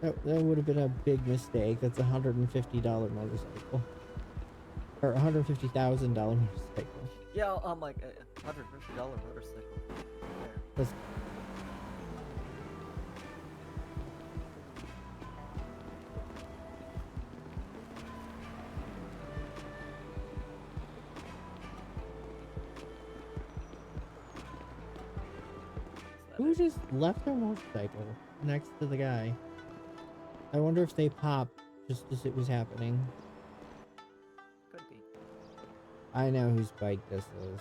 That would have been a big mistake. That's a $150 motorcycle. Or $150,000 motorcycle. Yeah, I'm like a $150 motorcycle. That's Who just left their motorcycle next to the guy? I wonder if they popped just as it was happening. Could be. I know whose bike this is.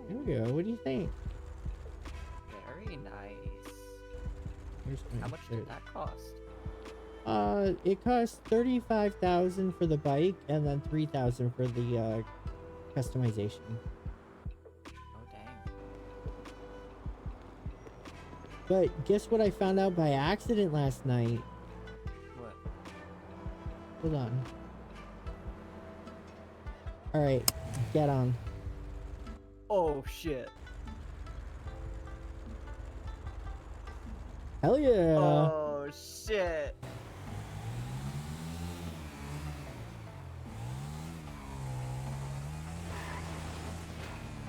Here we go. What do you think? Very nice. Here's How my much did shirt. that cost? It cost $35,000 for the bike and then $3,000 for the customization. Oh dang. But guess what I found out by accident last night? What? Hold on. Alright, get on. Oh shit. Hell yeah! Oh shit.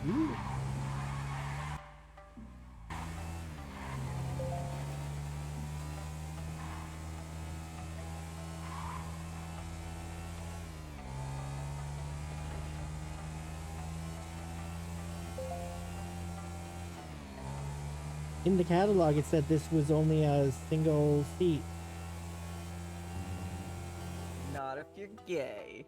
Ooh. In the catalog, it said this was only a single seat. Not if you're gay.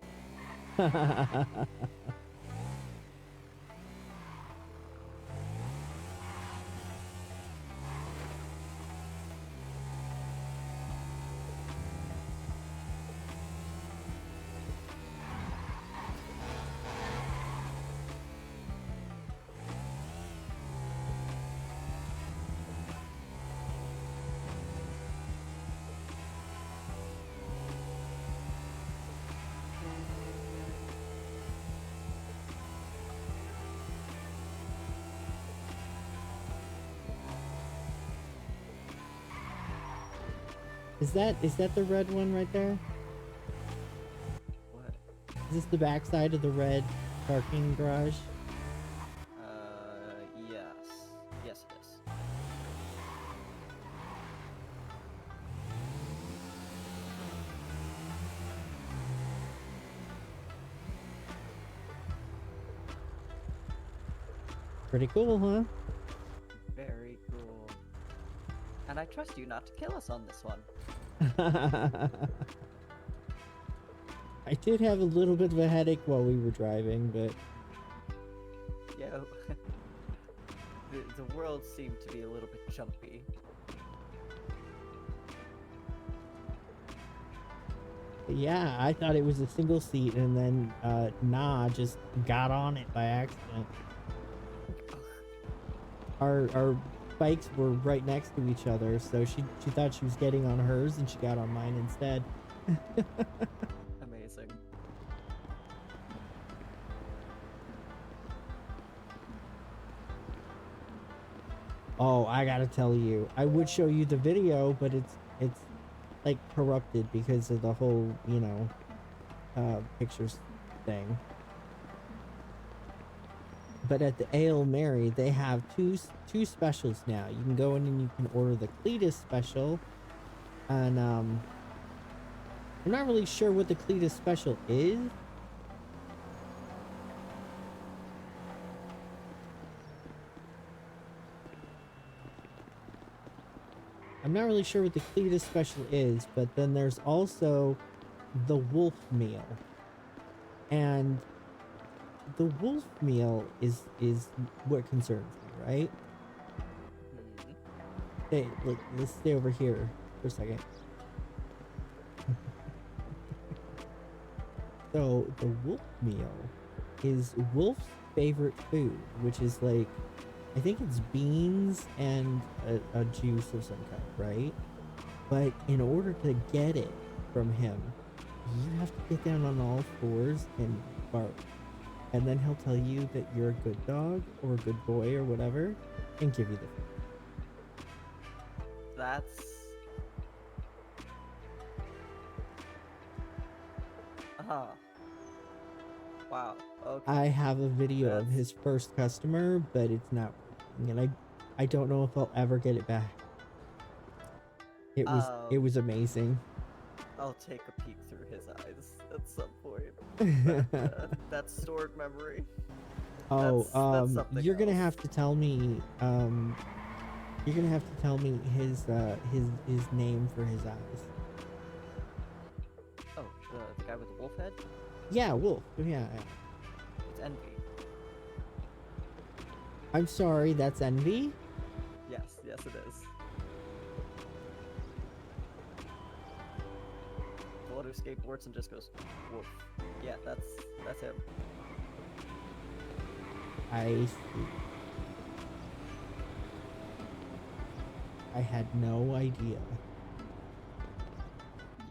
Is that the red one right there? What? Is this the backside of the red parking garage? Yes. Yes, it is. Pretty cool, huh? Very cool. And I trust you not to kill us on this one. I did have a little bit of a headache while we were driving, but Yo. the world seemed to be a little bit jumpy. yeah, I thought it was a single seat, and then Nah just got on it by accident. Our bikes were right next to each other, so she thought she was getting on hers, and she got on mine instead. Amazing. Oh, I gotta tell you, I would show you the video, but it's like corrupted because of the whole, you know, pictures thing. But at the Ale Mary, they have two specials now. You can go in and you can order the Cletus special, and I'm not really sure what the Cletus special is. I'm not really sure what the Cletus special is, but then there's also the Wolf Meal. And the Wolf Meal is what concerns me, right? Hey, look, let's stay over here for a second. So the Wolf Meal is Wolf's favorite food, which is like, I think it's beans and a juice of some kind, right? But in order to get it from him, you have to get down on all fours and bark. And then he'll tell you that you're a good dog or a good boy or whatever, and give you the food. That's... Wow. Okay. I have a video of his first customer, but it's not working, and I don't know if I'll ever get it back. It was amazing. I'll take a peek through his eyes at some point. That's stored memory. Oh, That's something you're gonna else. have to tell me. You're gonna have to tell me his name for his eyes. Oh, the guy with the wolf head? Yeah, Wolf. Yeah. It's Envy. I'm sorry, that's Envy. Yes, yes it is. The one who skateboards and just goes, wolf. Yeah, that's him. I see. I had no idea.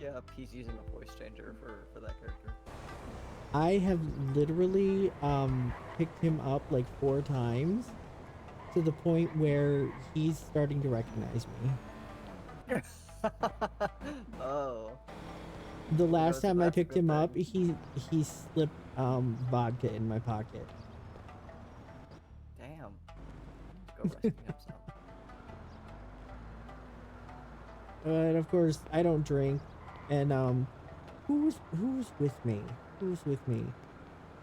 Yep, he's using a voice changer for that character. I have literally picked him up like 4 times to the point where he's starting to recognize me. Oh. The last time I that's a picked good him up, thing. he slipped vodka in my pocket. Damn. Go rescue himself. And of course, I don't drink. And who was with me? Who was with me?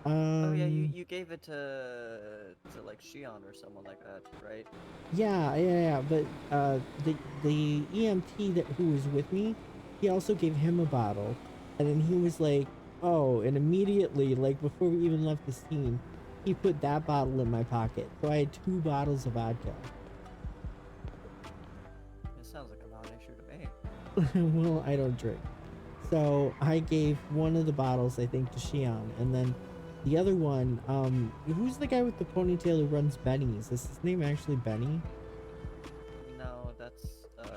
Oh yeah, Um, you gave it to like Shion or someone like that, right? yeah. But the EMT that who was with me, he also gave him a bottle, and then he was like, "Oh," and immediately, like before we even left the scene, he put that bottle in my pocket. So I had 2 bottles of vodka. It sounds like a non-issue to me. Well, I don't drink. So I gave one of the bottles, I think, to Shion, and then the other one, who's the guy with the ponytail who runs Benny's? Is his name actually Benny? No, that's Lucio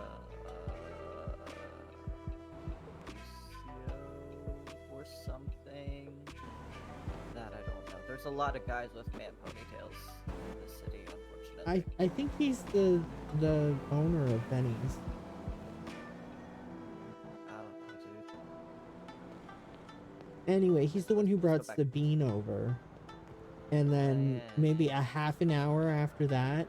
or something. That I don't know. There's a lot of guys with man ponytails in this city, unfortunately. I think he's the owner of Benny's. I don't know, dude. Anyway, he's the one who brought go back. Sabine over. And then maybe a half an hour after that,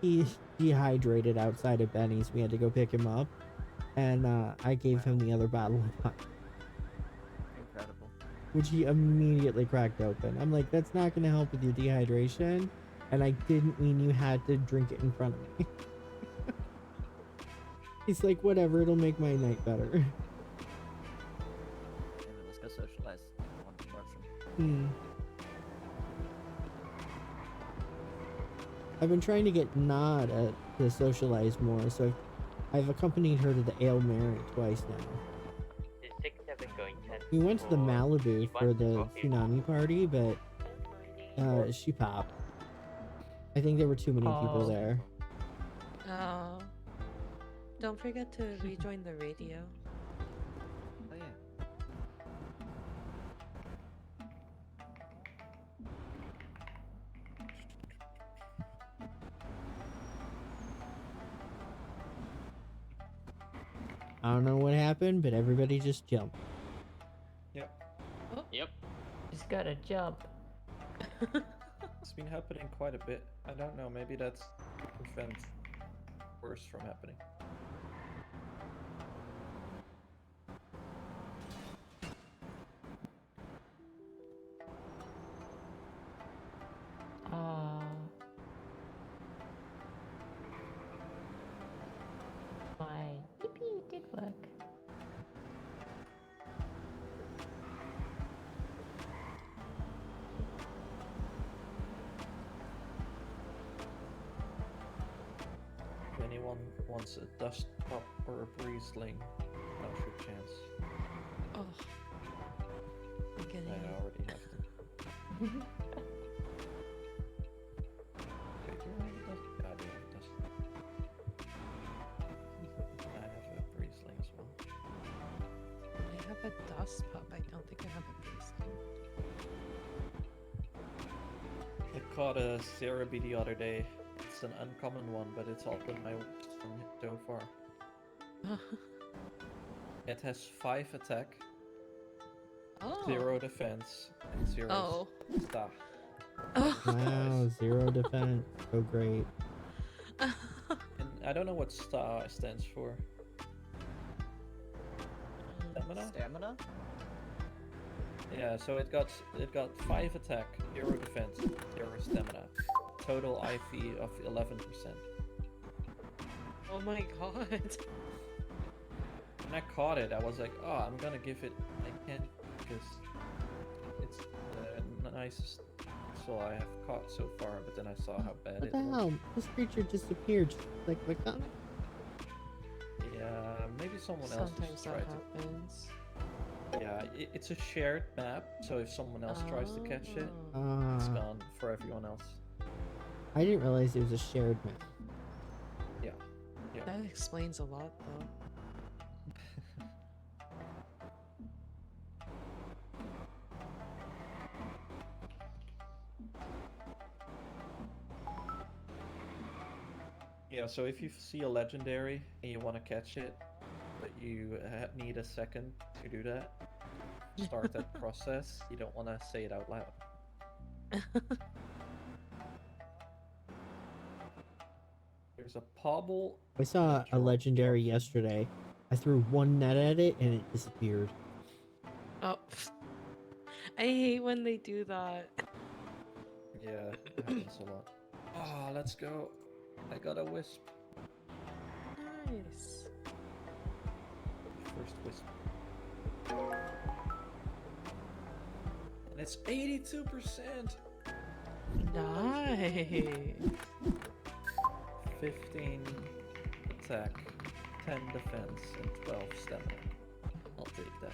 he dehydrated outside of Benny's. We had to go pick him up. And I gave him the other bottle of wine, Incredible. which he immediately cracked open. I'm like, that's not going to help with your dehydration. And I didn't mean you had to drink it in front of me. He's like, whatever, it'll make my night better. Maybe let's go socialize. One promotion. I've been trying to get Nod to socialize more, so I've accompanied her to the Ale Mary twice now. Is 6-7 going 10? We went to the Malibu for the tsunami party, but she popped. I think there were too many people there. Oh. Don't forget to rejoin the radio. Oh yeah. I don't know what happened, but everybody just jumped. Yep. Yep. Just gotta jump. It's been happening quite a bit. I don't know, maybe that's to prevent worse from happening. My yippee, it did work. If anyone wants a dust pop or a breeze sling, now's your chance. Oh. I'm getting I already have them. Wait, do I have a dust? Yeah, I do have a dust. I have a breeze sling as well. I have a dust pop. I don't think I have a breeze sling. I caught a Cerebi the other day. It's an uncommon one, but it's all been my worst one so far. It has 5 attack, 0 defense, and 0 stat. Wow, 0 defense. So great. And I don't know what star stands for. Stamina? Stamina? Yeah, so it got 5 attack, 0 defense, 0 stamina. Total IV of 11%. Oh my god. When I caught it, I was like, oh, I'm gonna give it a candy because it's the nicest pixel I have caught so far, but then I saw how bad What it the was. hell? This creature disappeared just like the comic. Yeah, maybe someone else Sometimes just that tried happens. to. Yeah, it's a shared map, so if someone else tries to catch it, it's Ah. gone for everyone else. I didn't realize it was a shared map. Yeah. Yeah. That explains a lot, though. Yeah, so if you see a legendary and you want to catch it, but you need a second to do that, start that process. You don't want to say it out loud. There's a pobble. I saw a legendary yesterday. I threw one net at it and it disappeared. Oh. I hate when they do that. Yeah, it happens a lot. Ah, let's go. I got a wisp. Nice. First wisp. And it's 82%. Nice. 15 attack, 10 defense, and 12 stamina. I'll take that.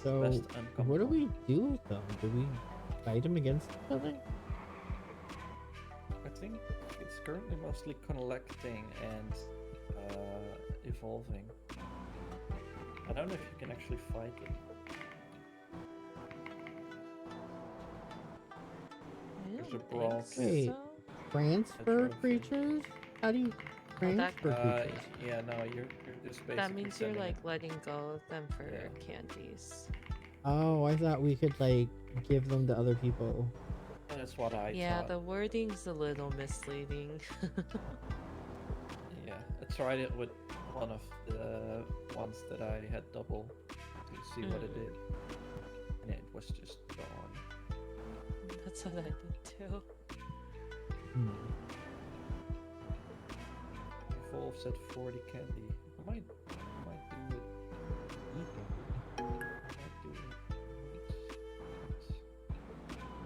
So, Best what do we do with them? Do we fight them against each other? I think it's currently mostly collecting and evolving. I don't know if you can actually fight them. There's a brawl. Wait, transfer creatures? How do you transfer creatures? Yeah, no, you're just basically That means you're sending like letting go of them for candies. Oh, I thought we could like give them to other people. That's what I Yeah, thought. the wording's a little misleading. Yeah, I tried it with one of the ones that I had double to see what it did. And it was just gone. That's what I did too. Evolves at 40 candy. I might do it.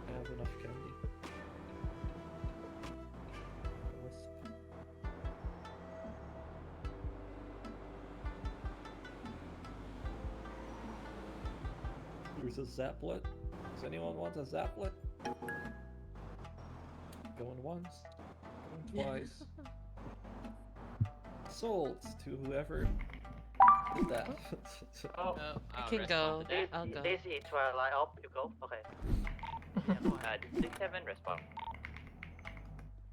I have enough candy. There's a Zaplet. Does anyone want a Zaplet? Going once, going twice. Sold to whoever did that. I can go. I'll go. Daisy, Twilight, up, you go? Okay. Yeah, go ahead. 6-7, respond.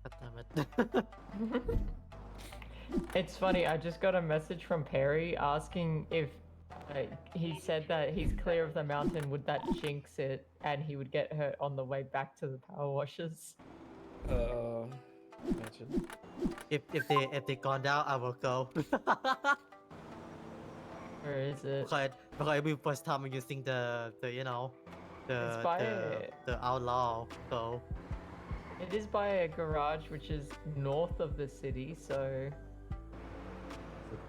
God damn it. It's funny, I just got a message from Perry asking if he said that he's clear of the mountain, would that jinx it, and he would get hurt on the way back to the power washers. Imagine. If they gone down, I will go. Where is it? Because it'll be the first time I'm using the you know It's by the outlaw. So it is by a garage which is north of the city, so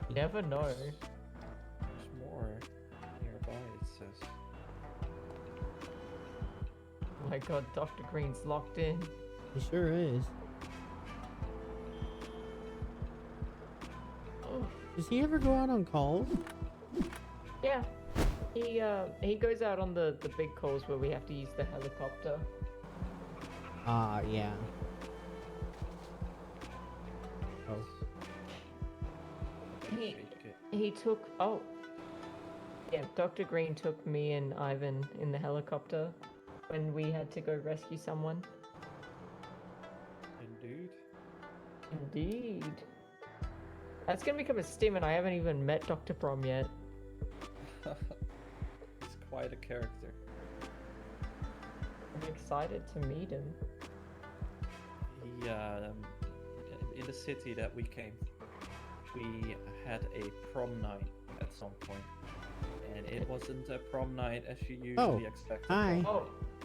you never know. There's more nearby, it says. Oh my god, Dr. Green's locked in. He sure is. Does he ever go out on calls? Yeah. He goes out on the big calls where we have to use the helicopter. Ah, yeah. Oh. He took yeah, Dr. Green took me and Ivan in the helicopter when we had to go rescue someone. Indeed. Indeed. That's gonna become a stim, and I haven't even met Dr. Brom yet. He's quite a character. I'm excited to meet him. He, in the city that we came, we had a prom night at some point, and it wasn't a prom night as you usually expect. Hi.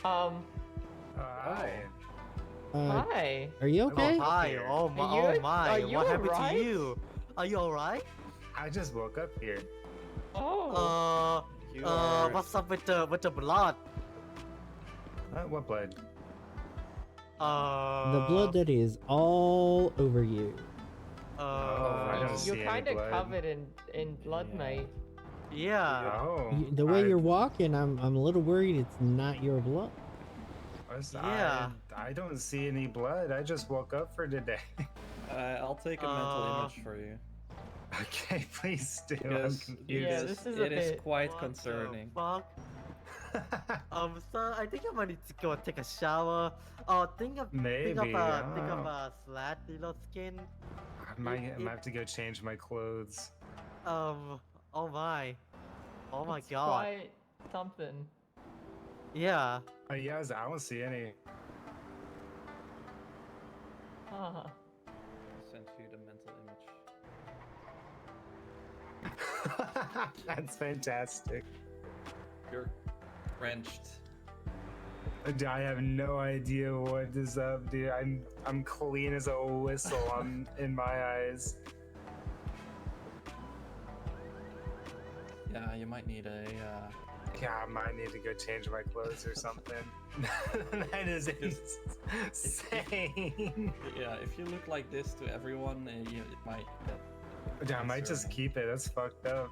Hi. Hi. Are you okay? Oh, hi. Oh my. Are you- Oh my. are you What happened alright? to you? Are you alright? I just woke up here. Oh. What's up with the blood? What blood? The blood that is all over you. I don't see You're any kind of blood. covered in blood, mate. Yeah. Oh. The way you're walking, I'm a little worried it's not your blood. Yeah. I don't see any blood. I just woke up for today. I'll take a mental image for you. Okay, please do. I'm Because, confused. Yeah, this is a it is bit- quite What concerning. the fuck? Sir, I think I might need to go take a shower. Think of Maybe, think of oh. slat little skin. I might have to go change my clothes. Oh my. Oh my It's god. quite something. Yeah. Yes, I don't see any. Ah. I'll send you the mental image. That's fantastic. You're drenched. I have no idea what is up, dude. I'm clean as a whistle. I'm in my eyes. Yeah, you might need a. Yeah, I might need to go change my clothes or something. That is insane. Yeah, if you look like this to everyone, it might. Yeah, I might just keep it. That's fucked up.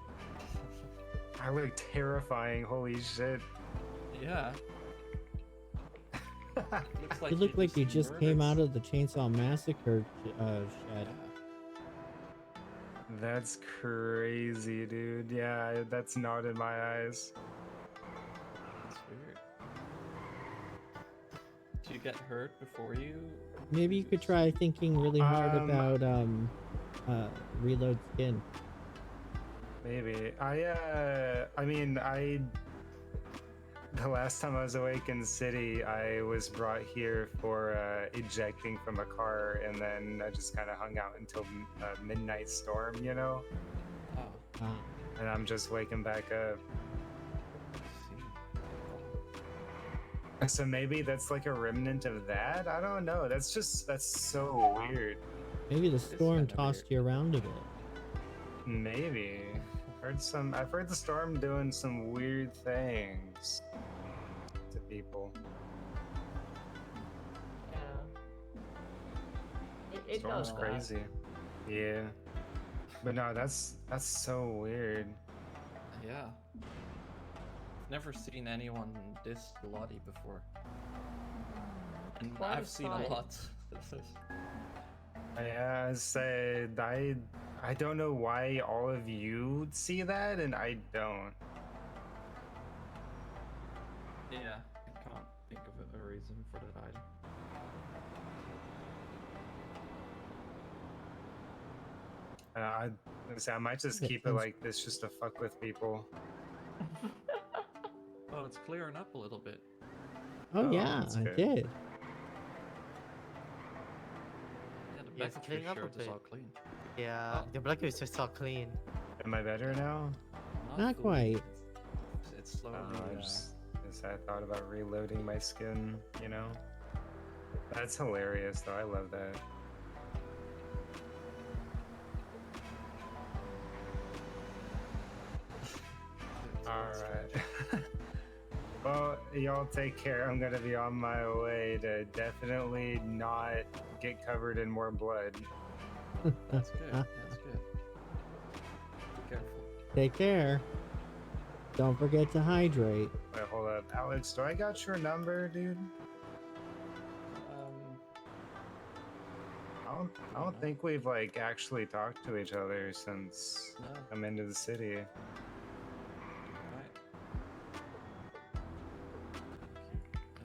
I look terrifying. Holy shit. Yeah. Looks like You look like you just murdered came out of the Chainsaw Massacre shed. That's crazy, dude. Yeah, that's not in my eyes. That's weird. Did you get hurt before you? Maybe you could try thinking really hard about reload skin. Maybe. The last time I was awake in the city, I was brought here for ejecting from a car, and then I just kind of hung out until midnight storm, you know? Oh. And I'm just waking back up. So maybe that's like a remnant of that? I don't know. That's so weird. Maybe the storm tossed you around a bit. Maybe. I've heard the storm doing some weird things to people. Yeah. It Storm's does that. crazy. Yeah. But no, that's so weird. Yeah. Never seen anyone this bloody before. And Quite I've seen sight. a lot. I said I don't know why all of you see that and I don't. Yeah, I can't think of a reason for that either. I might just keep it like this just to fuck with people. Oh, it's clearing up a little bit. Oh, yeah, that's I good. did. Yeah, the Yeah, back it's of cleaning your up a shirt is bit. all clean. Yeah, the black is just all clean. Am I better now? Not quite. It's slowly. I thought about reloading my skin, you know? That's hilarious though, I love that. Alright. Well, y'all take care. I'm gonna be on my way to definitely not get covered in more blood. That's good. That's good. Be careful. Take care. Don't forget to hydrate. Wait, hold up. Alex, do I got your number, dude? I don't think we've like actually talked to each other since I'm into the city. Right.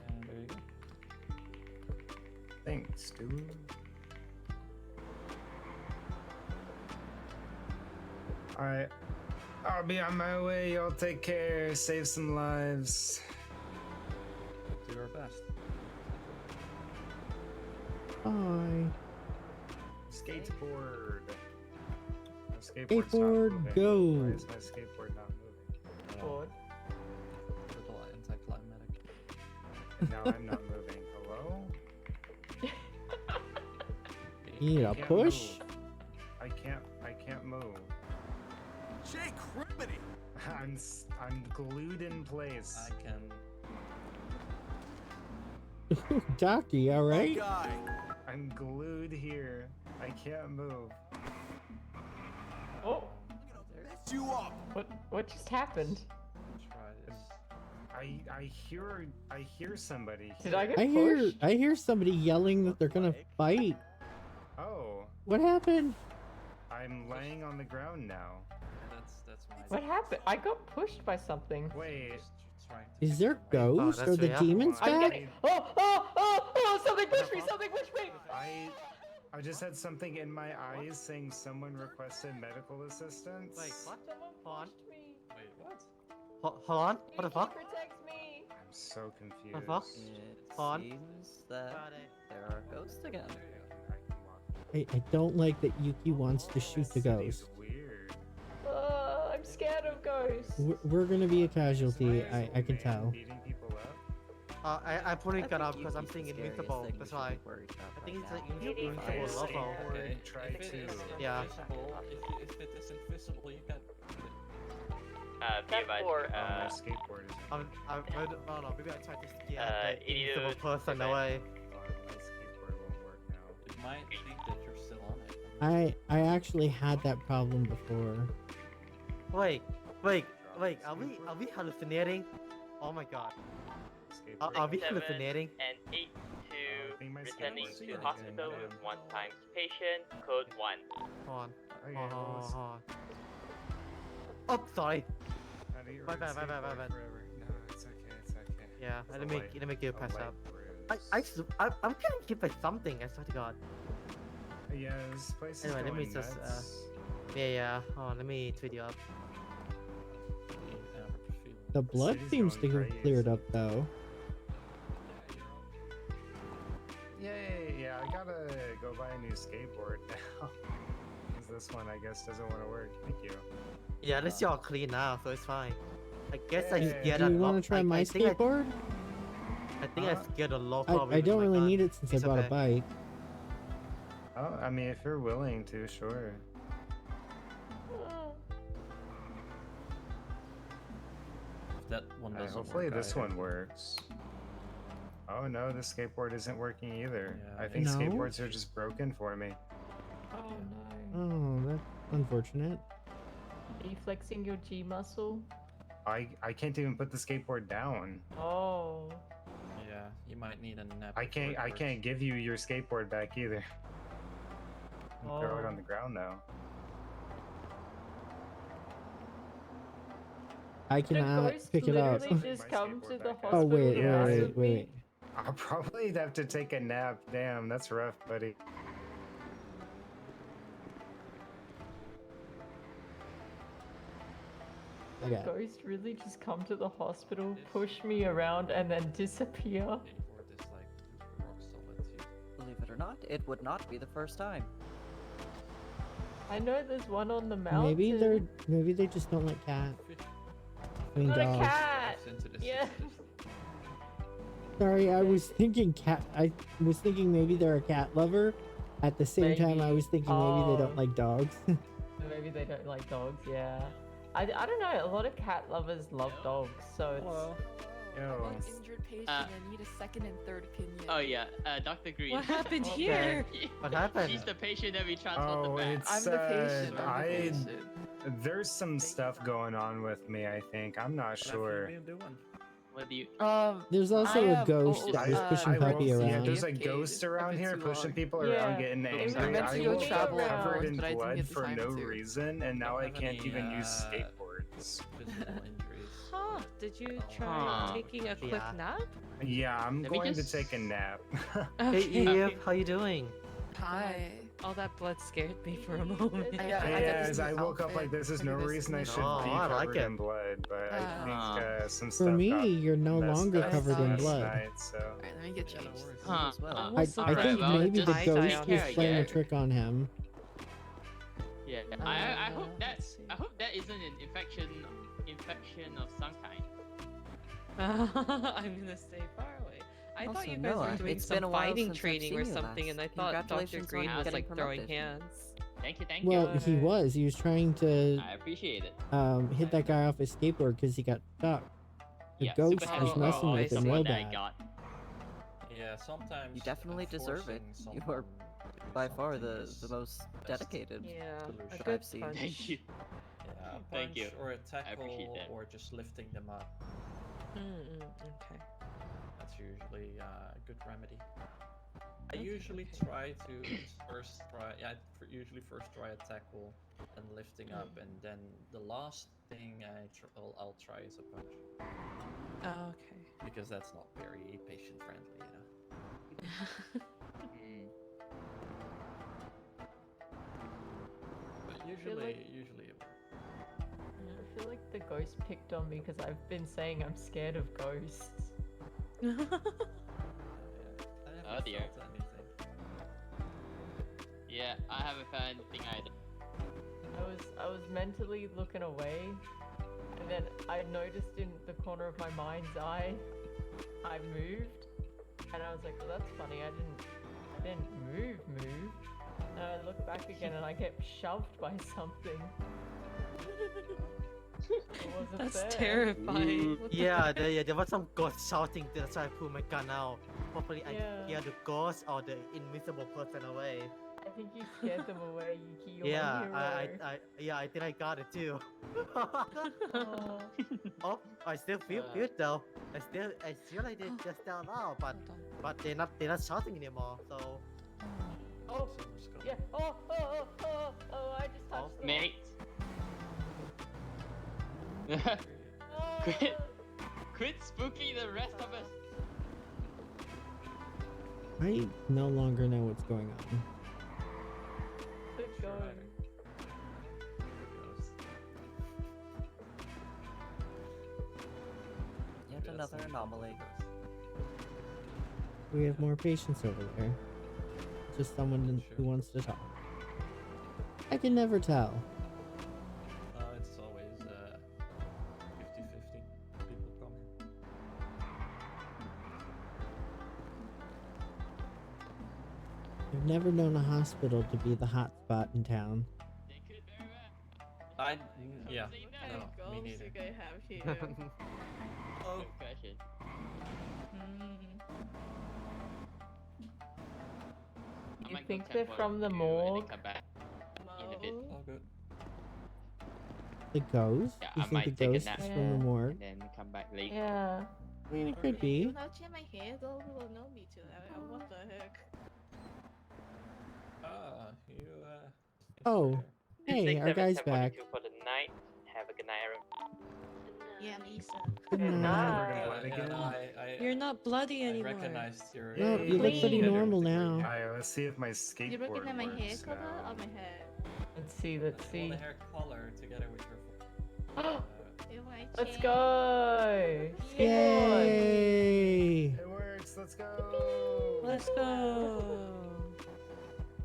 And there you go. Thanks, dude. Alright. I'll be on my way. Y'all take care. Save some lives. Do our best. Bye. Skateboard. My skateboard's not Skateboard, moving. go. Why is my skateboard not moving? Board. A little anticlimactic. And now I'm not moving. Hello? You need a I can't push? move. I can't move. Jake Criminy! I'm glued in place. I can. Doctor, you alright? I'm glued here. I can't move. Oh, You up? what just happened? Try this. I hear somebody. Did I get I hear somebody yelling that they're gonna fight. Oh, What happened? I'm laying on the ground now. That's my. What happened? I got pushed by something. Wait. Is there ghosts? that's Are the real. demons I'm back? getting. Oh! Something pushed me! Something pushed me! I just had something in my eyes saying someone requested medical assistance. Wait, what? Hold on. Wait, what? Hold on. What the fuck? Protect me! I'm so confused. The fuck? It Hold on. seems that there are ghosts again. I don't like that Yuki wants to shoot the ghost. Weird. I'm scared of ghost. We're gonna be a casualty. I can tell. Beating people up. I putting I it up think because I'm he's the seeing scariest invincible. thing you That's should why. be worried about I think right it's now. like Okay, invincible level. try If it to. is Yeah. invisible, if it is invisible, you can. Be advised. My skateboard is. No, maybe I tried to get you the need invisible to person defend. away. My skateboard won't work now. It might think that you're still on it. I actually had that problem before. Wait. Are we hallucinating? Oh my god. Are we 7 hallucinating? and 8 to my returning skateboard's to working hospital again. with 1 times patient, code 1. Hold on. Okay, Hold well, on, it's- hold on. Oh, sorry. How do you My ride bad. skateboard forever? No, it's okay. It's okay. Yeah, It's let a me light- get a a pass light up. bruise. I'm getting hit by something. I swear to God. Yeah, this place is Anyway, let me going just nuts. yeah. Hold on, let me tweet you up. The blood city's seems to going have cleared crazy. up though. Yay! Yeah, I gotta go buy a new skateboard now. 'Cause this one, I guess, doesn't want to work. Thank you. Yeah, at least you're all clean now, so it's fine. I guess I Yeah. scared Do a you lot. want to try my skateboard? I think I scared a lot. I don't really need it since I bought a bike. Oh, I mean, if you're willing to, sure. If that one doesn't Hopefully work, this I- one works. Oh no, the skateboard isn't working either. Yeah, I think No? skateboards are just broken for me. Oh no. Oh, that's unfortunate. Are you flexing your G muscle? I can't even put the skateboard down. Oh. Yeah, you might need a nap. I before it works. can't give you your skateboard back either. You throw it Oh. on the ground though. I The cannot ghost pick it up. literally just come to the hospital. Oh wait, Yeah, wait, I- wait, wait. I'll probably have to take a nap. Damn, that's rough, buddy. I The got it. ghost really just come to the hospital, push me around, and then disappear. Skateboard is like rock solid too. Believe it or not, it would not be the first time. I know there's one on the mountain. Maybe they just don't like cats. I mean Not a dogs. cat. Into this Yeah. Sorry, I was thinking cat. I was thinking maybe they're a cat lover. At the same time, I Maybe. was thinking maybe they Oh. don't like dogs. Maybe they don't like dogs. Yeah. I don't know. A lot of cat lovers love dogs, so it's. Yo. One injured patient. I need a second and third opinion. Oh yeah, Dr. Green. What happened Okay. here? What happened? She's the patient that we transport Oh, the back. it's I'm the patient. I'm the patient. there's some stuff going on with me. I think I'm not sure. What do you? There's also a ghost oh, that was pushing I Puppy won't- Yeah, around. there's a AFK ghost around been here too pushing long. people Yeah. around, getting It was angry. meant to I go was travel covered around, in but I didn't blood get the for time no to. reason, and now I have can't any, even use uh, skateboards. Physical injuries. Huh? Did you try Huh. taking a quick Yeah. nap? Yeah, I'm Let me going just- to take a nap. Hey Okay. Eve, how you doing? Hi. All that blood scared me for a moment. I got Yeah, this as I new woke up outfit. like this is Have no you guys reason I seen should it? be Oh, I like covered it. in blood, but I think some For stuff got me, you're no messed longer up covered in last blood. night, so. Alright, let me get changed. Huh. as well. I Alright, think well, maybe the just ghost take was care of playing a it. trick on him. Yeah, I hope that isn't an infection of some kind. I'm gonna stay far away. I thought Also, you guys Noah, were doing it's been some a while fighting since I've training seen or you something, last. and I thought Dr. Congratulations on Green was getting like throwing promoted. hands. Thank you. Well, he was. He was trying to I appreciate it. hit that guy off his skateboard because he got stuck. The Yeah, ghost super was happy messing for with him someone real that I bad. got. Yeah, sometimes. You definitely deserve it. forcing You are someone by to far something the is most best dedicated Yeah, a solution. that good I've seen. punch. Thank you. Yeah, a Thank punch you. or a appreciate tackle that. or just lifting them up. Okay. That's usually a good remedy. I usually try to usually first try a tackle and lifting up, and then the last thing I'll try is a punch. Oh, okay. Because that's not very patient friendly, you know. But usually it works. I feel like the ghost picked on me because I've been saying I'm scared of ghosts. Oh dear. Yeah, I haven't found anything either. I was mentally looking away, then I noticed in the corner of my mind's eye, I moved, and I was like, well, that's funny. I didn't move. And I looked back again, and I get shoved by something. It wasn't That's there. terrifying. What the Yeah, heck? there was some ghost shouting. That's why I pulled my gun out. Hopefully, I hear the ghost or the invisible person away. I think you scared them away, Yuki. You're Yeah, my hero. I think I got it too. Oh. Oh, I still feel good though. I feel like they just down now, but they're not shouting anymore. So. Oh, yeah. Oh, I just touched them. Mate. Oh. Quit spooking the rest of us. I no longer know what's going on. Keep going. Yet another anomaly. We have more patients over there. Just someone who wants to talk. I can never tell. It's always 50-50 people coming. I've never known a hospital to be the hot spot in town. Yeah. No, No, me neither. I have here. Oh, question. You think they're from the morgue? Come back in a bit. All good. The ghost? Yeah, You I think might the take a ghost nap is from the morgue? and then come back later. Yeah. I mean, it could be. When I change my hair, those people know me too. What the heck? You Oh, hey, our guy's back. For the night. Have a good night, everyone. Yeah, Lisa. Good night. You're not bloody I anymore. recognized your. No, you look pretty normal now. Alright, let's see if my You skateboard looking at my hair works color now. or my hair? Let's see. Well, the hair color together with your. Let's go! Skateboard! Yay! It works. Let's go. Let's go.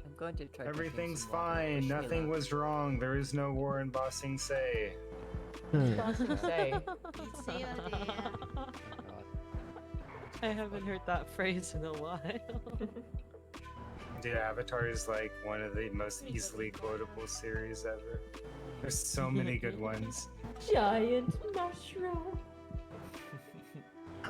I'm going to try. Everything's fine. Nothing was wrong. There is no war in Bossing Say. Bossing Say. I haven't heard that phrase in a while. Dude, Avatar is like one of the most easily quotable series ever. There's so many good ones. Giant mushroom.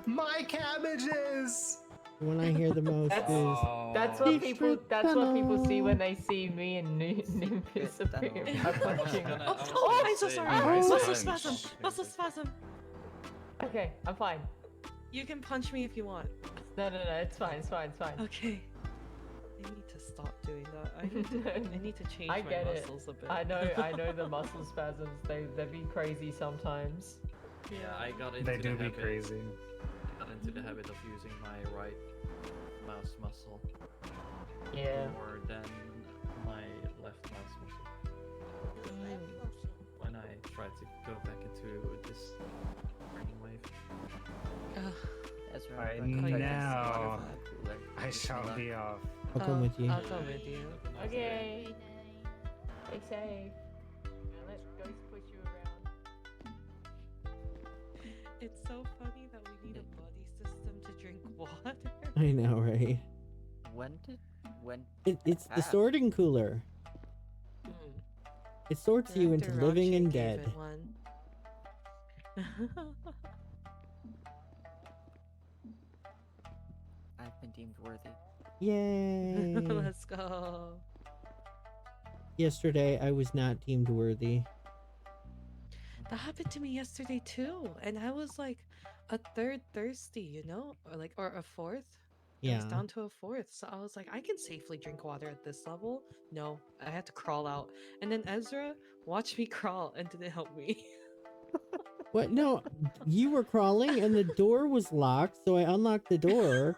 My cabbages! When I hear the most is That's what people. That's what people see when they see me and Nimbus appear. I'm punching. Oh, I'm so sorry. Muscle spasm. Muscle spasm. Okay, I'm fine. You can punch me if you want. No, it's fine. Okay. I need to stop doing that. I need to change I my get it. muscles a bit. I know the muscle spasms. They be crazy sometimes. Yeah, I got into They the do be habit. crazy. Got into the habit of using my right mouse muscle. Yeah. More than my left mouse muscle. When I tried to go back into this brainwave. Ezra, Alright, I'm gonna try to now get some water from the cooler. I Wish me shall luck. be off. I'll come with you. I'll come with you. Okay. Stay safe. Now let Ghost push you around. It's so funny that we need a buddy system to drink water. I know, right? When It's the have? sorting cooler. It sorts you into Director living Rachi and gave dead. it one. I've been deemed worthy. Yay! Let's go. Yesterday, I was not deemed worthy. That happened to me yesterday too, and I was like a third thirsty, you know, or a fourth. I was Yeah. down to a fourth, so I was like, I can safely drink water at this level. No, I had to crawl out, and then Ezra watched me crawl and didn't help me. What? No, you were crawling and the door was locked, so I unlocked the door.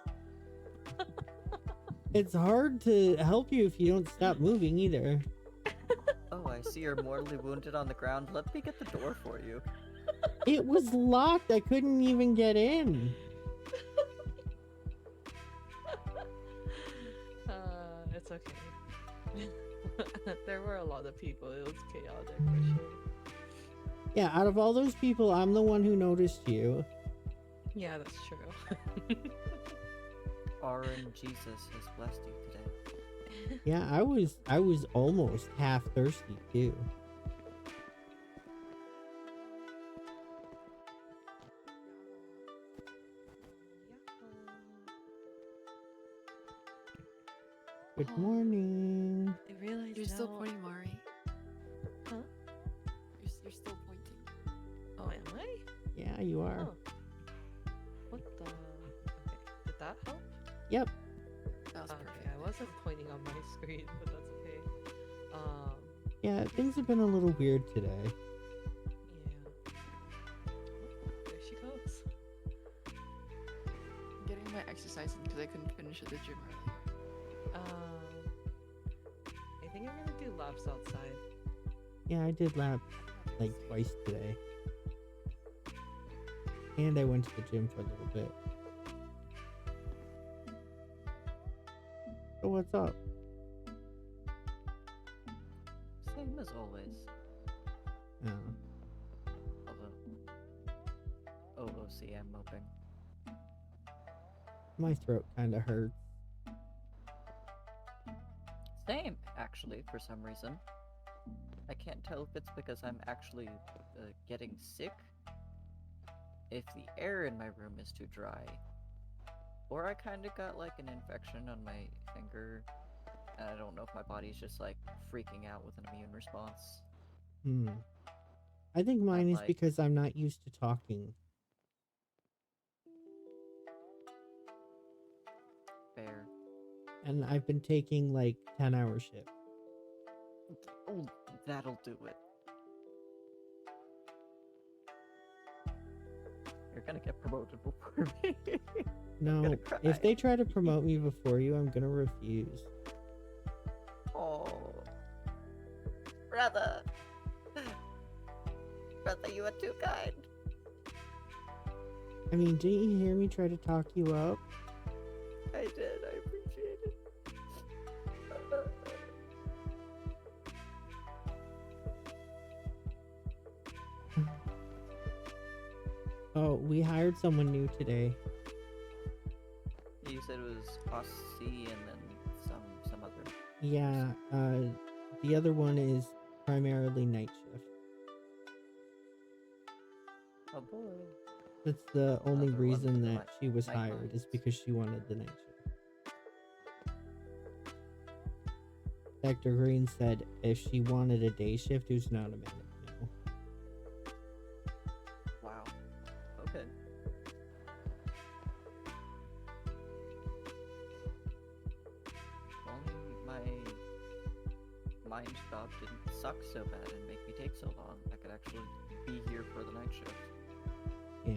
It's hard to help you if you don't stop moving either. Oh, I see you're mortally wounded on the ground. Let me get the door for you. It was locked. I couldn't even get in. It's okay. There were a lot of people. It was chaotic for sure. Yeah, out of all those people, I'm the one who noticed you. Yeah, that's true. RN Jesus has blessed you today. Yeah, I was almost half thirsty too. Good morning. I realize You're still now- pointing, Mari. Huh? You're still pointing. Oh, am I? Yeah, you are. Oh. What the? Okay, did that help? Yep. That was Okay, perfect. I wasn't pointing on my screen, but that's okay. Yeah, things have been a little weird today. Yeah. There she goes. I'm getting my exercise in because I couldn't finish at the gym earlier. I think I'm gonna do laps outside. Yeah, I did laps like twice today. And I went to the gym for a little bit. So what's up? Same as always. Although OOC, I'm moping. My throat kind of hurts. Same, actually, for some reason. I can't tell if it's because I'm actually getting sick, if the air in my room is too dry, or I kind of got like an infection on my finger, and I don't know if my body's just like freaking out with an immune response. I think mine is like- because I'm not used to talking. Fair. And I've been taking like 10-hour shifts. Oh, that'll do it. You're gonna get promoted before me. No, gonna cry. if they try to promote me before you, I'm gonna refuse. Oh, brother. Brother, you are too kind. I mean, didn't you hear me try to talk you up? I did. I appreciate it. Oh, we hired someone new today. You said it was OC and then some other. Yeah, the other one is primarily night shift. Oh boy. That's the only Other one reason for the that she was night hired is because she wanted the night shift. Dr. Green said if she wanted a day shift, it was an automatic no. Wow. Okay. If only my mind job didn't suck so bad and make me take so long, I could actually be here for the night shift. Yeah.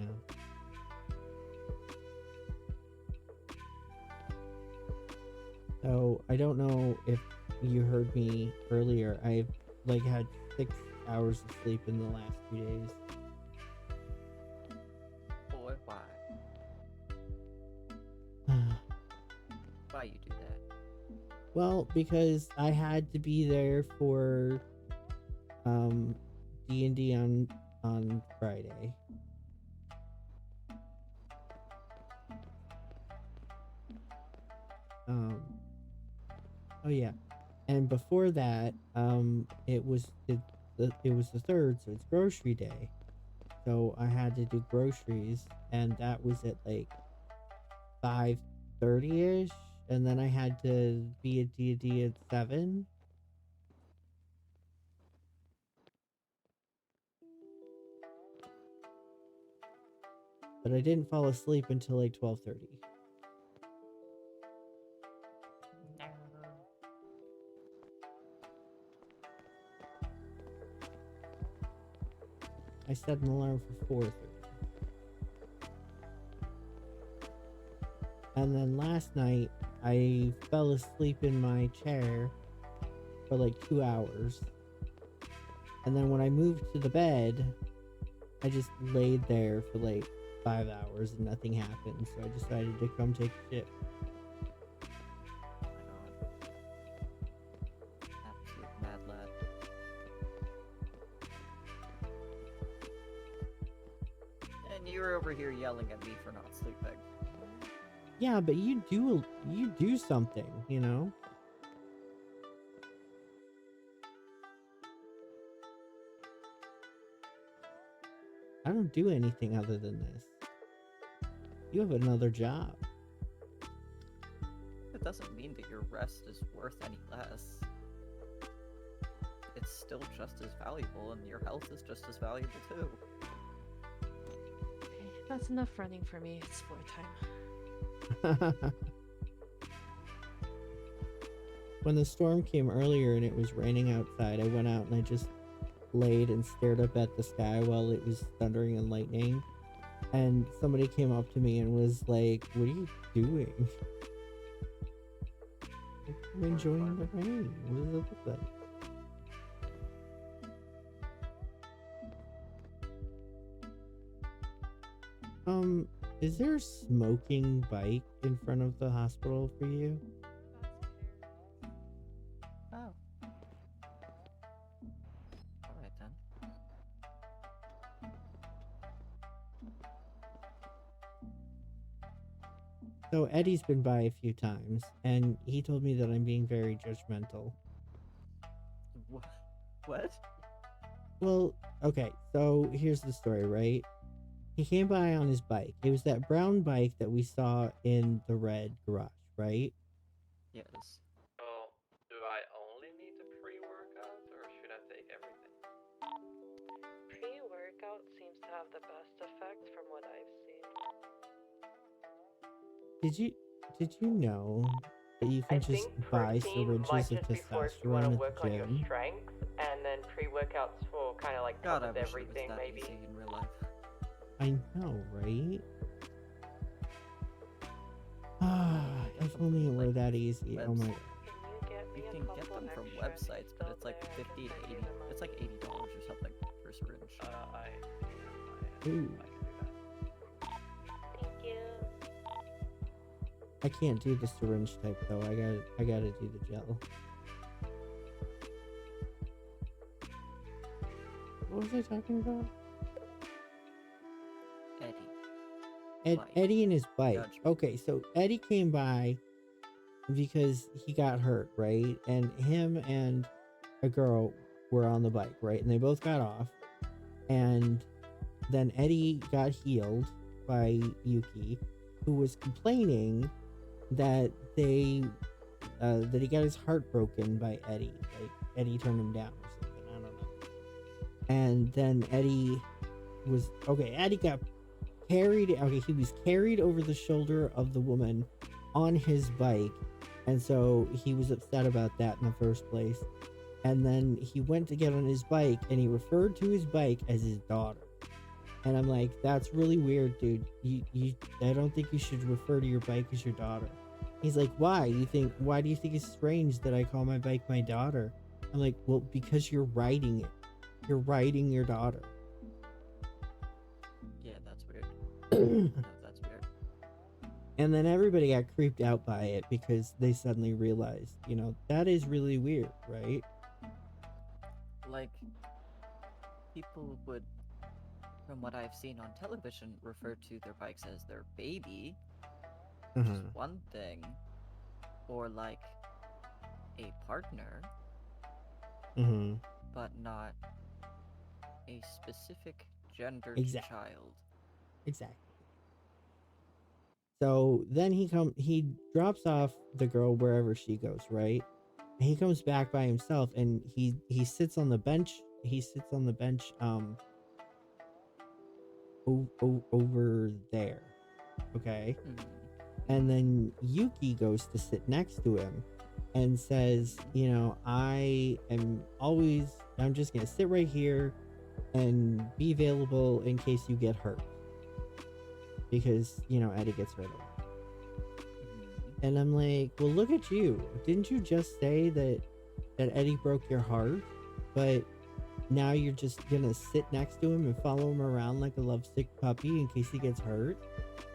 So I don't know if you heard me earlier. I've like had 6 hours of sleep in the last 2 days. Boy, why? Why you do that? Well, because I had to be there for D&D on Friday. Oh yeah, and before that, it was the third, so it's grocery day. So I had to do groceries, and that was at like 5:30 ish, and then I had to be at D&D at 7. But I didn't fall asleep until like 12:30. I set an alarm for 4:30. And then last night, I fell asleep in my chair for like 2 hours. And then when I moved to the bed, I just laid there for like 5 hours and nothing happened. So I decided to come take a shit. Absolute mad lad. And you're over here yelling at me for not sleeping. Yeah, but you do something, you know? I don't do anything other than this. You have another job. It doesn't mean that your rest is worth any less. It's still just as valuable, and your health is just as valuable too. That's enough running for me. It's floor time. When the storm came earlier and it was raining outside, I went out and I just laid and stared up at the sky while it was thundering and lightning. And somebody came up to me and was like, "What are you doing?" Like, I'm enjoying the rain. What does it look like? Is there a smoking bike in front of the hospital for you? Oh. Alright then. So Eddie's been by a few times, and he told me that I'm being very judgmental. What? Well, okay, so here's the story, right? He came by on his bike. It was that brown bike that we saw in the red garage, right? Yes. So, do I only need the pre-workout, or should I take everything? Pre-workout seems to have the best effect from what I've seen. Did you know that you can just buy syringes of testosterone at the gym? Strength, and then pre-workouts for kind of like God, I covers wish it was everything, that maybe. easy in real life. I know, right? Ah, if only it were that easy. Oh my. You can get them from websites, but it's like 50 to 80. It's like $80 or something for a syringe. Ooh. Thank you. I can't do the syringe type though. I gotta do the gel. What was I talking about? Eddie and his bike. Okay, so Eddie came by because he got hurt, right? And him and a girl were on the bike, right? And they both got off. And then Eddie got healed by Yuki, who was complaining that he got his heart broken by Eddie. Like Eddie turned him down or something. I don't know. And then Eddie got carried. Okay, he was carried over the shoulder of the woman on his bike, and so he was upset about that in the first place. And then he went to get on his bike, and he referred to his bike as his daughter. And I'm like, that's really weird, dude. I don't think you should refer to your bike as your daughter. He's like, why do you think it's strange that I call my bike my daughter? I'm like, well, because you're riding it. You're riding your daughter. Yeah, that's weird. That's weird. And then everybody got creeped out by it because they suddenly realized, that is really weird, right? Like, people would, from what I've seen on television, refer to their bikes as their baby, which is one thing, or like a partner, but not a specific gendered child. Exactly. So then he drops off the girl wherever she goes, right? And he comes back by himself, and he sits on the bench. He sits on the bench over there. Okay? And then Yuki goes to sit next to him and says, I'm just gonna sit right here and be available in case you get hurt. Because, Eddie gets hurt a lot. And I'm like, well, look at you. Didn't you just say that Eddie broke your heart? But now you're just gonna sit next to him and follow him around like a lovesick puppy in case he gets hurt?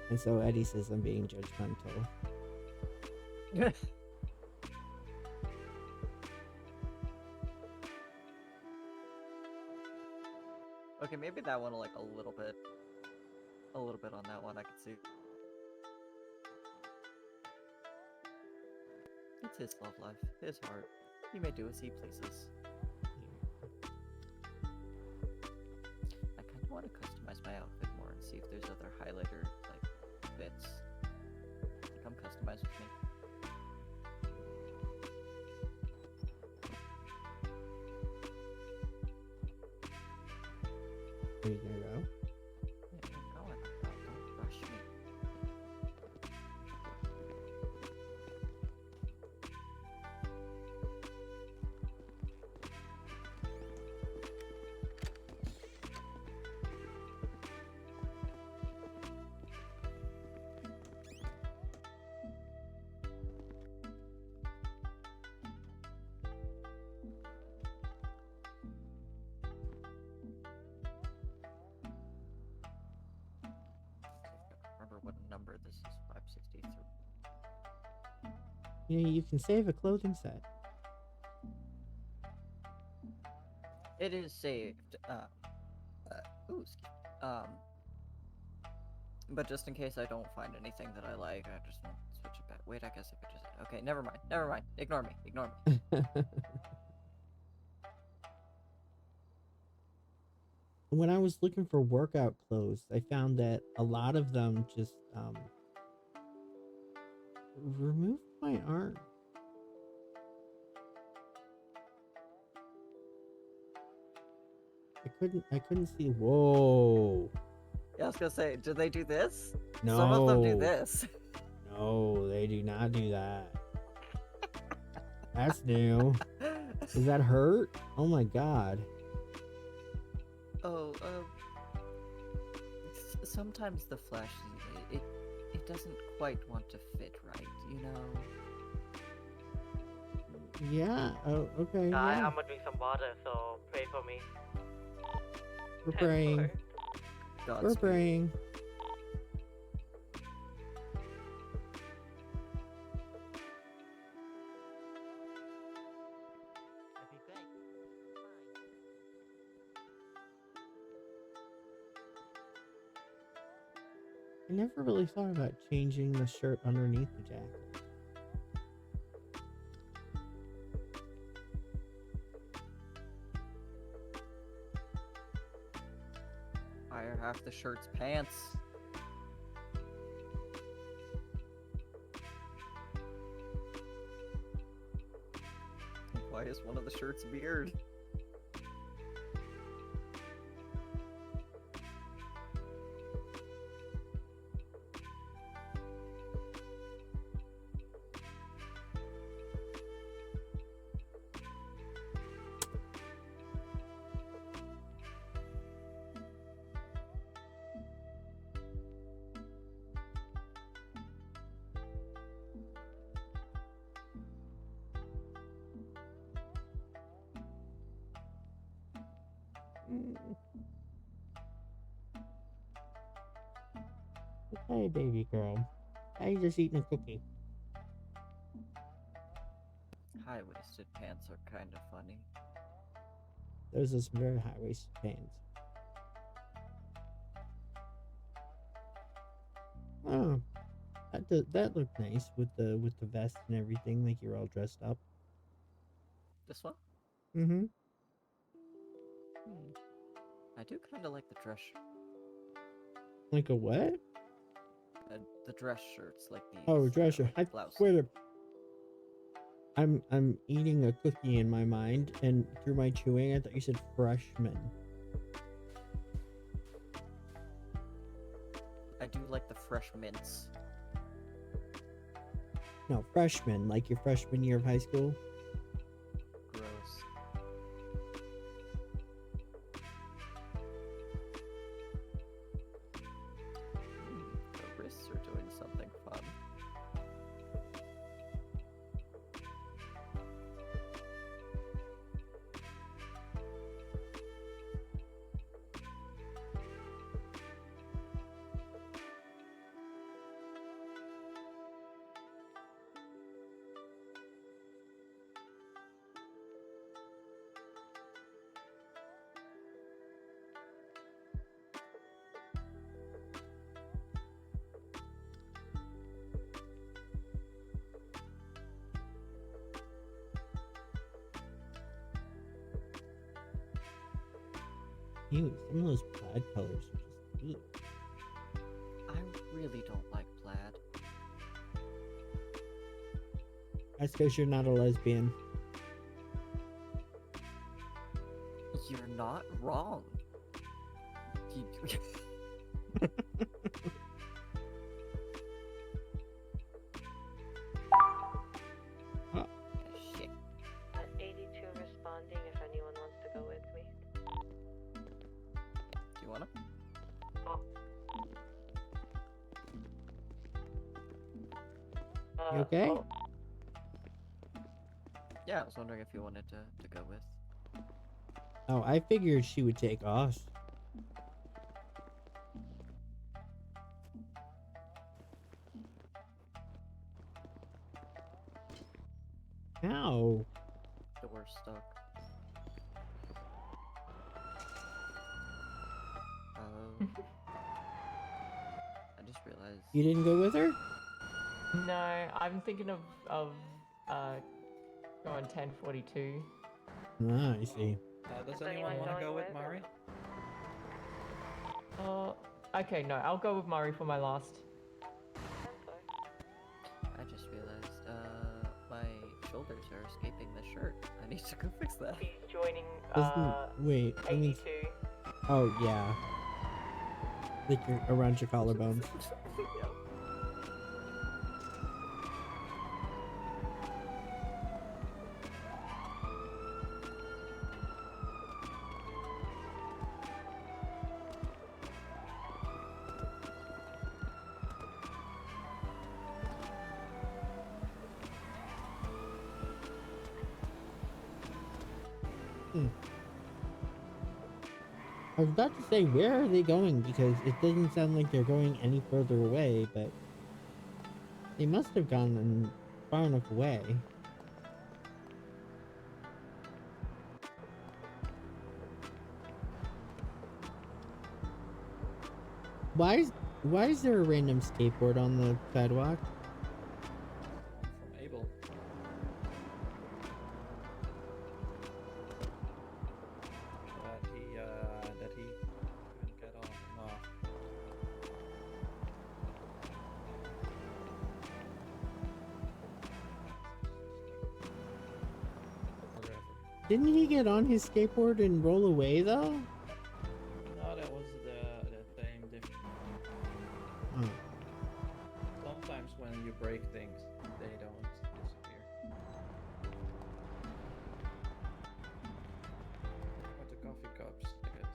And so Eddie says I'm being judgmental. Okay, maybe that one like a little bit. a little bit on that one, I can see. It's his love life, his heart. He may do as he pleases. I kind of want to customize my outfit more and see if there's other highlighter like bits that come customized with me. There you go. Yeah, I'm going. Don't rush me. Remember what number this is? 563. Yeah, you can save a clothing set. It is saved. Ooh, but just in case I don't find anything that I like, I just won't switch it back. Wait, I guess I could just. Okay, never mind. Never mind. Ignore me. Ignore me. When I was looking for workout clothes, I found that a lot of them just removed my arm. I couldn't see. Whoa. Yeah, I was gonna say, do they do this? No. Some of them do this. No, they do not do that. That's new. Does that hurt? Oh my god. Oh, sometimes the flesh, it doesn't quite want to fit right, you know? Yeah. Oh, okay. I'm Yeah. gonna drink some water, so pray for me. We're praying. We're praying. I never really thought about changing the shirt underneath the jacket. Fire half the shirt's pants. Why is one of the shirts beard? Hey, baby girl. How you just eating a cookie? High-waisted pants are kind of funny. Those are some very high-waisted pants. Oh, that looked nice with the vest and everything, like you're all dressed up. This one? Mm-hmm. I do kind of like the dress. Like a what? The dress shirts, like the. Oh, dresser. I blouse. swear to. I'm eating a cookie in my mind, and through my chewing, I thought you said freshman. I do like the fresh mints. No, freshman, like your freshman year of high school. Gross. The wrists are doing something fun. Ew, some of those plaid colors are just ew. I really don't like plaid. That's because you're not a lesbian. You're not wrong. Shit. 82 responding if anyone wants to go with me. Do you wanna? You okay? Yeah, I was wondering if you wanted to go with. Oh, I figured she would take us. Ow. Door stuck. I just realized. You didn't go with her? No, I'm thinking of going 1042. Ah, I see. Does anyone want to go with Mari? Okay, no, I'll go with Murray for my last. I just realized, my shoulders are escaping the shirt. I need to go fix that. He's joining, Wait, I mean... 82. Oh, yeah. Like you're around your collarbones. Yep. I was about to say, where are they going? Because it doesn't sound like they're going any further away, but they must have gone far enough away. Why is there a random skateboard on the sidewalk? From Abel. That he couldn't get on. No. Whatever. Didn't he get on his skateboard and roll away though? No, that was the same difference. Oh. Sometimes when you break things, they don't disappear. With the coffee cups, I guess.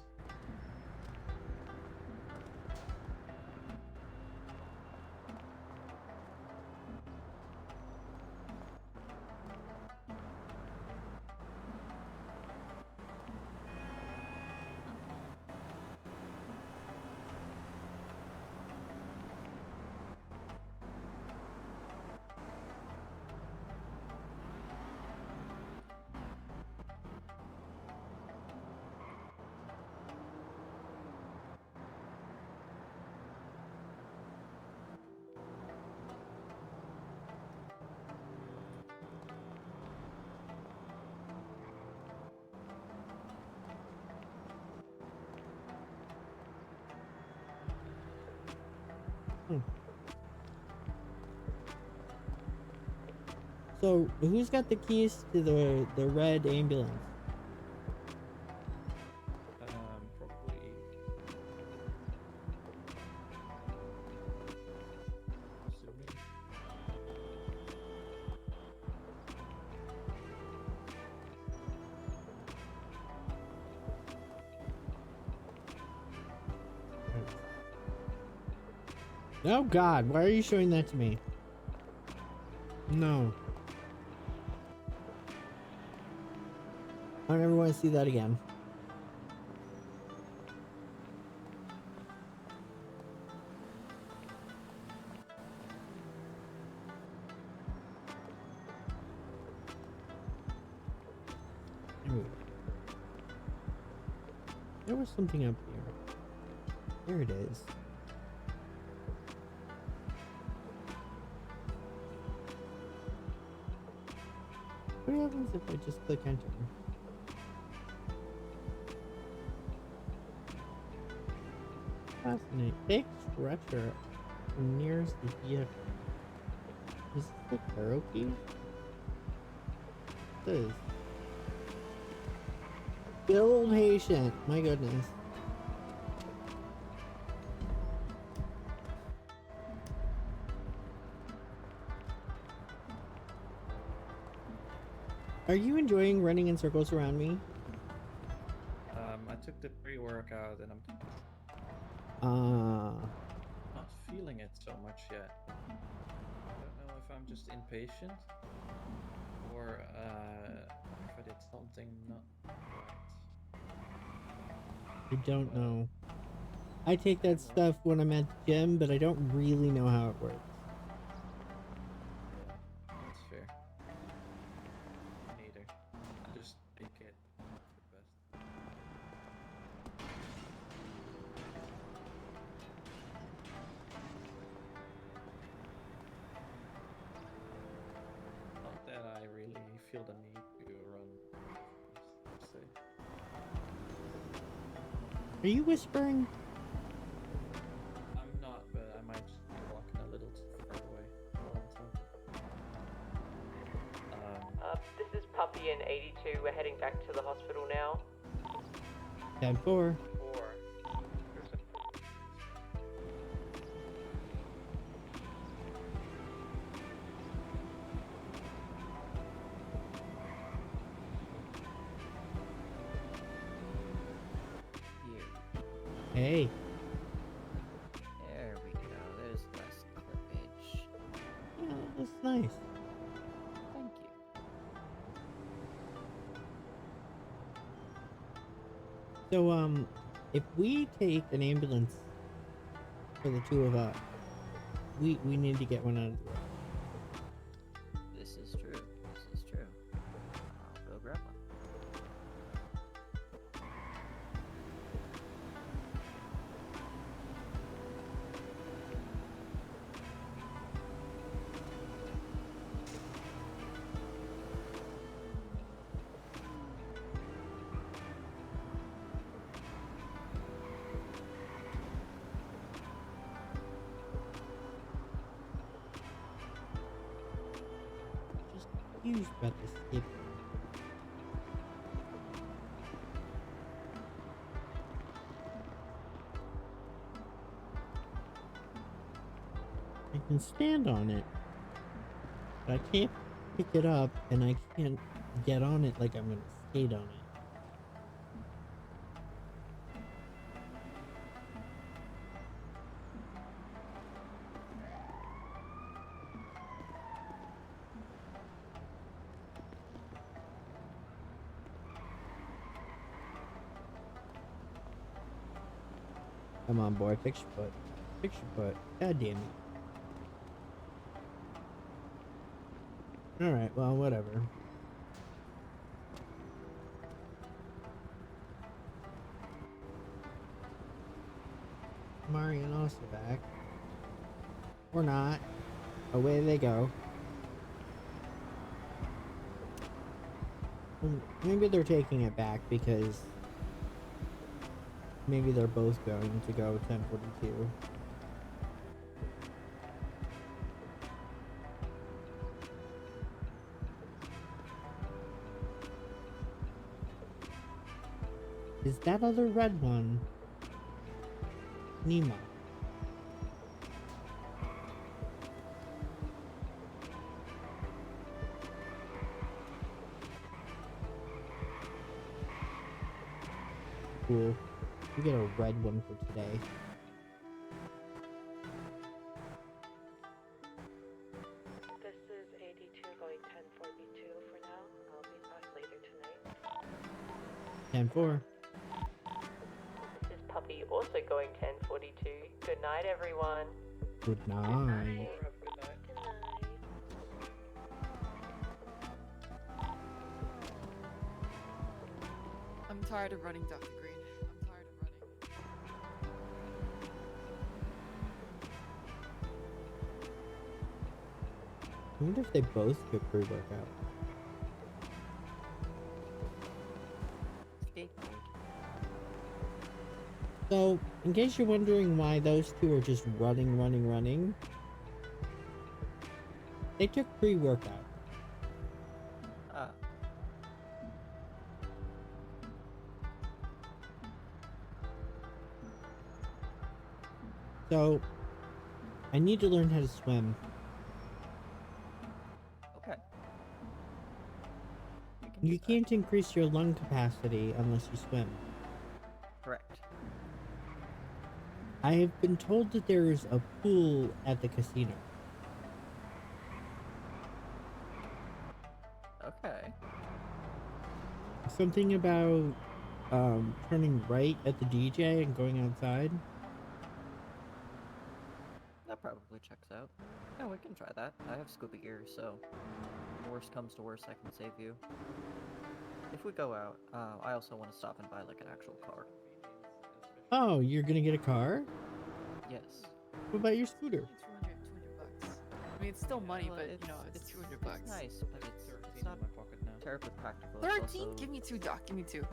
So who's got the keys to the red ambulance? Probably. Assuming. Oh God, why are you showing that to me? No. I don't ever want to see that again. Anyway. There was something up here. There it is. What happens if I just click enter? Fascinating. Take stretcher nearest the vehicle. Is this the karaoke? This is. Build patient. My goodness. Are you enjoying running in circles around me? I took the pre-workout and I'm not feeling it so much yet. I don't know if I'm just impatient or if I did something not right. I don't know. I take that stuff when I'm at the gym, but I don't really know how it works. Yeah, that's fair. Neither. I just take it for the best. Not that I really feel the need to run, per se. Are you whispering? I'm not, but I might just be walking a little too far away while I'm talking. This is Puppy in 82. We're heading back to the hospital now. 10-4. Hey. There we go. There's less garbage. Yeah, that's nice. Thank you. So, if we take an ambulance for the two of us, we need to get one out of the way. This is true. This is true. I'll go grab one. Huge about this skip. I can stand on it, but I can't pick it up, and I can't get on it like I'm gonna skate on it. Come on, boy, fix your foot. Fix your foot. God damn it. Alright, well, whatever. Mario and Oster back. Or not. Away they go. Maybe they're taking it back because maybe they're both going to go 1042. Is that other red one Nemo? Cool. We get a red one for today. This is 82 going 1042 for now. I'll be back later tonight. 10-4. This is Puppy also going 1042. Good night, everyone. Good night. I'm tired of running, Dr. Green. I'm tired of running. I wonder if they both get pre-workout. So, in case you're wondering why those two are just running, they took pre-workout. Ah. So, I need to learn how to swim. Okay. You can't increase your lung capacity unless you swim. Correct. I have been told that there is a pool at the casino. Okay. Something about turning right at the DJ and going outside. That probably checks out. Yeah, we can try that. I have scuba gear, so worst comes to worst, I can save you. If we go out, I also want to stop and buy like an actual car. Oh, you're gonna get a car? Yes. What about your scooter? 200 bucks. I mean, it's still money, Well, but you know, it's 200 bucks. It's nice, but it's not in my pocket now. terribly practical. 13? It's also, Give me 2, Doc. Give me 2. Sure.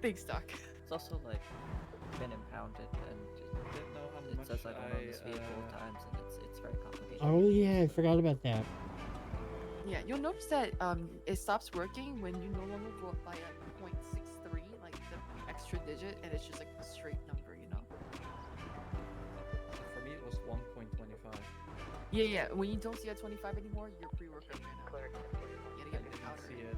Thanks, Doc. it's also like been impounded, and it says I don't own this vehicle at times, and it's very complicated. Oh yeah, I forgot about that. Yeah, you'll notice that it stops working when you no longer go up by a 0.63, like the extra digit, and it's just like a straight number, you know? For me, it was 1.25. Yeah. When you don't see that 25 anymore, your pre-workout ran out. You gotta get your powder. See it.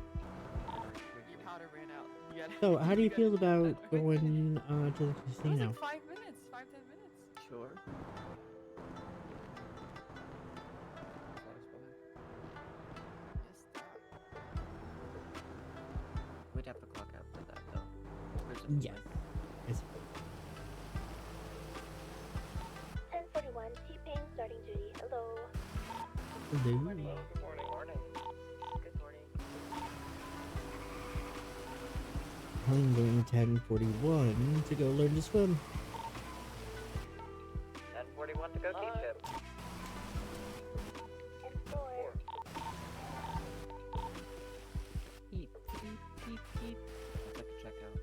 Your powder ran out. You gotta, So, how do you gotta feel use that about powder. going to the It was casino? like 5 minutes, 5-10 minutes. Sure. We'd have to clock out for that, though. Presumably. Yes. Yes. 1041, T-Pain starting duty. Hello. Hello. Good morning. Good morning. I'm going 1041 to go learn to swim. 1041 to go teach him. Beep, beep, beep, beep. I'd like to check out.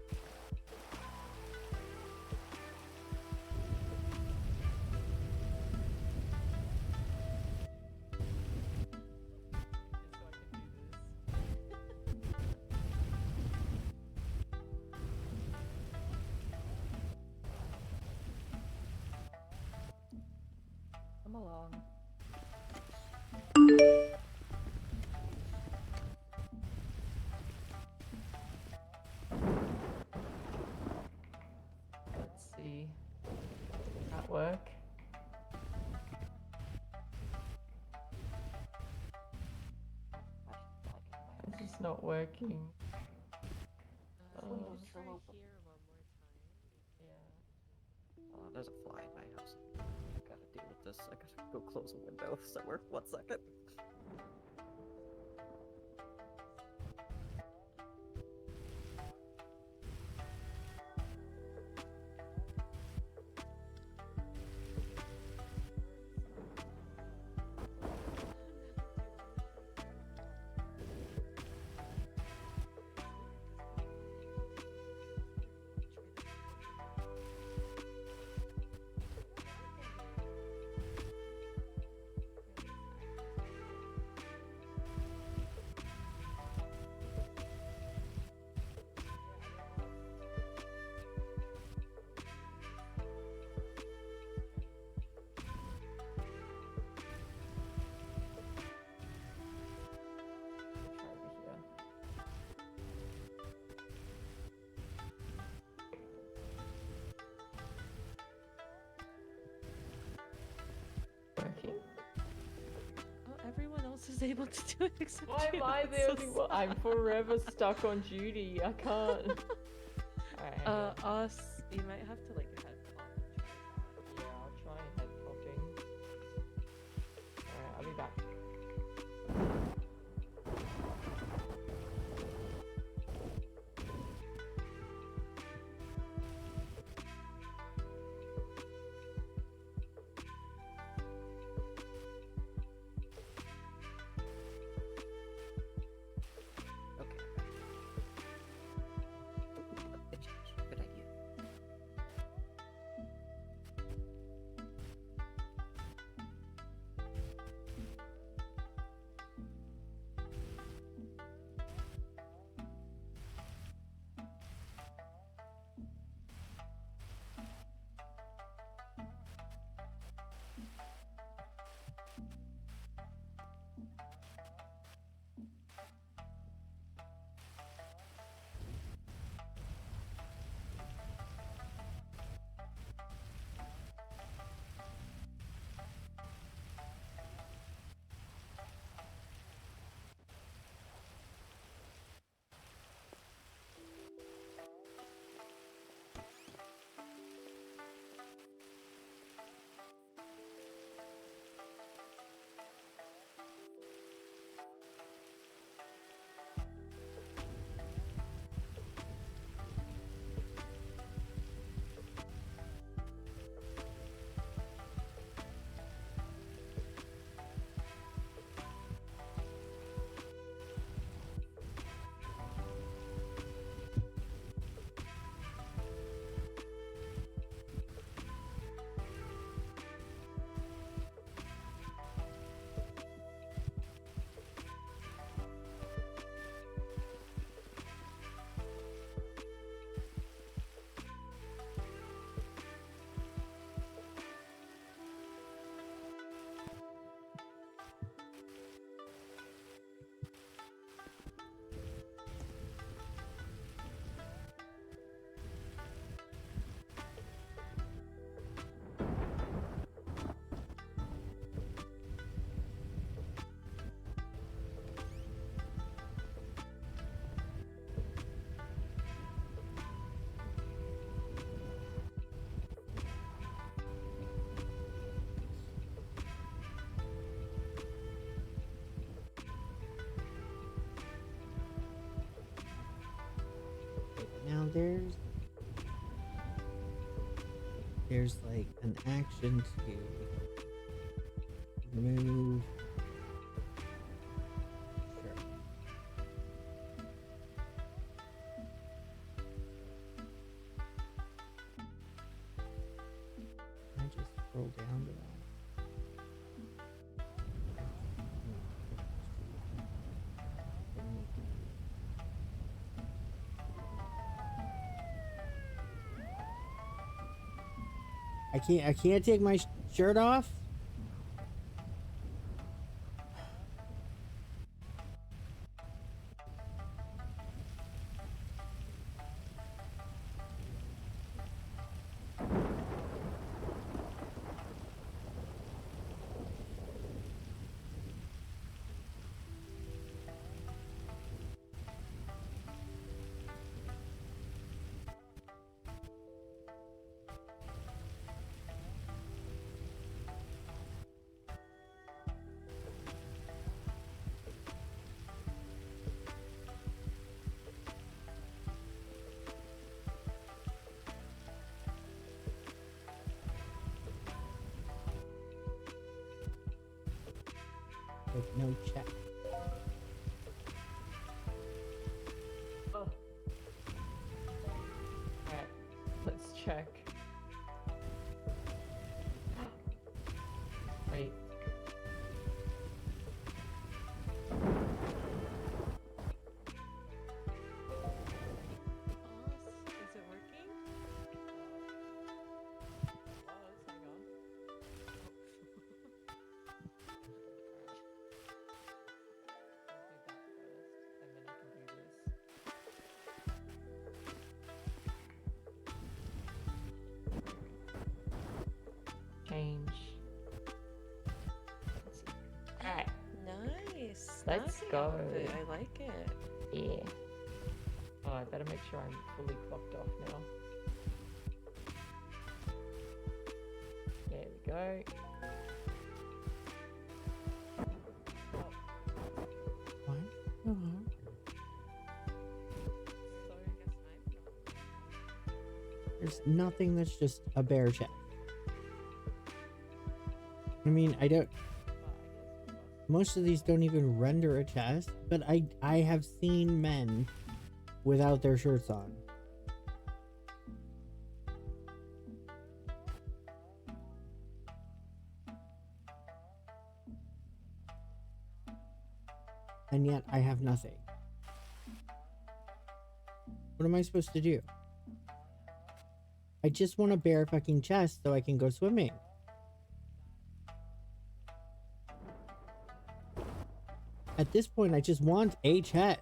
Come along. Let's see. That work? It's just not working. There's a fly in my house. I gotta deal with this. I gotta go close a window somewhere. 1 second. Working? Oh, everyone else is able to do it except Why you. am I That's the so only one? I'm forever stuck on duty. I can't. Alright, hang on. Us, you might have to like head pop. Yeah, I'll try head popping. Alright, I'll be back. Okay. Good idea. there's like an action to remove. Sure. I just scroll down to that. I can't take my shirt off. With no check. Oh. Alright, let's check. Wait. Is it working? Hang on. Change. Alright, Nice. let's Snazzy go. outfit. I like it. Yeah. Oh, I better make sure I'm fully clocked off now. There we go. What? There's nothing that's just a bare chest. I mean, I don't. Most of these don't even render a chest, but I have seen men without their shirts on. And yet I have nothing. What am I supposed to do? I just want a bare fucking chest so I can go swimming. At this point, I just want a chest.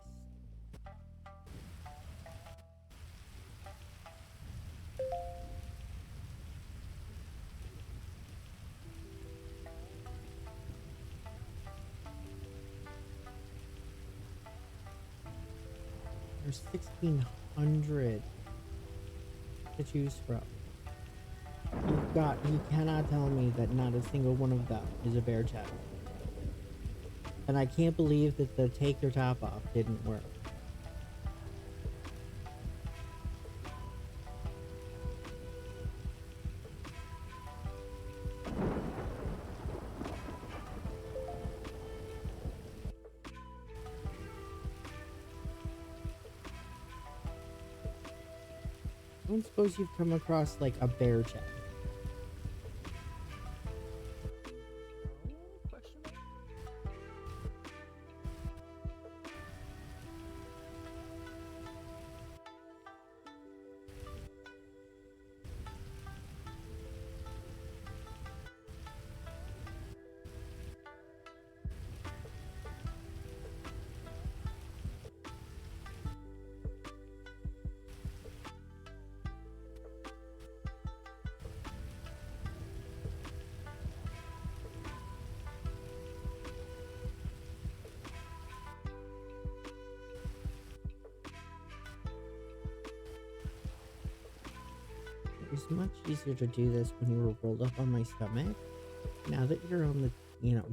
There's 1,600 to choose from. You cannot tell me that not a single one of them is a bare chest. And I can't believe that the take your top off didn't work. I don't suppose you've come across like a bare chest. It's much easier to do this when you were rolled up on my stomach. Now that you're on the, you know,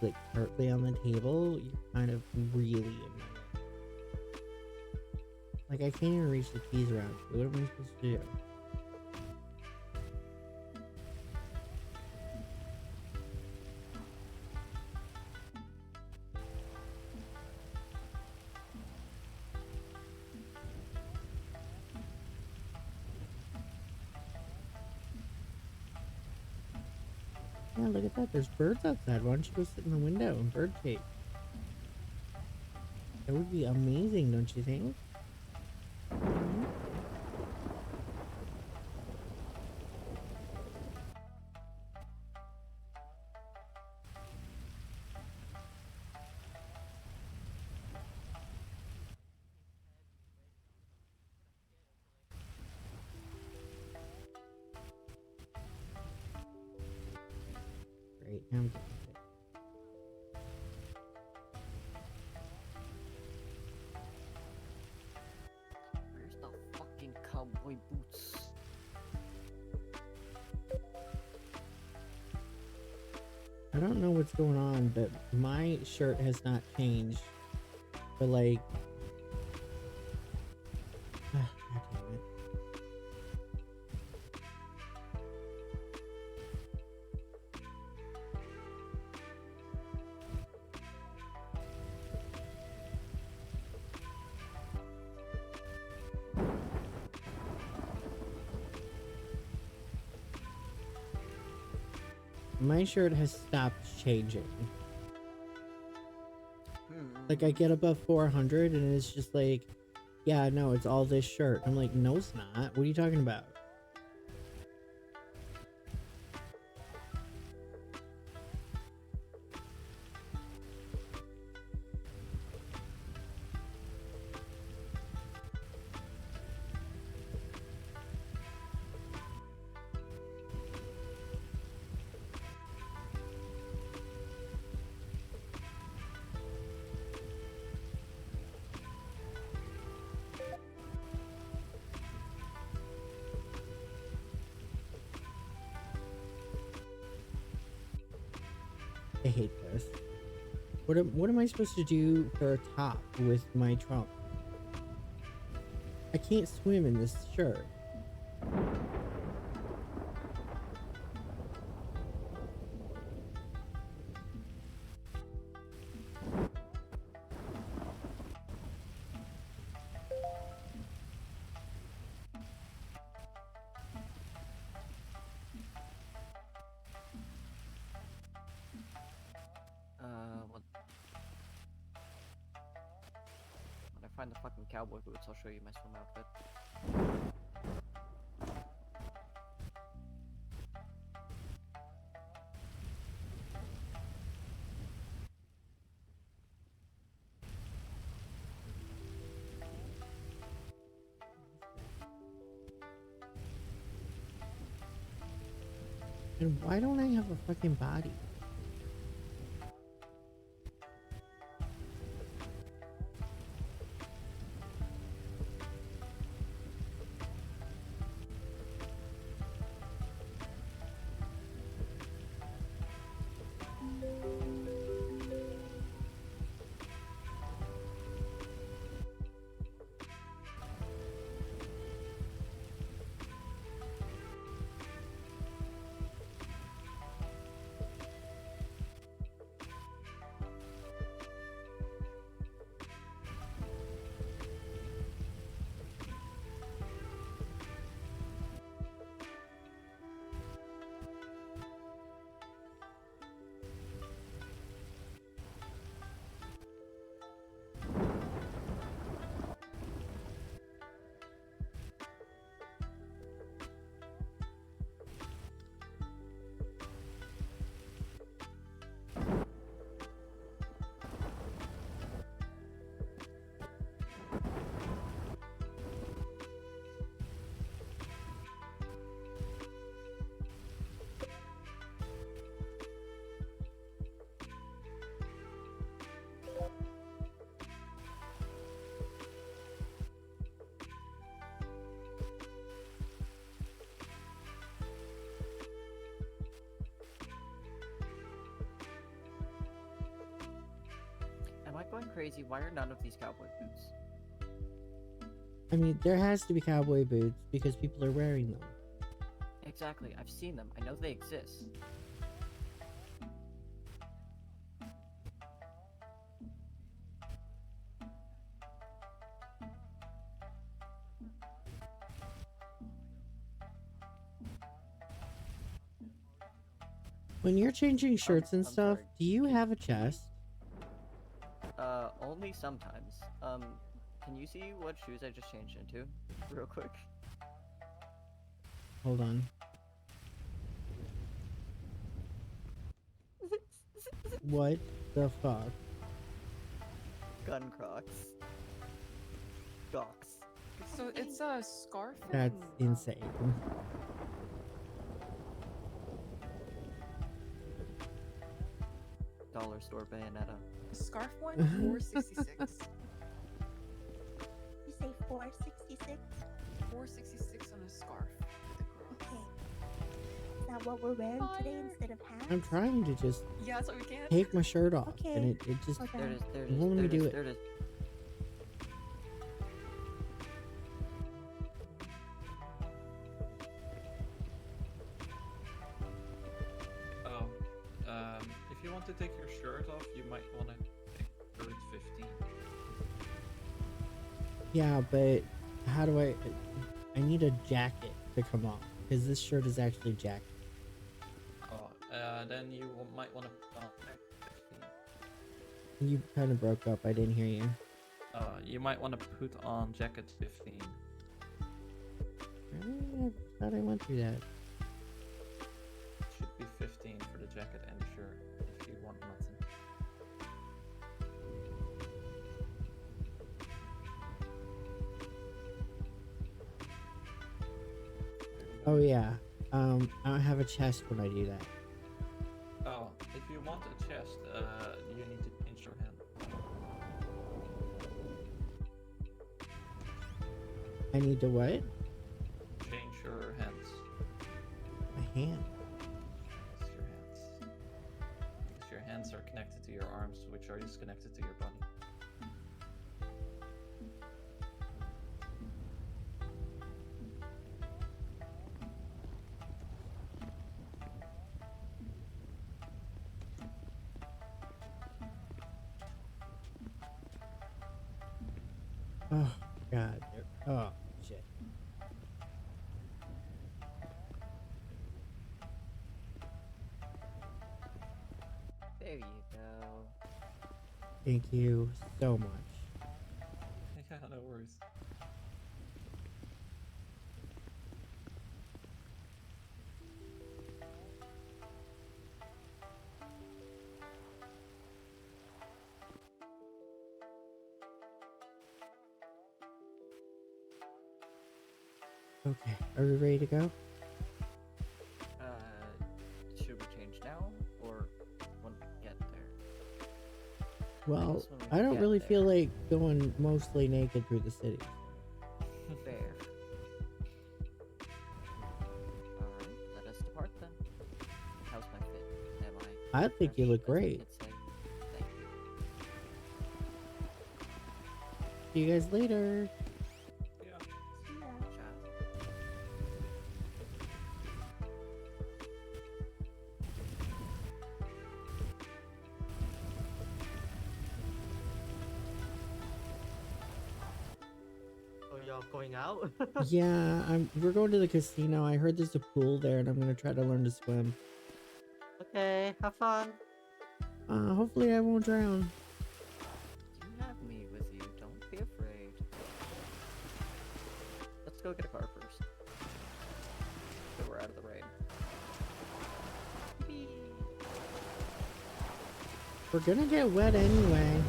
like partly on the table, you're kind of really in my way. Like I can't even reach the keys around you. What am I supposed to do? Yeah, look at that. There's birds outside. Why don't you go sit in the window and bird cage? That would be amazing, don't you think? Mhm. Great. Now I'm getting it. Where's the fucking cowboy boots? I don't know what's going on, but my shirt has not changed. But like, God damn it. My shirt has stopped changing. Like I get above 400 and it's just like, yeah, no, it's all this shirt. I'm like, no, it's not. What are you talking about? I hate this. What am I supposed to do for a top with my trunk? I can't swim in this shirt. Well, when I find the fucking cowboy boots, I'll show you my swim outfit. And why don't I have a fucking body? Am I going crazy? Why are none of these cowboy boots? I mean, there has to be cowboy boots because people are wearing them. Exactly, I've seen them. I know they exist. When you're changing shirts and I'm stuff, sorry. do you have a chest? Only sometimes. Can you see what shoes I just changed into? Real quick. Hold on. What the fuck? Gun Crocs. Docs. So it's a scarf. That's insane. Dollar store Bayonetta. Scarf one, 466. You say 466? 466 on a scarf. Okay. Is that what we're wearing today instead of hats? I'm trying to just Yeah, that's what we can. take my shirt off, Okay. and it just Hold There it on. is, there it is, won't let me there it do is, it. there it is. Oh, if you want to take your shirt off, you might want to take bird 15. Yeah, but how do I need a jacket to come off, because this shirt is actually jacket. Oh, then you might want to put on bird 15. You kind of broke up. I didn't hear you. You might want to put on jacket 15. I thought I went through that. Should be 15 for the jacket and the shirt if you want nothing. Oh yeah. I don't have a chest when I do that. Oh, if you want a chest, you need to change your hand. I need to what? Change your hands. My hand. Yes, your hands. Because your hands are connected to your arms, which are disconnected to your body. Oh god. Oh shit. There you go. Thank you so much. Yeah, no worries. Okay, are we ready to go? Should we change now or when we get there? Well, guess when we I don't get really there. feel like going mostly naked through the city. Fair. Alright, let us depart then. How's my fit? Am I I think you fresh, look as the great. kids say? Thank you. See you guys later. Oh, you're going out? Yeah, we're going to the casino. I heard there's a pool there, and I'm gonna try to learn to swim. Okay, have fun. Hopefully I won't drown. You have me with you, don't be afraid. Let's go get a car first. So we're out of the rain. We're gonna get wet anyway.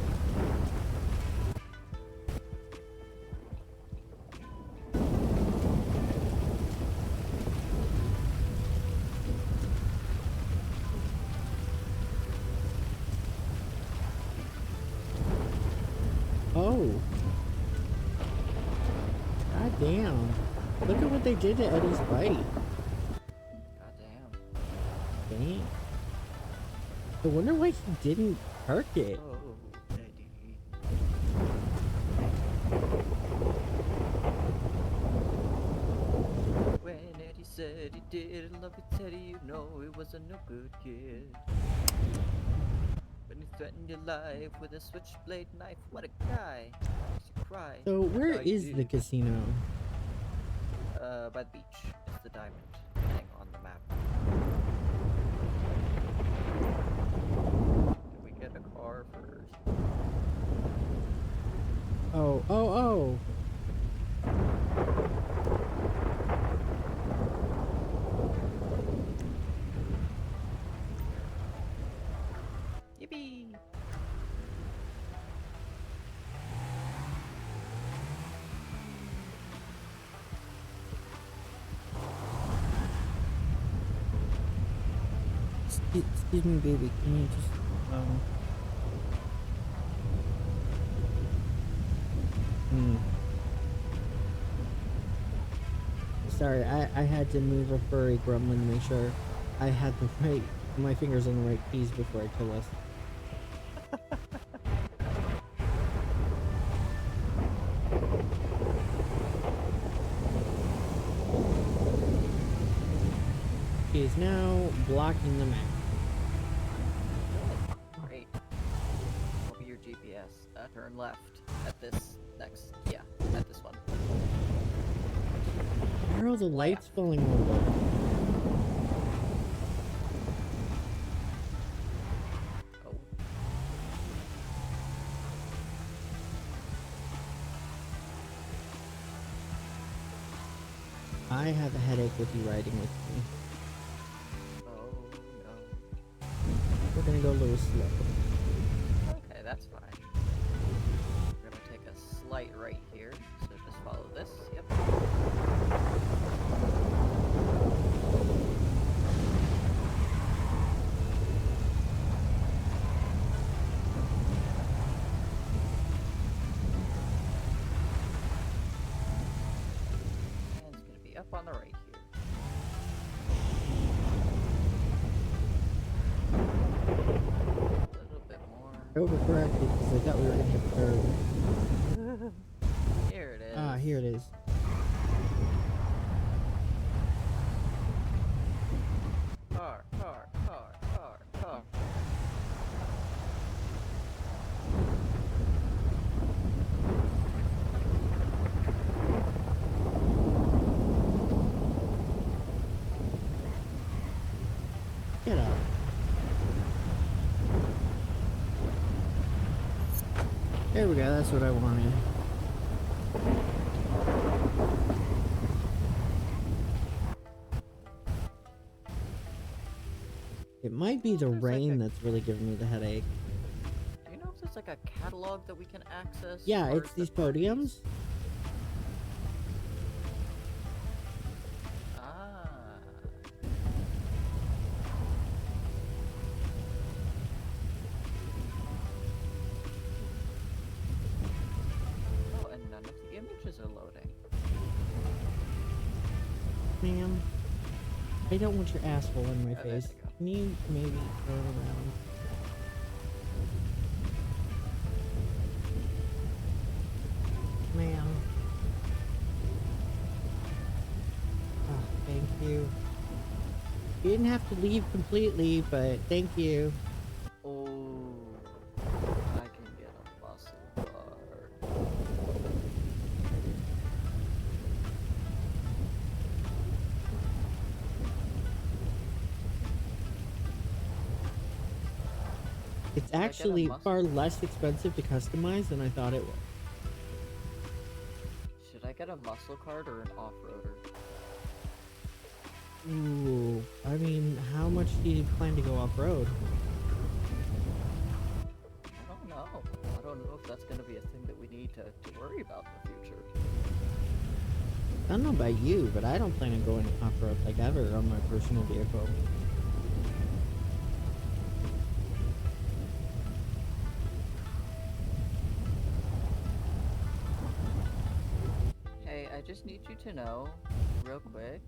Oh. God damn. Look at what they did to Eddie's bike. God damn. Dang. I wonder why he didn't perk it. Oh, Eddie. When Eddie said he didn't love you, Teddy, you know he wasn't a good kid. When he threatened your life with a switchblade knife, what a guy. Makes you cry. So where I is the did. casino? By the beach. It's the diamond thing on the map. Oh, oh, oh. Yippee! Excuse me, baby. Can you just Sorry, I had to move a furry gremlin to make sure I had my fingers on the right keys before I kill us. He is now blocking the map. Great. What will be your GPS? Turn left at this next. Yeah, at this one. Where are all the lights falling over? Oh. I have a headache with you riding with me. Oh no. We're gonna go a little slow. Okay, that's fine. We're gonna take a slight right here, so just follow this. Yep. And it's gonna be up on the right here. A little bit more. Overcorrected because I thought we were gonna hit third. Here it is. Ah, here it is. Car. Get up. There we go, that's what I wanted. It might be the rain that's really giving me the headache. Do you know if there's like a catalog that we can access? Yeah, or it's is these that part of podiums. Ah. Oh, and none of the images are loading. Ma'am, I don't want your asshole in my Oh, there face. they go. Can you maybe turn around? Ma'am. Oh, thank you. You didn't have to leave completely, but thank you. Oh, I can get a muscle card. It's Did I get a actually muscle? far less expensive to customize than I thought it was. Should I get a muscle card or an off-roader? Ooh, I mean, how much do you plan to go off-road? I don't know. I don't know if that's going to be a thing that we need to worry about in the future. I don't know about you, but I don't plan on going off-road like ever on my personal vehicle. Hey, I just need you to know, real quick,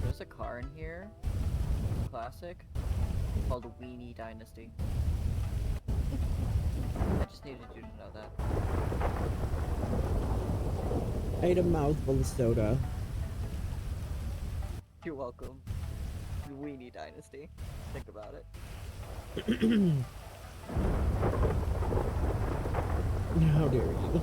there's a car in here, classic, called Weenie Dynasty. I just needed you to know that. I ate a mouthful of soda. You're welcome. Weenie Dynasty. Think about it. How dare you?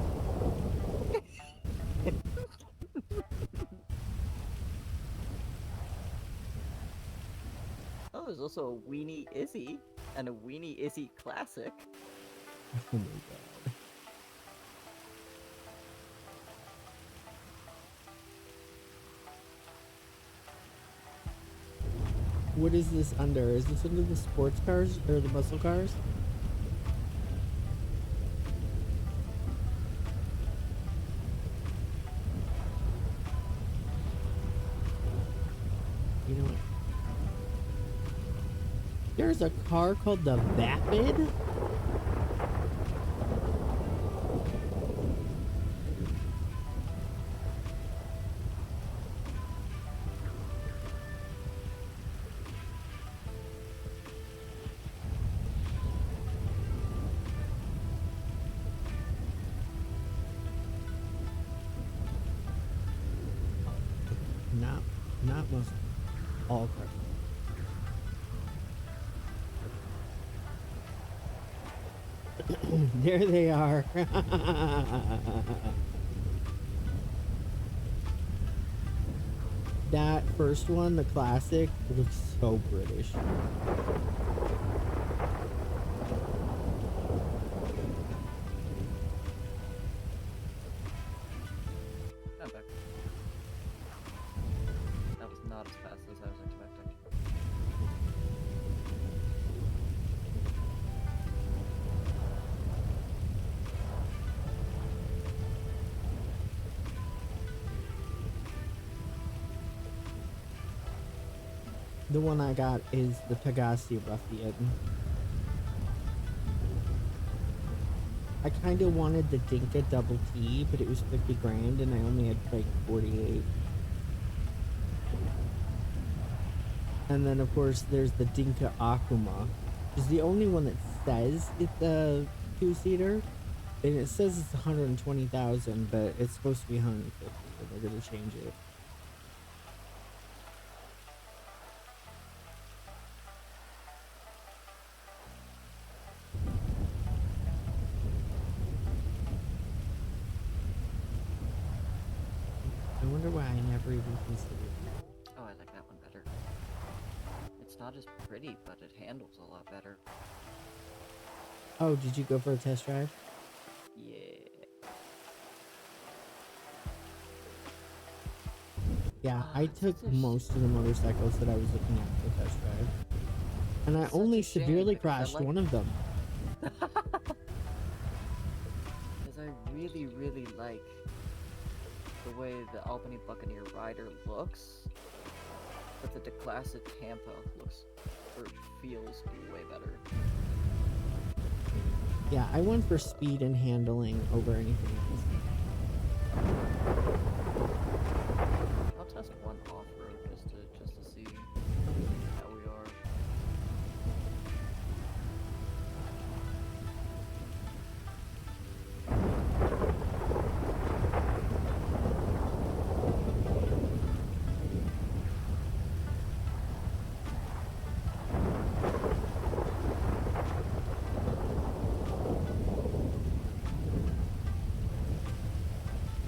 Oh, there's also a Weenie Izzy and a Weenie Izzy Classic. Oh my god. What is this under? Is this under the sports cars or the muscle cars? You know what? There's a car called the Vapid? Not most, all cars. There they are. That first one, the classic, looks so British. I'm back. That was not as fast as I was expecting. The one I got is the Pegasi Ruffian. I kind of wanted the Dinka Double T, but it was 50 grand and I only had like 48. And then of course there's the Dinka Akuma, which is the only one that says it's a two-seater. And it says it's 120,000, but it's supposed to be 150, so they're gonna change it. I wonder why I never even considered it. Oh, I like that one better. It's not as pretty, but it handles a lot better. Oh, did you go for a test drive? Yeah. Yeah, I took most of the motorcycles that I was looking at for test drive. And I only severely crashed one of them. Because I really, really like the way the Albany Buccaneer Rider looks, but the Declassic Tampa looks, or feels way better. Yeah, I went for speed and handling over anything else. I'll test one off-road just to see how we are.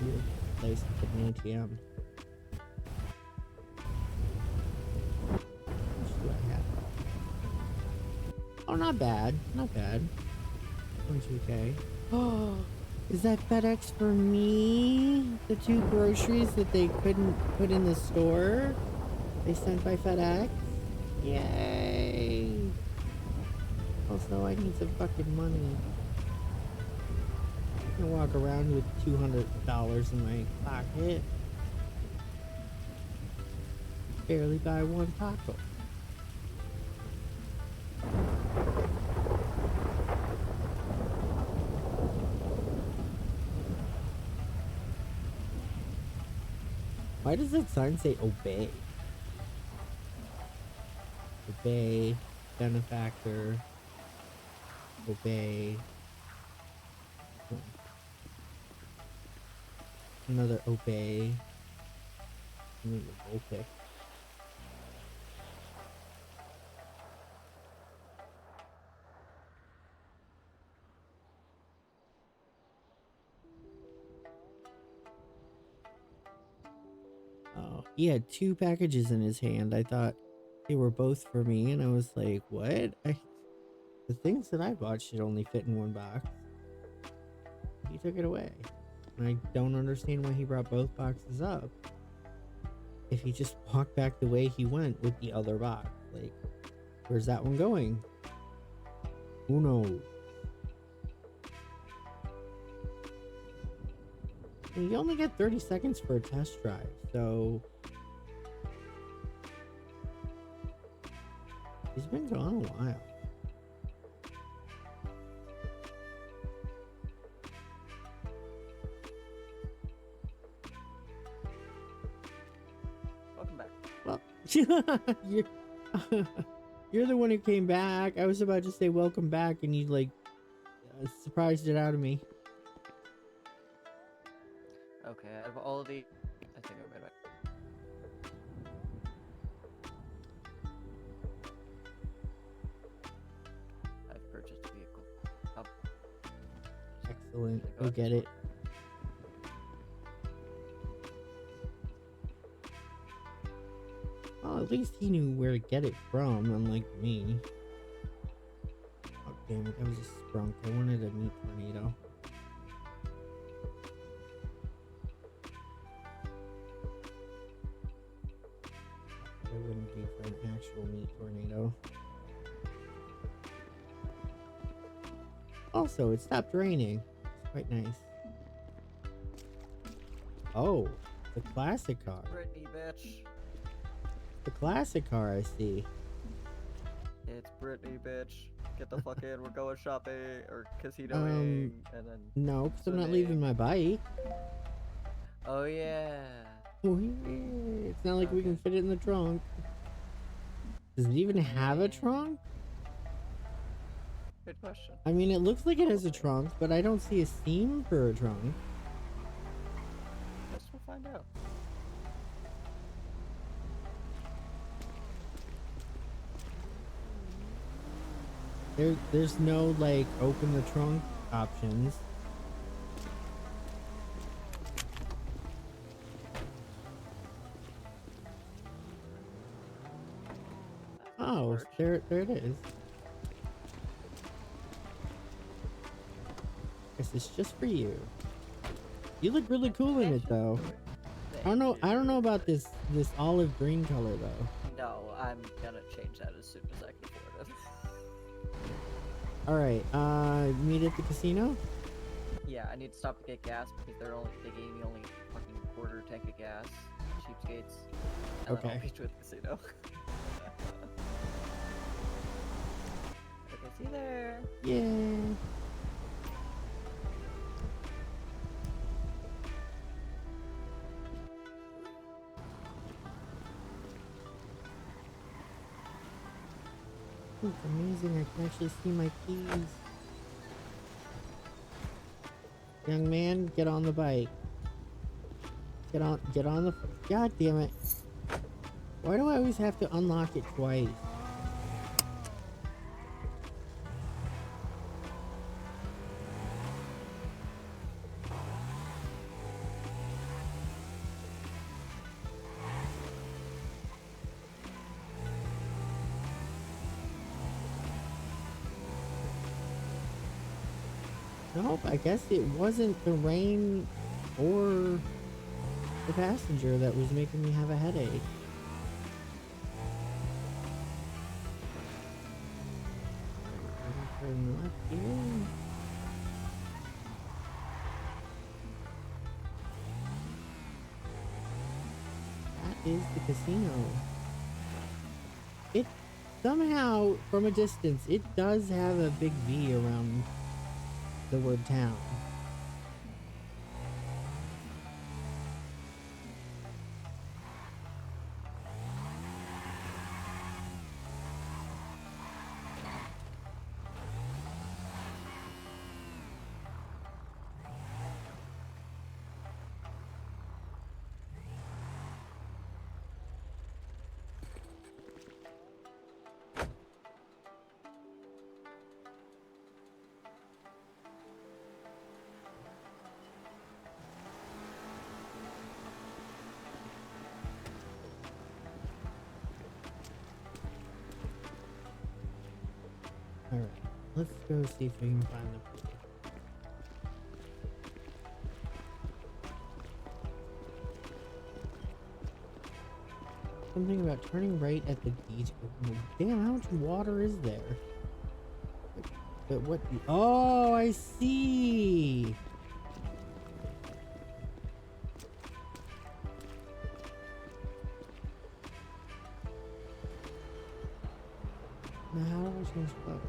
Weird place to put an ATM. What do I have? Oh, not bad. Not bad. 22K. Oh, is that FedEx for me? The 2 groceries that they couldn't put in the store? They sent by FedEx? Yay! Also, I need some fucking money. I'm gonna walk around with $200 in my pocket. Barely buy one taco. Why does that sign say obey? Obey, benefactor, obey. Another obey. Another okay. Oh, he had 2 packages in his hand. I thought they were both for me, and I was like, what? The things that I bought should only fit in one box. He took it away. And I don't understand why he brought both boxes up. If he just walked back the way he went with the other box. Like, where's that one going? Who knows? And you only get 30 seconds for a test drive, so he's been gone a while. Welcome back. Well, you're the one who came back. I was about to say welcome back, and you like surprised it out of me. Okay, out of all of the, I think I read it. I've purchased a vehicle. Excellent. Go get it. Well, at least he knew where to get it from, unlike me. Oh, damn it. That was a sprunk. I wanted a meat tornado. I wouldn't be for an actual meat tornado. Also, it stopped raining. It's quite nice. Oh, the classic car. Brittany, bitch. The classic car, I see. It's Brittany, bitch. Get the fuck in. We're going shopping or casinoing, and then. No, because I'm not swimming. leaving my bike. Oh yeah. Oh, yeah. It's not like we can fit it in the trunk. Does it even have a trunk? Good question. I mean, it looks like it has a trunk, but I don't see a seam for a trunk. Guess we'll find out. There's no, like, open the trunk options. Oh, there it is. Guess it's just for you. You look really cool in it, though. I don't know about this olive green color, though. No, I'm gonna change that as soon as I can afford it. All right, meet at the casino. Yeah, I need to stop to get gas because they gave me only fucking quarter tank of gas, cheapskates. And then Okay. I'll meet you at the casino. Okay, see you there. Yeah. Ooh, it's amazing. I can actually see my keys. Young man, get on the bike. Get on the. God damn it. Why do I always have to unlock it twice? Nope, I guess it wasn't the rain or the passenger that was making me have a headache. Turn left here. That is the casino. It somehow, from a distance, it does have a big V around the word town. Alright, let's go see if we can find the pool. something about turning right at the beach. Damn, how much water is there? But what? Oh, I see. Now how do I change clothes?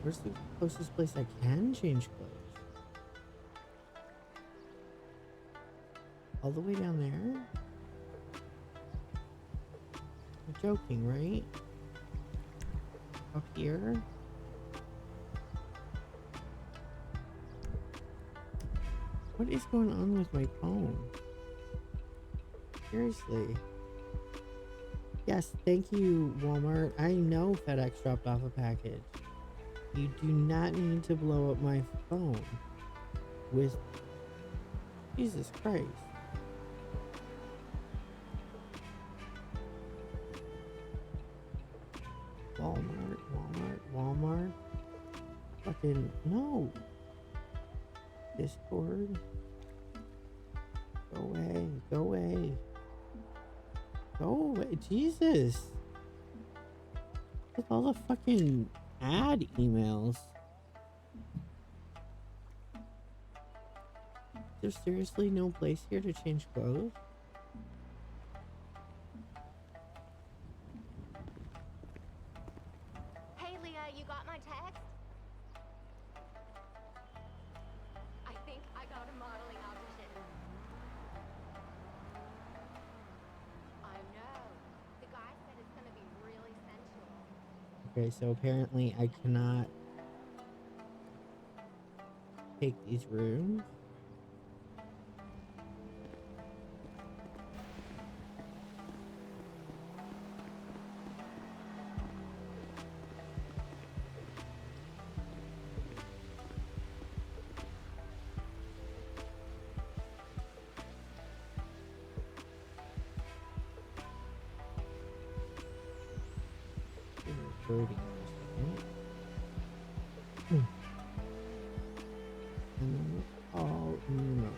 Where's the closest place I can change clothes? All the way down there? You're joking, right? Up here? What is going on with my phone? Seriously. Yes, thank you, Walmart. I know FedEx dropped off a package. You do not need to blow up my phone with... Jesus Christ. Walmart. Fucking no. Discord. Go away. Jesus. With all the fucking ad emails. There's seriously no place here to change clothes? Hey, Leah, you got my text? I think I got a modeling audition. I know. The guy said it's gonna be really sensual. Okay, so apparently I cannot take these rooms. Birdie. And then all no.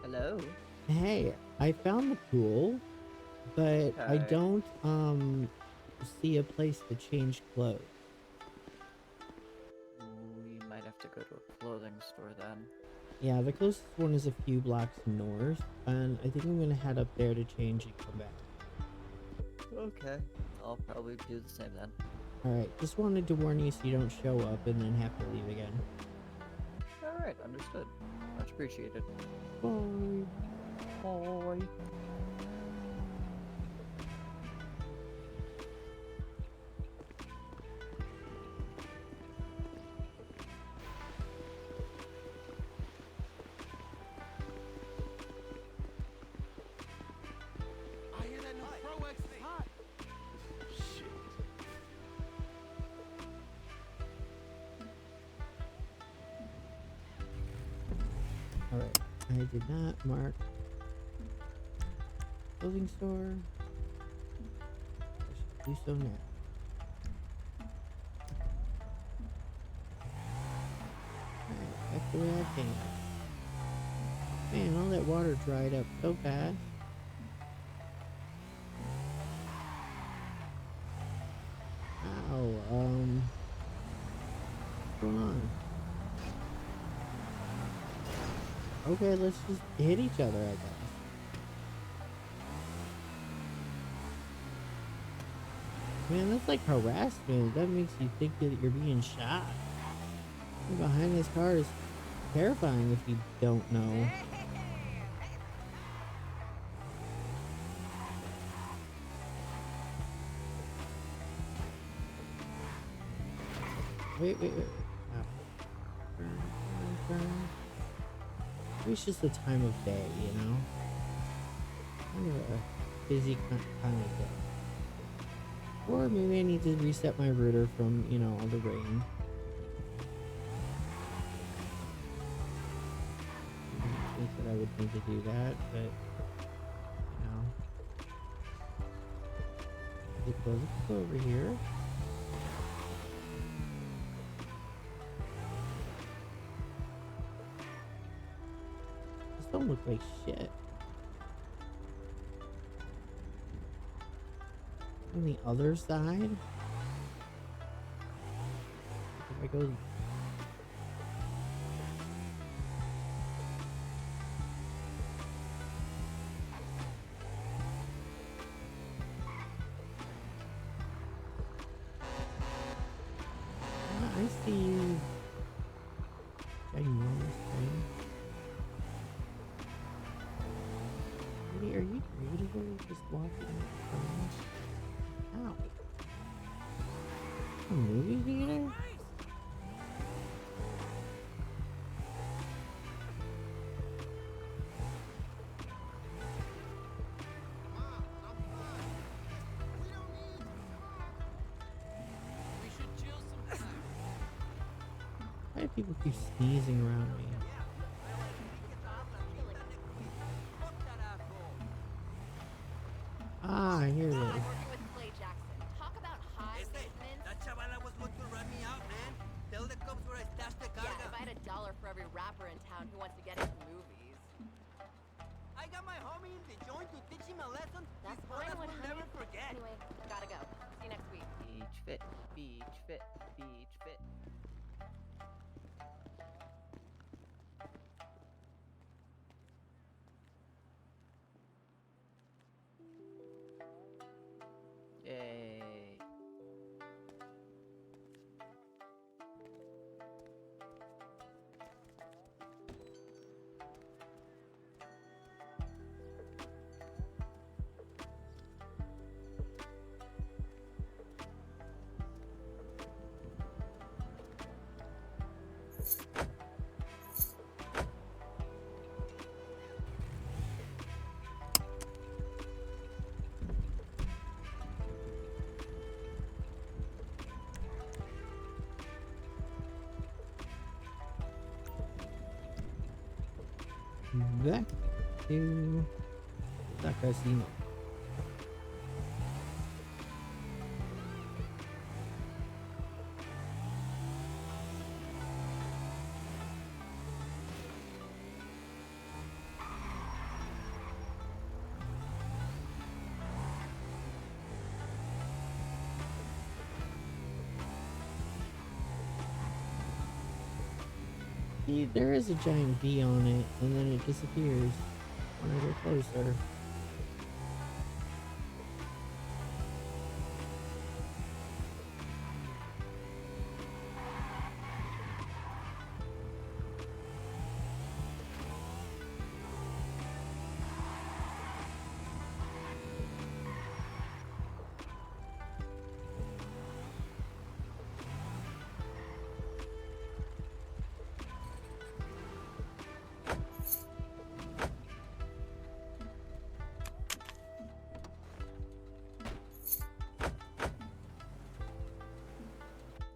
Hello? Hey, I found the pool, but I Okay. don't see a place to change clothes. We might have to go to a clothing store then. Yeah, the closest one is a few blocks north, and I think I'm gonna head up there to change and come back. Okay. I'll probably do the same then. Alright, just wanted to warn you so you don't show up and then have to leave again. Alright, understood. Much appreciated. Bye. Bye. I hear that new Pro X is hot. Shit. Alright, I did not mark clothing store. I should do so now. Alright, back the way I came. Man, all that water dried up so fast. Ow, what's going on? Okay, let's just hit each other, I guess. Man, that's like harassment. That makes you think that you're being shot. Behind this car is terrifying if you don't know. Wait. Ow. Turn. Maybe it's just the time of day, you know? Kind of a busy time of day. Or maybe I need to reset my router from, you know, all the rain. think that I would think to do that, but you know. Let's go over here. This don't look like shit. On the other side? If I go... I see you. Ginormous thing. Really, are you really just walking around? Ow. A movie theater? Why do people keep sneezing around me? Ah, here it is. That chavala was going to run me out, man. Tell the cops where I stashed the carga. Yeah, if I had $1 for every rapper in town who wants to get into movies. I got my homie in the joint to teach him a lesson. That's His brothers fine, will honey. never forget. Anyway, gotta go. See you next week. Beach fit, beach fit, beach fit. Yay. Back to the casino. See, there is a giant V on it, and then it disappears when I get closer.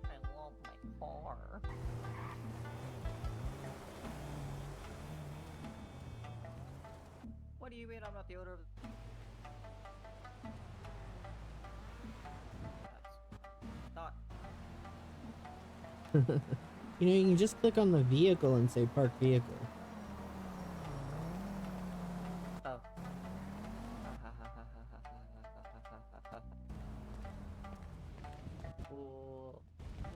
I love my car. What do you mean I'm not the owner of That's not. You know, you can just click on the vehicle and say park vehicle. Oh. Cool. Cool.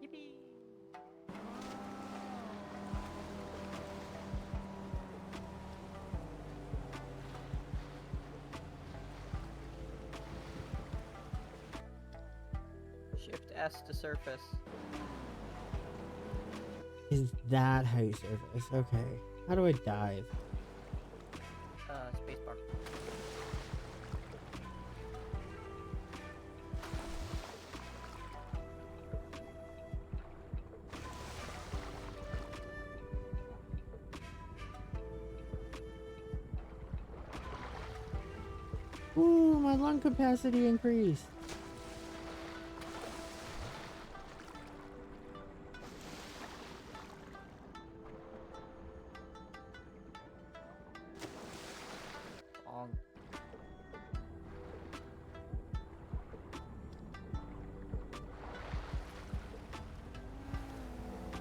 Yippee! Shift S to surface. Is that how you surface? Okay. How do I dive? Spacebar. Ooh, my lung capacity increased.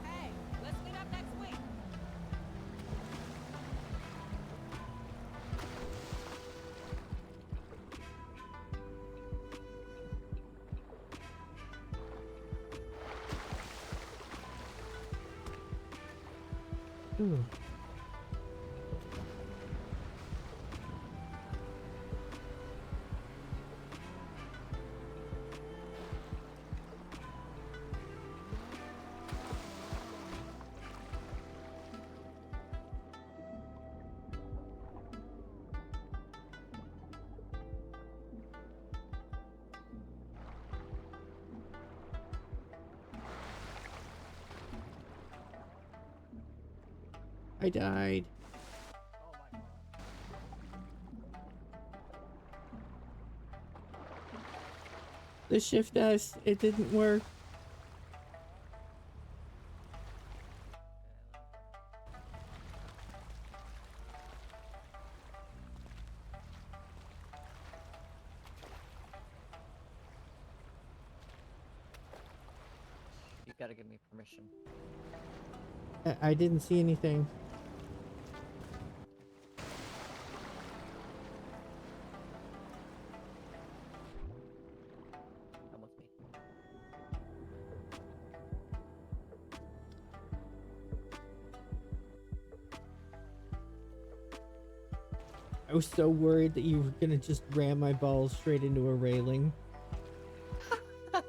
Hey, let's meet up next week. Ooh. I died. The shift S, it didn't work. You gotta give me permission. I didn't see anything. Come with me. I was so worried that you were gonna just ram my balls straight into a railing. No,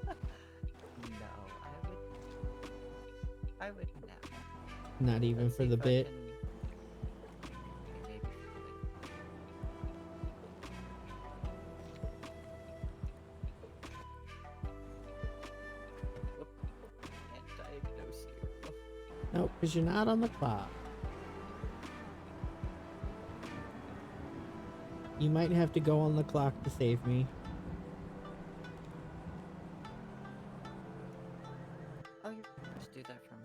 I would not. Not even Let's for see the if I bit. can- maybe for the bit. Whoop. Can't diagnose you. Nope, because you're not on the clock. You might have to go on the clock to save me. Oh, you can just do that from.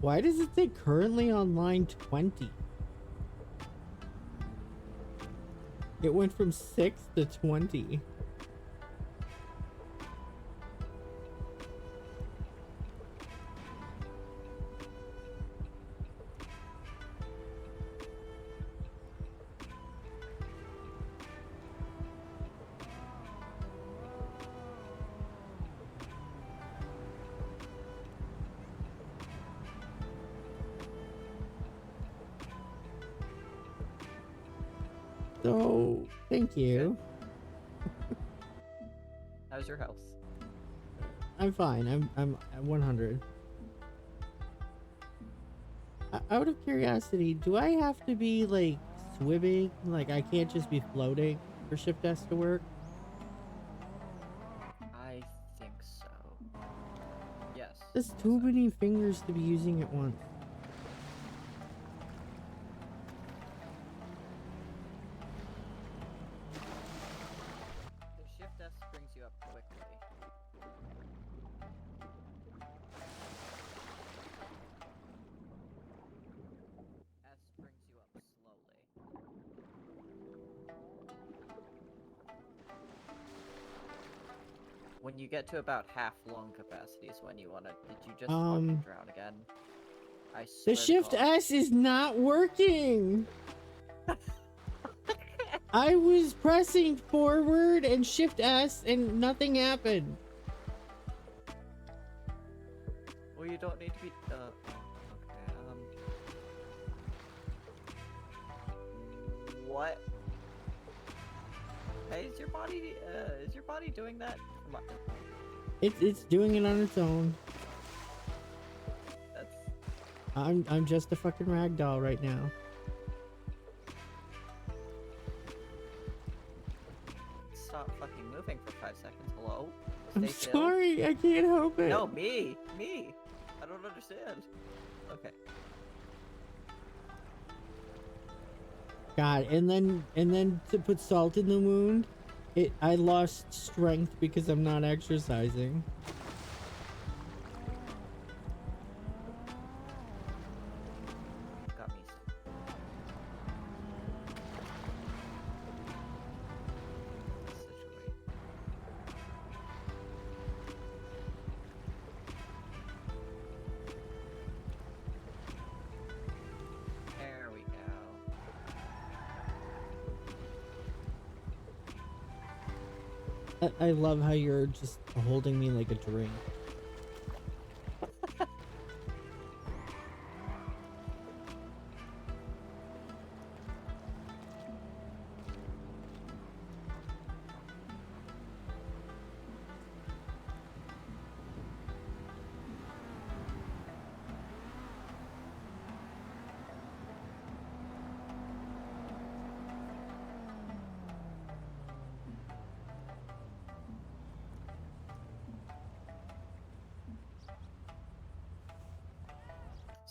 Why does it say currently on line 20? It went from 6 to 20. So, thank you. How's your health? I'm fine. I'm at 100. Out of curiosity, do I have to be like swimming? Like I can't just be floating for shift S to work? I think so. Yes. There's too many fingers to be using at once. The shift S brings you up quickly. S brings you up slowly. When you get to about half lung capacity is when you wanna. Did you just fucking drown again? I The swear to shift God. S is not working. I was pressing forward and shift S and nothing happened. Well, you don't need to be. Okay. What? Hey, is your body doing that? Come on. It's doing it on its own. That's. I'm just a fucking ragdoll right now. Stop fucking moving for 5 seconds. Hello? I'm Stay still. sorry, I can't help it. No, me. I don't understand. Okay. God, and then to put salt in the wound, I lost strength because I'm not exercising. Got me. There we go. I love how you're just holding me like a drink.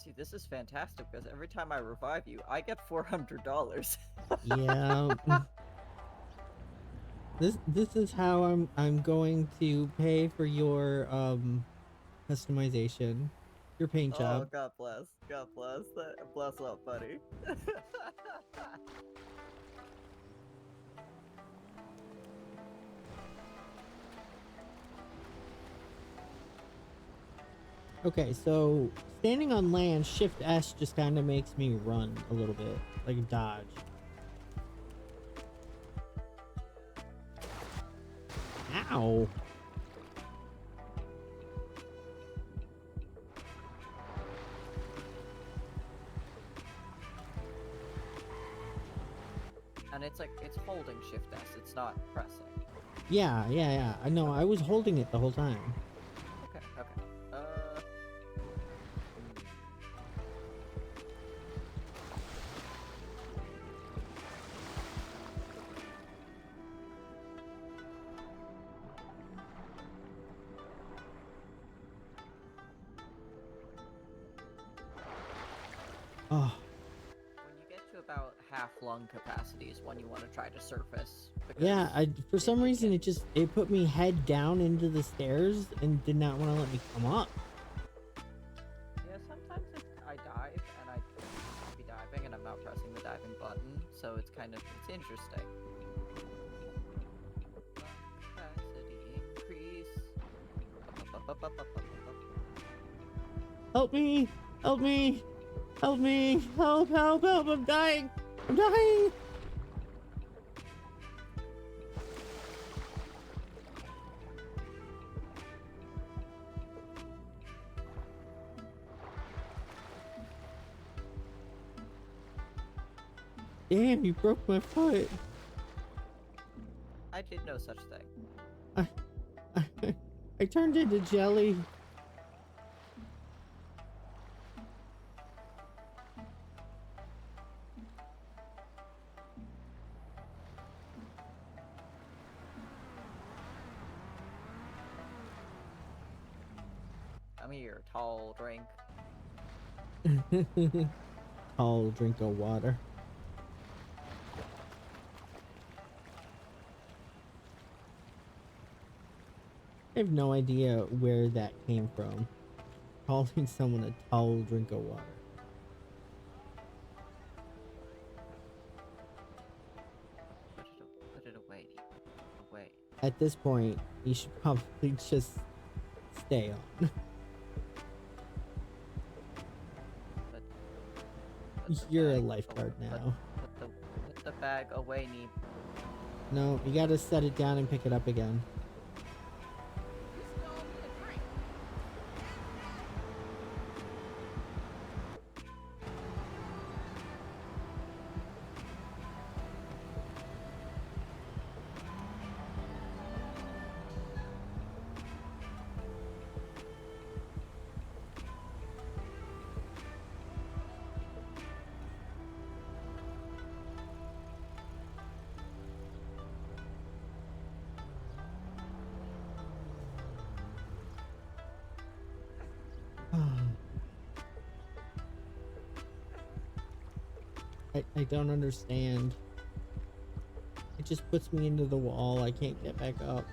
See, this is fantastic because every time I revive you, I get $400. Yeah. This is how I'm going to pay for your customization, your paint Oh, job. God bless. God bless. Bless up, buddy. Okay, so standing on land, Shift S just kind of makes me run a little bit, like dodge. Ow. And it's like, it's holding Shift S, it's not pressing. Yeah. I know, I was holding it the whole time. Okay. Oh. When you get to about half lung capacity is when you want to try to surface. Yeah, for some reason it put me head down into the stairs and did not want to let me come up. Yeah, sometimes I dive and I be diving and I'm not pressing the diving button, so it's interesting. Capacity increase. Help me! Help me! Help me! Help! I'm dying! I'm dying! Damn, you broke my foot. I did no such thing. I turned into jelly. Come here, tall drink. I'll drink of water. I have no idea where that came from. Calling someone a tall drink of water. Put it away. Away. At this point, you should probably just stay on. You're a lifeguard now. Put the bag away, Neep. No, you gotta set it down and pick it up again. I don't understand. It just puts me into the wall. I can't get back up.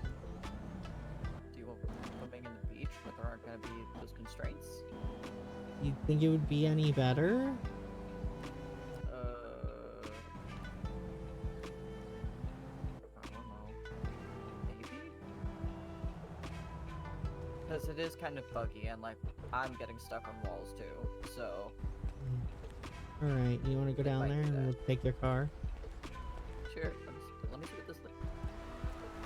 Do you want swimming in the beach where there aren't going to be those constraints? You think it would be any better? I don't know. Maybe? Because it is kind of buggy, and like, I'm getting stuck on walls too, so. Alright, you want to go down might there do and that. we'll take your car? Sure, let me see what this looks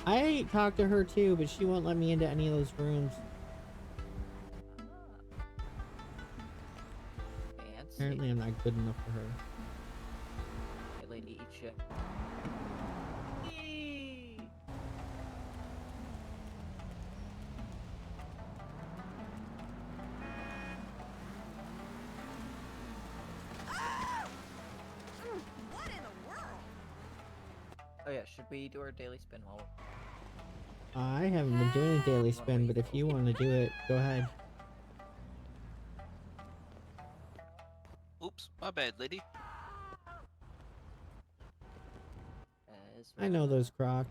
I talked to her too, but she won't let me into any of those rooms. fancy. Apparently I'm not good enough for her. Hey, lady, eat shit. What in the world? Oh yeah, should we do our daily spin while I haven't been doing a daily spin, but if you want to do it, go ahead. Oops, my bad, lady. I know those Crocs.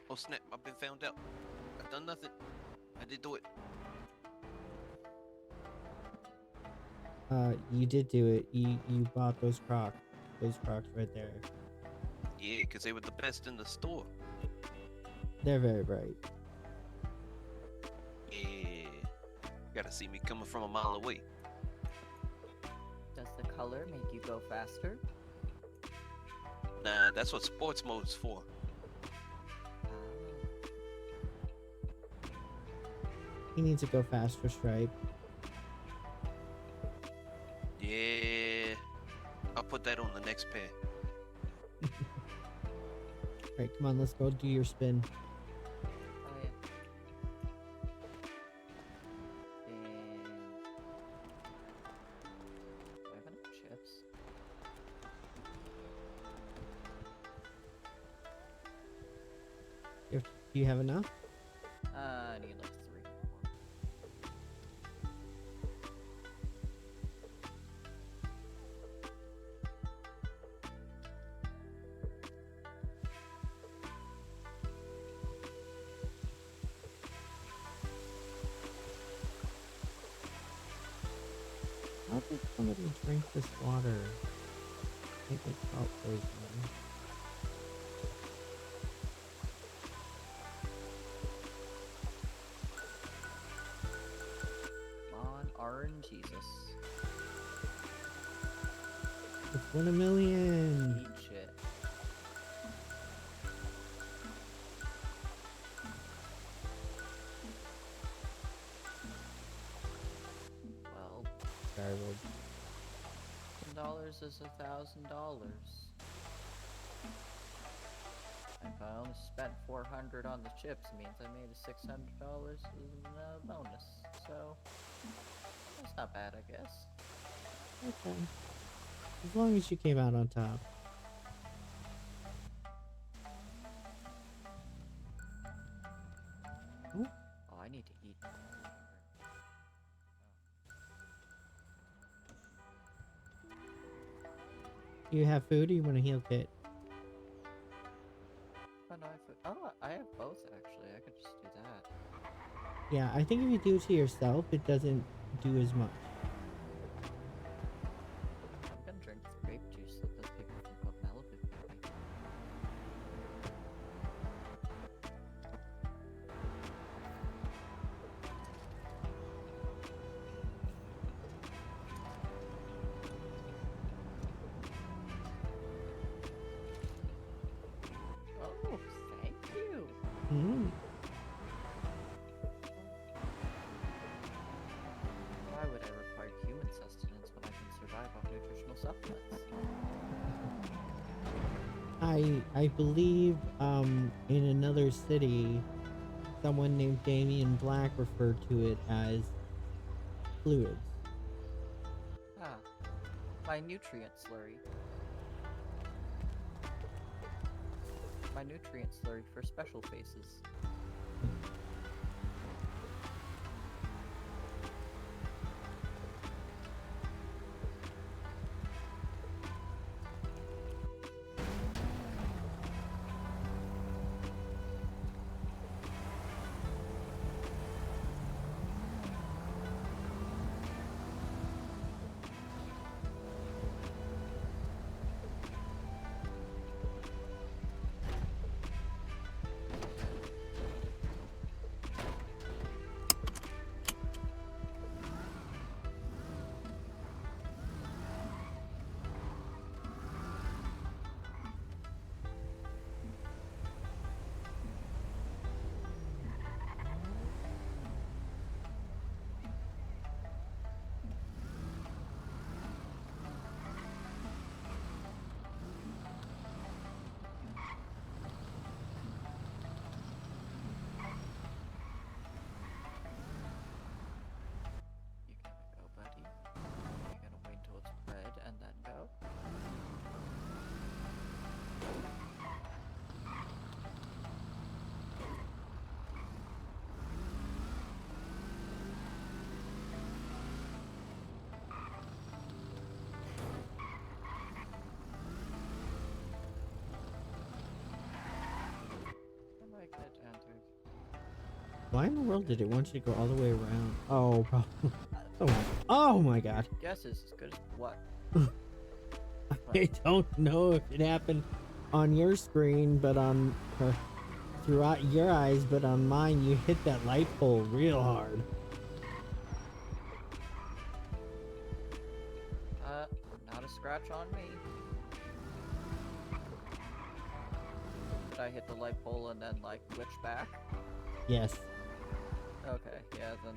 Oh snap, I've been found out. I've done nothing. I did do it. You did do it. You bought those Crocs. Those Crocs right there. Yeah, because they were the best in the store. They're very bright. Yeah. Gotta see me coming from a mile away. does the color make you go faster? Nah, that's what sports mode's for. He needs to go faster, Stripe. Yeah. I'll put that on the next pair. Alright, come on, let's go do your spin. Oh yeah. And do I have enough chips? Do you have enough? I need like 3 more. How did somebody drink this water? I think it's salt poisoning. Come on, RNGesus. It's 1 million. Eat shit. Well, Garbage. $10 is $1,000. If I only spent 400 on the chips, it means I made a $600 in a bonus. So that's not bad, I guess. Okay. As long as you came out on top. Ooh. Oh, I need to eat. Do you have food or you want a heal kit? Oh no, I have both actually. I could just do that. Yeah, I think if you do it to yourself, it doesn't do as much. I'm gonna drink grape juice that those people from Coke Malibu gave me. Oh, thank you. Mm. Why would I require human sustenance when I can survive off nutritional supplements? I believe in another city, someone named Damien Black referred to it as fluids. Ah, my nutrient slurry. My nutrient slurry for special faces. Why in the world did it want you to go all the way around? Oh, probably. Oh my god. Guess is as good as what? I don't know if it happened on your screen, but on or throughout your eyes, but on mine, you hit that light pole real hard. Not a scratch on me. Did I hit the light pole and then like glitch back? Yes. Okay, yeah, then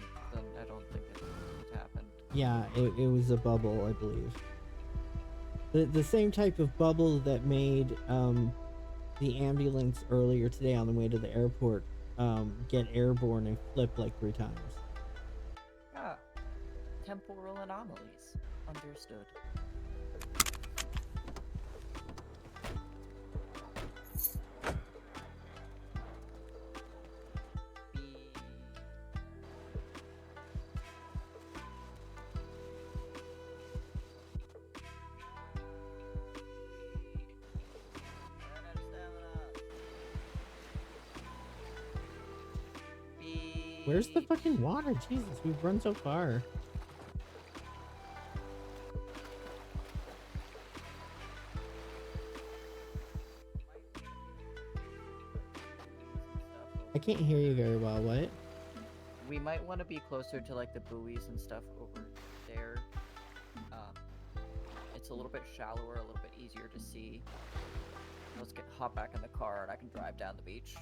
I don't think it happened. Yeah, it was a bubble, I believe. The same type of bubble that made the ambulance earlier today on the way to the airport get airborne and flip like 3 times. Ah, temporal anomalies. Understood. Where's the fucking water? Jesus, we've run so far. I can't hear you very well. What? We might want to be closer to like the buoys and stuff over there. It's a little bit shallower, a little bit easier to see. Let's hop back in the car and I can drive down the beach.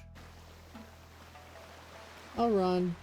I'll run.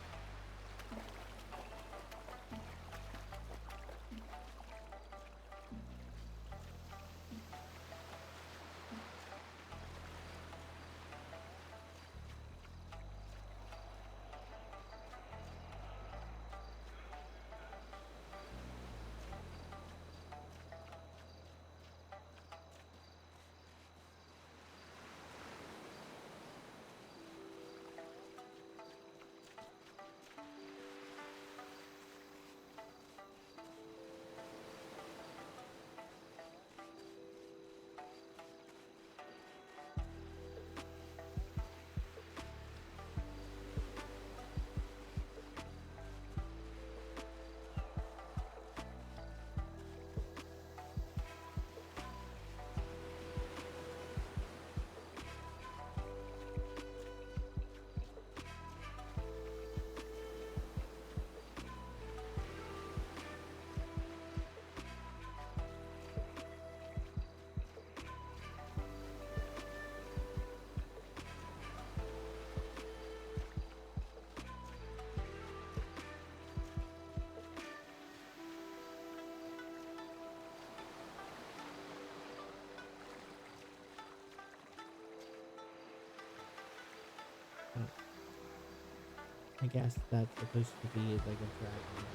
I guess that's supposed to be like a dragon.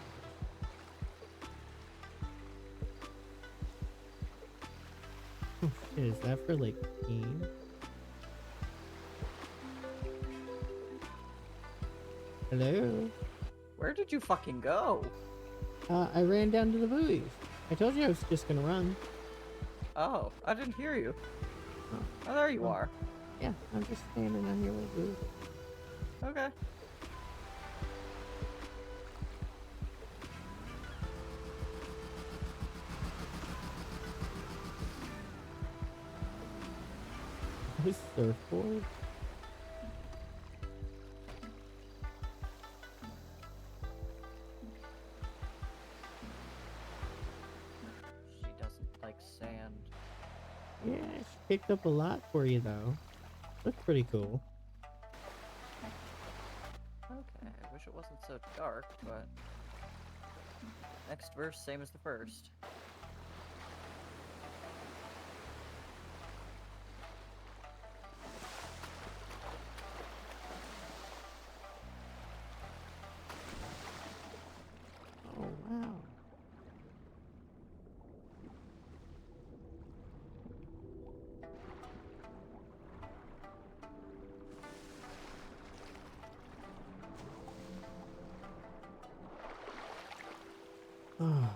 Oh shit, is that for like peeing? Hello? Where did you fucking go? I ran down to the buoys. I told you I was just gonna run. Oh, I didn't hear you. Oh, there you are. Yeah, I'm just standing on here with buoys. Okay. This surfboard? She doesn't like sand. Yeah, she picked up a lot for you though. Looks pretty cool. Okay, I wish it wasn't so dark, but next verse same as the first. Oh wow. Oh.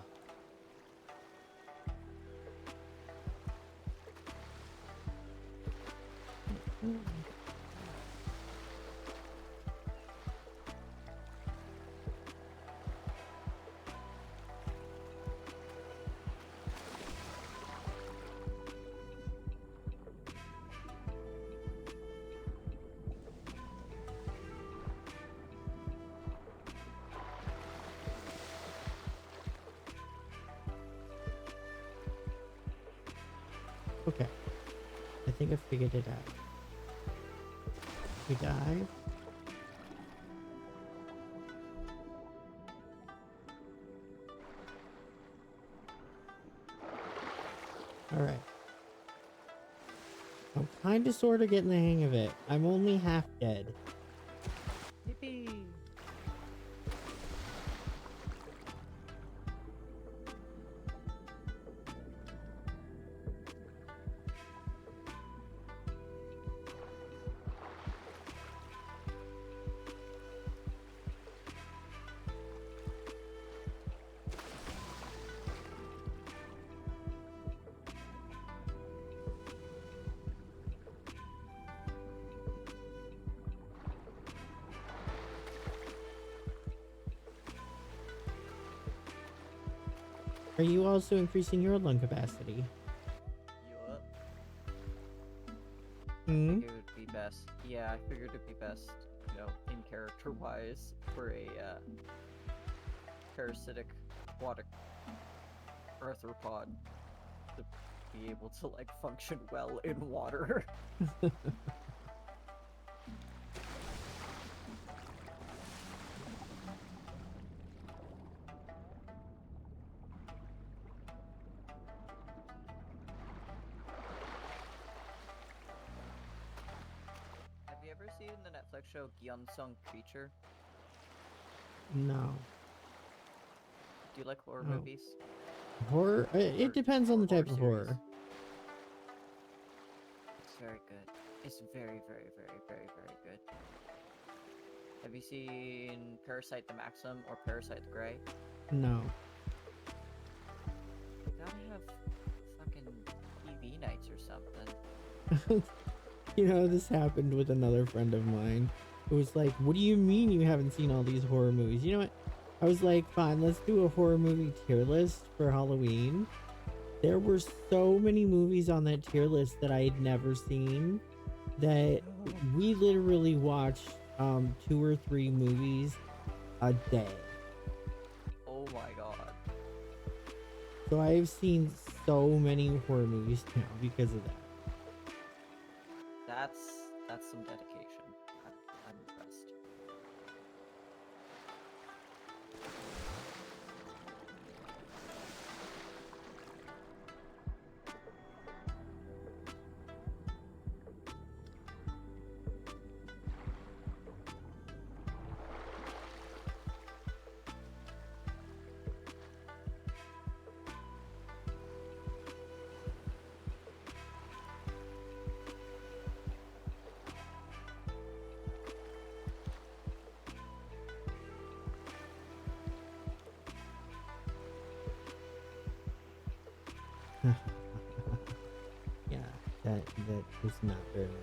Okay. I think I figured it out. We dive. Alright. I'm kind of sort of getting the hang of it. I'm only half dead. Yippee! Are you also increasing your lung capacity? Yup. Hmm? I figured it would be best. Yeah, I figured it'd be best, you know, in character wise, for a parasitic aquatic arthropod to be able to like function well in water. Have you ever seen the Netflix show Gyeonsung Creature? No. Do you like horror Oh. movies? Horror? It depends on the type of horror. It's very good. It's very, very, very, very, very good. Have you seen Parasite the Maxim or Parasite the Grey? No. You gotta have fucking TV nights or something. You know, this happened with another friend of mine who was like, what do you mean you haven't seen all these horror movies? You know what? I was like, fine, let's do a horror movie tier list for Halloween. There were so many movies on that tier list that I had never seen that we literally watched 2 or 3 movies a day. Oh my god. So I've seen so many horror movies now because of that. That's some dedication. I'm impressed. Yeah, that was not very much.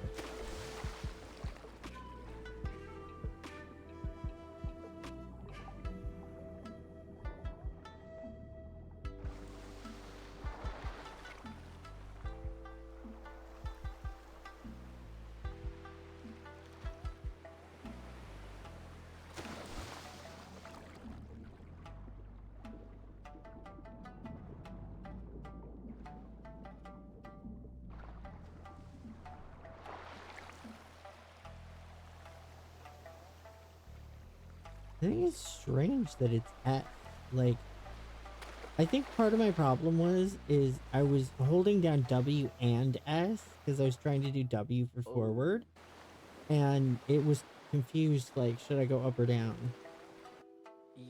I think it's strange that it's at, like, I think part of my problem is I was holding down W and S because I was trying to do W for forward, and it was confused, like, should I go up or down?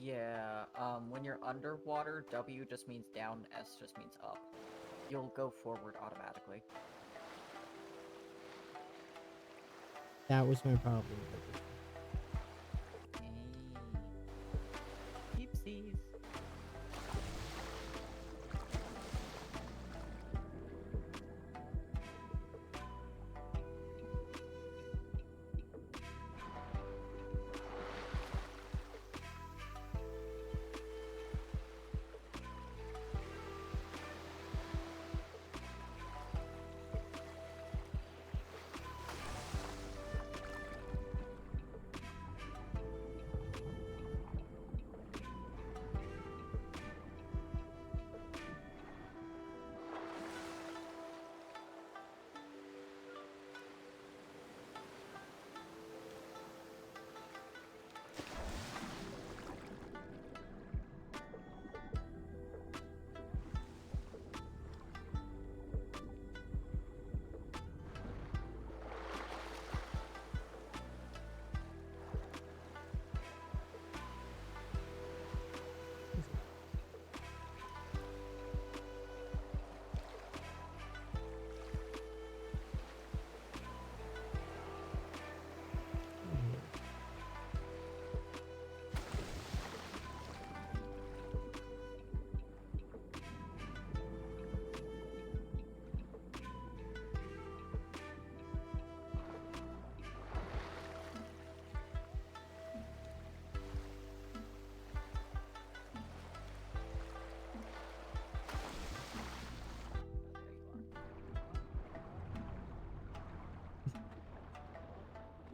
Yeah, when you're underwater, W just means down, S just means up. You'll go forward automatically. That was my problem. Oopsies.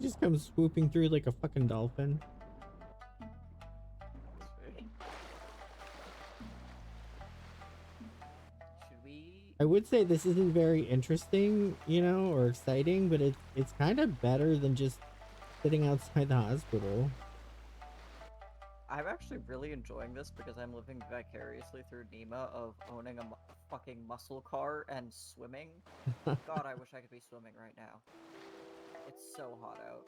just comes swooping through like a fucking dolphin. Should we? I would say this isn't very interesting, you know, or exciting, but it's kind of better than just sitting outside the hospital. I'm actually really enjoying this because I'm living vicariously through Nima of owning a fucking muscle car and swimming. God, I wish I could be swimming right now. It's so hot out.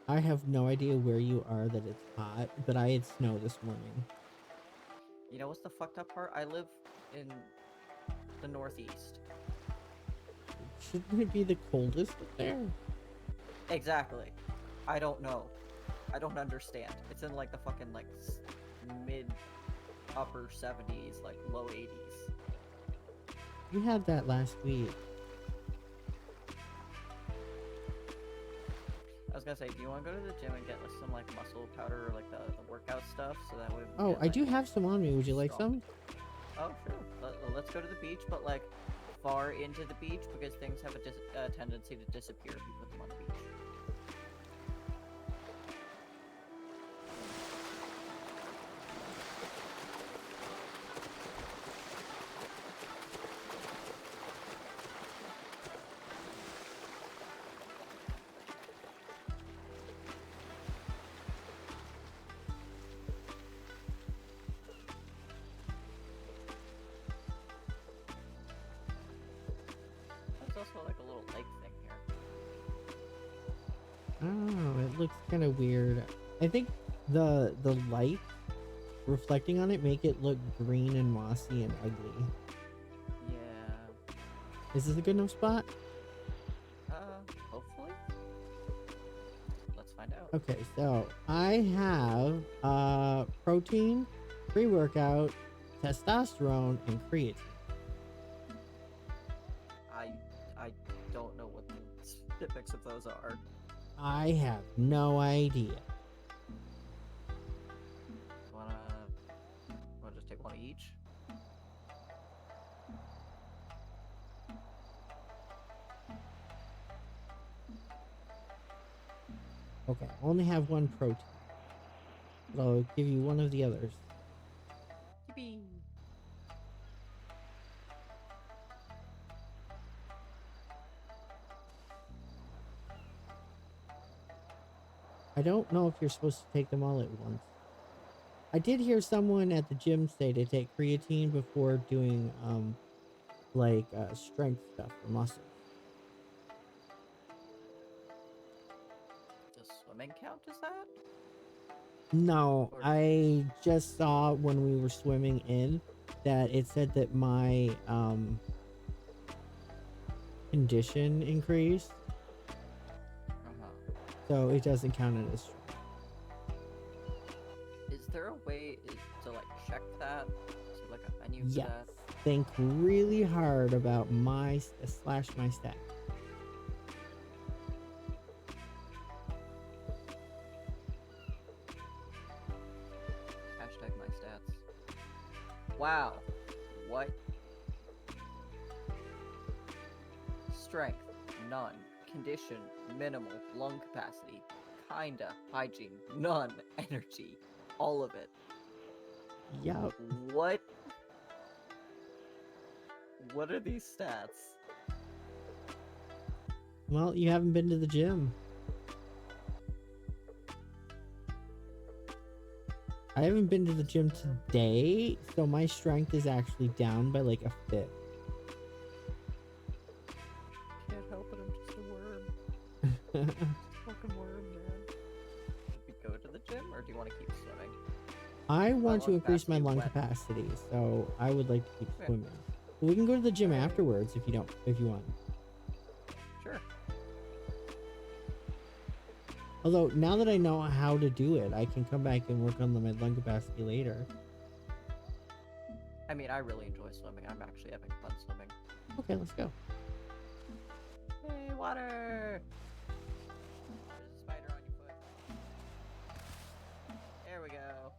I have no idea where you are that it's hot, but I had snow this morning. You know what's the fucked up part? I live in the Northeast. Shouldn't it be the coldest up there? Exactly. I don't know. I don't understand. It's in like the fucking like mid upper 70s, like low 80s. You had that last week. I was gonna say, do you want to go to the gym and get like, some like muscle powder or like the workout stuff so that way? Oh, I do have some on me. Would you like some? Oh, sure. Let's go to the beach, but like far into the beach because things have a tendency to disappear if you put them on the beach. There's also like a little lake thing here. Oh, it looks kind of weird. I think the light reflecting on it make it look green and mossy and ugly. Yeah. Is this a good enough spot? Hopefully. Let's find out. Okay, so I have protein, pre-workout, testosterone, and creatine. I don't know what the specifics of those are. I have no idea. Wanna just take one each? Okay, I only have one protein. But I'll give you one of the others. Yippee! I don't know if you're supposed to take them all at once. I did hear someone at the gym say to take creatine before doing strength stuff for muscles. Does swimming count as that? No, I just saw when we were swimming in that it said that my condition increased. So it doesn't count it as strength. Is there a way to like check that? Is there like a menu for Yes. that? Think really hard about my stat. Hashtag my stats. Wow. What? Strength, none. Condition, minimal. Lung capacity, kinda. Hygiene, none. Energy, all of it. Yup. What? What are these stats? Well, you haven't been to the gym. I haven't been to the gym today, so my strength is actually down by like a fifth. Can't help it, I'm just a worm. Just a fucking worm, man. Should we go to the gym, or do you want to keep swimming? I want to lung increase my capacity lung went. capacity, so I would like to keep Okay. swimming. We can go to the gym afterwards if you want. Sure. Although now that I know how to do it, I can come back and work on my lung capacity later. I mean, I really enjoy swimming. I'm actually having fun swimming. Okay, let's go. Hey, water! There's a spider on your foot. There we go.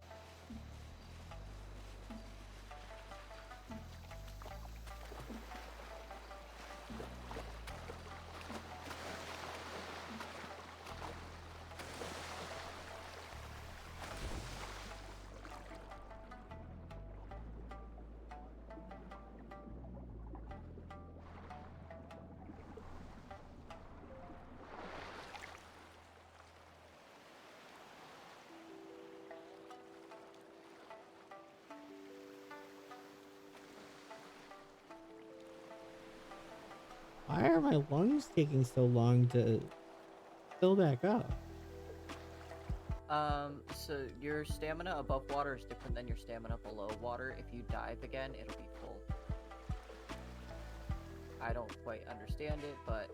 Why are my lungs taking so long to fill back up? So your stamina above water is different than your stamina below water. If you dive again, it'll be full. I don't quite understand it, but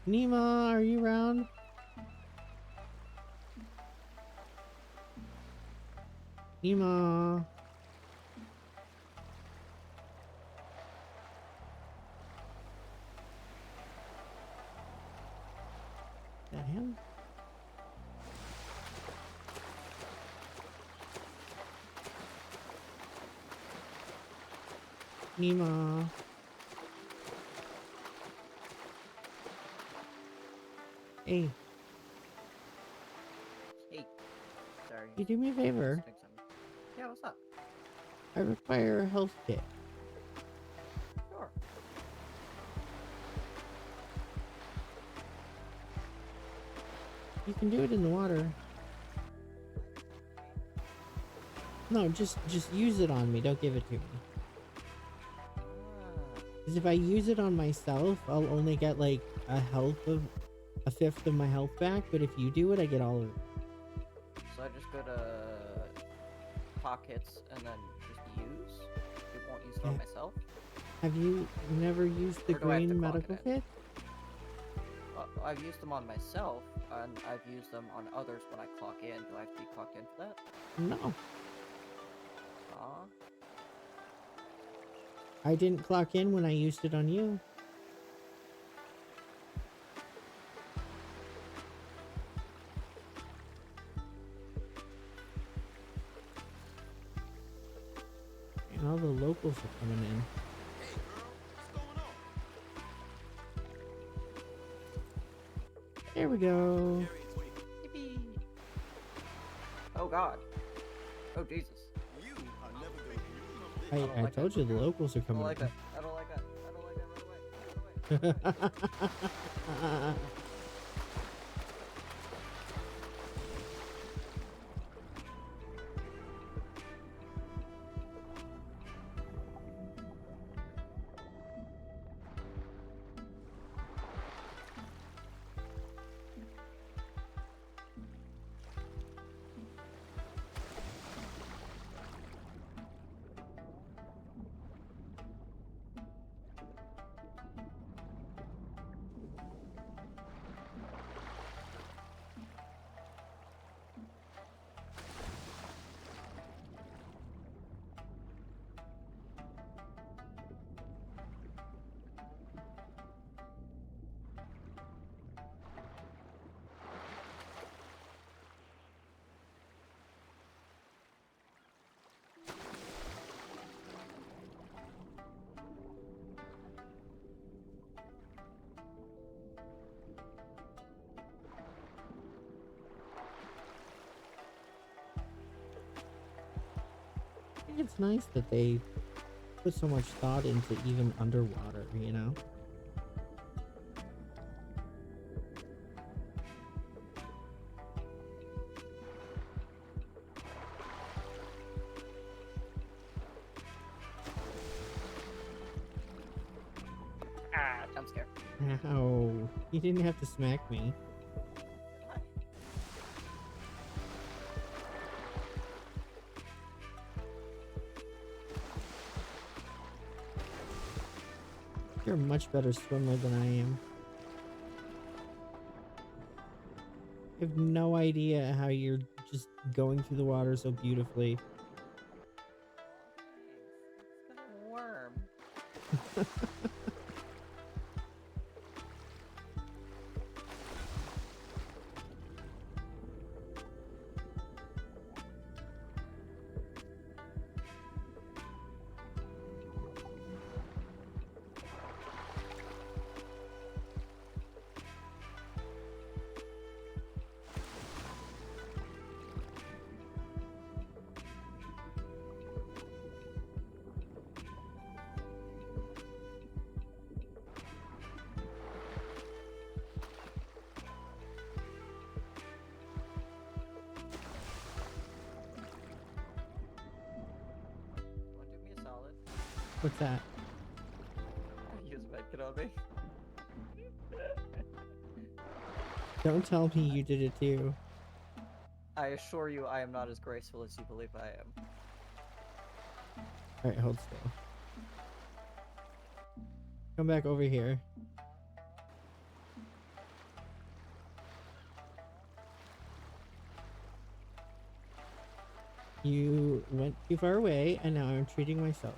Nima, are you around? Nima. That him? Nima. Hey, hey, sorry. you do me a favor. Yeah, what's up? I require a health kit. Sure. You can do it in the water. No, just use it on me. Don't give it to me. Because if I use it on myself, I'll only get like a fifth of my health back. But if you do it, I get all of it. So I just go to pockets and then just use? It won't use it on Yeah. myself? Have you never used the Or do I have to green clock medical it in? kit? I've used them on myself, and I've used them on others when I clock in. Do I have to be clocked in for that? No, Aw. I didn't clock in when I used it on you. And all the locals are coming in. There we go. Yippee! Oh god. Oh Jesus. I told you the locals are I don't coming like in. that. I don't like that. I don't like that. Run away. I think it's nice that they put so much thought into even underwater, you know? Ah, jump scare. Ow. You didn't have to smack me. You're a much better swimmer than I am. I have no idea how you're just going through the water so beautifully. It's a worm. Want to do me a solid? What's that? Use medkit on me. Don't tell me you did it too. I assure you, I am not as graceful as you believe I am. Alright, hold still. Come back over here. You went too far away, and now I'm treating myself.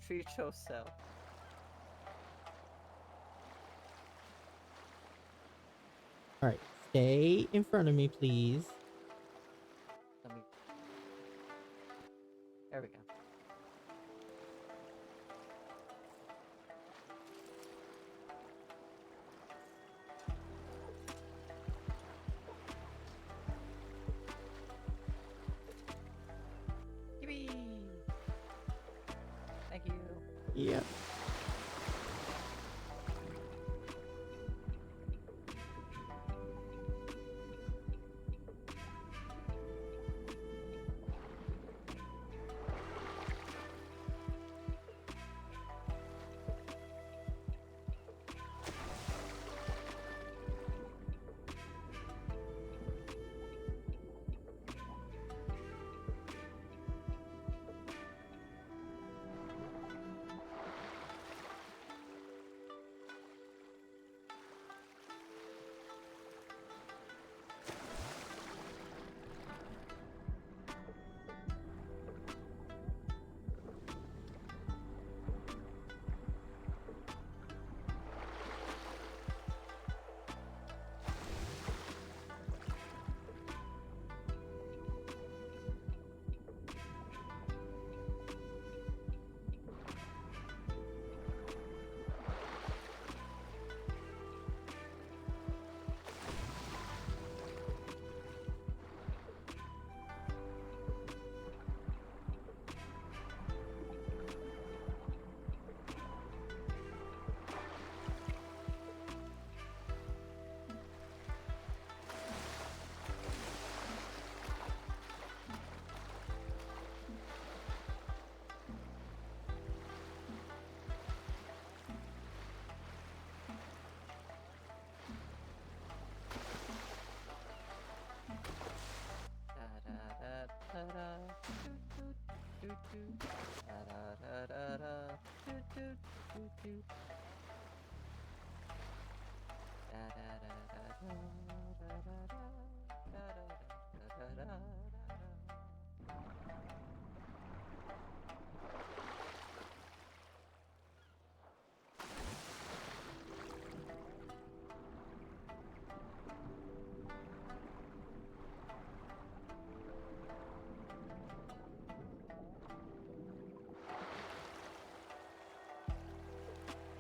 Treat yourself. Alright, stay in front of me, please. Let me. There we go. Yippee! Thank you. Yep.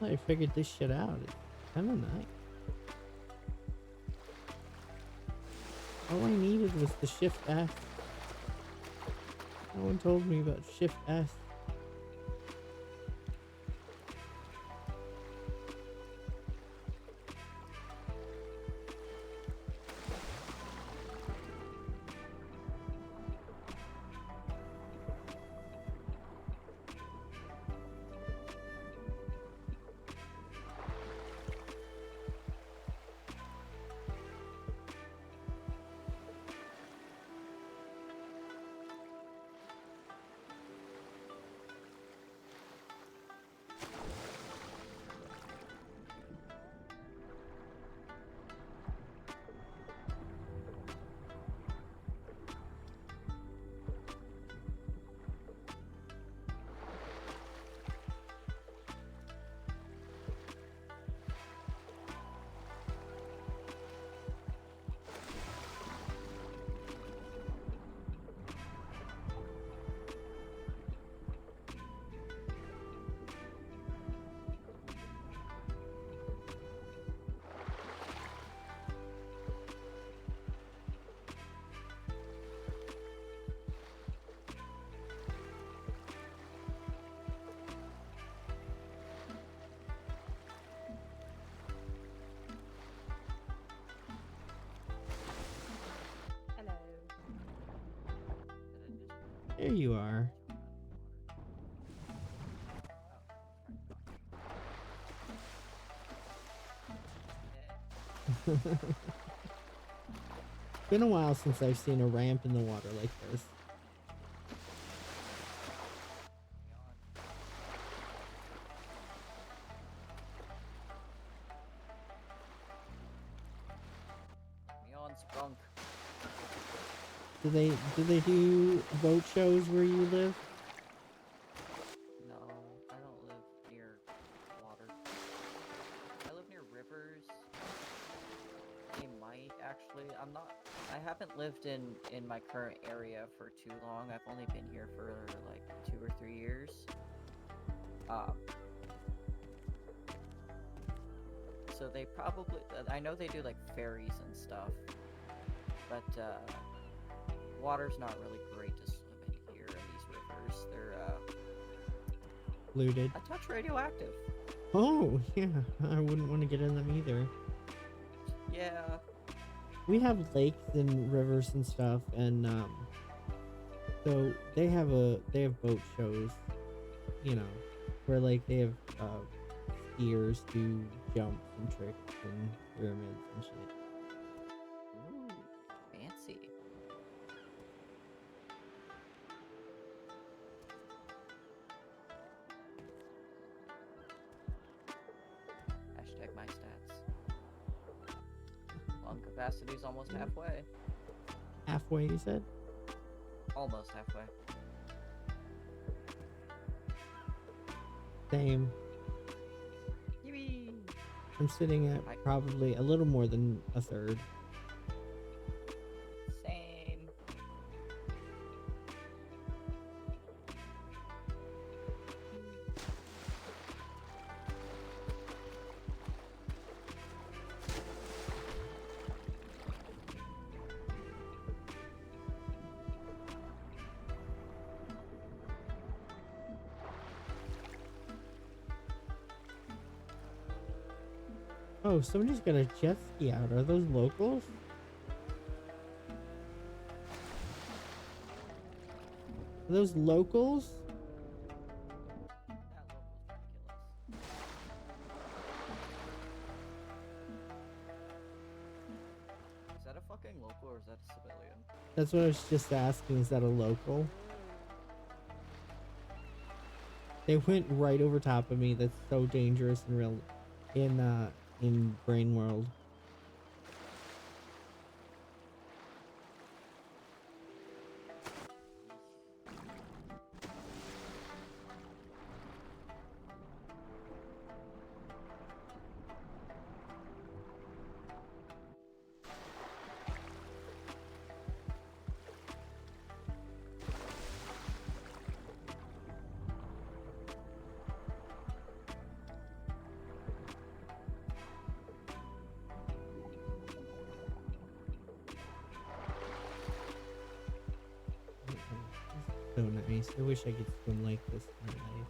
I figured this shit out. It's kind of nice. All I needed was the Shift S. No one told me about Shift S. There you are. Been a while since I've seen a ramp in the water like this. Neon sprunk. Do they do boat shows where you live? No, I don't live near water. I live near rivers. They might actually. I haven't lived in my current area for too long. I've only been here for like 2 or 3 years. So they probably. I know they do like ferries and stuff, but water's not really great to swim in here in these rivers. They're Looted. a touch radioactive. Oh, yeah. I wouldn't want to get in them either. Yeah. We have lakes and rivers and stuff, and so they have boat shows, you know, where like they have skiers do jumps and tricks and pyramids and shit. Ooh, fancy. Hashtag my stats. Lung capacity's almost halfway. Halfway, you said? Almost halfway. Same. Yippee! I'm sitting at probably a little more than a third. Same. Oh, somebody's got a jet ski out. Are those locals? Are those locals? Is that a fucking local or is that a civilian? That's what I was just asking. Is that a local? They went right over top of me. That's so dangerous in Brain World. So nice. I wish I could swim like this in my life.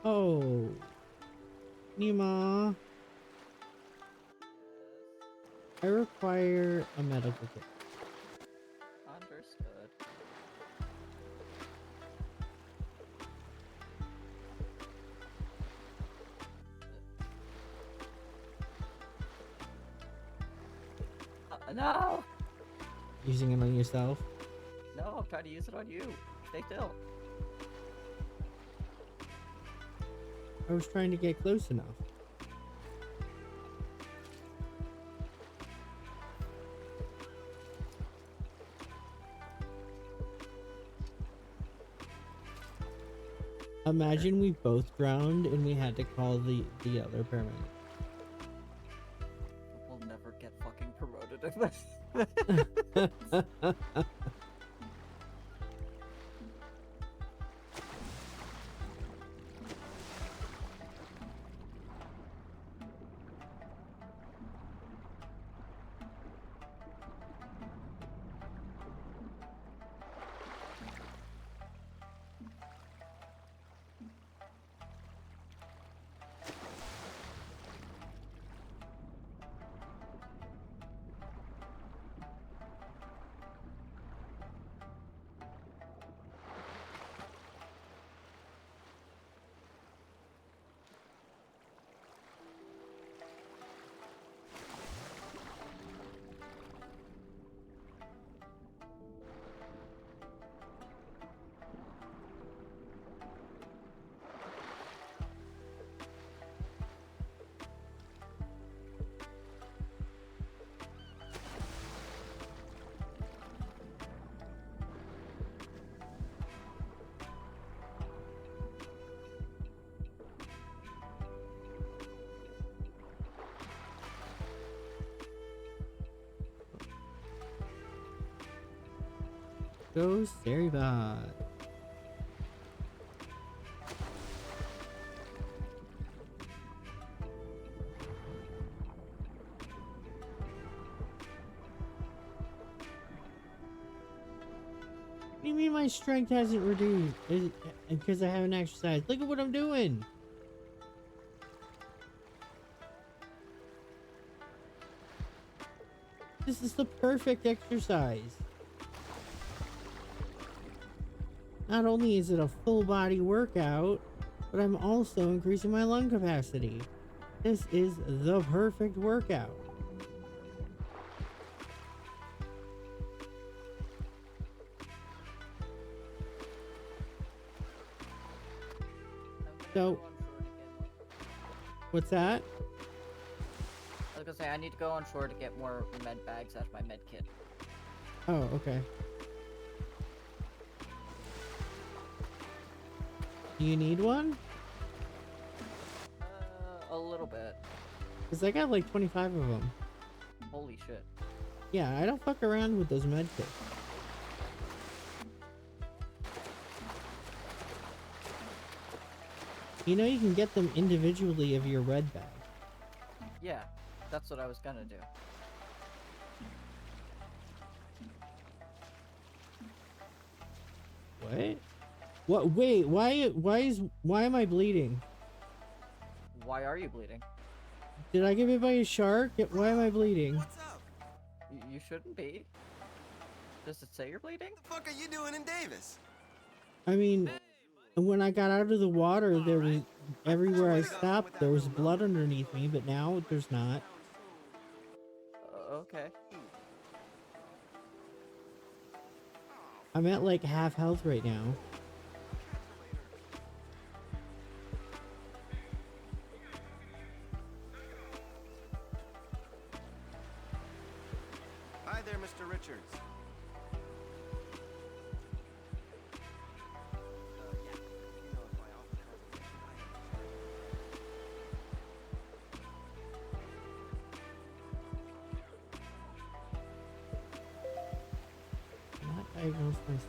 Oh, Nima. I require a medical kit. Understood. No! Using it on yourself? No, I'm trying to use it on you. Stay still. I was trying to get close enough. Imagine we both drowned and we had to call the other paramedic. We'll never get fucking promoted if this. go, Saribot. What do you mean my strength hasn't reduced? Because I haven't exercised. Look at what I'm doing. This is the perfect exercise. Not only is it a full body workout, but I'm also increasing my lung capacity. This is the perfect workout. So, what's that? I was gonna say I need to go on shore to get more med bags out of my med kit. Oh, okay. Do you need one? A little bit. Because I got like 25 of them. Holy shit. Yeah, I don't fuck around with those med kits. You know you can get them individually of your red bag. Yeah, that's what I was gonna do. What? What? Wait, why am I bleeding? Why are you bleeding? Did I get bit by a shark? Why am I bleeding? You shouldn't be. Does it say you're bleeding? What the fuck are you doing in Davis? I mean, when I got out of the water, there was everywhere I stopped, there was blood underneath me, but now there's not. Okay. I'm at like half health right now. Hi there, Mr. Richards. Not diagnose myself.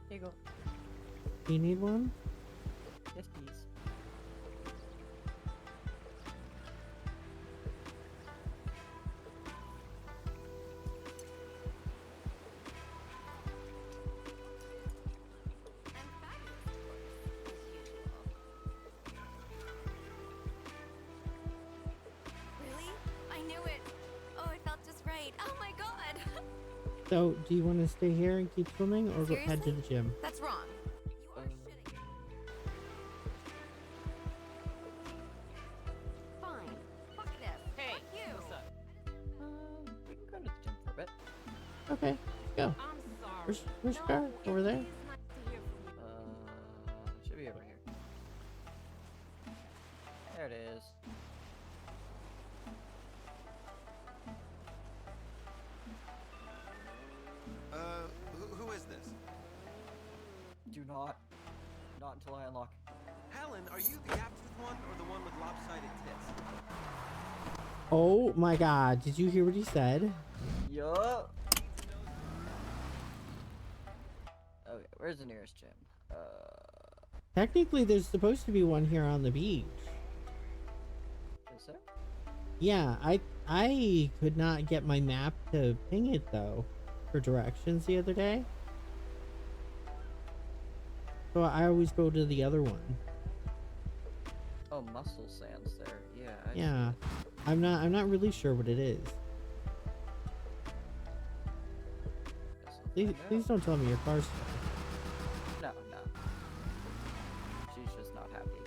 Here you go. Do you need one? Yes, please. Really? I knew it. Oh, it felt just right. Oh my god. So, do you want to stay here and keep swimming, or go head to Seriously? the gym? That's wrong. You are shitting. Fine. Fuck this. Hey, Fuck you. what's up? We can go to the gym for a bit. Okay, go. Where's your car? Over there? Should be over here. There it is. Who is this? Do not. Not until I unlock. Helen, are you the gap-toothed one or the one with lopsided tits? Oh my god, did you hear what he said? Yup. Okay, where's the nearest gym? Technically, there's supposed to be one here on the beach. Is there? Yeah, I could not get my map to ping it though for directions the other day. So I always go to the other one. Oh, muscle sands there. Yeah. I Yeah. I'm not really sure what it is. Please don't tell me your car's stuck. No, no. She's just not happy.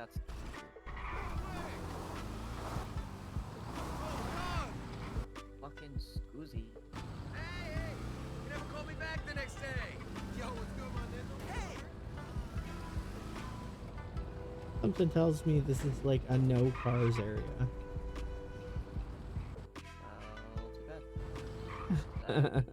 That's fucking Scoozy. Hey! You never call me back the next day! Yo, what's good, my nigga? Hey! Something tells me this is like a no cars area. Too bad.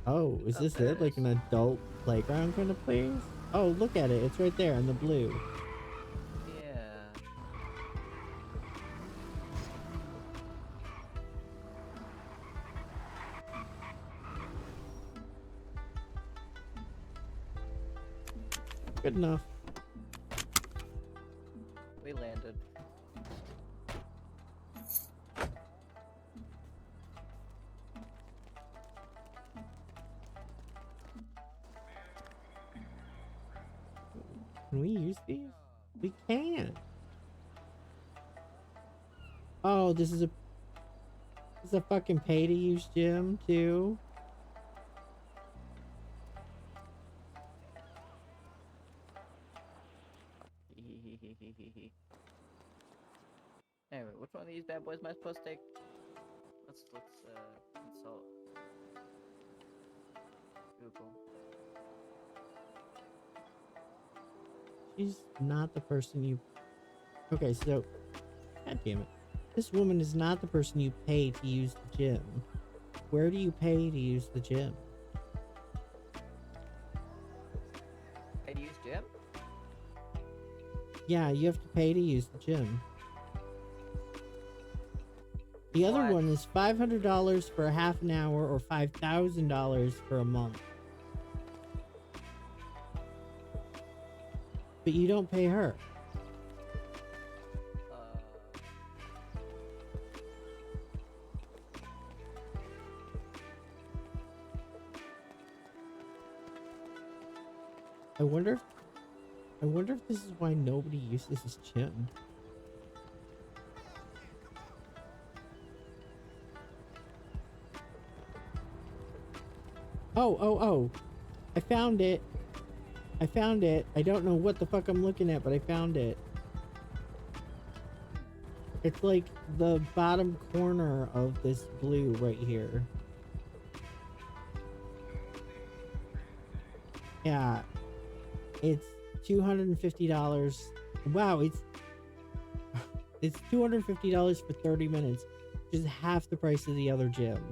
Oh, is this it? Like an adult playground kind of place? Oh, look at it. It's right there in the blue. Yeah. Good enough. We landed. Can we use these? We can. Oh, this is a fucking pay to use gym too. Anyway, which one of these bad boys am I supposed to take? Let's consult Google. She's not the person you... Okay, so... God damn it. This woman is not the person you pay to use the gym. Where do you pay to use the gym? Pay to use gym? Yeah, you have to pay to use the gym. The other one is $500 for a half an hour or $5,000 for a month. But you don't pay her. I wonder if this is why nobody uses this gym. Oh. I found it. I don't know what the fuck I'm looking at, but I found it. It's like the bottom corner of this blue right here. Yeah. It's $250. Wow, it's $250 for 30 minutes, which is half the price of the other gym.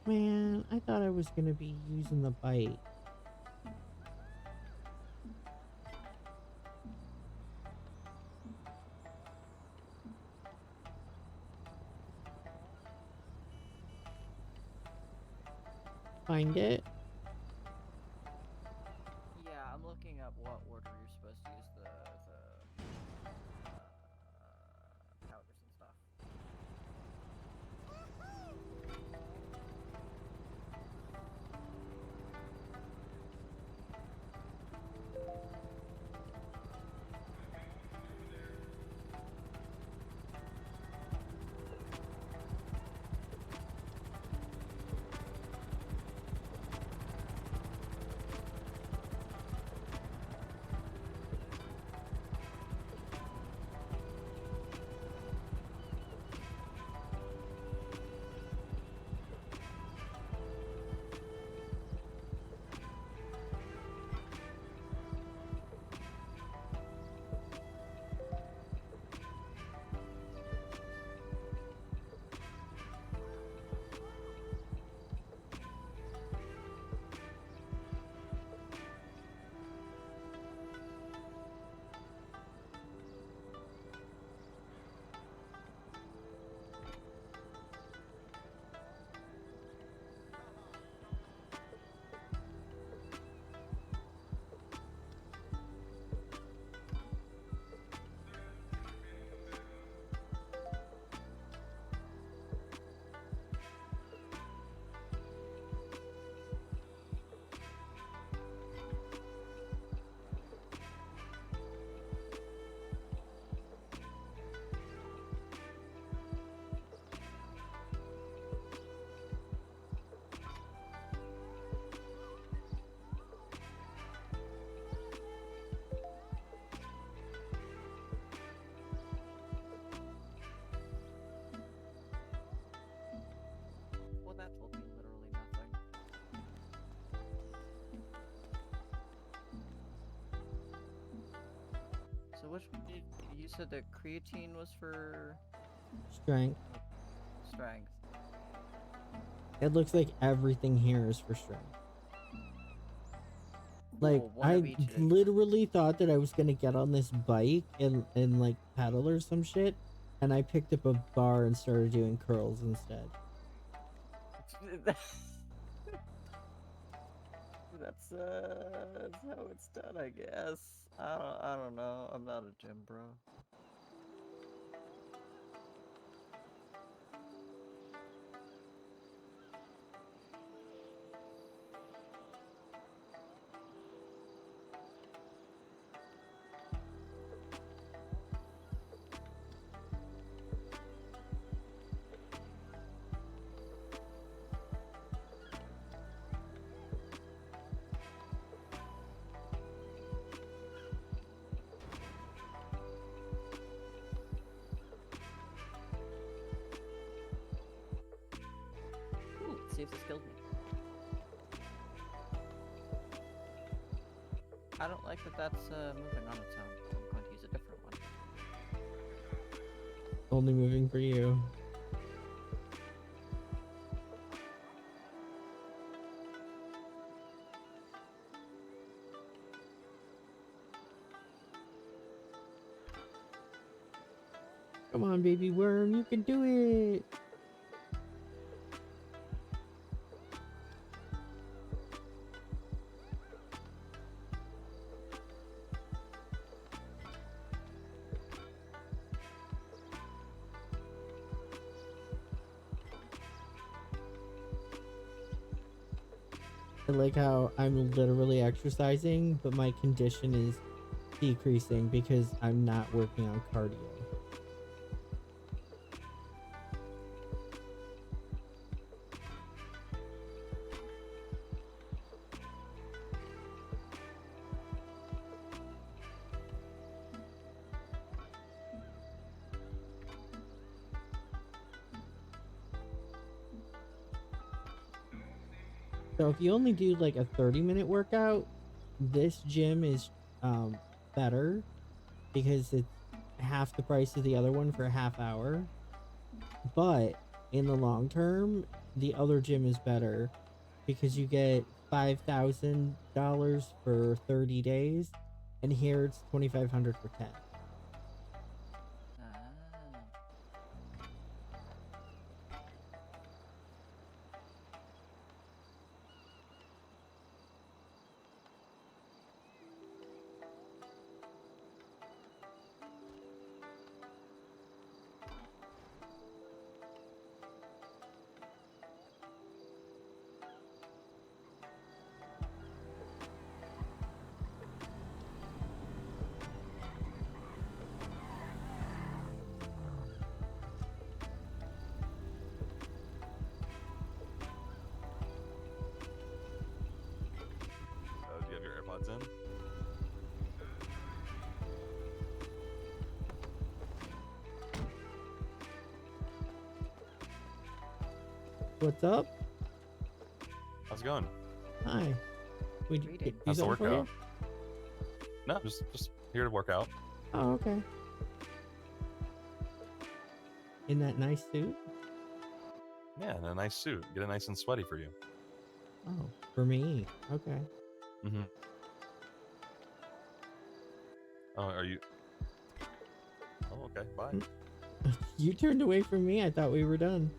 Man, I thought I was gonna be using the bite. Find it? Yeah, I'm looking up what order you're supposed to use the powders and stuff. which you said that creatine was for Strength. strength. It looks like everything here is for strength. Like, Well, one of I each is- literally thought that I was gonna get on this bike and like pedal or some shit, and I picked up a bar and started doing curls instead. That's how it's done, I guess. I don't know. I'm not a gym bro. Ooh, let's see if this kills me. I don't like that that's moving on its own. I'm going to use a different one. Only moving for you. Come on, baby worm, you can do it. I like how I'm literally exercising, but my condition is decreasing because I'm not working on cardio. So if you only do like a 30-minute workout, this gym is better because it's half the price of the other one for a half hour. But in the long term, the other gym is better because you get $5,000 for 30 days, and here it's $2,500 for 10. Do you have your AirPods in? What's up? How's it going? Hi. We do How's the something for you? workout? No, just here to work out. Oh, okay. In that nice suit? Yeah, in a nice suit. Get it nice and sweaty for you. Oh, for me. Okay. Mm-hmm. Oh, are you? Oh, okay. Bye. You turned away from me. I thought we were done.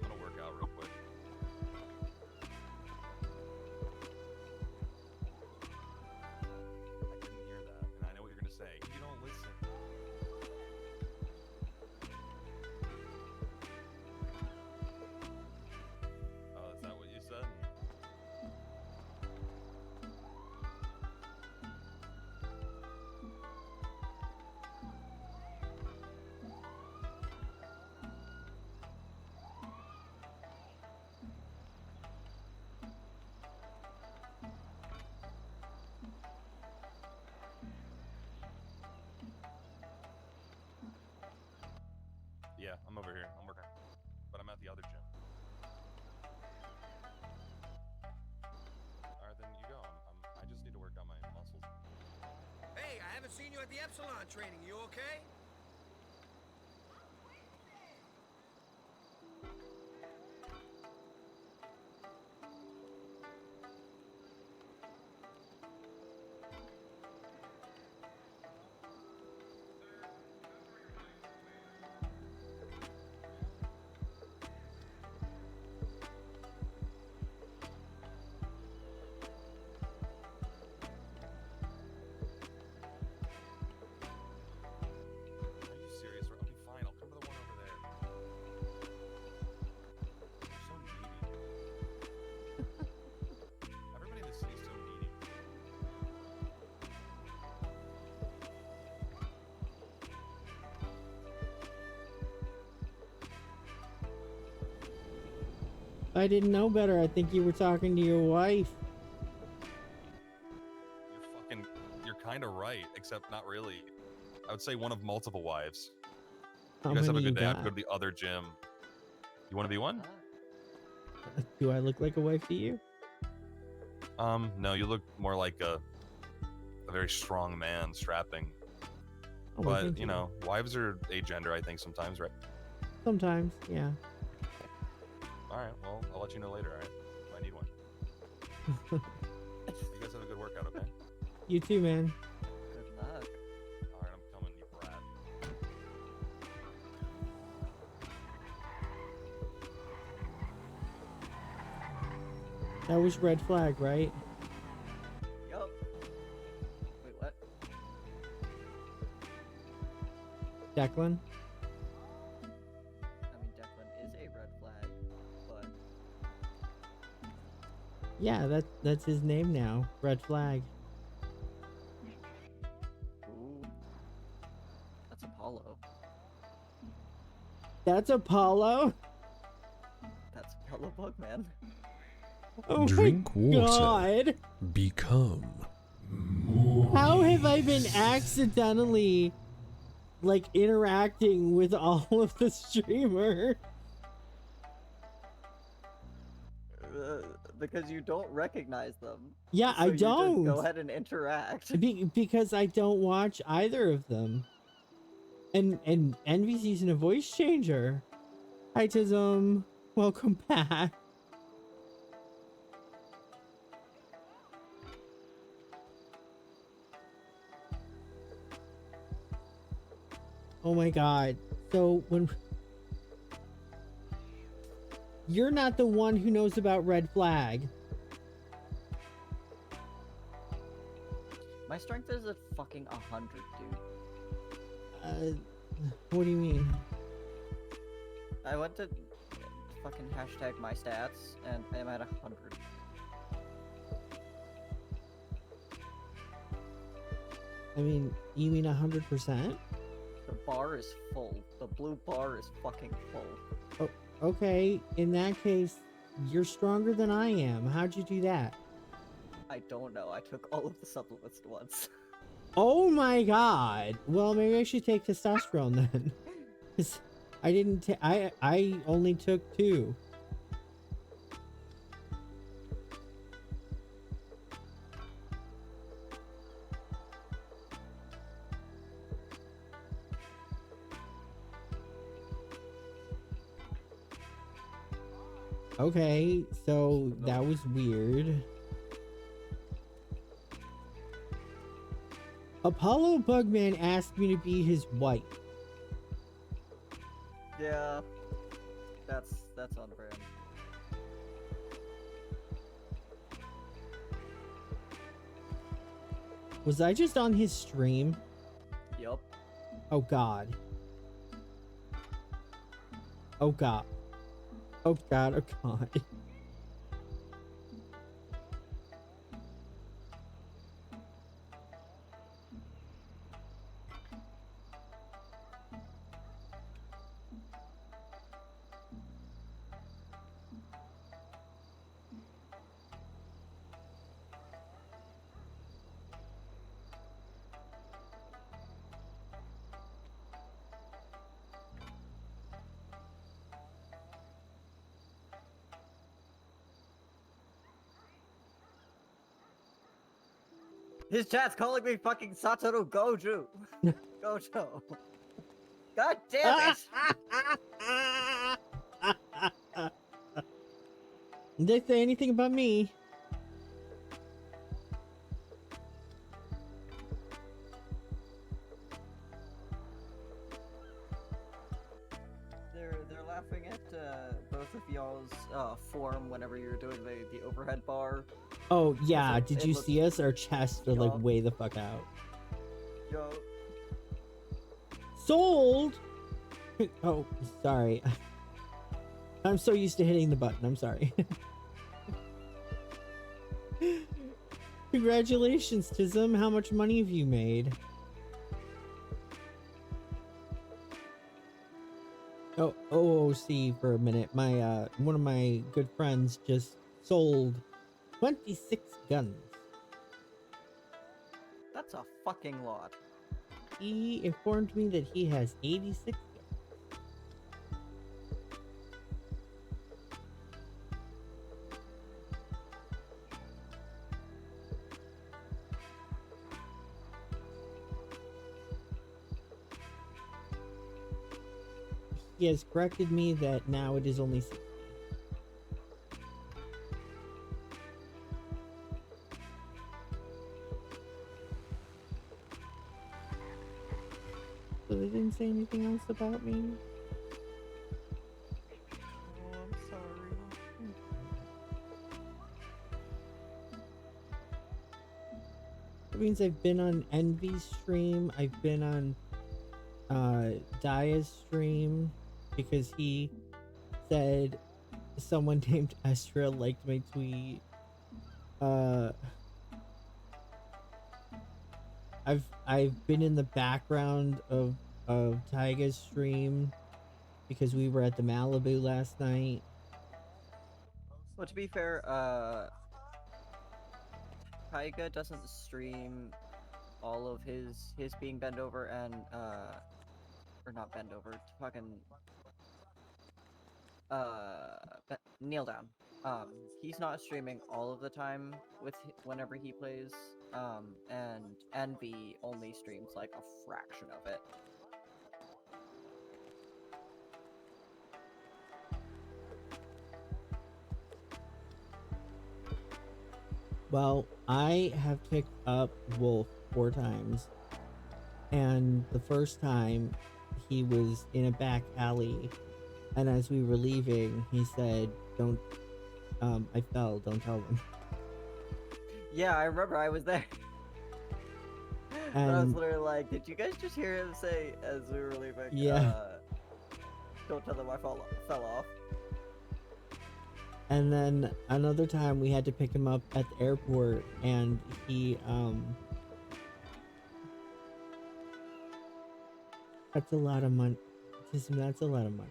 I'm gonna work out real quick. I didn't hear that, and I know what you're gonna say. You don't listen. yeah, I'm over here. I'm working, but I'm at the other gym. All right, then you go. I just need to work on my muscles. Hey, I haven't seen you at the Epsilon training. You okay? Are you serious? Okay, fine. I'll come to the one over there. You're so needy. Everybody in the city's so needy. I didn't know better. I think you were talking to your wife. You're kind of right, except not really. I would say one of multiple wives. How You guys have a many you good day. I have to got? go to the other gym. You want to be one? Do I look like a wife to you? No, you look more like a very strong man, strapping. Oh, well, But, thank you know, wives are agender, I think, sometimes, right? Sometimes, yeah. Alright, well, I'll let you know later, alright? If I need one. You guys have a good workout, okay? You too, man. Good luck. Alright, I'm coming, you brat. That was red flag, right? Yup. Wait, what? Declan? I mean, Declan is a red flag, but Yeah, that's his name now. Red flag. ooh, that's Apollo. That's Apollo? That's Apollo Bugman. Oh Drink my water. God. Become. How have I been accidentally like interacting with all of the streamers? Because you don't recognize them. Yeah, so I you just don't. go ahead and interact. Because I don't watch either of them. And Envy's using a voice changer. Hi Tism. Welcome back. Oh my God. So when you're not the one who knows about red flag. My strength is at fucking 100, dude. What do you mean? I went to fucking hashtag my stats, and I'm at 100. I mean, you mean 100%? The bar is full. The blue bar is fucking full. Oh, okay. In that case, you're stronger than I am. How'd you do that? I don't know. I took all of the supplements at once. Oh my God. Well, maybe I should take testosterone then. 'Cause I didn't. I only took 2. Okay, so that was weird. Apollo Bugman asked me to be his wife. Yeah, that's on brand. Was I just on his stream? Yup. Oh God. Oh God. Oh God. Oh God. His chat's calling me fucking Satoru Gojo. Gojo. God damn it! Did they say anything about me? They're laughing at both of y'all's form whenever you're doing the overhead bar. Oh yeah, It did you looks- see us? Our chests are like Yup. way the fuck out. Yo, Sold. Oh, sorry. I'm so used to hitting the button. I'm sorry. Congratulations, Tism. How much money have you made? Oh, OOC for a minute. My one of my good friends just sold 26 guns. that's a fucking lot. He informed me that he has 86 guns. He has corrected me that now it is only 60. So they didn't say anything else about me? Oh, I'm sorry. That means I've been on Envy's stream, I've been on Daya's stream, because he said someone named Estra liked my tweet. I've been in the background of Taiga's stream because we were at the Malibu last night. Well, to be fair, Taiga doesn't stream all of his being bent over and or not bend over, fucking kneel down. He's not streaming all of the time whenever he plays. And Envy only streams like a fraction of it. Well, I have picked up Wolf 4 times, and the first time he was in a back alley, and as we were leaving, he said, "Don't, I fell, don't tell them." Yeah, I remember I was there. And I was And literally like, did you guys just hear him say as we were leaving? Yeah. Don't tell them I fell off. And then another time we had to pick him up at the airport, and he, that's a lot of money. That's a lot of money.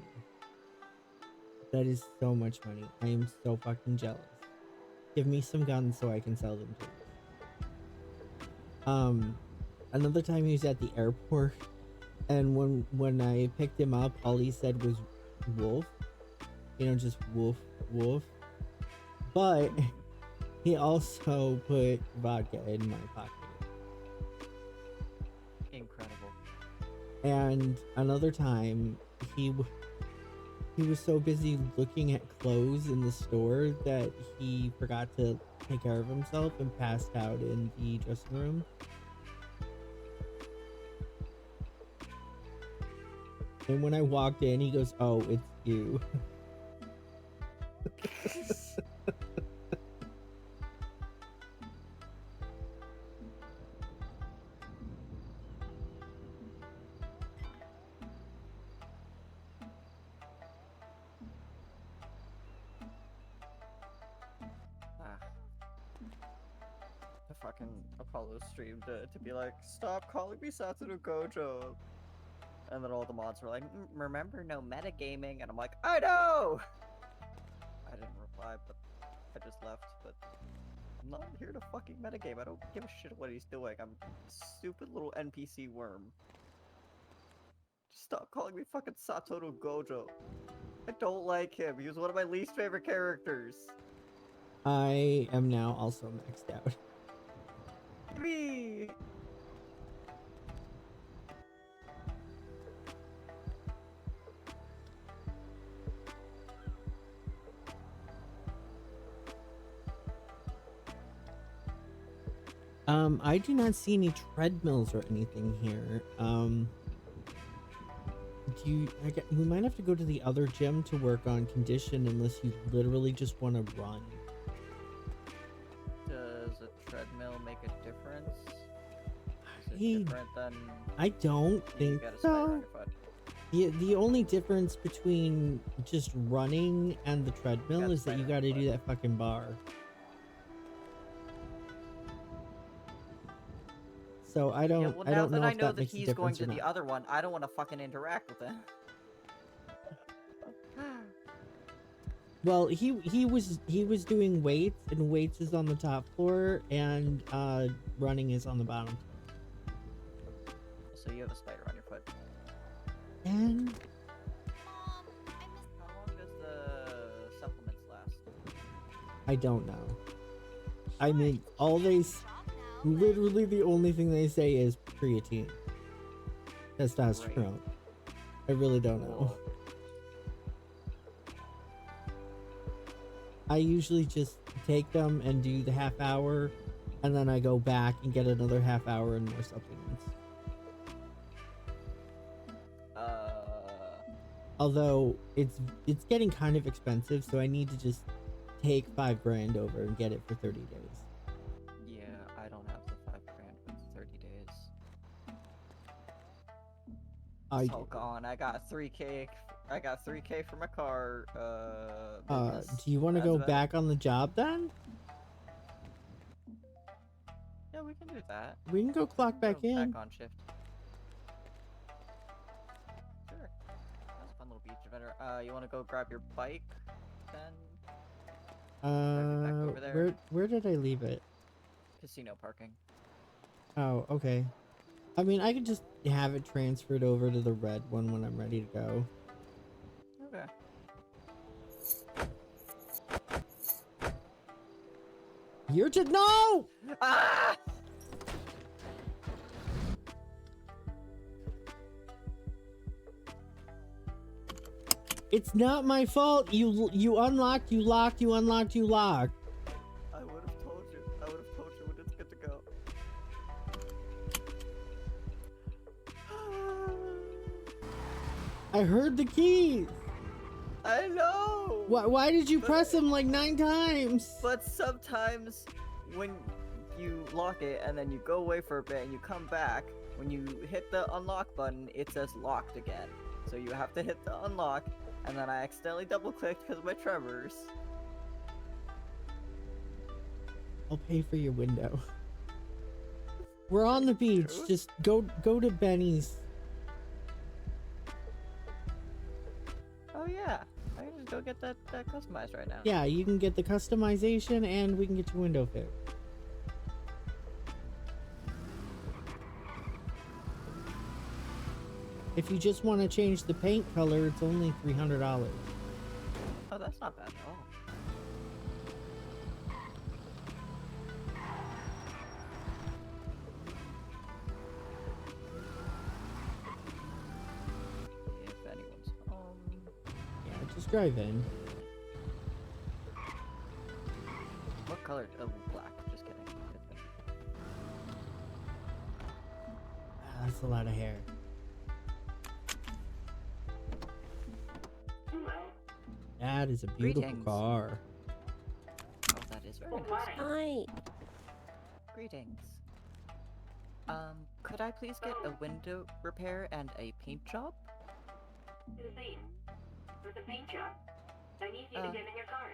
That is so much money. I am so fucking jealous. Give me some guns so I can sell them to you. Another time he was at the airport, and when I picked him up, all he said was wolf. You know, just wolf, wolf. But he also put vodka in my pocket. Incredible. And another time, he was so busy looking at clothes in the store that he forgot to take care of himself and passed out in the dressing room. And when I walked in, he goes, "Oh, it's you." The fucking Apollo stream to be like, stop calling me Satoru Gojo. And then all the mods were like, remember, no metagaming. And I'm like, I know! I didn't reply, but I just left. But I'm not here to fucking metagame. I don't give a shit what he's doing. I'm a stupid little NPC worm. Just stop calling me fucking Satoru Gojo. I don't like him. He was one of my least favorite characters. I am now also maxed out. me! I do not see any treadmills or anything here. We might have to go to the other gym to work on condition unless you literally just want to run. Does a treadmill make a difference? Is Hey, it different than I don't you think got a spider on so. your foot? The only difference between just running and the treadmill is that you got to do that fucking bar. So I don't. Yeah, well, I now don't that know I if know that that makes a he's going difference to or the not. other one, I don't want to fucking interact with him. Well, he was doing weights, and weights is on the top floor, and running is on the bottom. So you have a spider on your foot. And How long does the supplements last? I don't know. I mean, literally the only thing they say is creatine, testosterone. I really don't know. I usually just take them and do the half hour, and then I go back and get another half hour and more supplements. Although it's getting kind of expensive, so I need to just take $5,000 over and get it for 30 days. Yeah, I don't have the $5,000 for 30 days. It's all gone. I got 3K. I got 3K for my car. Business. Do you want to That's go about it. back on the job then? Yeah, we can do that. We can go clock back in. Back on shift. Sure. That's a fun little beach adventure. You want to go grab your bike, then? Over there. Where did I leave it? Casino parking. Oh, okay. I mean, I could just have it transferred over to the red one when I'm ready to go. Okay. You're just no! Ah! It's not my fault. You unlocked, you locked, you unlocked, you locked. I would have told you. I would have told you when it's good to go. I heard the keys. I know. Why did you press them like 9 times? But sometimes when you lock it and then you go away for a bit and you come back, when you hit the unlock button, it says locked again. So you have to hit the unlock, and then I accidentally double-clicked because of my tremors. I'll pay for your window. We're on the beach. Just go to Benny's. Oh yeah, I can just go get that customized right now. Yeah, you can get the customization and we can get your window fixed. If you just want to change the paint color, it's only $300. Oh, that's not bad at all. If anyone's home. Yeah, just drive in. What color? Oh, black. Just kidding. That's a lot of hair. That is a beautiful Greetings. car. Oh, that is very nice. Hi. Greetings. Could I please get a window repair and a paint job? To the same. For the paint job, I need you to get in your car.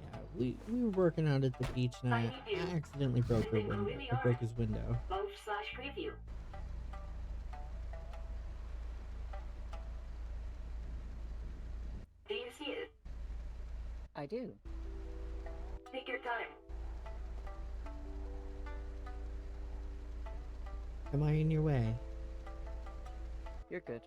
Yeah, we were working out at the beach and I accidentally broke her window. I broke his window. Vote/preview. Do you see it? I do. Take your time. Am I in your way? You're good.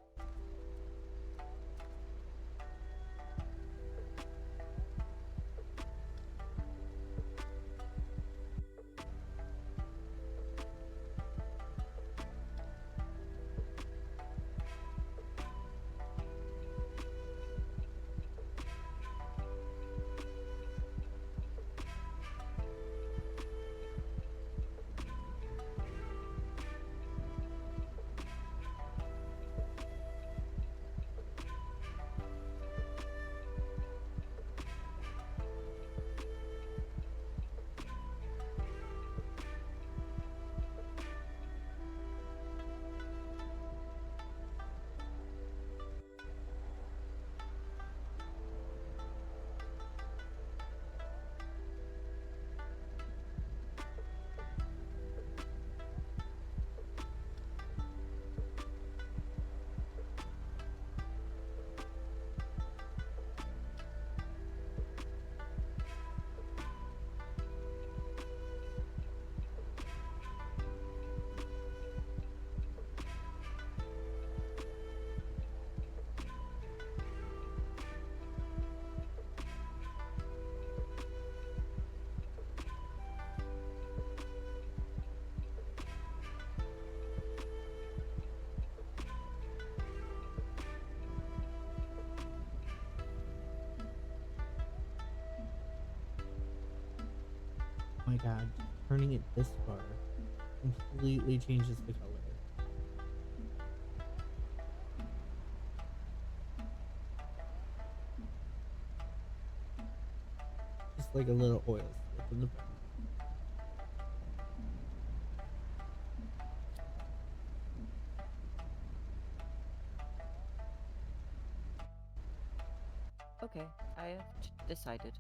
my god, turning it this far completely changes the color. Just like a little oil slip in the back. Okay, I have decided.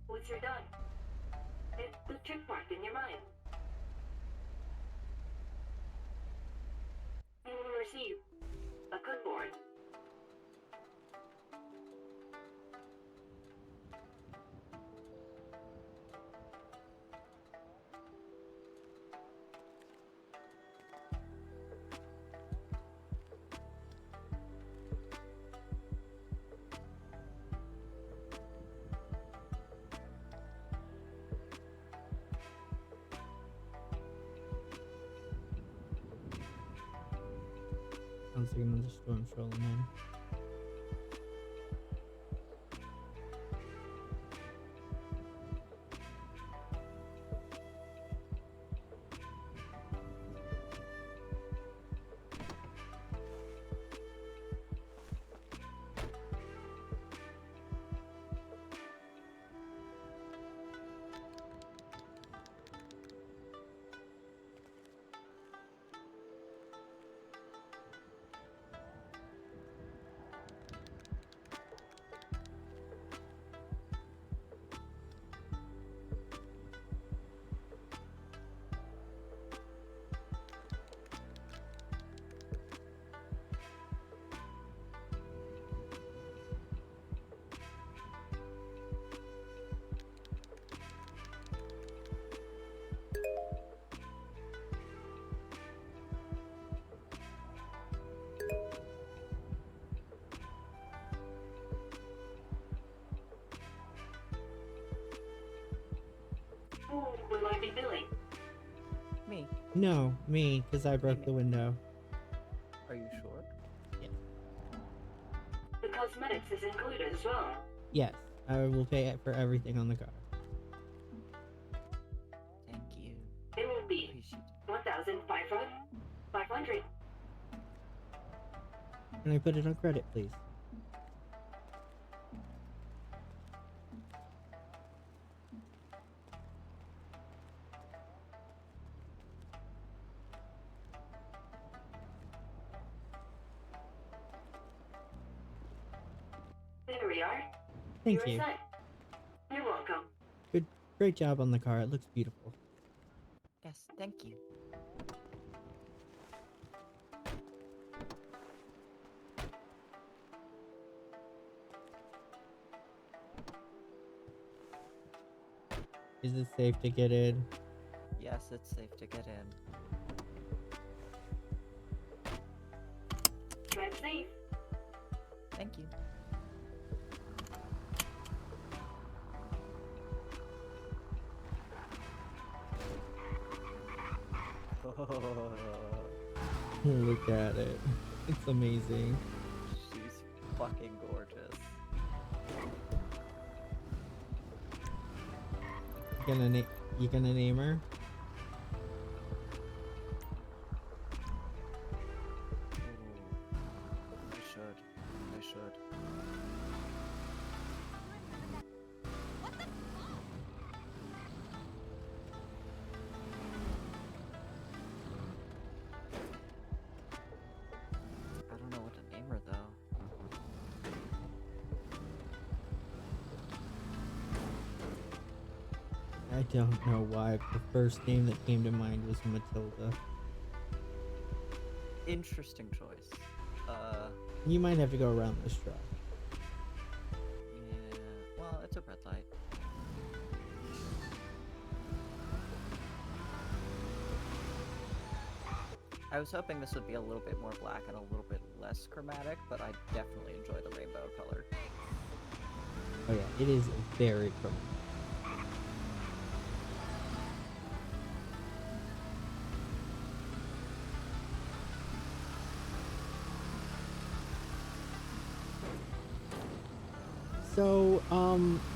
Once you're done, hit the check mark in your mind. You will receive a clipboard. Sounds like another storm trolling in. Who will I be billing? Me. No, me, because I broke the window. Are you sure? The cosmetics is included as well. Yes, I will pay for everything on the car. Thank you. It will be 1,500. Can I put it on credit, please? There we are. Thank You're you. set. You're welcome. Great job on the car. It looks beautiful. Yes, thank you. Is it safe to get in? Yes, it's safe to get in. Drive safe. Thank you. Look at it. It's amazing. She's fucking gorgeous. You gonna name her? I should. I don't know what to name her though. I don't know why. The first name that came to mind was Matilda. Interesting choice. You might have to go around this truck. Yeah. Well, it's a red light. I was hoping this would be a little bit more black and a little bit less chromatic, but I definitely enjoy the rainbow color. Oh yeah, it is very chromatic. So,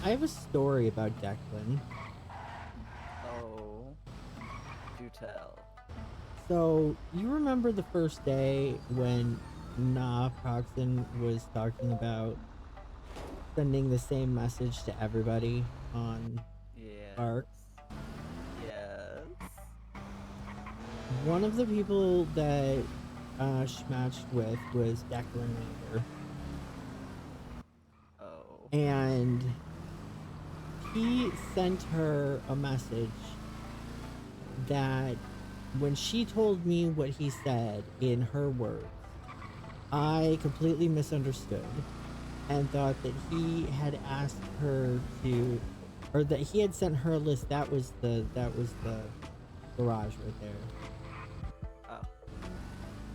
I have a story about Declan. Oh, do tell. So, you remember the first day when Proxon was talking about sending the same message to everybody on Arc? Yes. One of the people that she matched with was Declan Weaver. Oh. And he sent her a message that when she told me what he said in her words, I completely misunderstood and thought that he had asked her to, or that he had sent her a list. That was the garage right there. Oh.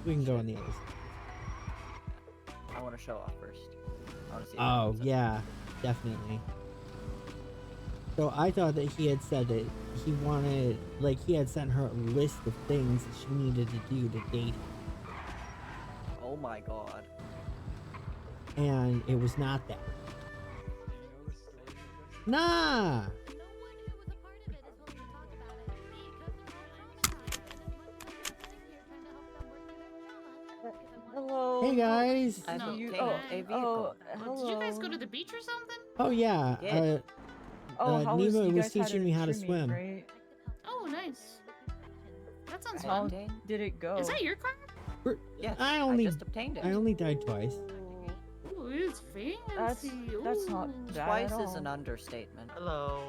We can go on the other side. I want to show off first. I want to see. Oh yeah, definitely. So I thought that he had said that he wanted, like, he had sent her a list of things that she needed to do to date him. Oh my god. And it was not that. Nah! Hello. Hey guys! I've No, obtained hi. a vehicle. Did you guys go to the beach or something? Oh yeah, Yeah. How was, Nemo you was guys had teaching a me how to trimming, swim. Right? Oh, nice. That sounds How fun. did it go? Is that your car? Yes, I only just obtained it. I only died twice. Ooh, it's fancy. That's not bad Twice at is all. an understatement. Hello.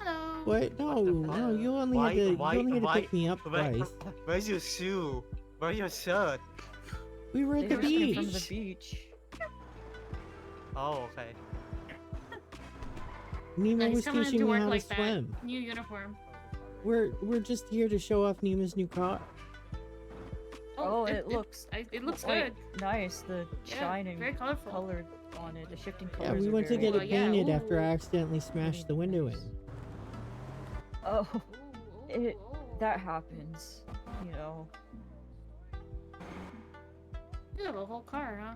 Hello. What? No, you only had to pick me up twice. Where's your shoe? Where's your shirt? We were at the They were coming beach. from the beach. Oh, okay. Nemo Nice was coming teaching into me work how like to that. swim. New uniform. We're just here to show off Nema's new car. Oh, it looks it looks quite good. nice. The Yeah, shining very colorful. color on it, the shifting Yeah, colors. we are went to very- get it painted after I ooh. accidentally smashed the window in. Oh, that happens. You know. You have a whole car, huh?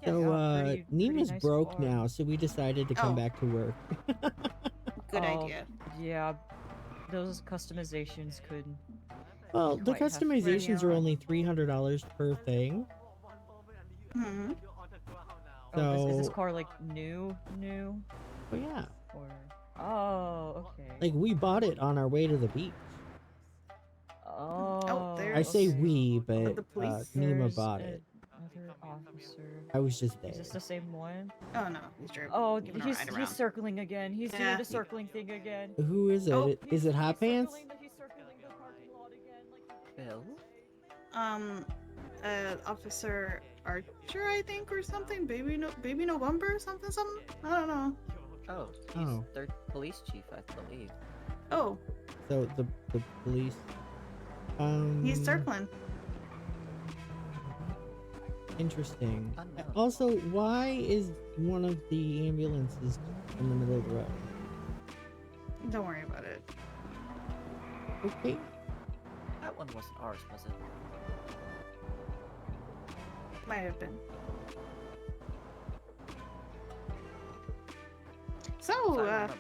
So, Yeah, pretty Nema's nice broke car. now, so we decided to come Oh. back to work. Good Oh, idea. Yeah, those customizations could. Well, the Quite have- customizations are only $300 per thing. Hmm. Oh, is this So- car like new? Oh yeah. Or okay. Like, we bought it on our way to the beach. Oh, I say okay. we, but the police? Nema There's bought it. Another officer. I was just there. Is this the same one? Oh no, he's driving. Oh, giving a he's ride he's around. circling again. He's doing Yeah. the circling thing again. Who is it? Oh. Is it Hot Pants? He's circling the parking lot again. Like Bill? Officer Archer, I think, or something. Baby November, something. I don't know. Oh, he's Oh. their police chief, I believe. Oh, So the police. he's circling. Interesting. Unknown. Also, why is one of the ambulances in the middle of the road? Don't worry about it. Okay. That one wasn't ours, was it? Might have been. So, Sorry, remember.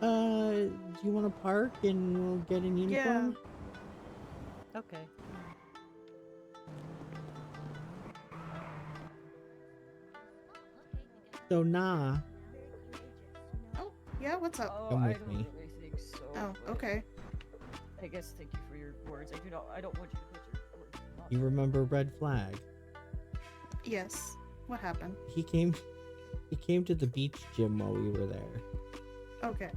Do you want to park and we'll get an uniform? Okay. So, nah. Oh, yeah, what's up? Oh, Come I with don't me. really think so. Oh, but okay. I guess thank you for your words. I don't want you to put your words. in my You remember Red Flag? Yes. What happened? He came to the beach gym while we were there. Okay.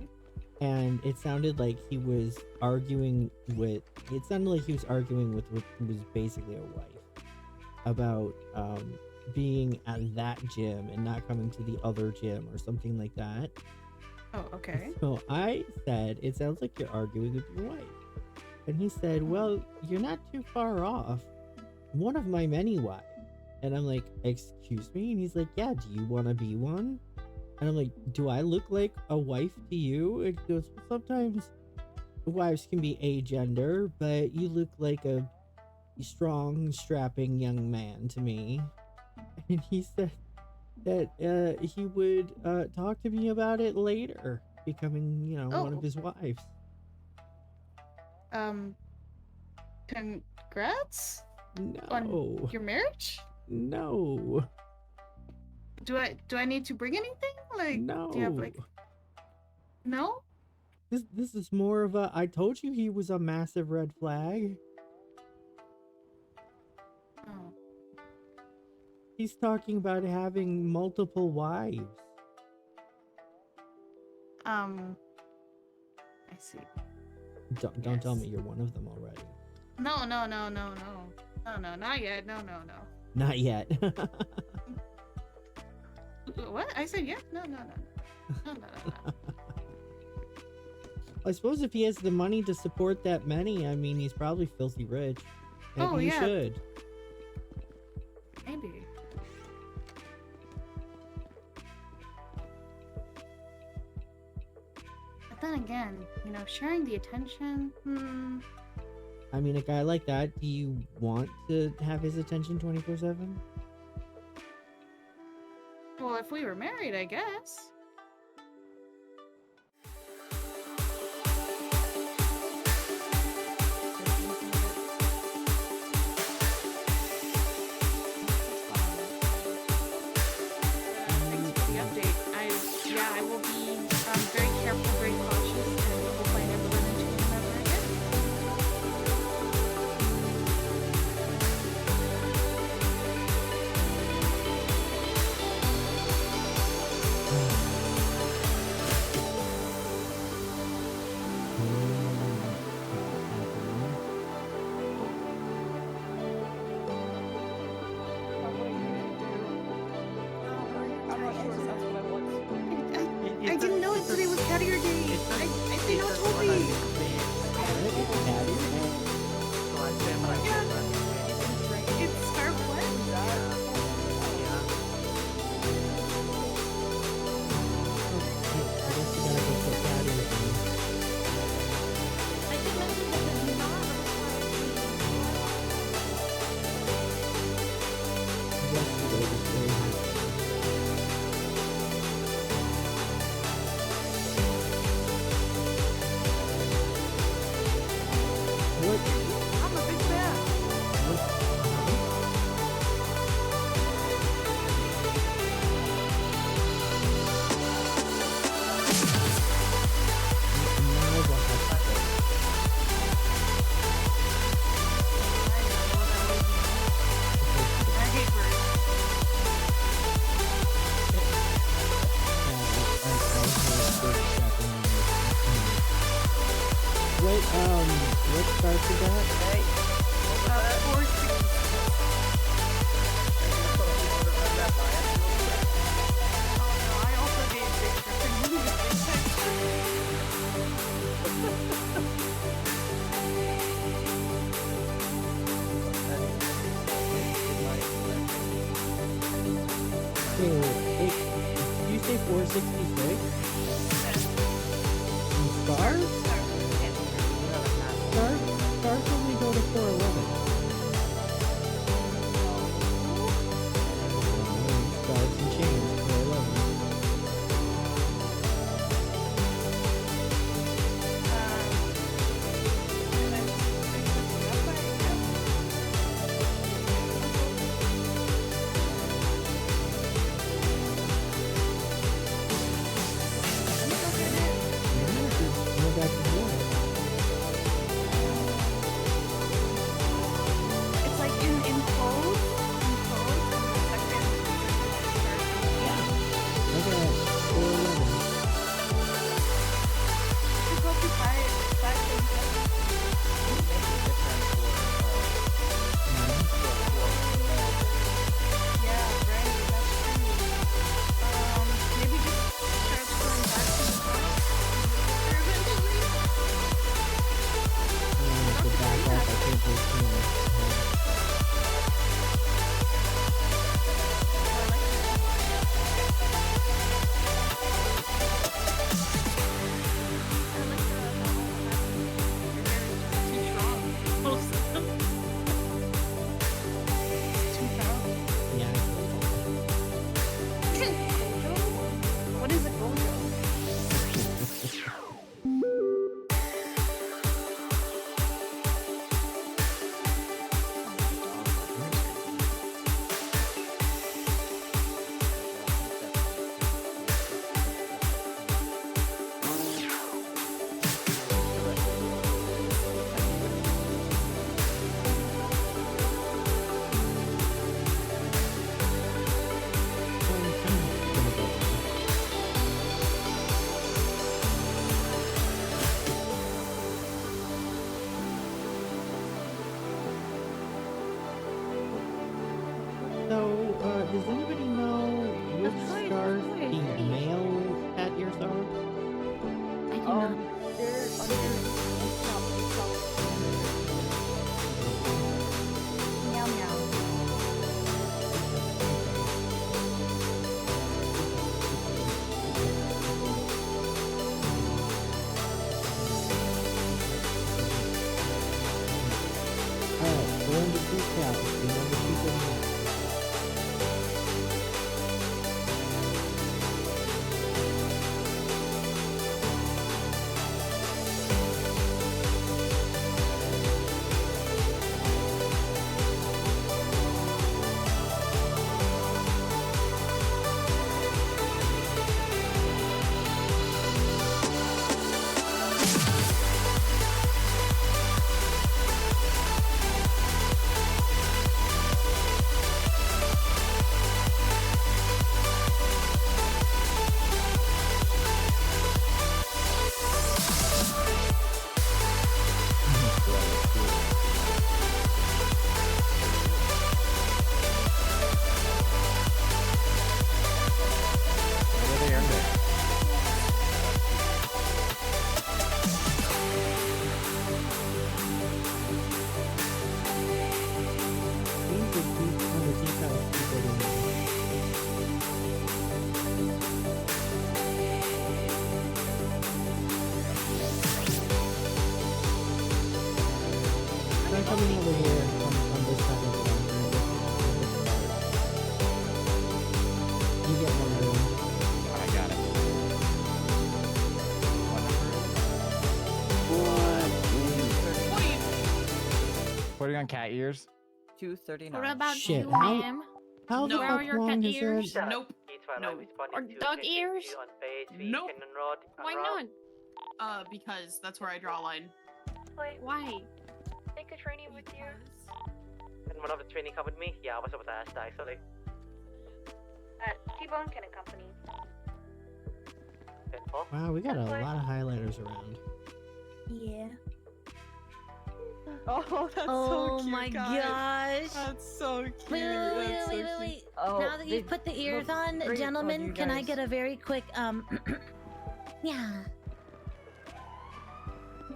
And it sounded like he was arguing with what was basically a wife about being at that gym and not coming to the other gym or something like that. Oh, okay. So I said, it sounds like you're arguing with your wife. And he said, well, you're not too far off. One of my many wives. And I'm like, excuse me? And he's like, yeah, do you want to be one? And I'm like, do I look like a wife to you? And he goes, well, sometimes wives can be agender, but you look like a strong, strapping young man to me. And he said, that he would talk to me about it later, becoming, one of Oh. his wives. Congrats No. on your marriage. No. Do I need to bring anything? Like, No. do you have like? No. This is more of a. I told you he was a massive red flag. Oh. He's talking about having multiple wives. I see. Don't tell me you're one of them already. No, not yet. No. Not yet. What? I said yeah. No. I suppose if he has the money to support that many, I mean, he's probably filthy rich. Maybe he should. Maybe. But then again, sharing the attention. I mean, a guy like that, do you want to have his attention 24/7? Well, if we were married, I guess. Thanks for the update. I will be very careful, very cautious, and hopefully I never run into him ever again. I didn't know today was Carrier Day. They not told me. It's Scarf I'm a big fan. What starts with that? So, did you say 466? Stars? Stars only go to 411. Stars and chains, 411. Go back to the So, does anybody know which stars the male cat ears are? I do They're not. under Meow meow. Alright, going to details. Remember to keep in mind. Try coming over here on this side of the line. You get one room. I got it. Putting on cat ears. 239. What about Shit, you, how- ma'am? How the Where fuck are your long cat is ears? that? Nope. No. Or dog ears? Nope. Why not? Because that's where I draw a line. Why? Take a training with you. And one of the training come with me? Yeah, I was about to ask that actually. T-Bone can accompany. Wow, we got a lot of highlighters around. Yeah. Oh, that's Oh so cute, my guys. gosh. That's so cute. Wait. That's so cute. Now that you've put the ears on, gentlemen, can I get a very quick yeah.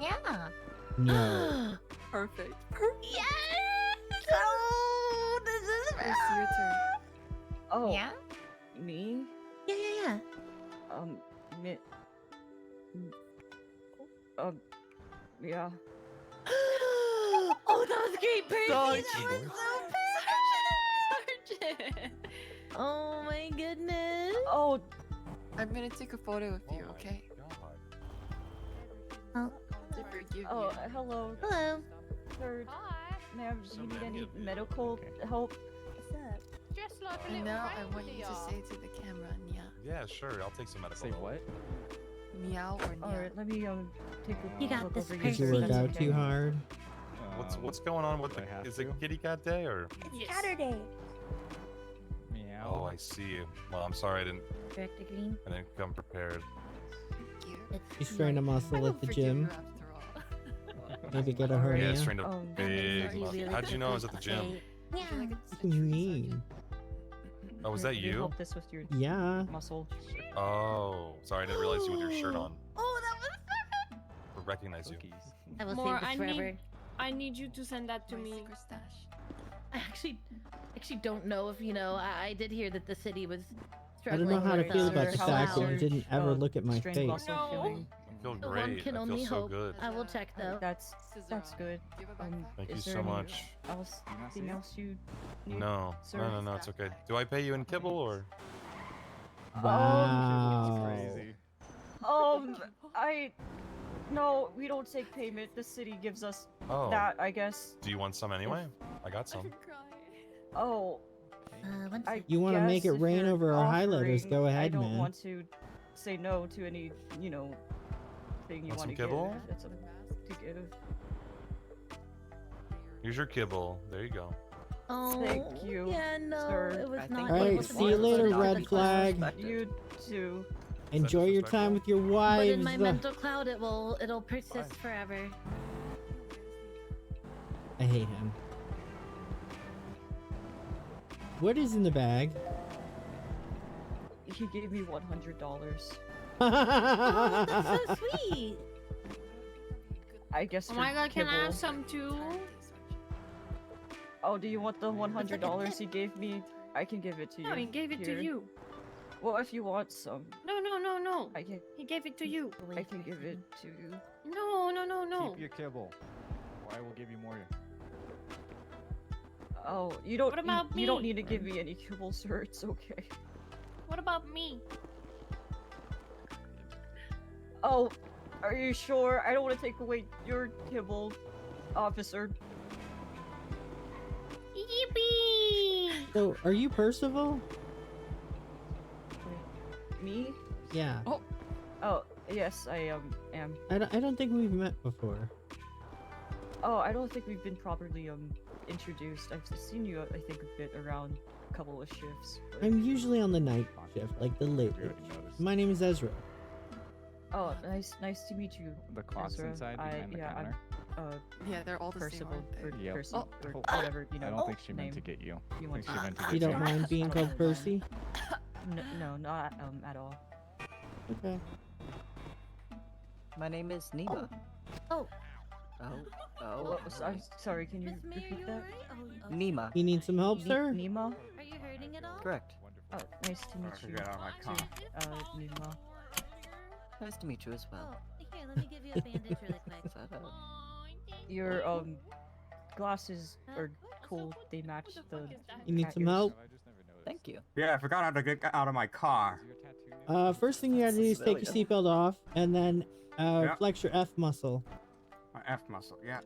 Yeah. No. Perfect. Yes! Oh, this is It's your turn. Oh. Yeah? Me? Yeah. Me. Yeah. Oh, that was great, Percy. So That was cute. so Sergeant. Oh my goodness. Oh. I'm gonna take a photo with you, okay? Oh. Oh, hello. Hello. Sir, ma'am, do you need any medical help? What's up? Just like a And little now I friend want you to say to the camera, Nya. Yeah, sure. I'll take some medical. Say what? Meow or Nya. Alright, let me take a You got look this, over Did you here. work out too hard? What's going on with the? Is it Kitty Cat Day or? It's Saturday. Meow. Oh, I see. Well, I'm sorry I didn't. Director Green. I didn't come prepared. You strained a muscle at the gym. Maybe get a Yeah, hernia. I strained a big really, muscle. really How'd you know I was at the gym? Yeah. What do you mean? Oh, was that Can you you? help this with your Yeah. muscle? Oh, sorry, I didn't realize you with your shirt on. Oh, that was so I recognize you. I will More, save this forever. I need you to send that to me. I actually don't know if I did hear that the city was I don't struggling. know how to with, feel about the how fact that loud. you didn't ever look at my strained face. muscle feeling. I feel One great. can I only feel so hope. good. I will check though. That's good. Thank you is so there much. Anything else you need? No, sir? no, it's okay. Do I pay you in kibble or? Wow. No, we don't take payment. The city gives us Oh. that, I guess. Do you want some anyway? I got some. Oh. You want to make it guess if rain you're over our highlighters? offering, Go I ahead, don't man. want to say no to any, thing you Want want some to give. kibble? If it's to give. Here's your kibble. There you go. Oh, thank you. Yeah, no, sir. it was I not. think All it right, was see you later, not red flag. You too. Enjoy your time with your But wives. in my mental cloud, it'll persist forever. I hate him. What is in the bag? He gave me $100. Oh, that's so sweet. I guess. Oh for my god, can I kibble. have some too? Oh, do you want the $100 he gave me? I can give it to you. No, he gave it Here. to you. Well, if you want some, No, no, no, no. I can. He gave it to you. I can give it to you. No, no, no, no. Keep your kibble, or I will give you more. Oh, you don't. What about you don't me? need to give me any kibble, sir. It's okay. What about me? Oh, are you sure? I don't want to take away your kibble, officer. Yippee! So, are you Percival? Me? Yeah. Oh, yes, I am. I don't think we've met before. Oh, I don't think we've been properly introduced. I've seen you, I think, a bit around a couple of shifts. but- I'm usually on the night shift, like the late. My name is Ezra. Oh, nice to meet you. The clock's Ezra. inside behind the counter. Yeah, they're all the same, Percival, aren't they? or Yep. Percy, Oh. or whatever, I don't think she meant to get you. You I want think she meant to get You don't mind being called Percy? No, not at all. Okay. My name is Nima. Oh. Oh, sorry, can you repeat that? Nima. You need some help, sir? Nima? Are you hurting at all? Correct. Oh, nice to meet you. Get out of my car. Nima. Nice to meet you as well. Oh, here, let me give you a bandage really quick. Is that Your glasses are cool. They match the. You need some help? Thank you. Yeah, I forgot how to get out of my car. First thing you gotta do is take your seatbelt off, and then flex your F muscle. My F muscle, yeah.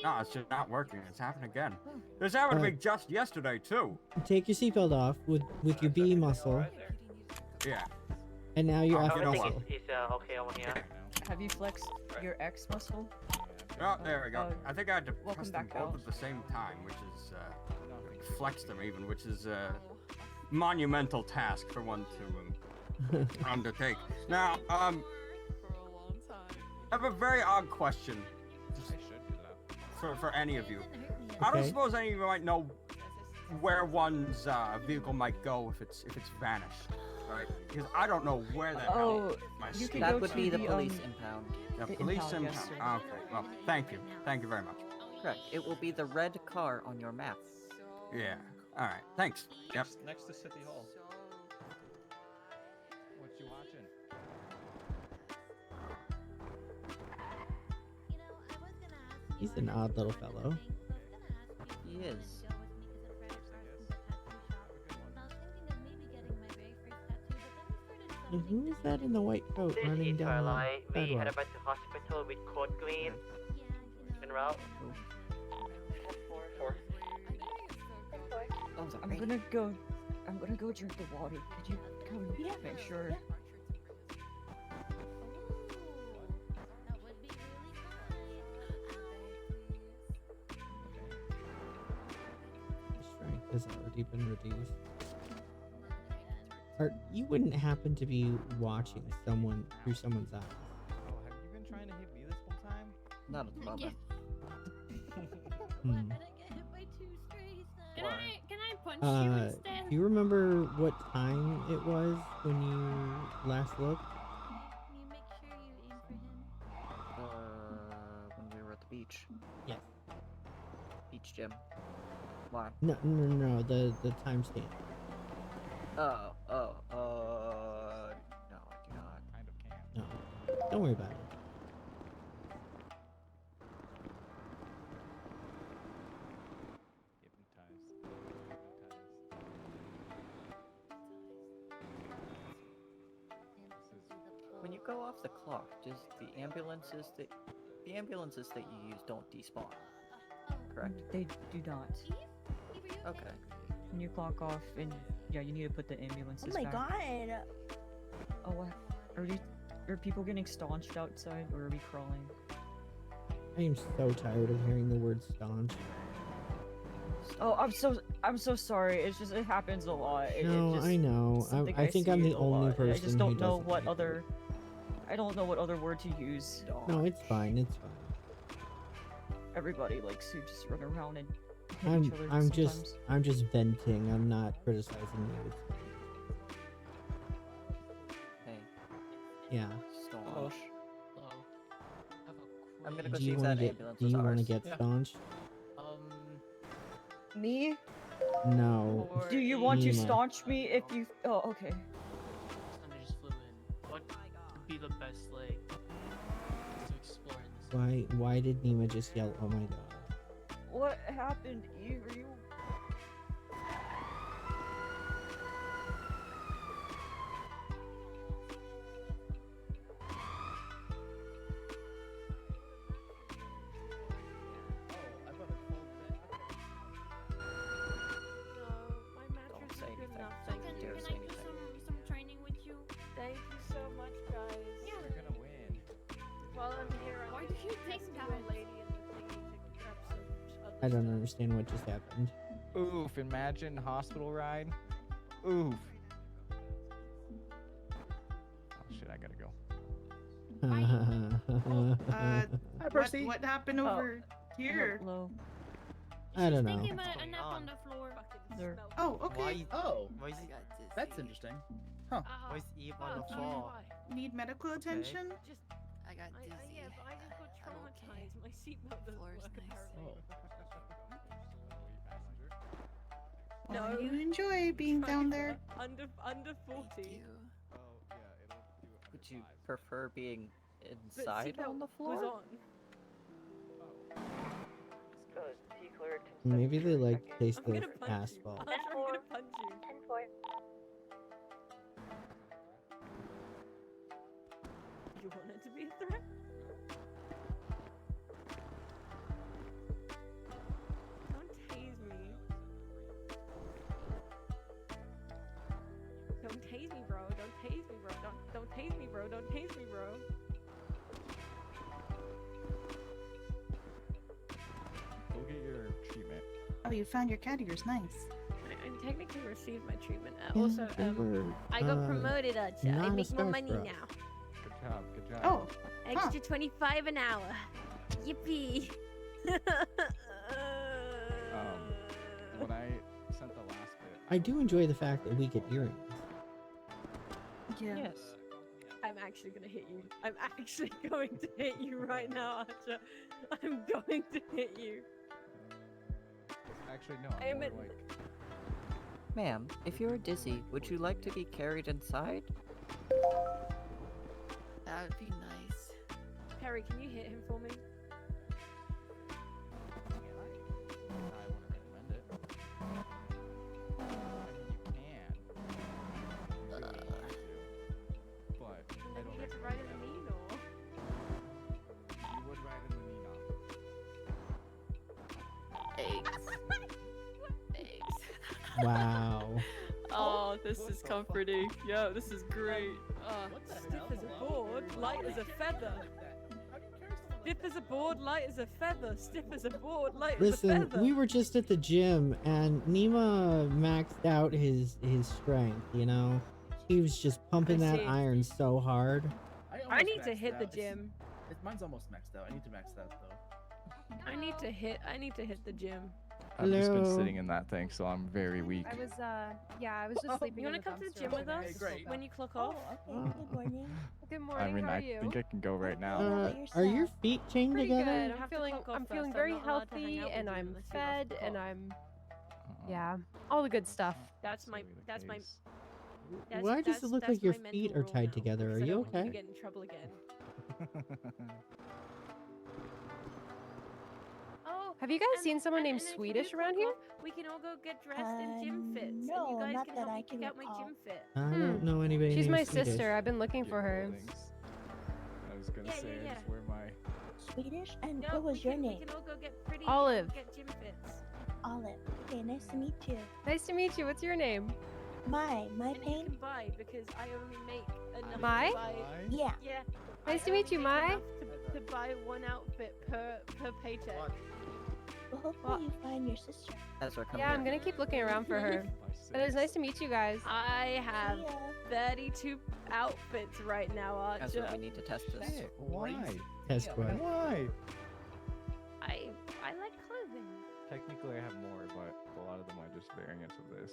No, it's just not working. It's happening again. This happened to me just yesterday too. Take your seatbelt off with your B muscle, Yeah. and now your F you know what? muscle. He's okay over here. Have you flexed your X muscle? Oh, there we go. I think I had to welcome press them back both out. at the same time, which is flex them even, which is a monumental task for one to undertake. Now, I have a very odd question for any of you. I don't Okay. suppose any of you might know where one's vehicle might go if it's vanished, right? Because I don't know where the hell my you can That go would to be the the, police impound. The the police impound, impound. yes, sir. Okay. Well, thank you. Thank you very much. Correct. It will be the red car on your map. Yeah. All right. Thanks. Yep. Next to City Hall. What you watching? He's an odd little fellow. He is. And who is that in the white coat This running is down Twilight. the We sidewalk? headed back to hospital with code green. En route. Oh, I'm gonna go. I'm gonna go drink the water. Could you come make sure? Strength has already been reduced. Or you wouldn't happen to be watching someone through someone's eyes. Oh, have you been trying to hit me this whole time? Not at the moment. Hmm. Can I punch you instead? Do you remember what time it was when you last looked? When we were at the beach. Yes. Beach gym. Why? No, the timestamp. No, I do not. Kind of can't. No, don't worry about it. go off the clock, does the ambulances that you use don't despawn? Correct. They do not. Okay. When you clock off, and yeah, you need to put the ambulances Oh my back. god. Oh, what? Are people getting staunched outside, or are we crawling? I am so tired of hearing the word staunch. Oh, I'm so sorry. It's just it happens a lot. No, I know. I think I'm the only person I just don't who know doesn't what like other. I don't know what other word to use. No, it's fine. It's fine. Everybody likes to just run around and hit each other I'm sometimes. just venting. I'm not criticizing you. Hey. Yeah. Staunch. I'm gonna go Do see you if want that to get? ambulance Do was you want to ours. get staunch? Me? No. Do you want to Nima. staunch me if you? Oh, okay. I just flew in. What would be the best like to explore in this? Why did Nima just yell? Oh my god. What happened, Eve? Are you? My mattress is good enough. Thank you. Can I do some training with you? Thank you so much, guys. Yeah. We're gonna win. While I'm here, why did you take that lady in the thingy to grab some other I don't understand what just happened. Oof, imagine hospital ride. Oof. Oh shit, I gotta go. Hi, Percy. What happened over here? Hello. I don't know. Thinking about a nap on the floor. Oh, okay. Why is That's interesting. Huh. Why is Eve on the floor? Need medical attention? I got dizzy. Yeah, but I just got traumatized. My seatbelt doesn't work apparently. Well, you enjoy being down there. Under 40. Would you prefer being inside on the floor? Was on. Maybe they like taste of asphalt. I'm gonna punch you. You want it to be a threat? Don't tase me. Don't tase me, bro. Don't tase me, bro. Don't tase me, bro. Don't tase me, bro. Go get your treatment. Oh, you found your cat ears. Nice. I technically received my treatment. Yeah, Also, they were, I got promoted. I not a make more money Starstruck. now. Good job, good job. Oh. Extra 25 an hour. Yippee. When I sent the last bit, I do enjoy the fact that we get earrings. Yeah. Yes. I'm actually gonna hit you. I'm actually going to hit you right now, Archer. I'm going to hit you. actually no. I am more in- like Ma'am, if you're dizzy, would you like to be carried inside? That would be nice. Perry, can you hit him for me? but And then you get to ride in the knee, or? you would ride in the knee Eggs. Eggs. Wow. Oh, this is comforting. Yo, this is great. Stiff as a board, light as a feather. Stiff as a board, light as a feather. Stiff as a board, light as a Listen, feather. we were just at the gym and Nima maxed out his strength, you know? He was just pumping I that see. iron so hard. I need to hit the gym. Mine's almost maxed out. I need to max that though. I need to hit the gym. I've just been Hello. sitting in that thing, so I'm very weak. I was, I was just sleeping. You want wanna come to the gym with us when you clock off? Good morning. Good morning. I mean, How are I you? think I can go right now. Are your feet chained Pretty together? good. have to I'm clock off feeling first. very I'm not allowed to hang healthy, out with and you I'm unless you're off fed, the and clock. I'm yeah, all the good stuff. That's my. Why does it look like your feet are tied together? Are you You okay? get in trouble again. Oh, Have you guys seen someone named and then if Swedish you around clock here? off, we can all go get dressed in gym fits, no, and you guys not can that help I me can pick out my recall. gym fit. I don't know anybody She's named my Swedish. sister. I've been looking for her. was gonna Yeah, say, yeah, I yeah. just wear my. Swedish? And No, what was your name? We can all go get pretty. Olive. And get gym fits. Olive. Okay, nice to meet you. Nice to meet you. What's your name? My And pain. you can buy because I only make enough Mai? to buy. Yeah. Yeah. Nice I to meet only you, make Mai. enough to buy one outfit per paycheck. Well, hopefully you find your sister. Ezra, come Yeah, here. I'm gonna keep looking around for her. But it was nice to meet you guys. I have See ya. 32 outfits right now, Archer. Ezra, we need to test this. Hey, why? Test what? Why? I like clothing. Technically, I have more, but a lot of them are just variants of this.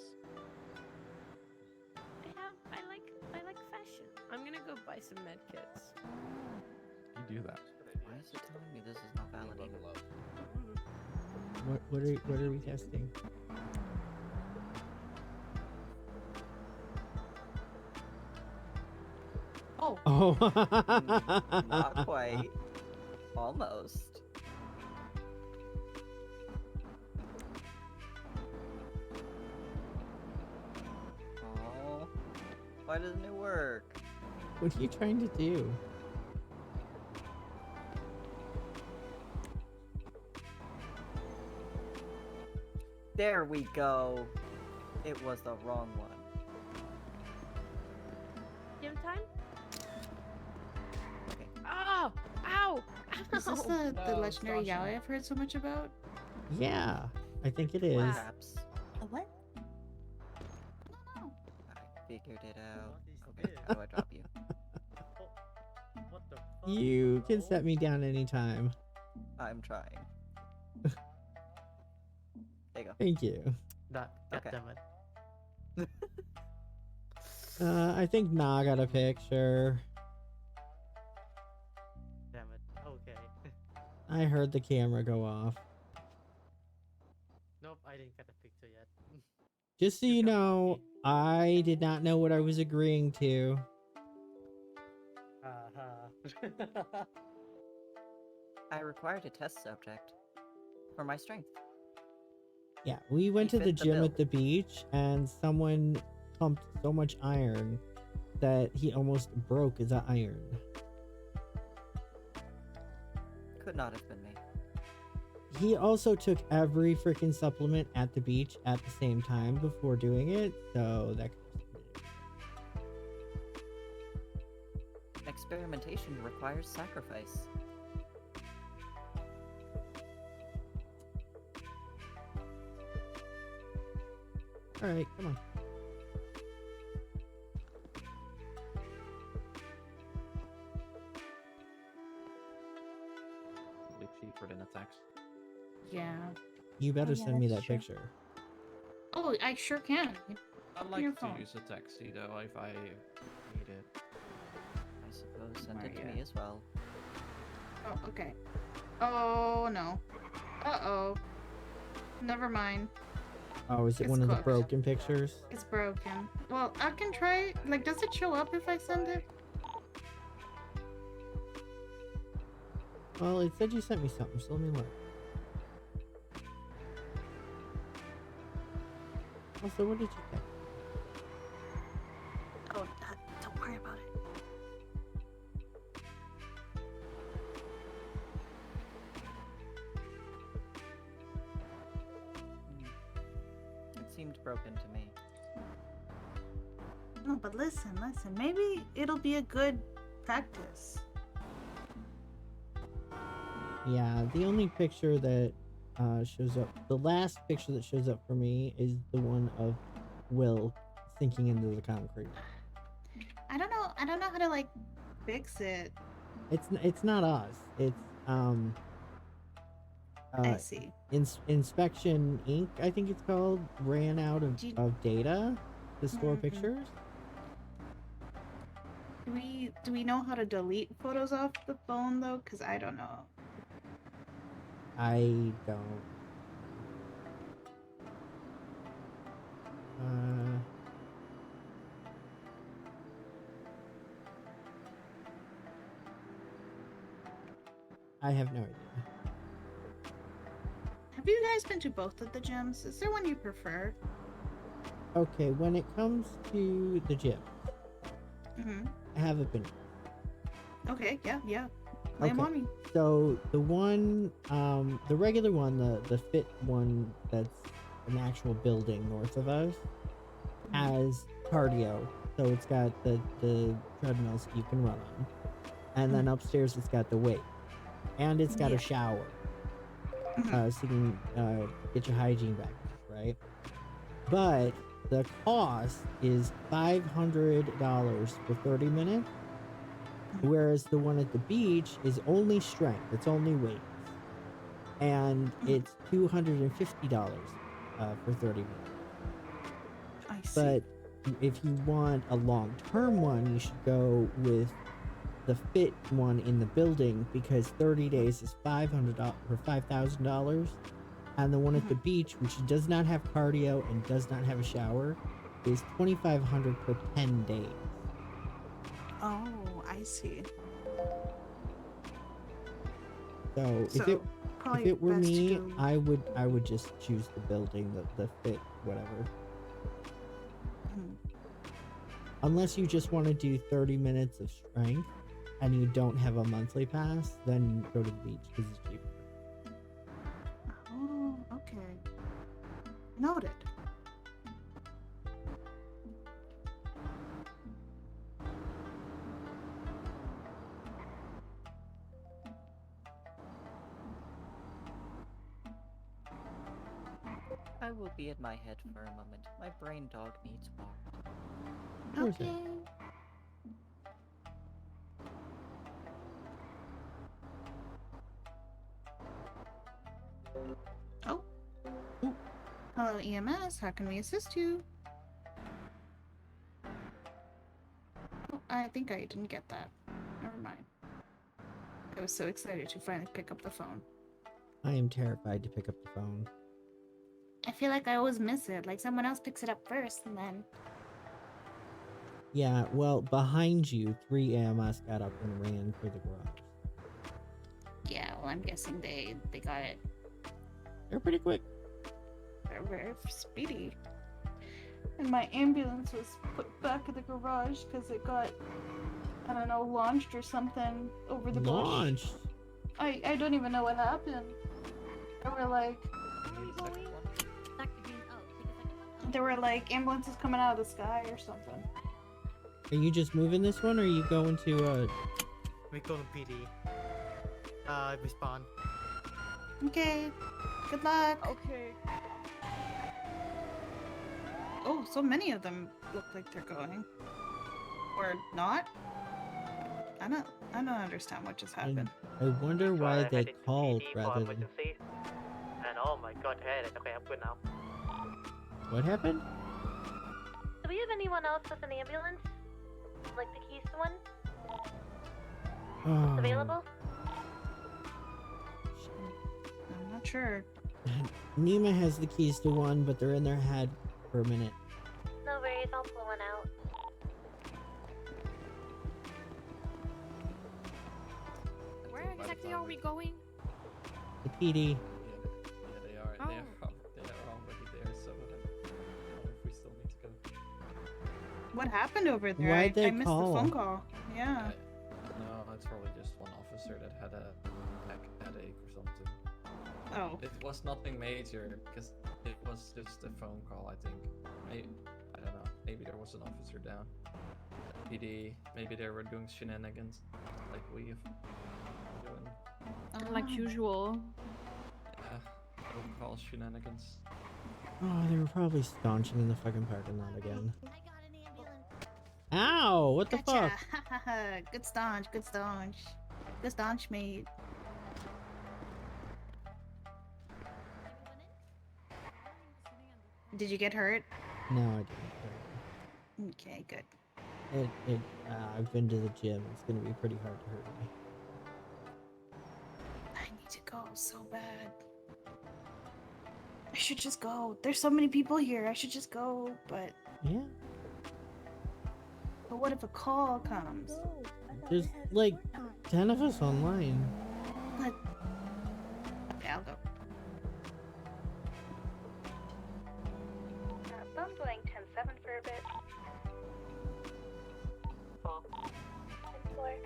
I like fashion. I'm gonna go buy some med kits. You do that. Why is it telling me this is not validated? What are we testing? Oh. Oh. Not quite. Almost. Oh. Why doesn't it work? What are you trying to do? There we go. It was the wrong one. Gym time? Okay. Oh! Ow! Is this the legendary galley I've heard so much about? Yeah, I think it is. Perhaps. A what? I figured it out. Okay, how do I drop you? What the fuck? You can set me down anytime. I'm trying. There you go. Thank you. God Okay. damn it. I think Na got a picture. Damn it. Okay. I heard the camera go off. Nope, I didn't get a picture yet. Just so you know, I did not know what I was agreeing to. I required a test subject for my strength. Yeah, we went He to the fit the gym bill. at the beach, and someone pumped so much iron that he almost broke his iron. Could not have been me. He also took every freaking supplement at the beach at the same time before doing it, so that Experimentation requires sacrifice. Alright, come on. Way cheaper than a text. Yeah. You better yeah, send me that that's true. picture. Oh, I sure can. I On your like to phone. use a taxi though if I need it. I suppose send it to Maria. me as well. Oh, okay. Oh no. Uh-oh. Never mind. Oh, is it It's one of the cooked. broken pictures? It's broken. Well, I can try. Like, does it show up if I send it? Well, it said you sent me something, so let me look. Also, what did you think? Oh, don't worry about it. It seemed broken to me. No, but listen. Maybe it'll be a good practice. Yeah, the only picture that shows up, the last picture that shows up for me is the one of Will sinking into the concrete. I don't know how to like fix it. It's not us. It's I see. Inspection Inc. I think it's called, ran out of, Do you- of data to store Mhm. pictures. Do we know how to delete photos off the phone though? Cause I don't know. I don't. I have no idea. Have you guys been to both of the gyms? Is there one you prefer? Okay, when it comes to the gym, Mm-hmm. I haven't been. Okay, yeah. Lay 'em Okay. on me. So the one, the regular one, the fit one that's an actual building north of us, has cardio. So it's got the treadmills you can run on, and then upstairs it's got the weight, and it's got Yeah. a shower, so you can get your hygiene back, right? But the cost is $500 for 30 minutes, whereas the one at the beach is only strength. It's only weights, and it's $250 for 30 minutes. I see. But if you want a long-term one, you should go with the fit one in the building, because 30 days is $500 or $5,000, and the one at the beach, which does not have cardio and does not have a shower, is $2,500 per 10 days. Oh, I see. So if So, it probably were best to me, go- I would just choose the building, the fit, whatever. Unless you just want to do 30 minutes of strength and you don't have a monthly pass, then go to the beach because it's cheaper. Oh, okay. Noted. I will be in my head for a moment. My brain dog needs walked. Okay. Oh. Hello, EMS. How can we assist you? Oh, I think I didn't get that. Never mind. I was so excited to finally pick up the phone. I am terrified to pick up the phone. I feel like I always miss it. Like someone else picks it up first, and then Yeah, well, behind you, 3 AMS got up and ran for the garage. yeah. Well, I'm guessing they got it. They're pretty quick. They're very speedy. And my ambulance was put back in the garage because it got, I don't know, launched or something over the bush. Launched? I don't even know what happened. They were like, there were like ambulances coming out of the sky or something. Are you just moving this one, or are you going to, We go to PD. Respond. Okay. Good luck. Okay. Oh, so many of them look like they're going. Or not? I don't understand what just happened. I wonder why they heading to called PD for rather than... emergency. And oh my god, hey, okay, I'm good now. What happened? Do we have anyone else with an ambulance? Like the keys to one? Oh. Available? I'm not sure. Nima has the keys to one, but they're in their head for a minute. No worries, I'll pull one out. Where exactly are we going? The PD. Yeah, they are. They are already there. So I don't know if we still need to go. What happened over there? Why'd they I missed call? the phone call. Yeah. No, it's probably just one officer that had a headache or something. Oh. It was nothing major because it was just a phone call. I think. Maybe, I don't know. Maybe there was an officer down. PD. Maybe they were doing shenanigans, like we've been doing. Like usual. Phone call shenanigans. Oh, they were probably staunching in the fucking parking lot again. Ow! What the Gotcha. fuck? Good staunch, good staunch. Good staunch, mate. Did you get hurt? No, I didn't. Okay, good. I've been to the gym. It's gonna be pretty hard to hurt me. I need to go so bad. I should just go. There's so many people here. I should just go, but Yeah. but what if a call comes? There's like 10 of us online. But okay, I'll go. Phone's going 10-7 for a bit. 10-4.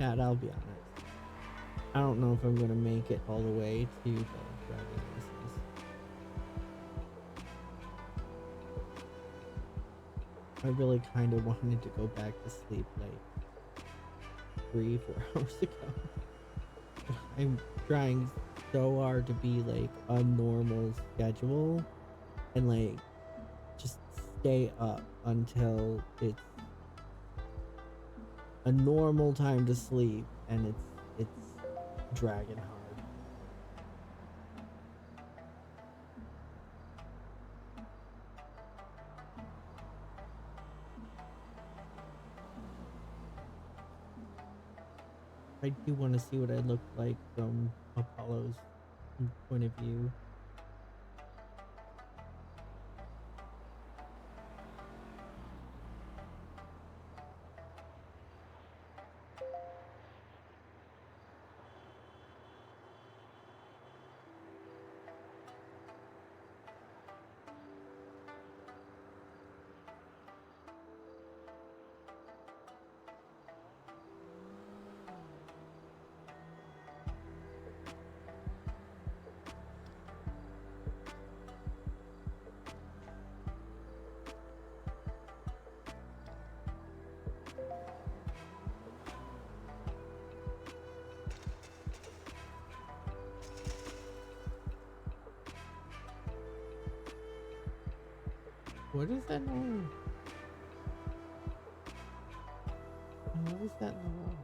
Chad, I'll be honest. I don't know if I'm gonna make it all the way to the driving lessons. I really kind of wanted to go back to sleep like 3-4 hours ago. But I'm trying so hard to be like a normal schedule and like just stay up until it's a normal time to sleep, and it's dragging hard. I do want to see what I look like from Apollo's point of view. What is that noise? What is that noise?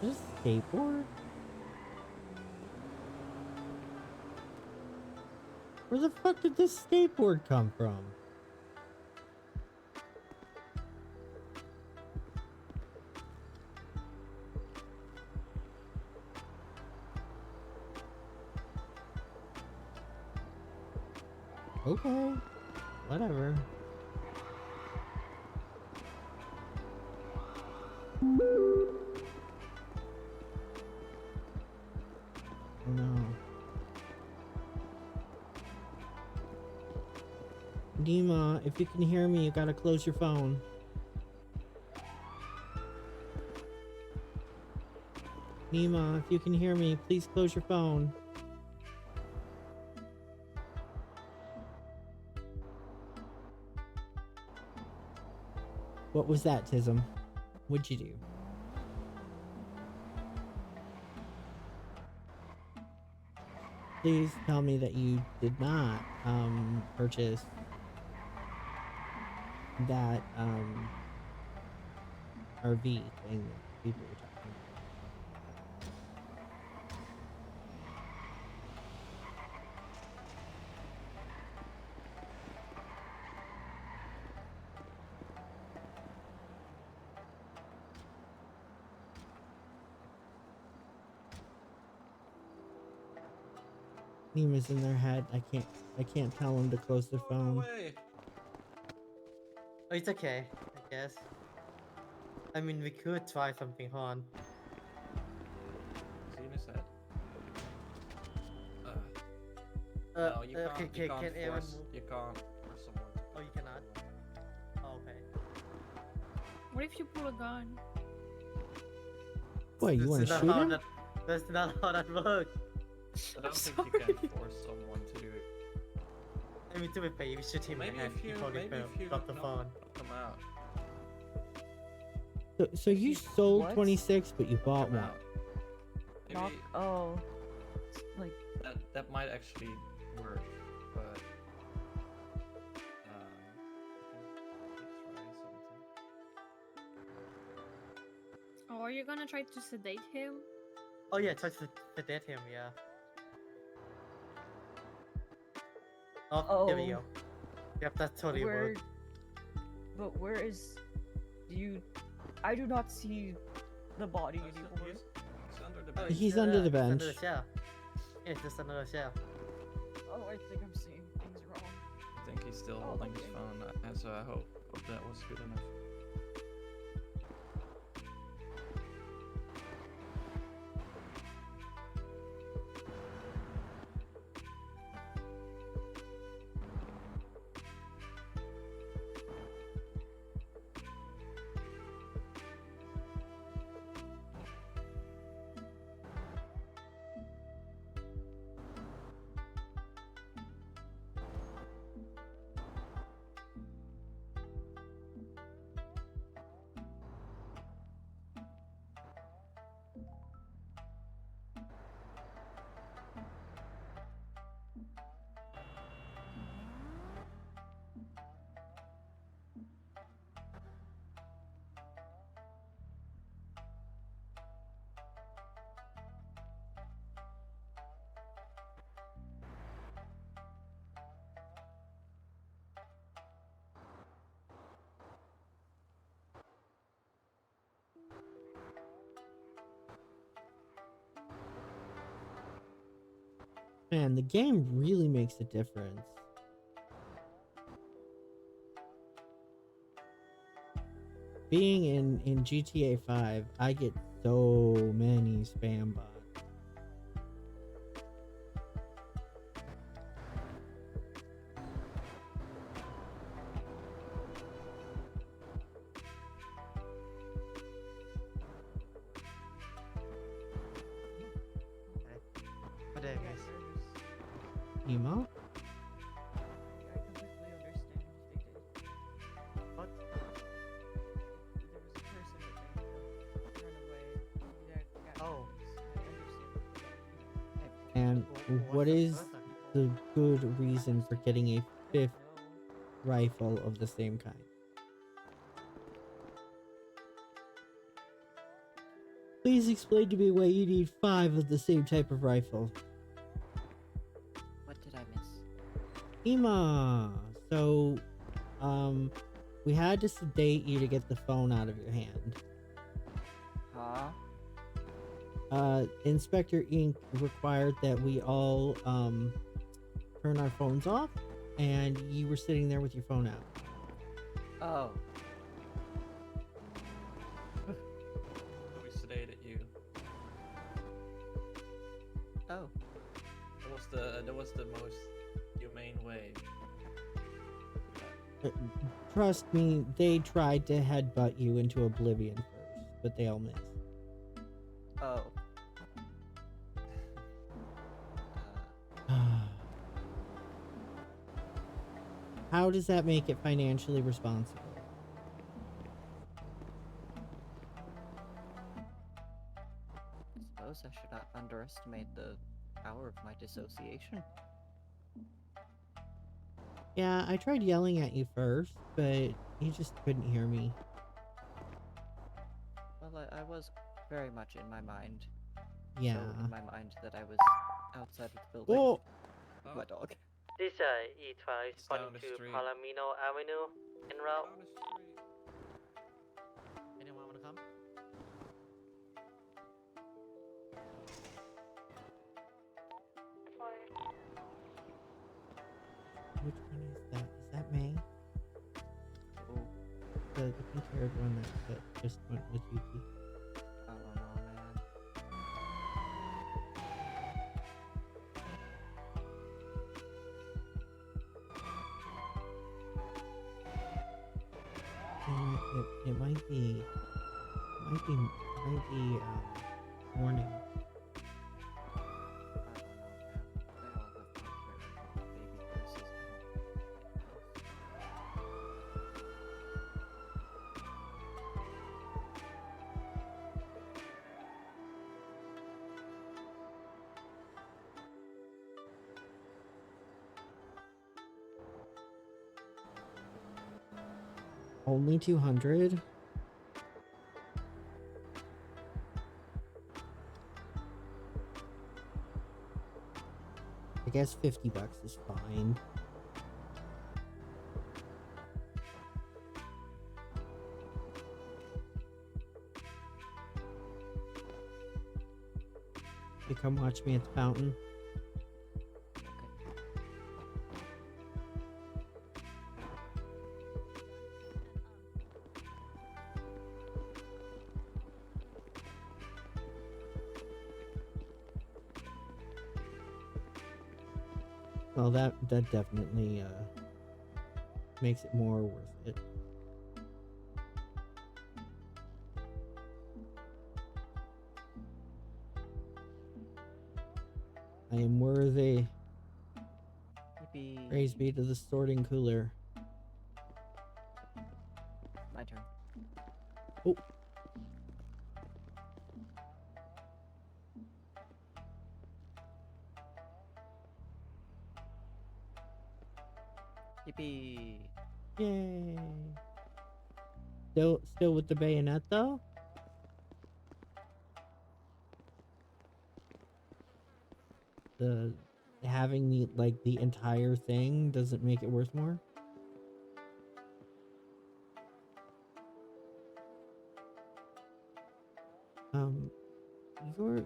Is this a skateboard? Where the fuck did this skateboard come from? Okay, whatever. Oh no. Dima, if you can hear me, you gotta close your phone. Nima, if you can hear me, please close your phone. What was that, Tism? What'd you do? Please tell me that you did not purchase that RV thing that people were talking about. Nima's in their head. I can't tell them to close their phone. Oh, it's okay, I guess. I mean, we could try something on. See in his head. No, you can't. Okay, You can can't Aaron force. move? You can't force someone. Oh, you cannot? Oh, okay. What if you pull a gun? What, you want to shoot him? That's not how that works. I don't think you can force someone to do it. I mean, to be fair, we shoot him in Maybe the head if you before we drop the phone. Come out. So you sold What? 26, but you bought Come one. out. Maybe Knock. Oh. Like. that might actually work, but try something. Oh, are you gonna try to sedate him? Oh yeah, try to sedate him, yeah. Oh, there we go. Yep, that totally worked. But where is... I do not see the body anymore. He's under the bench. He's under the bench. Under the chair. Yeah, just under the chair. Oh, I think I'm seeing things wrong. I think he's still holding his phone, so I hope that was good enough. Man, the game really makes a difference. Being in GTA 5, I get so many spam bots. What day, guys? Emo? I completely understand if they did. What? There was a person that they run away. That got Oh. I understand. And what is the good reason for getting a fifth rifle of the same kind? Please explain to me why you need 5 of the same type of rifle. What did I miss? Ema! So, we had to sedate you to get the phone out of your hand. Huh? Inspector Inc. required that we all, turn our phones off, and you were sitting there with your phone out. Oh. We sedated you. Oh. That was the most humane way. Trust me, they tried to headbutt you into oblivion first, but they all missed. Oh. How does that make it financially responsible? I suppose I should not underestimate the power of my dissociation. Yeah, I tried yelling at you first, but you just couldn't hear me. Well, I was very much in my mind. Yeah. So in my mind that I was outside of the building. Oh! My dog. This E12 is pointing to Palomino Avenue en route. Anyone wanna come? Which one is that? Is that May? Oh. The pink-haired one that just went with Yuki. I don't know, man. It might be morning. Only 200? I guess $50 is fine. You come watch me at the fountain. Well, that definitely makes it more worth it. I am worthy. Yippee. Praise be to the sorting cooler. My turn. Oh. Yippee. Yay. Still with the bayonet though? The having the entire thing doesn't make it worth more?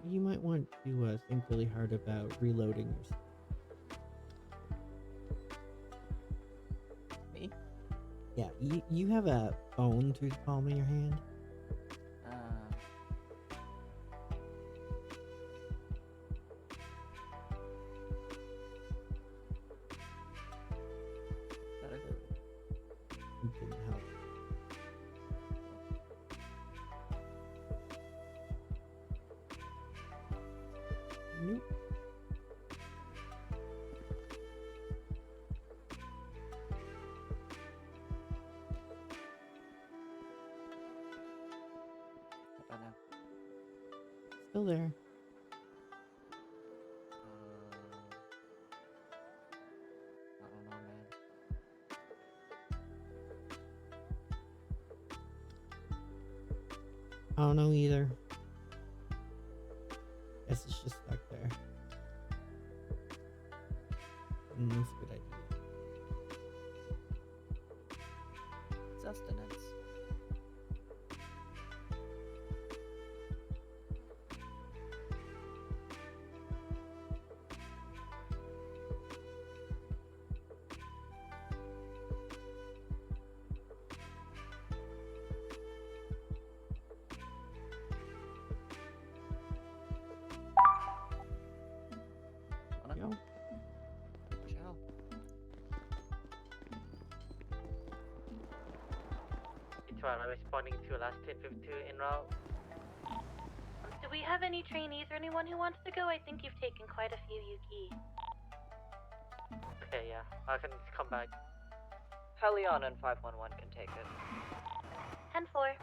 You might want to think really hard about reloading your You have a phone to palm in your hand? It didn't help. Nope. Still there. I don't know, man. I don't know either. Guess it's just stuck there. That's a good idea. Sustenance. Yo. Ciao. It's right, I'm responding to last 1052 en route. Do we have any trainees or anyone who wants to go? I think you've taken quite a few, Yuki. Okay, yeah, I can just come back. Hel'leon and 511 can take it. 10-4.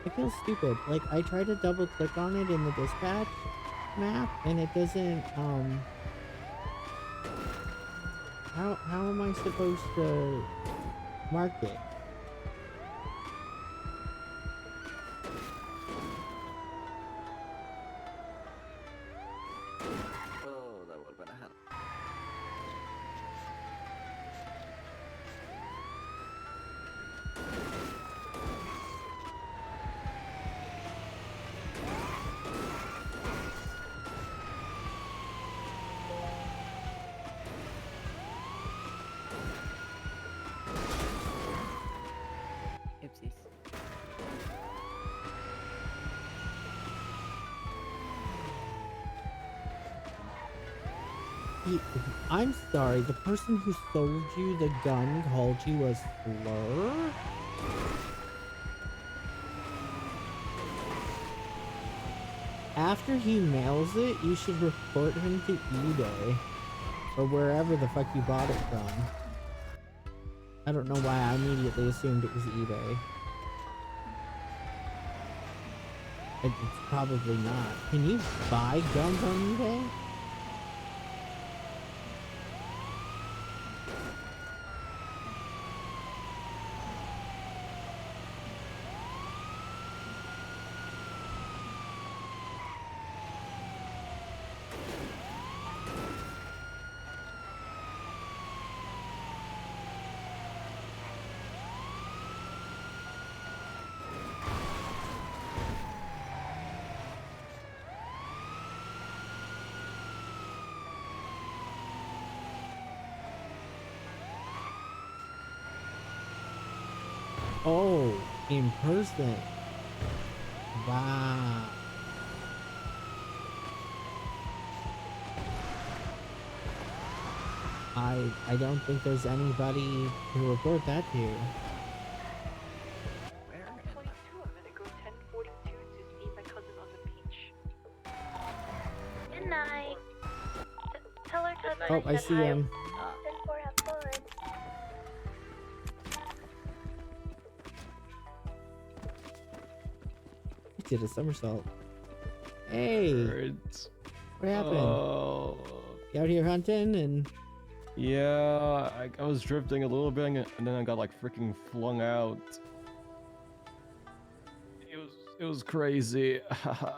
I feel stupid. Like, I try to double click on it in the dispatch map and it doesn't, how am I supposed to mark it? Oh, that would have been a hell. Oopsies. I'm sorry, the person who sold you the gun called you a slur? After he mails it, you should report him to eBay. Or wherever the fuck you bought it from. I don't know why I immediately assumed it was eBay. It's probably not. Can you buy guns on eBay? Oh, in person. Wow. I don't think there's anybody to report that to. Where? 42, I'm gonna go 1042 to see my cousin on the beach. I see him. 10-4, have fun. He did a somersault. Hey, what happened? You out here hunting and? Yeah, I was drifting a little bit and then I got like freaking flung out. It was crazy. Huh.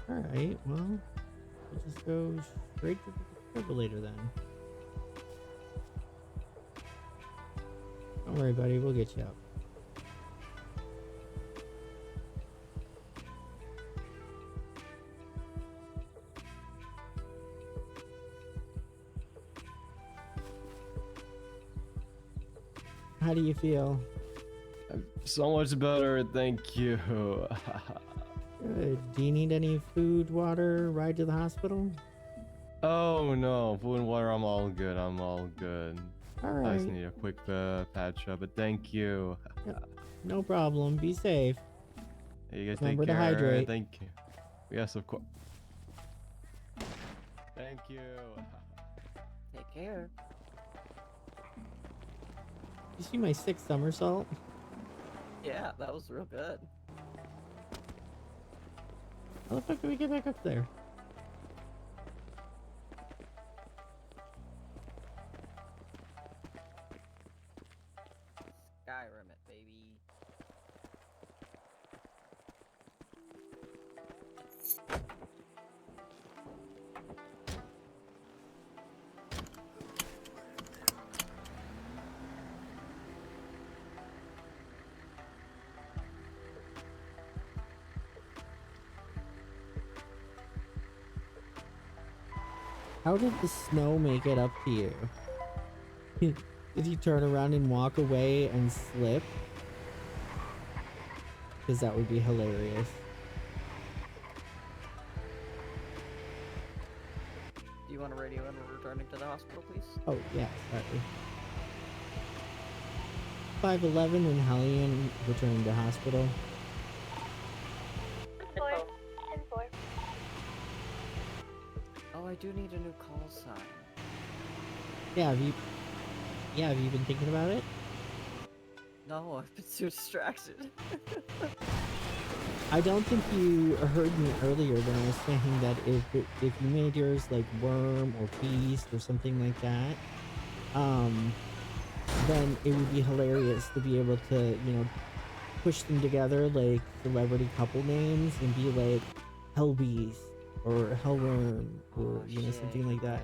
Alright, well, we'll just go straight to the defibrillator then. Don't worry, buddy, we'll get you up. How do you feel? So much better, thank you. Good. Do you need any food, water, ride to the hospital? Oh no, food and water, I'm all good, I just Alright. need a quick patch up, but thank you. No problem. Be safe. Hey, you guys Remember take to care. hydrate. Thank you. Yes, of course. Thank you. Take care. You see my 6th somersault? Yeah, that was real good. How the fuck do we get back up there? Skyrim it, baby. How did the snow make it up to you? Did he turn around and walk away and slip? Because that would be hilarious. Do you want a radio and we're returning to the hospital, please? Oh, yeah, sorry. 511 and Hel'leon returning to hospital. 10-4. 10-4. Oh, I do need a new call sign. Yeah, have you been thinking about it? No, I've been too distracted. I don't think you heard me earlier when I was saying that if you made yours like worm or beast or something like that, then it would be hilarious to be able to, you know, push them together like celebrity couple names and be like Hellbeast or Hellworm or you know something like that.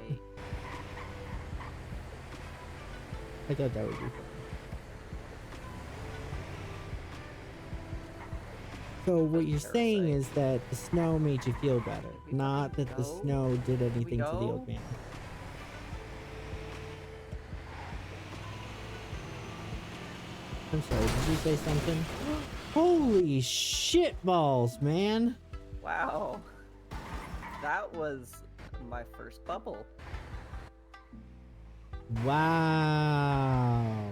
I thought that would be fun. So what you're saying is that the snow made you feel better, not that the snow did anything to the old man. I'm sorry, did you say something? Holy shit balls, man! Wow. That was my first bubble. Wow.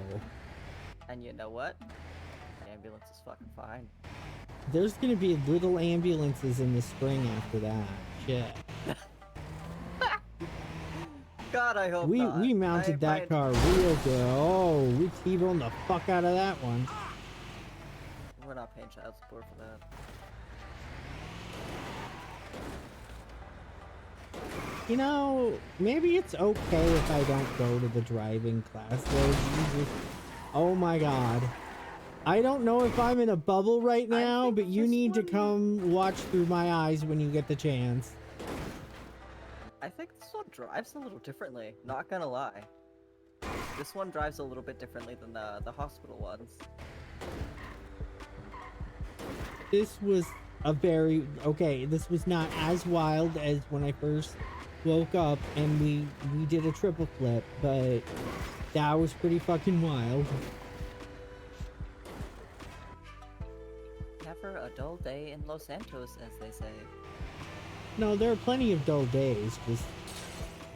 And you know what? The ambulance is fucking fine. There's gonna be little ambulances in the spring after that. Shit. God, I hope We not. mounted that car real good. Oh, we T-boned the fuck out of that one. We're not paying child support for that. You know, maybe it's okay if I don't go to the driving class though. Jesus. Oh my god. I don't know if I'm in a bubble right now, but you need to come watch through my eyes when you get the chance. I think this one drives a little differently, not gonna lie. This one drives a little bit differently than the hospital ones. This was a very... Okay, this was not as wild as when I first woke up and we did a triple flip, but that was pretty fucking wild. Never a dull day in Los Santos, as they say. No, there are plenty of dull days, just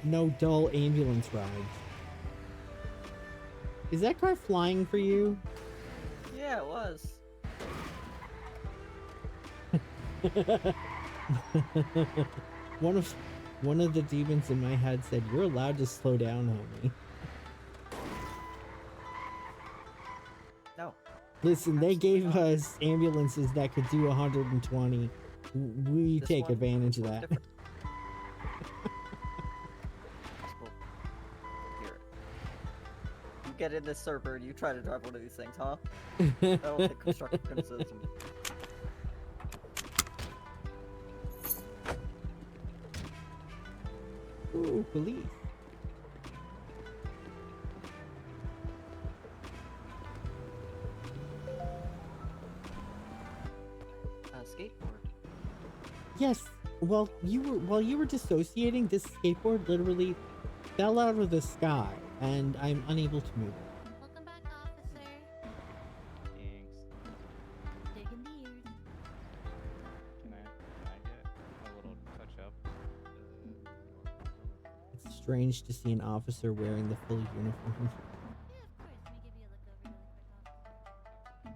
no dull ambulance rides. Is that car flying for you? Yeah, it was. one of the demons in my head said, "You're allowed to slow down, homie." No. Listen, they gave us ambulances that could do 120. We This take one advantage of was that. different. Well, here. You get in this server and you try to drive one of these things, huh? I don't think constructive criticism. Ooh, police. Skateboard. Yes. Well, while you were dissociating, this skateboard literally fell out of the sky, and I'm unable to move it. Welcome back, officer. Thanks. Digging the ears. Can I get a little touch up? It's strange to see an officer wearing the full uniform. Yeah, of course. Let me give you a look over really quick, officer.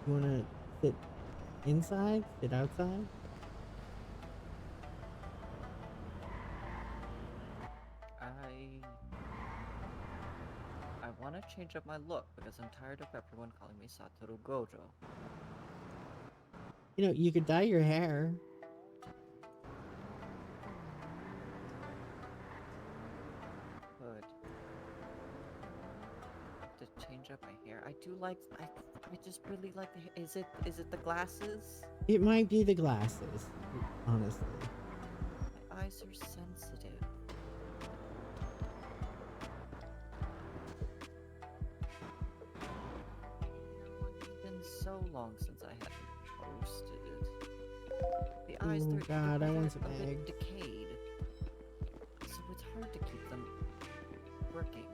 You wanna sit inside? Sit outside? I want to change up my look because I'm tired of everyone calling me Satoru Gojo. You know, you could dye your hair. But to change up my hair, I do like. I just really like the. Is it the glasses? It might be the glasses, honestly. My eyes are sensitive. It's been so long since I haven't posted it. The eyes, Oh God, I want some a bit eggs. decayed, so it's hard to keep them working.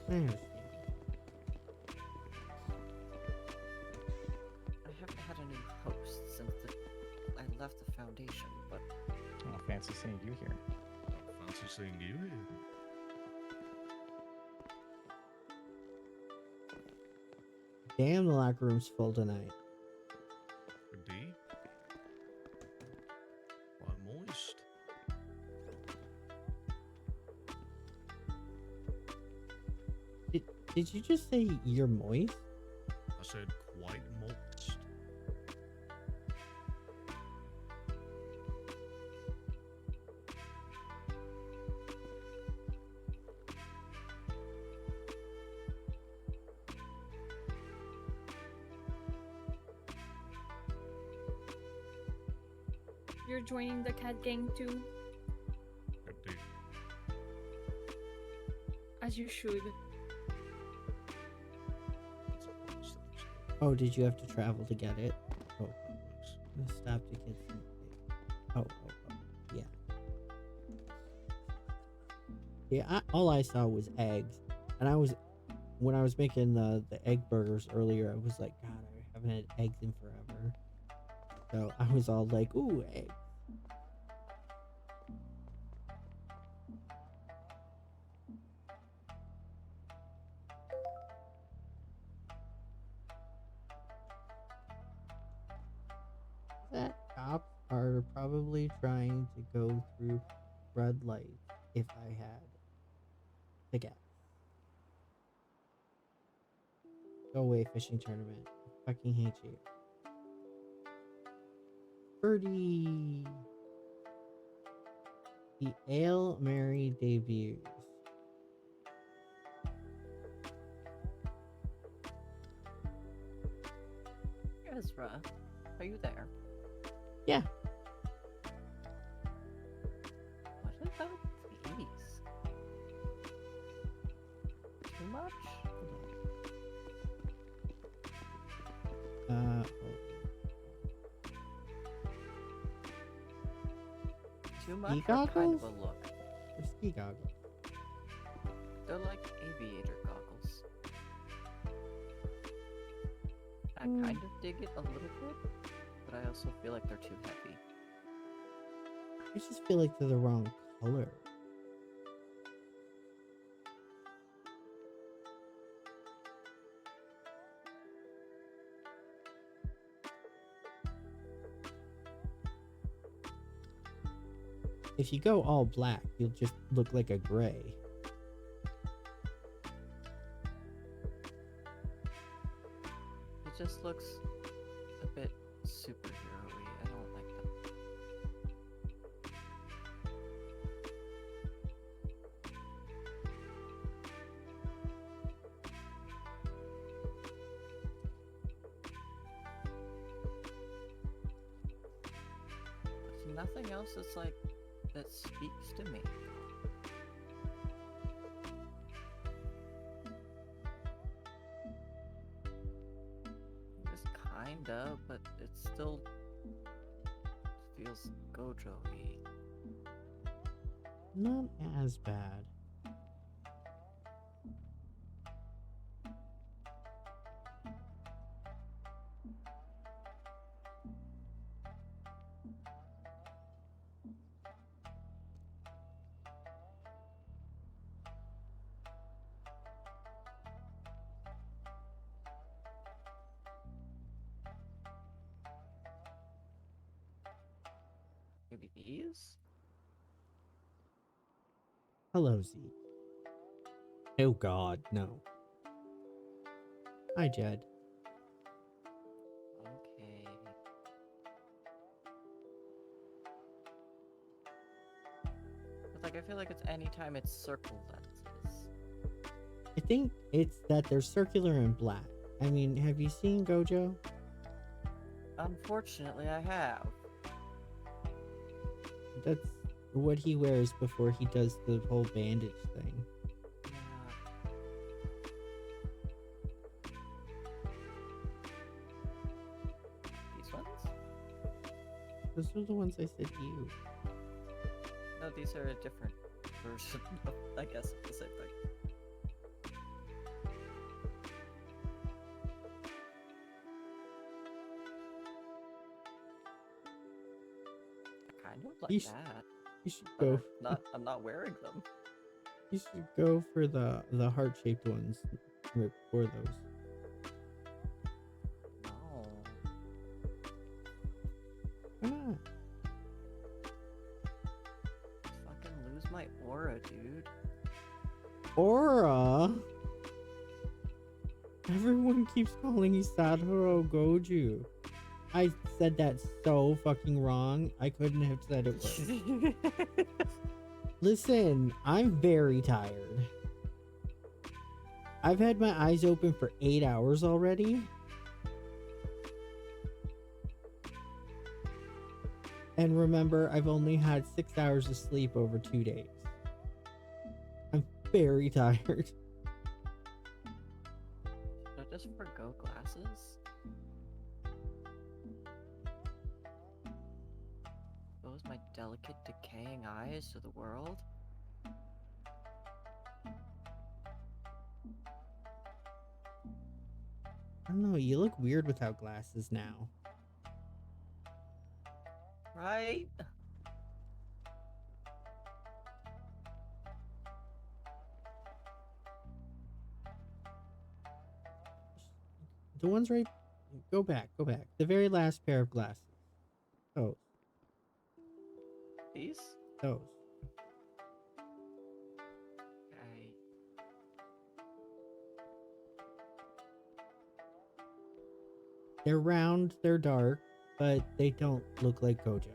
I understand. I haven't had a new host since I left the foundation, but Oh, fancy seeing you here. Fancy seeing you here. Damn, the locker room's full tonight. Indeed. Quite moist. Did you just say you're moist? I said quite moist. You're joining the cat gang too, Indeed. as you should. Oh, did you have to travel to get it? Oh, I'm gonna stop to get some. Oh, yeah. Yeah, all I saw was eggs, and when I was making the egg burgers earlier, I was like, God, I haven't had eggs in forever. So I was all like, ooh, eggs. That cops are probably trying to go through red lights if I had to guess. Go away, fishing tournament. I fucking hate you. Birdie! The Ale Mary debuts. Ezra, are you there? Yeah. What about these? Too much? Too much Ski or kind goggles? of a look? Or ski goggles? They're like aviator goggles. I kind of dig it a little bit, but I also feel like they're too heavy. I just feel like they're the wrong color. If you go all black, you'll just look like a gray. It just looks a bit superhero-y. I don't like that. There's nothing else that's like that speaks to me. Just kinda, but it still feels Gojo-y. Not as bad. Maybe these? Hello, Z. Oh God, no. Hi, Jed. Okay. But like, I feel like it's anytime it's circle lenses. I think it's that they're circular and black. I mean, have you seen Gojo? Unfortunately, I have. That's what he wears before he does the whole bandage thing. These ones? Those are the ones I said you. No, these are a different version of, I guess, the same thing. I kind of like that. You should but go. I'm not wearing them. You should go for the heart-shaped ones. For those. No. Why not? Fucking lose my aura, dude. Aura. Everyone keeps calling you Satoru Goju. I said that so fucking wrong. I couldn't have said it worse. Listen, I'm very tired. I've had my eyes open for 8 hours already. And remember, I've only had 6 hours of sleep over 2 days. I'm very tired. Should I just forgo glasses? Expose my delicate, decaying eyes to the world? I don't know, you look weird without glasses now. Right? The ones right... Go back. The very last pair of glasses. Those. These? Those. Okay. They're round, they're dark, but they don't look like Gojo.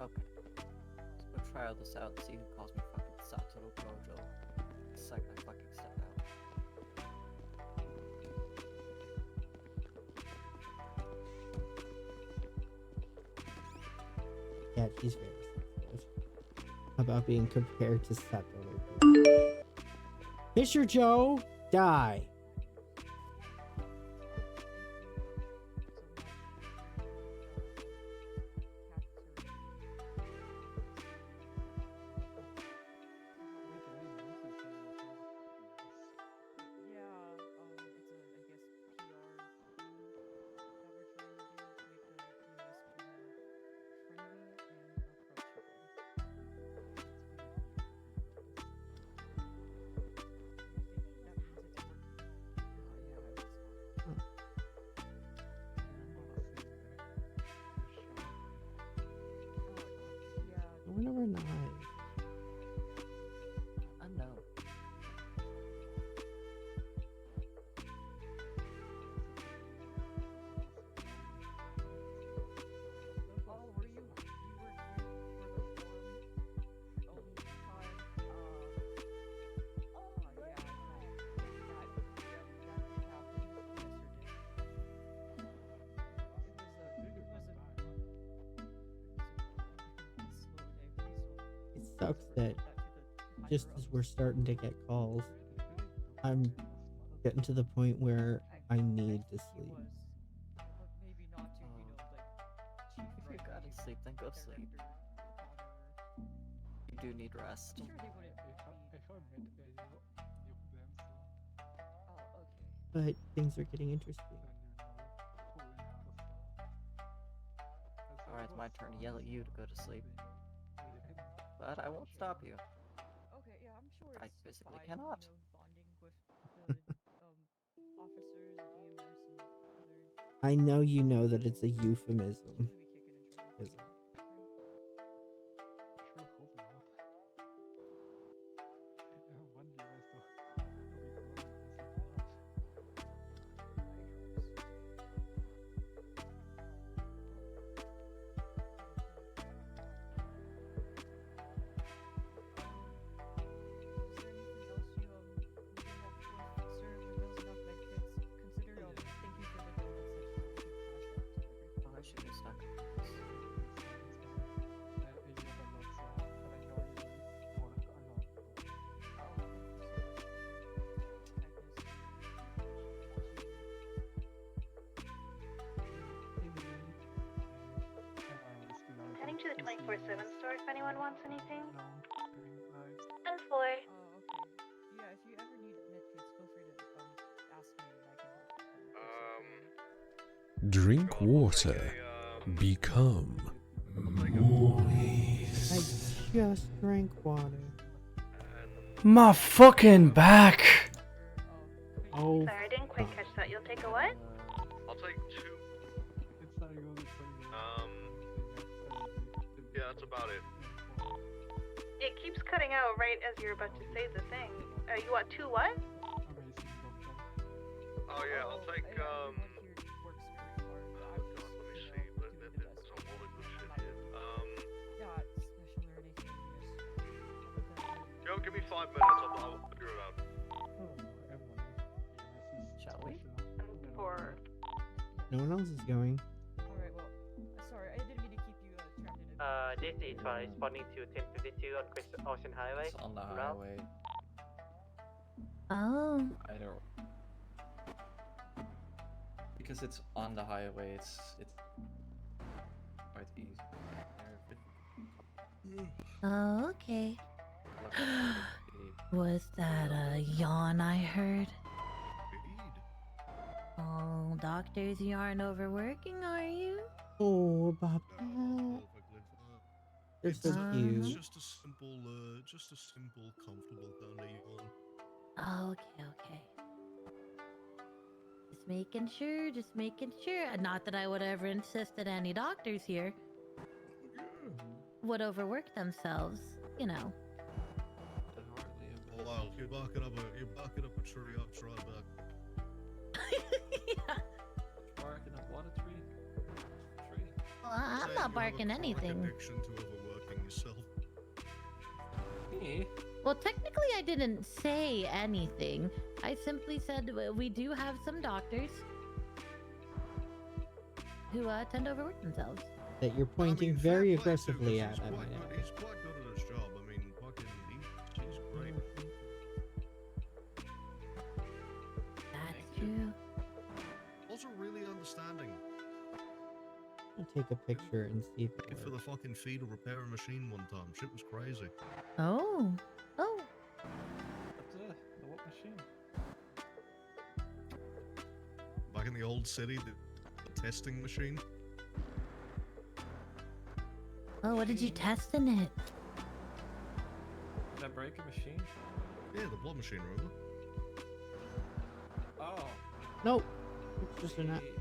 Okay. Let's go try all this out and see who calls me fucking Satoru Gojo. The second I fucking step out. Yeah, she's very sensitive about being compared to Satoru. Fisher Joe, die. Wonder we're not. Unknown. It sucks that just as we're starting to get calls, I'm getting to the point where I need to sleep. If you gotta sleep, then go sleep. You do need rest. But things are getting interesting. Alright, it's my turn to yell at you to go to sleep. But I won't stop you. Okay, yeah, I'm sure I it's physically fine, cannot. You know, bonding with the officers and EMS and other. I know you know that it's a euphemism. Is it? Oh, I should have stuck. I'm heading to the 24/7 store if anyone wants anything. 10th floor. Oh, okay. Yeah, if you ever need medkits, feel free to ask me and I can help. Drink water. Become moist. I just drank water. My fucking back. Oh. Sorry, I didn't quite catch that. You'll take a what? I'll take 2. Yeah, that's about it. It keeps cutting out right as you're about to say the thing. You want 2 what? Oh yeah, I'll take God, let me see, but there's some all the good shit here. Yo, give me 5 minutes, I'll figure it out. Shall we? Or No one else is going. Alright, well, sorry, I didn't mean to keep you trapped in a. This is responding to 1052 on Ocean Highway. It's on the Route. highway. Oh. I don't. Because it's on the highway, it's quite easy. Oh, okay. Was that a yawn I heard? Oh, doctors, you aren't overworking, are you? Oh, Bob. They're so It's cute. just a simple, comfortable kind of yawn. Oh, okay. Just making sure. Not that I would ever insist that any doctors here would overwork themselves, you know. Oh wow, you're barking up a tree. I've tried that. Barking up what a tree? Well, I'm not barking anything. Addiction to overworking yourself. Me? Well, technically, I didn't say anything. I simply said we do have some doctors who tend to overwork themselves. That you're pointing very aggressively at. He's quite good at his job. I mean, fucking, he's great. That's true. Also, really understanding. I'll take a picture and see if it For the fucking fee to repair a machine one time, shit was crazy. Oh. The what machine? Back in the old city, the testing machine. Oh, what did you test in it? Did I break a machine? Yeah, the blood machine, remember? Oh. Nope. It's just an app. Is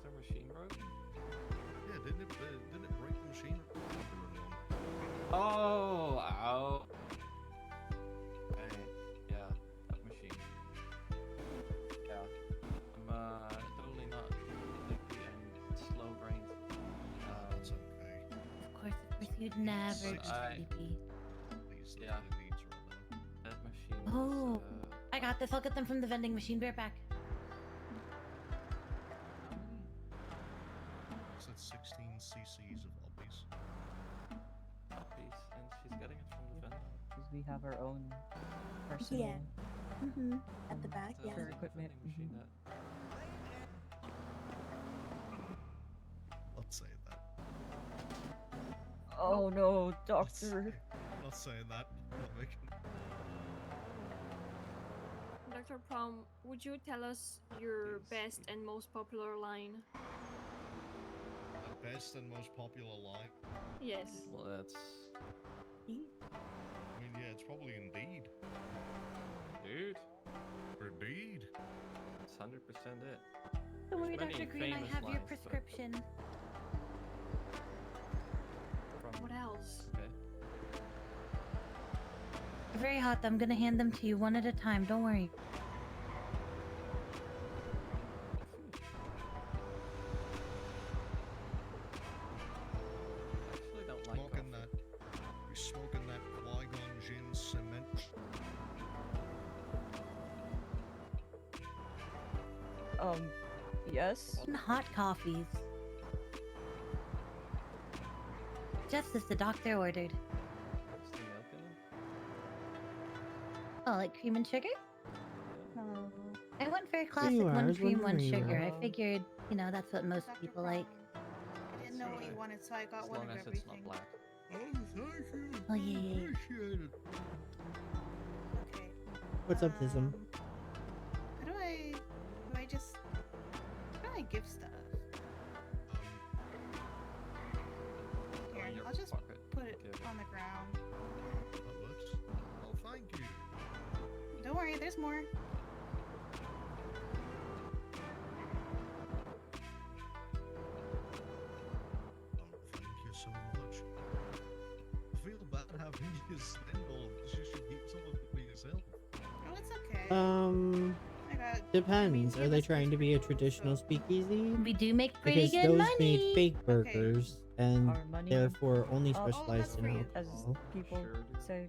the machine broken? Yeah, You'd never be I- sleepy. Yeah. That machine. Oh, I got this. I'll get them from the vending machine. Be right back. Said 16 cc's of obbies. Puppies, and she's getting it from the vendor. Because we have our own personal Yeah. At the back, yeah. for equipment. Machine Mhm. that. Let's say that. Oh no, doctor. Not saying that. Not making. Dr. Prom, would you tell us your best and most popular line? The best and most popular line. Yes. Well, that's. I mean, yeah, it's probably Indeed. Dude. Indeed. It's 100% it. Don't worry, There's many Dr. Green, I famous have your lines, but- prescription. From... What else? Okay. They're very hot. I'm gonna hand them to you one at a time. Don't worry. I actually don't like Smoking that. We're smoking that Qui-Gon Jinn cement. Yes? Hot coffees. Just as the doctor ordered. What's the milk in them? Oh, like cream and sugar? Oh. I went for a you classic are. I one was cream, one wondering sugar. I that. figured, you know, that's what most people like. I didn't know what you wanted, so I got As one long of as it's not everything. black. Oh, thank you. Oh, yeah, yeah, yeah. Appreciate it. Okay. What's up, Tism? How do I just how do I give stuff? Here, in your I'll just pocket. put it Give it. on the ground. That works. Oh, thank you. Don't worry, there's more. Oh, thank you so much. I feel bad having you spend all of this. You should keep some of it for yourself. Oh, it's okay. I got Depends. Are they trying to be a traditional speakeasy? We do make pretty Because good those money. made fake burgers and Our money. therefore only Oh, specialize in as alcohol. people say.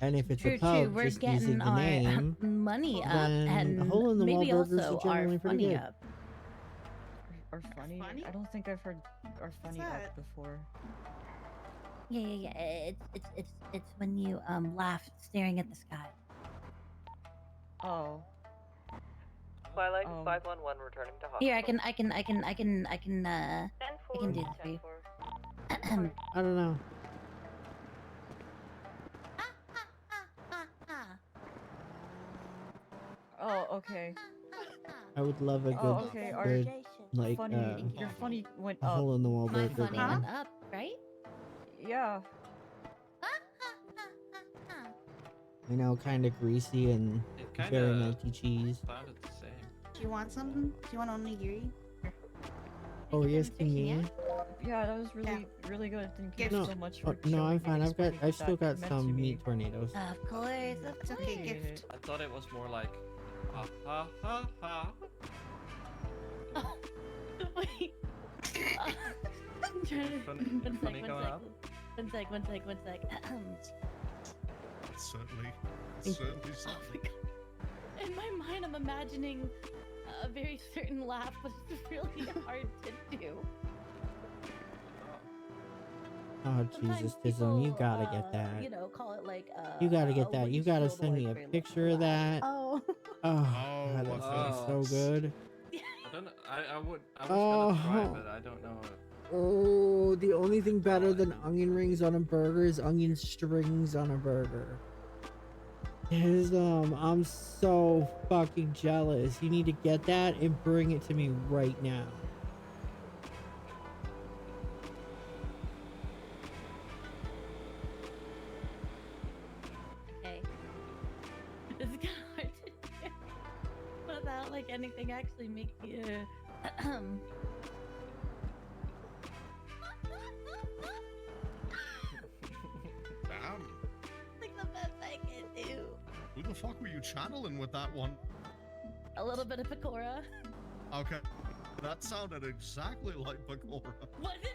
And if it's True, a pub true. We're just using getting the our name, money up, then and hole in the wall maybe burgers also are our generally pretty money good. up. Or funny? Funny? I don't think I've heard or funny that? up before. Yeah, yeah, yeah. It's when you laugh staring at the sky. Oh. Twilight 511 returning to hospital. Here, I can do this for you. I don't know. Oh, okay. I would love a good, Oh, okay. Our good like funny, your funny went a up. hole in the wall My burger. funny thing. went up, right? Yeah. I know, kind of greasy and It very kinda melty cheese. sounded the same. Do you want something? Do you want onigiri? Oh, yes, can you? Yeah, that was really good. Thank you No, so much oh, for no, I'm showing fine. and I've explaining what still got that meant to some me. meat tornadoes. Of course, It's okay, gift. I thought it was more like, ha ha ha ha. Wait. I'm trying to. Funny going up? One sec. Certainly. Certainly Oh something. my god. In my mind, I'm imagining a very certain laugh, but it's really hard to do. Oh, Sometimes Jesus, Tism, you people, gotta get that. You know, call it like You gotta a get that. You gotta windshield send me a wiper picture of that. Oh. Oh, God, that sounds so good. I don't know. I was gonna try, but I don't know. Oh, the only thing better than onion rings on a burger is onion strings on a burger. I'm so fucking jealous. You need to get that and bring it to me right now. Okay. It's kind of hard to do without like anything actually make you. Damn. Like the best I can do. Who the fuck were you channeling with that one? A little bit of Pecora. Okay. That sounded exactly like Pecora. Wasn't it?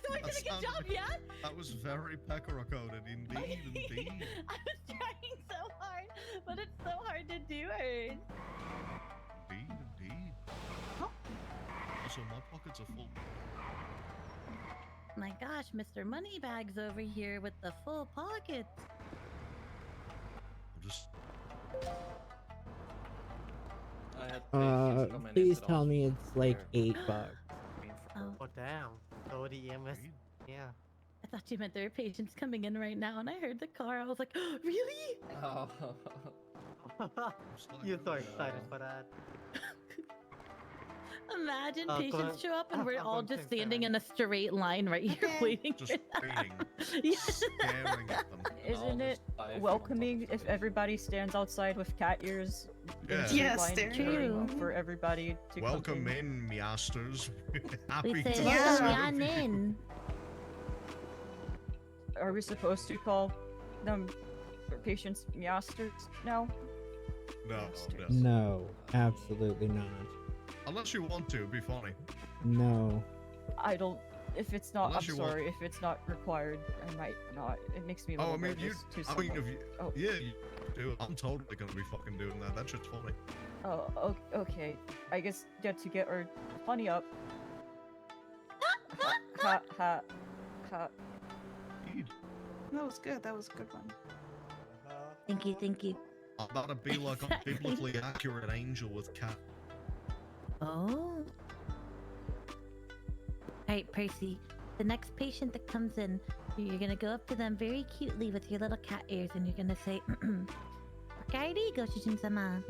So I did a good job, sounded- yeah? That was very Pecora-coded, indeed, indeed. I was trying so hard, but it's so hard to do it. Indeed. Also, my pockets are full. My gosh, Mr. Moneybags over here with the full pockets. I'm just... I had patients come in Please into the tell me it's like hospital. $8. Oh damn. So the EMS. Yeah. I thought you meant there were patients coming in right now, and I heard the car. I was like, really? Oh. You're so excited for that. Imagine Oh, patients Glenn- show up and we're I'm all going just to standing in a straight line right here waiting Just for waiting. Yes. Staring at them. Isn't it welcoming if everybody stands outside with cat ears? in Yeah. straight Yes, line they're cheering true. for everybody to Welcome come in, measters. Happy We to say, serve welcome you. in. Are we supposed to call them patients measters now? No, no. No, absolutely not. Unless you want to, it'd be funny. No. I don't. If it's not, Unless I'm you want- sorry. If it's not required, I might not. It makes me a Oh, little I mean, you. nervous to I mean, someone- if you. Oh. Yeah, you do. I'm totally gonna be fucking doing that. That shit's funny. Oh, okay. I guess to get our funny up. ha ha ha. That was good. That was a good one. Thank you, thank you. I'm about to be like a Exactly. biblically accurate angel with cat. Oh. Alright, Percy. The next patient that comes in, you're gonna go up to them very cutely with your little cat ears and you're gonna say, Okairi, Goshijin-sama.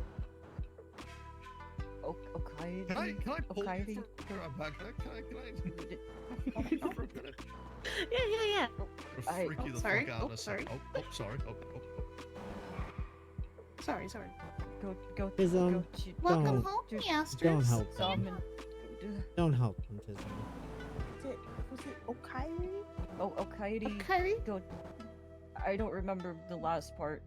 Okay. Can I pull Okay. you for a back? Can I for a minute? Yeah. To freak you the sorry. fuck out Oh, a sorry. second. Oh, sorry. Oh. Sorry. Go. Tism, Welcome don't, home, measters. don't help them. Summon. Don't help them, Tism. Was it Okairi? Oh, Okairi. Okairi? Go. I don't remember the last part.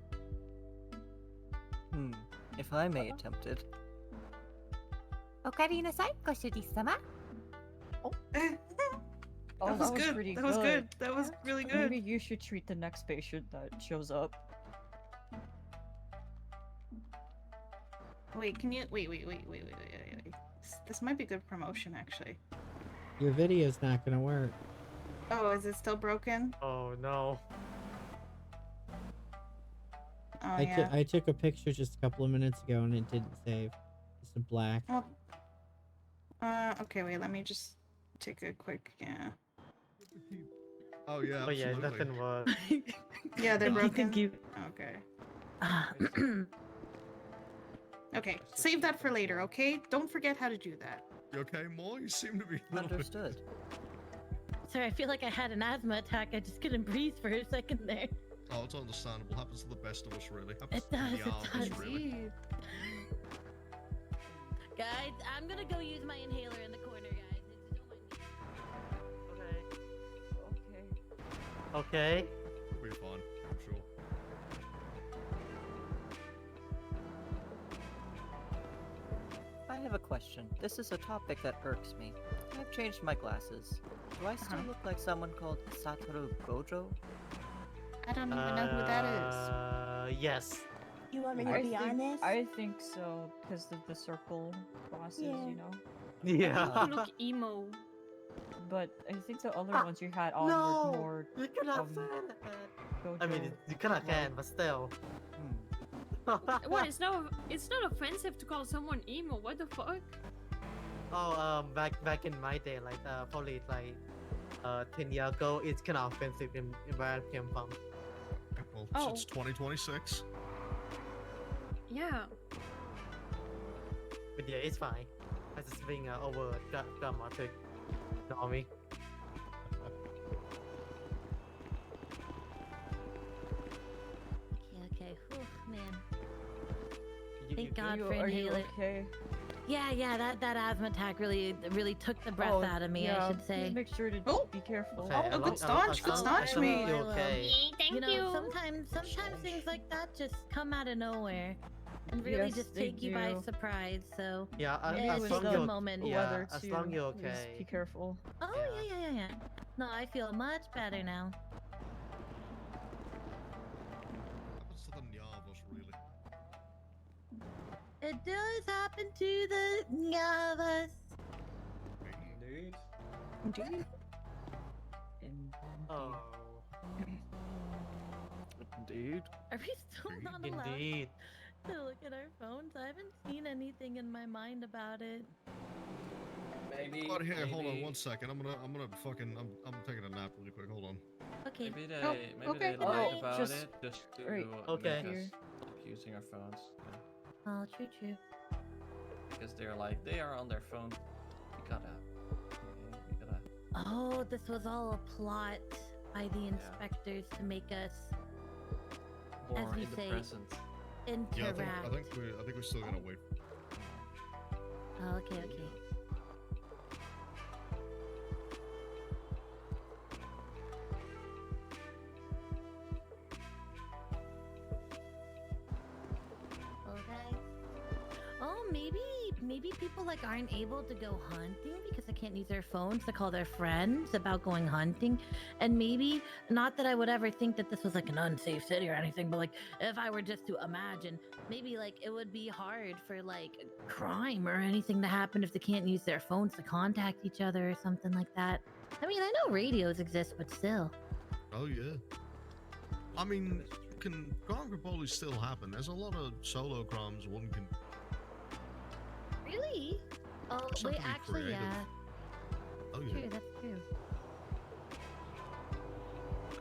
If I may attempt it. Okaeri nasai, Goshuri-sama. Oh, That was good. pretty That was good. That was really good. Maybe you should treat the next patient that shows up. Wait, can you wait. This might be good promotion actually. Your video's not gonna work. Oh, is it still broken? Oh no. Oh yeah. I took a picture just a couple of minutes ago and it didn't save. It's a black. Oh. Okay, wait, let me just take a quick, yeah. Oh yeah. Oh yeah, absolutely. nothing was. Yeah, they're Thank you, broken. thank you. Okay. Okay, save that for later, okay? Don't forget how to do that. You okay, Mo? You seem to be a little bit- Understood. Sorry, I feel like I had an asthma attack. I just couldn't breathe for a second there. Oh, it's understandable. Happens to the best of us, really. Happens It to does, the it all of us, does. really. Guys, I'm gonna go use my inhaler in the corner, guys. Don't mind me. Okay. It'll be fun, I'm sure. I have a question. This is a topic that irks me. I've changed my glasses. Do I still look like someone called Satoru Gojo? I don't even know who that is. Yes. You want me to be honest? I think so, because of the circle glasses, Yeah. you know? Yeah. You look emo. But I think the other ones you had on No, were more. you cannot say that. I mean, you cannot can, but still. What? It's not offensive to call someone emo. What the fuck? Oh, back in my day, like probably like 10 years ago, it's kind of offensive in where I came from. Well, Oh. it's 2026. Yeah. But yeah, it's fine. I just being over dramatic. Know me. Okay. Whew, man. You- Thank you- God you- for are you inhaler. okay? Yeah. That asthma attack really took the breath Oh, out of me. yeah, I should say. Please make sure to be careful. Okay, Oh, good staunch, good staunch, me. You okay? You know, sometimes things like that just come out of nowhere. and really Yes, just they take you by do. surprise. So Yeah, Maybe as take long the you're moment. yeah, as long you're Please okay. be careful. Oh yeah. No, I feel much better now. Happens to the Nyavas, really. It does happen to the Nyavas. Indeed. Indeed. Oh. Indeed. Are we still not allowed Indeed. to look at our phones? I haven't seen anything in my mind about it. Maybe. But here, hold on maybe- 1 second. I'm gonna fucking I'm taking a nap really quick. Hold on. Okay. Maybe they Oh, maybe okay. they lied Oh, about just- it just to right, okay. make us here. stop using our phones. Yeah. Oh, true. Because they're like they are on their phone. We gotta. Oh, this was all a plot by the inspectors to make us, More as we in the say, present. Yeah, interact. I think we're still gonna wait. Oh, okay. Okay. Oh, maybe people like aren't able to go hunting because they can't use their phones to call their friends about going hunting. And maybe, not that I would ever think that this was like an unsafe city or anything, but like if I were just to imagine, maybe like it would be hard for like crime or anything to happen if they can't use their phones to contact each other or something like that. I mean, I know radios exist, but still. Oh yeah. I mean, crime could probably still happen. There's a lot of solo crimes one can. Really? Oh, Just have wait, to be actually, creative. yeah. Oh yeah. True, that's true.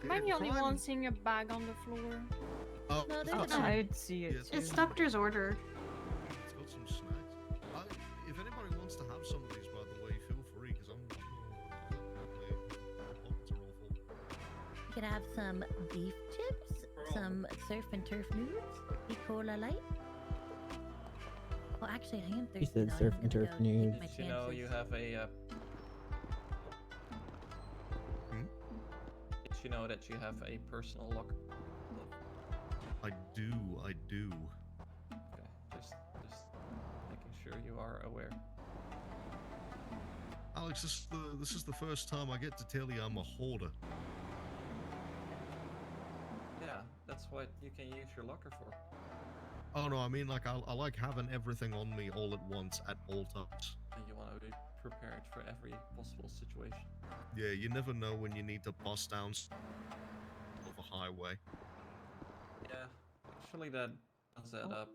Am I the only crime- one seeing a bag on the floor? Oh, No, it's there's got not. some- I'd see it yeah, too. It's doctor's order. It's got some snacks. If anybody wants to have some of these, by the way, feel free, because my pockets are all full. You could have some beef chips, some surf and turf noodles, E. Cola Light. Well, actually, I am thirsty. You said though. surf I'm and gonna turf go noodles. take my Did you know you chances. have a? Did you know that you have a personal locker? I do. Okay, just making sure you are aware. Alex, this is the first time I get to tell you I'm a hoarder. Yeah, that's what you can use your locker for. Oh no, I mean like I like having everything on me all at once at all times. And you want to be prepared for every possible situation. Yeah, you never know when you need to bust down of a highway. Yeah, actually that does add up.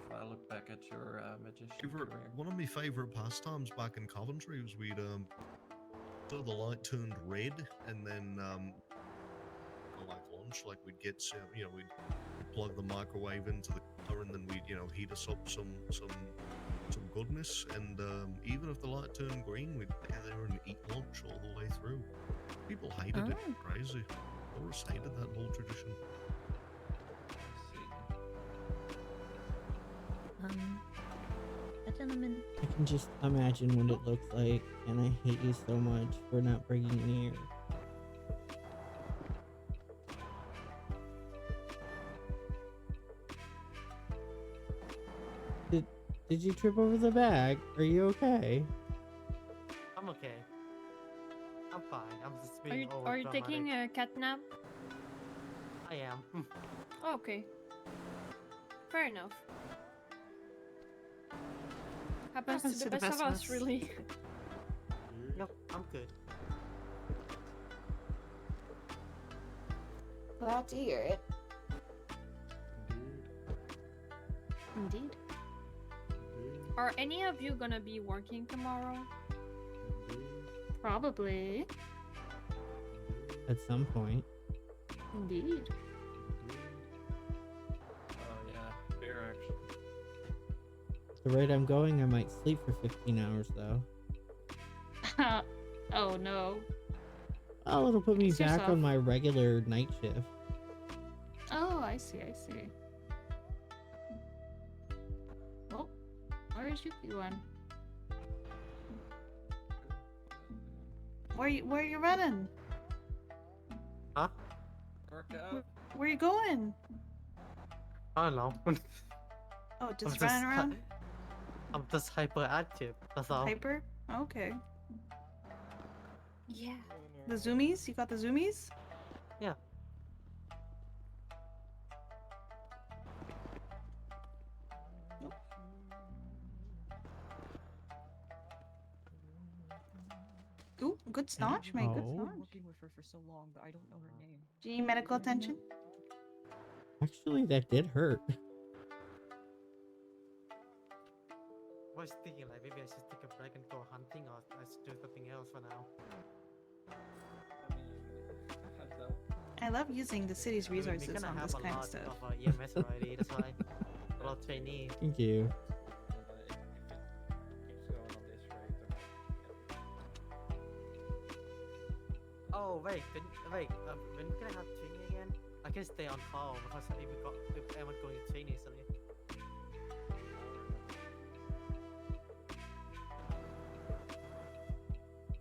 If I look back at your magician career. One of my favorite pastimes back in Coventry was we'd so the light turned red and then like lunch, like we'd get we'd plug the microwave into the car and then we'd heat us up some goodness, and even if the light turned green, we'd stay there and eat lunch all the way through. People hated it. Crazy. Boris hated that whole tradition. A gentleman. I can just imagine what it looks like, and I hate you so much for not bringing it here. Did you trip over the bag? Are you okay? I'm okay. I'm fine. I'm just Are being you overdramatic. taking a cat nap? I am. Oh, okay. Fair enough. Happens to the best of us, really. Nope, I'm good. Glad to hear it. Indeed. Are any of you gonna be working tomorrow? Probably. At some point. Indeed. Oh yeah, fair actually. The rate I'm going, I might sleep for 15 hours though. Oh no. Oh, it'll put me Kiss back yourself. on my regular night shift. Oh, I see. Oh, where is Yuki one? Where you running? Work out. Where you going? I don't know. Oh, I'm just running around? I'm just hyperactive. That's all. Hyper? Okay. Yeah. The zoomies? You got the zoomies? Yeah. Ooh, good staunch, mate. Good I've staunch. been working with her for so long, but I don't know her name. Do you need medical attention? Actually, that did hurt. I was thinking like maybe I should take a break and go hunting, or I should do something else for now. I love using the city's I mean, resources we're gonna on have this a kind of lot stuff. of EMS already. That's why a lot of trainee. Thank you. Oh wait, when we gonna have training again? I can stay on call because if everyone going to train easily.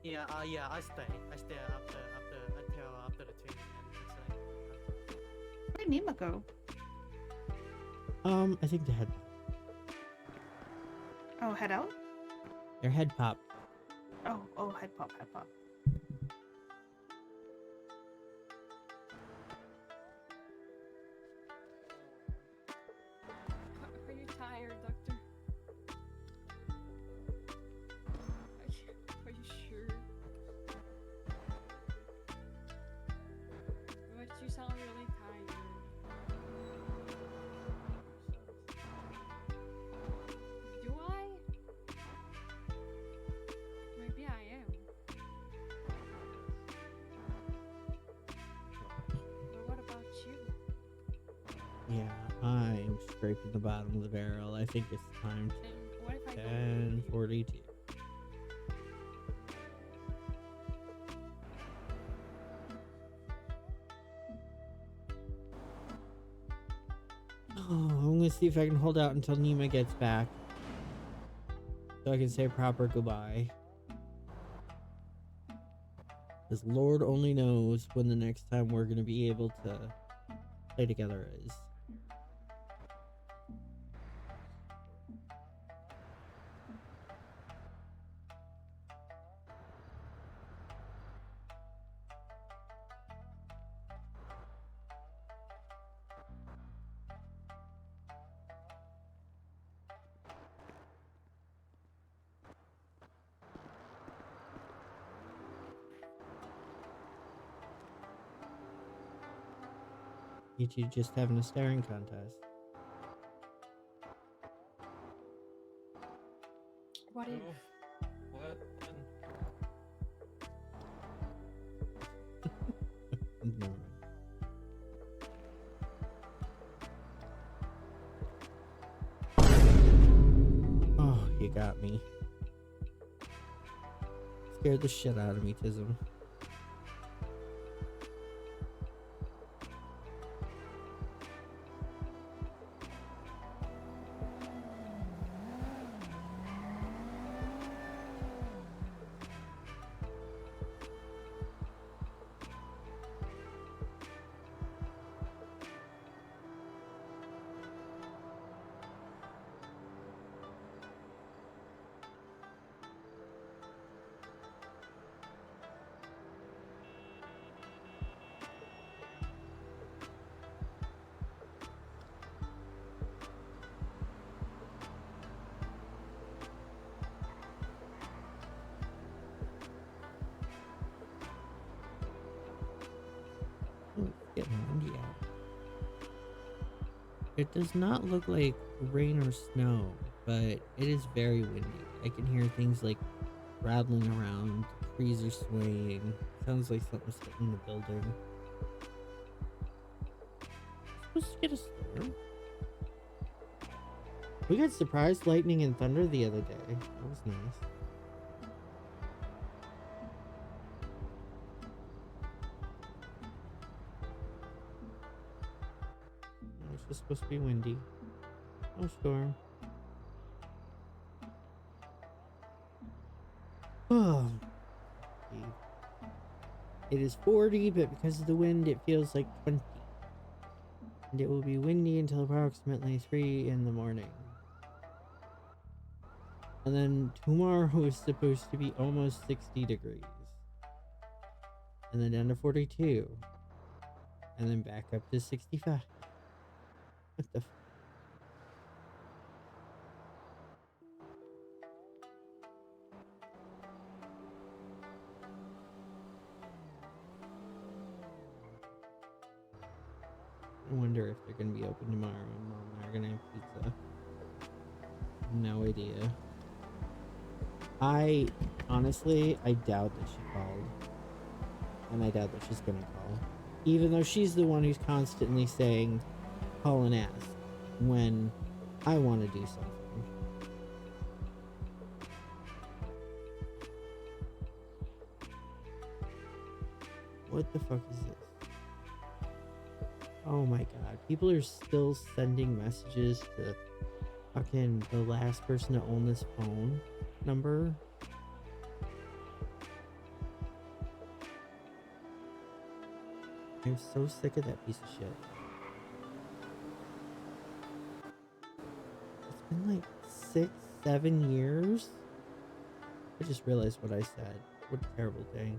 Yeah, I stay until after the training ends. Where'd Nima go? I think the head. Oh, head out? Their head pop. Oh, head pop, head pop. Are you tired, Doctor? Are you sure? But you sound really tired. Do I? Maybe I am. But what about you? Yeah, I'm scraping the bottom of the barrel. I think it's time And what if I to go with you? 10:42. Oh, I'm gonna see if I can hold out until Nima gets back, so I can say a proper goodbye. Because Lord only knows when the next time we're gonna be able to play together is. You two just having a staring contest. What if? What? Never mind. Oh, you got me. Scared the shit out of me, Tism. Oh, getting windy out. It does not look like rain or snow, but it is very windy. I can hear things like rattling around, trees are swaying. Sounds like something's hitting the building. Supposed to get a storm? We got surprise lightning and thunder the other day. That was nice. It's just supposed to be windy. No storm. Oh. It is 40, but because of the wind, it feels like 20. And it will be windy until approximately 3 in the morning. And then tomorrow is supposed to be almost 60 degrees. And then down to 42. And then back up to 65. What the I wonder if they're gonna be open tomorrow and Mom and I are gonna have pizza. No idea. I honestly, I doubt that she called. And I doubt that she's gonna call. Even though she's the one who's constantly saying, call and ask when I want to do something. What the fuck is this? Oh my god. People are still sending messages to fucking the last person to own this phone number. I'm so sick of that piece of shit. It's been like 6, 7 years. I just realized what I said. What a terrible thing.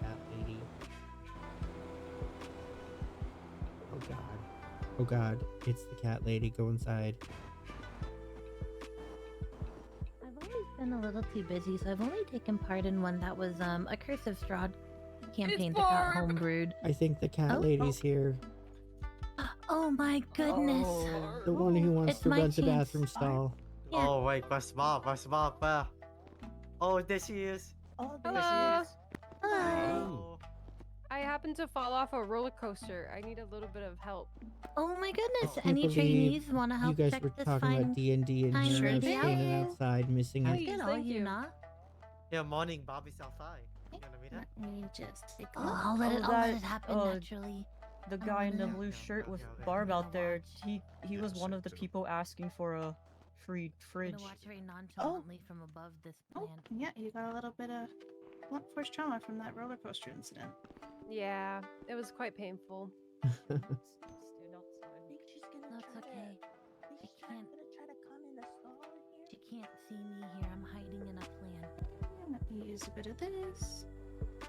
Cat lady. Oh god. Oh god. It's the cat lady. Go inside. I've always been a little too busy, so I've only taken part in one that was a Cursive Straw campaign that got homebrewed. I think the cat lady's here. Oh my goodness. The one who wants It's to my rent the chance. bathroom stall. Yeah. Oh wait, where's Mom? Where's Mom? Where? Oh, there she is. Oh, There Hello. she is. Hello. I happened to fall off a roller coaster. I need a little bit of help. Oh my goodness. Can't Any believe trainees want to you help guys check were this talking fine about D&D and fine you're lady out? standing outside missing How's it. it all, Thank you you. know? Yeah, morning. Bobby's outside. You wanna meet her? Let me just take a Oh, look. I'll let that, it happen naturally. The I guy in the wanna- blue shirt with okay. Barb I'm out there, gonna he was one of the people asking for a free I'm fridge. gonna watch very nonchalantly from above this Oh, plant. yeah, you got a little bit of blunt force trauma from that roller coaster incident. Yeah, it was quite painful. I think she's gonna That's try okay. to. She She's can't. gonna try to come in the stall here. She can't see me here. I'm hiding in a plant. Let me use a bit of this. I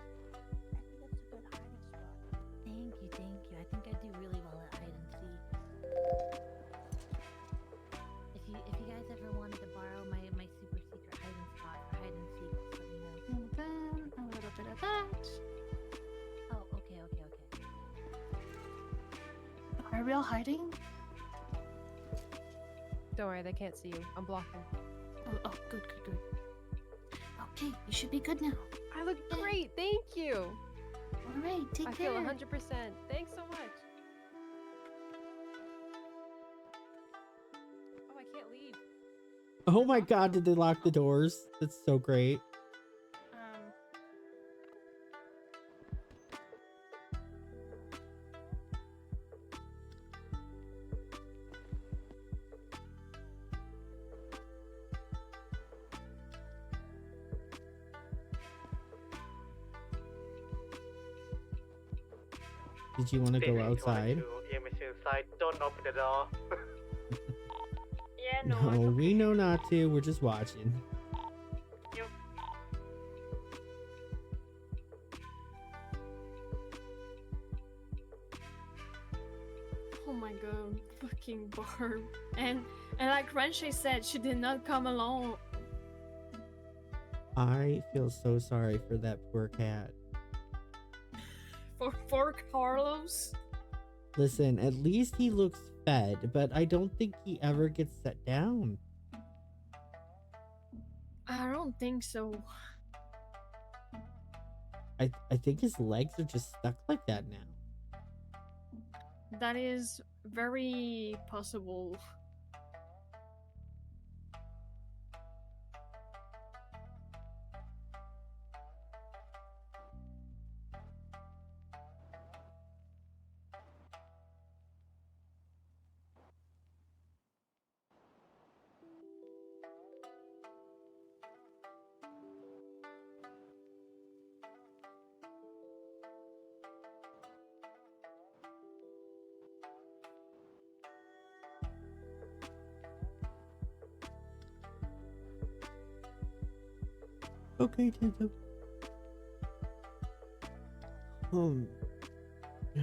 think that's a good hiding spot. Thank you, thank you. I think I do really well at hide and seek. If you guys ever wanted to borrow my super secret hiding spot for hide and seek, just let me know. And then a little bit of that. Oh, okay. Are we all hiding? Don't worry, they can't see you. I'm blocking. Oh, good. Okay, you should be good now. I look great. Thank you. All right, take I care. feel 100%. Thanks so much. Oh, I can't leave. Oh my god, did they lock the doors? That's so great. Did you want to go outside? Inside. Don't open the door. Yeah, No, we know not to. We're just watching. Oh my god, fucking Barb. And like Renche said, she did not come alone. I feel so sorry for that poor cat. For Carlos. Listen, at least he looks fed, but I don't think he ever gets set down. I don't think so. I think his legs are just stuck like that now. That is very possible. Okay, Tinto. Yeah.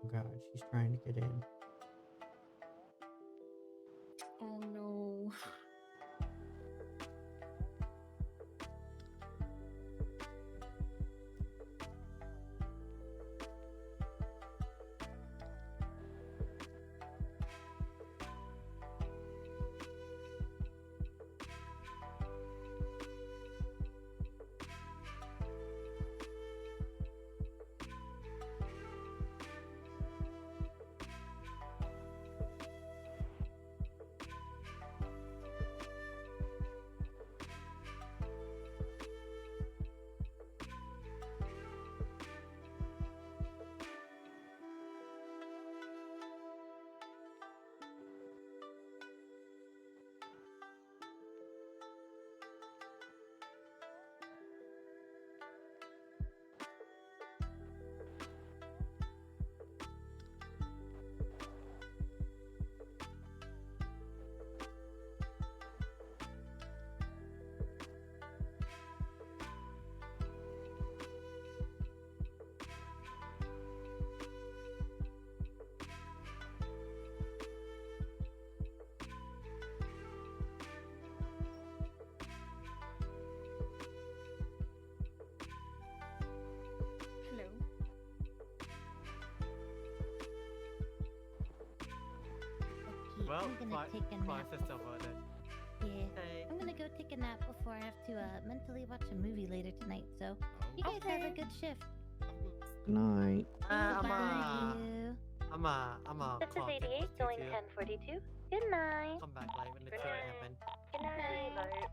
Oh God, she's trying to get in. Oh no. Hello. Okay, Well, I'm gonna take a nap. Christ, it's over then. Yeah, Hey. I'm gonna go take a nap before I have to mentally watch a movie later tonight. So you guys have a Okay. good shift. Good night. I'm Bye. a This is clock 88 going 1042. Good night. Come back late when the Good train night. happened. Good night.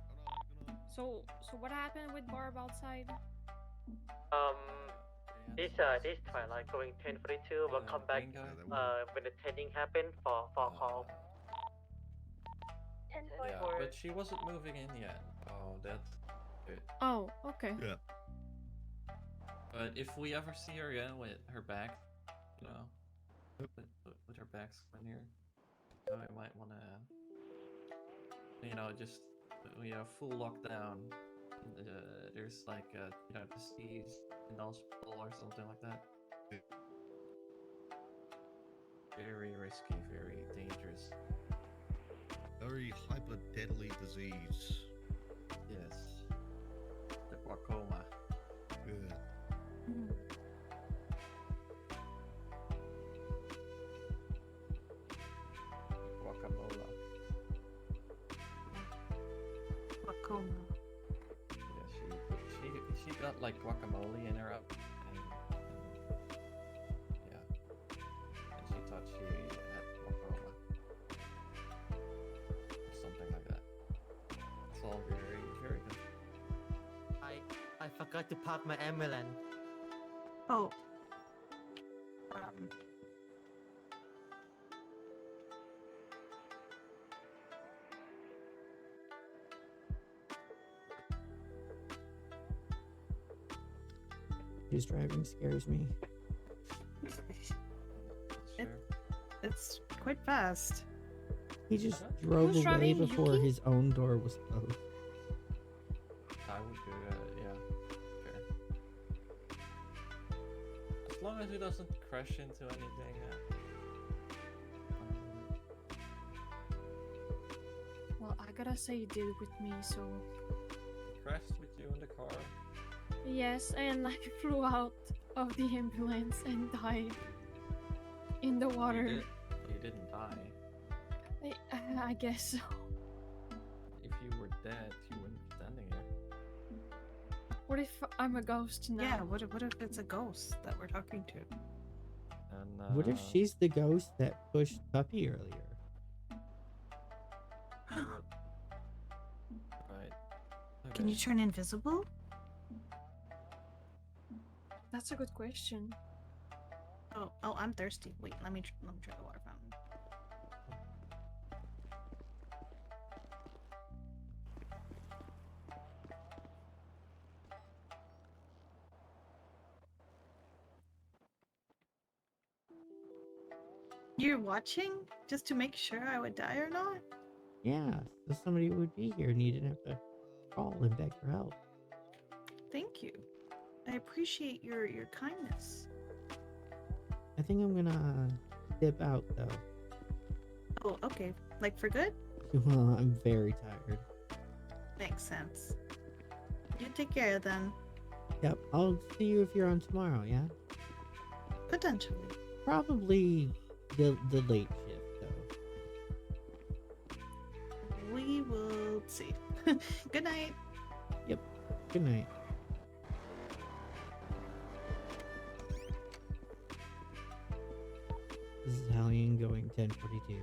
So what happened with Barb outside? This Twilight going 1042 will come back when the training happen for call. 1044. Yeah, but she wasn't moving in yet. Oh, that's good. Oh, okay. Yeah. But if we ever see her again with her back, you know, with her back in here, I might want to, you know, just we have full lockdown. There's like you know, disease in the hospital or something like that. Very risky, very dangerous. Very hyper deadly disease. Yes. The glaucoma. Yeah. coma. Yeah, she got like guacamole in her up, and yeah, and she thought she had glaucoma, or something like that. It's all very, very good. I forgot to park my ambulance. Oh. His driving scares me. It's quite fast. He just drove Who's away driving, before Yuki? his own door was closed. I would do that, yeah. Fair. As long as he doesn't crash into anything. Well, I gotta say you did it with me, so He crashed with you in the car. yes, and I flew out of the ambulance and died in the water. You didn't die. I guess so. If you were dead, you wouldn't be standing here. What if I'm a ghost now? Yeah, what if it's a ghost that we're talking to? And What if she's the ghost that pushed Puppy earlier? Right. Can you turn invisible? That's a good question. Oh, I'm thirsty. Wait, let me try the water fountain. You're watching just to make sure I would die or not? Yeah, so somebody would be here and you didn't have to call and beg for help. Thank you. I appreciate your kindness. I think I'm gonna dip out though. Oh, okay. Like for good? Well, I'm very tired. Makes sense. You take care then. Yep, I'll see you if you're on tomorrow, yeah? Potentially. Probably the late shift though. We will see. Good night. Yep, good night. This is Hel'leon going 1042.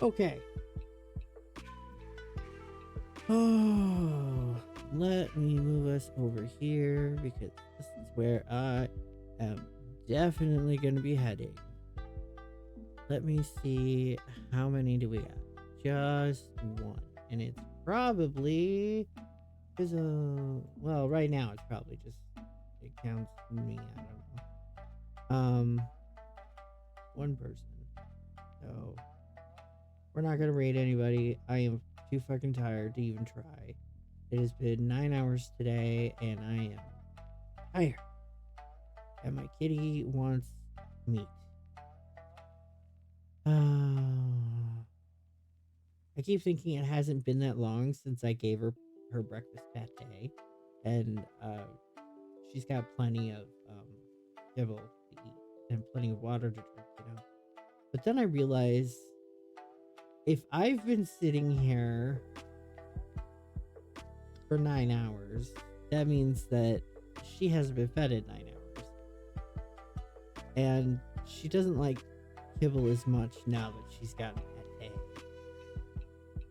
Okay. Oh, let me move us over here because this is where I am definitely going to be heading. Let me see, how many do we got? Just one. And it's probably, well, right now it's probably just, it counts me, I don't know. One person. So, we're not gonna raid anybody. I am too fucking tired to even try. It has been 9 hours today, and I am tired. And my kitty wants meat. I keep thinking it hasn't been that long since I gave her her breakfast pate, and she's got plenty of kibble to eat and plenty of water to drink, you know. But then I realized, if I've been sitting here for 9 hours, that means that she hasn't been fed in 9 hours. And she doesn't like kibble as much now that she's gotten pate.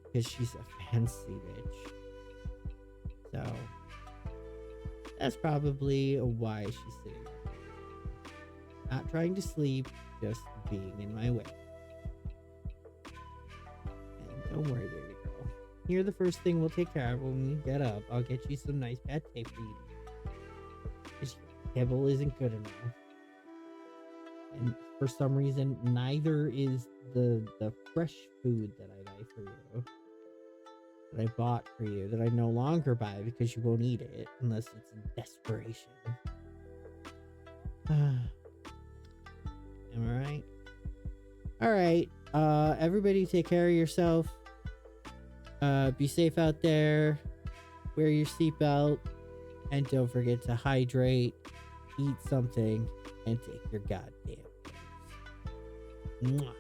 Because she's a fancy bitch. So, that's probably why she's sitting there. Not trying to sleep, just being in my way. Don't worry, baby girl. You're the first thing we'll take care of when we get up. I'll get you some nice pet tape for you. This kibble isn't good enough. And for some reason, neither is the fresh food that I buy for you. That I bought for you, that I no longer buy because you won't eat it unless it's in desperation. Am I right? Alright, everybody take care of yourself. Be safe out there. Wear your seatbelt. And don't forget to hydrate, eat something, and take your goddamn pills. Mwah.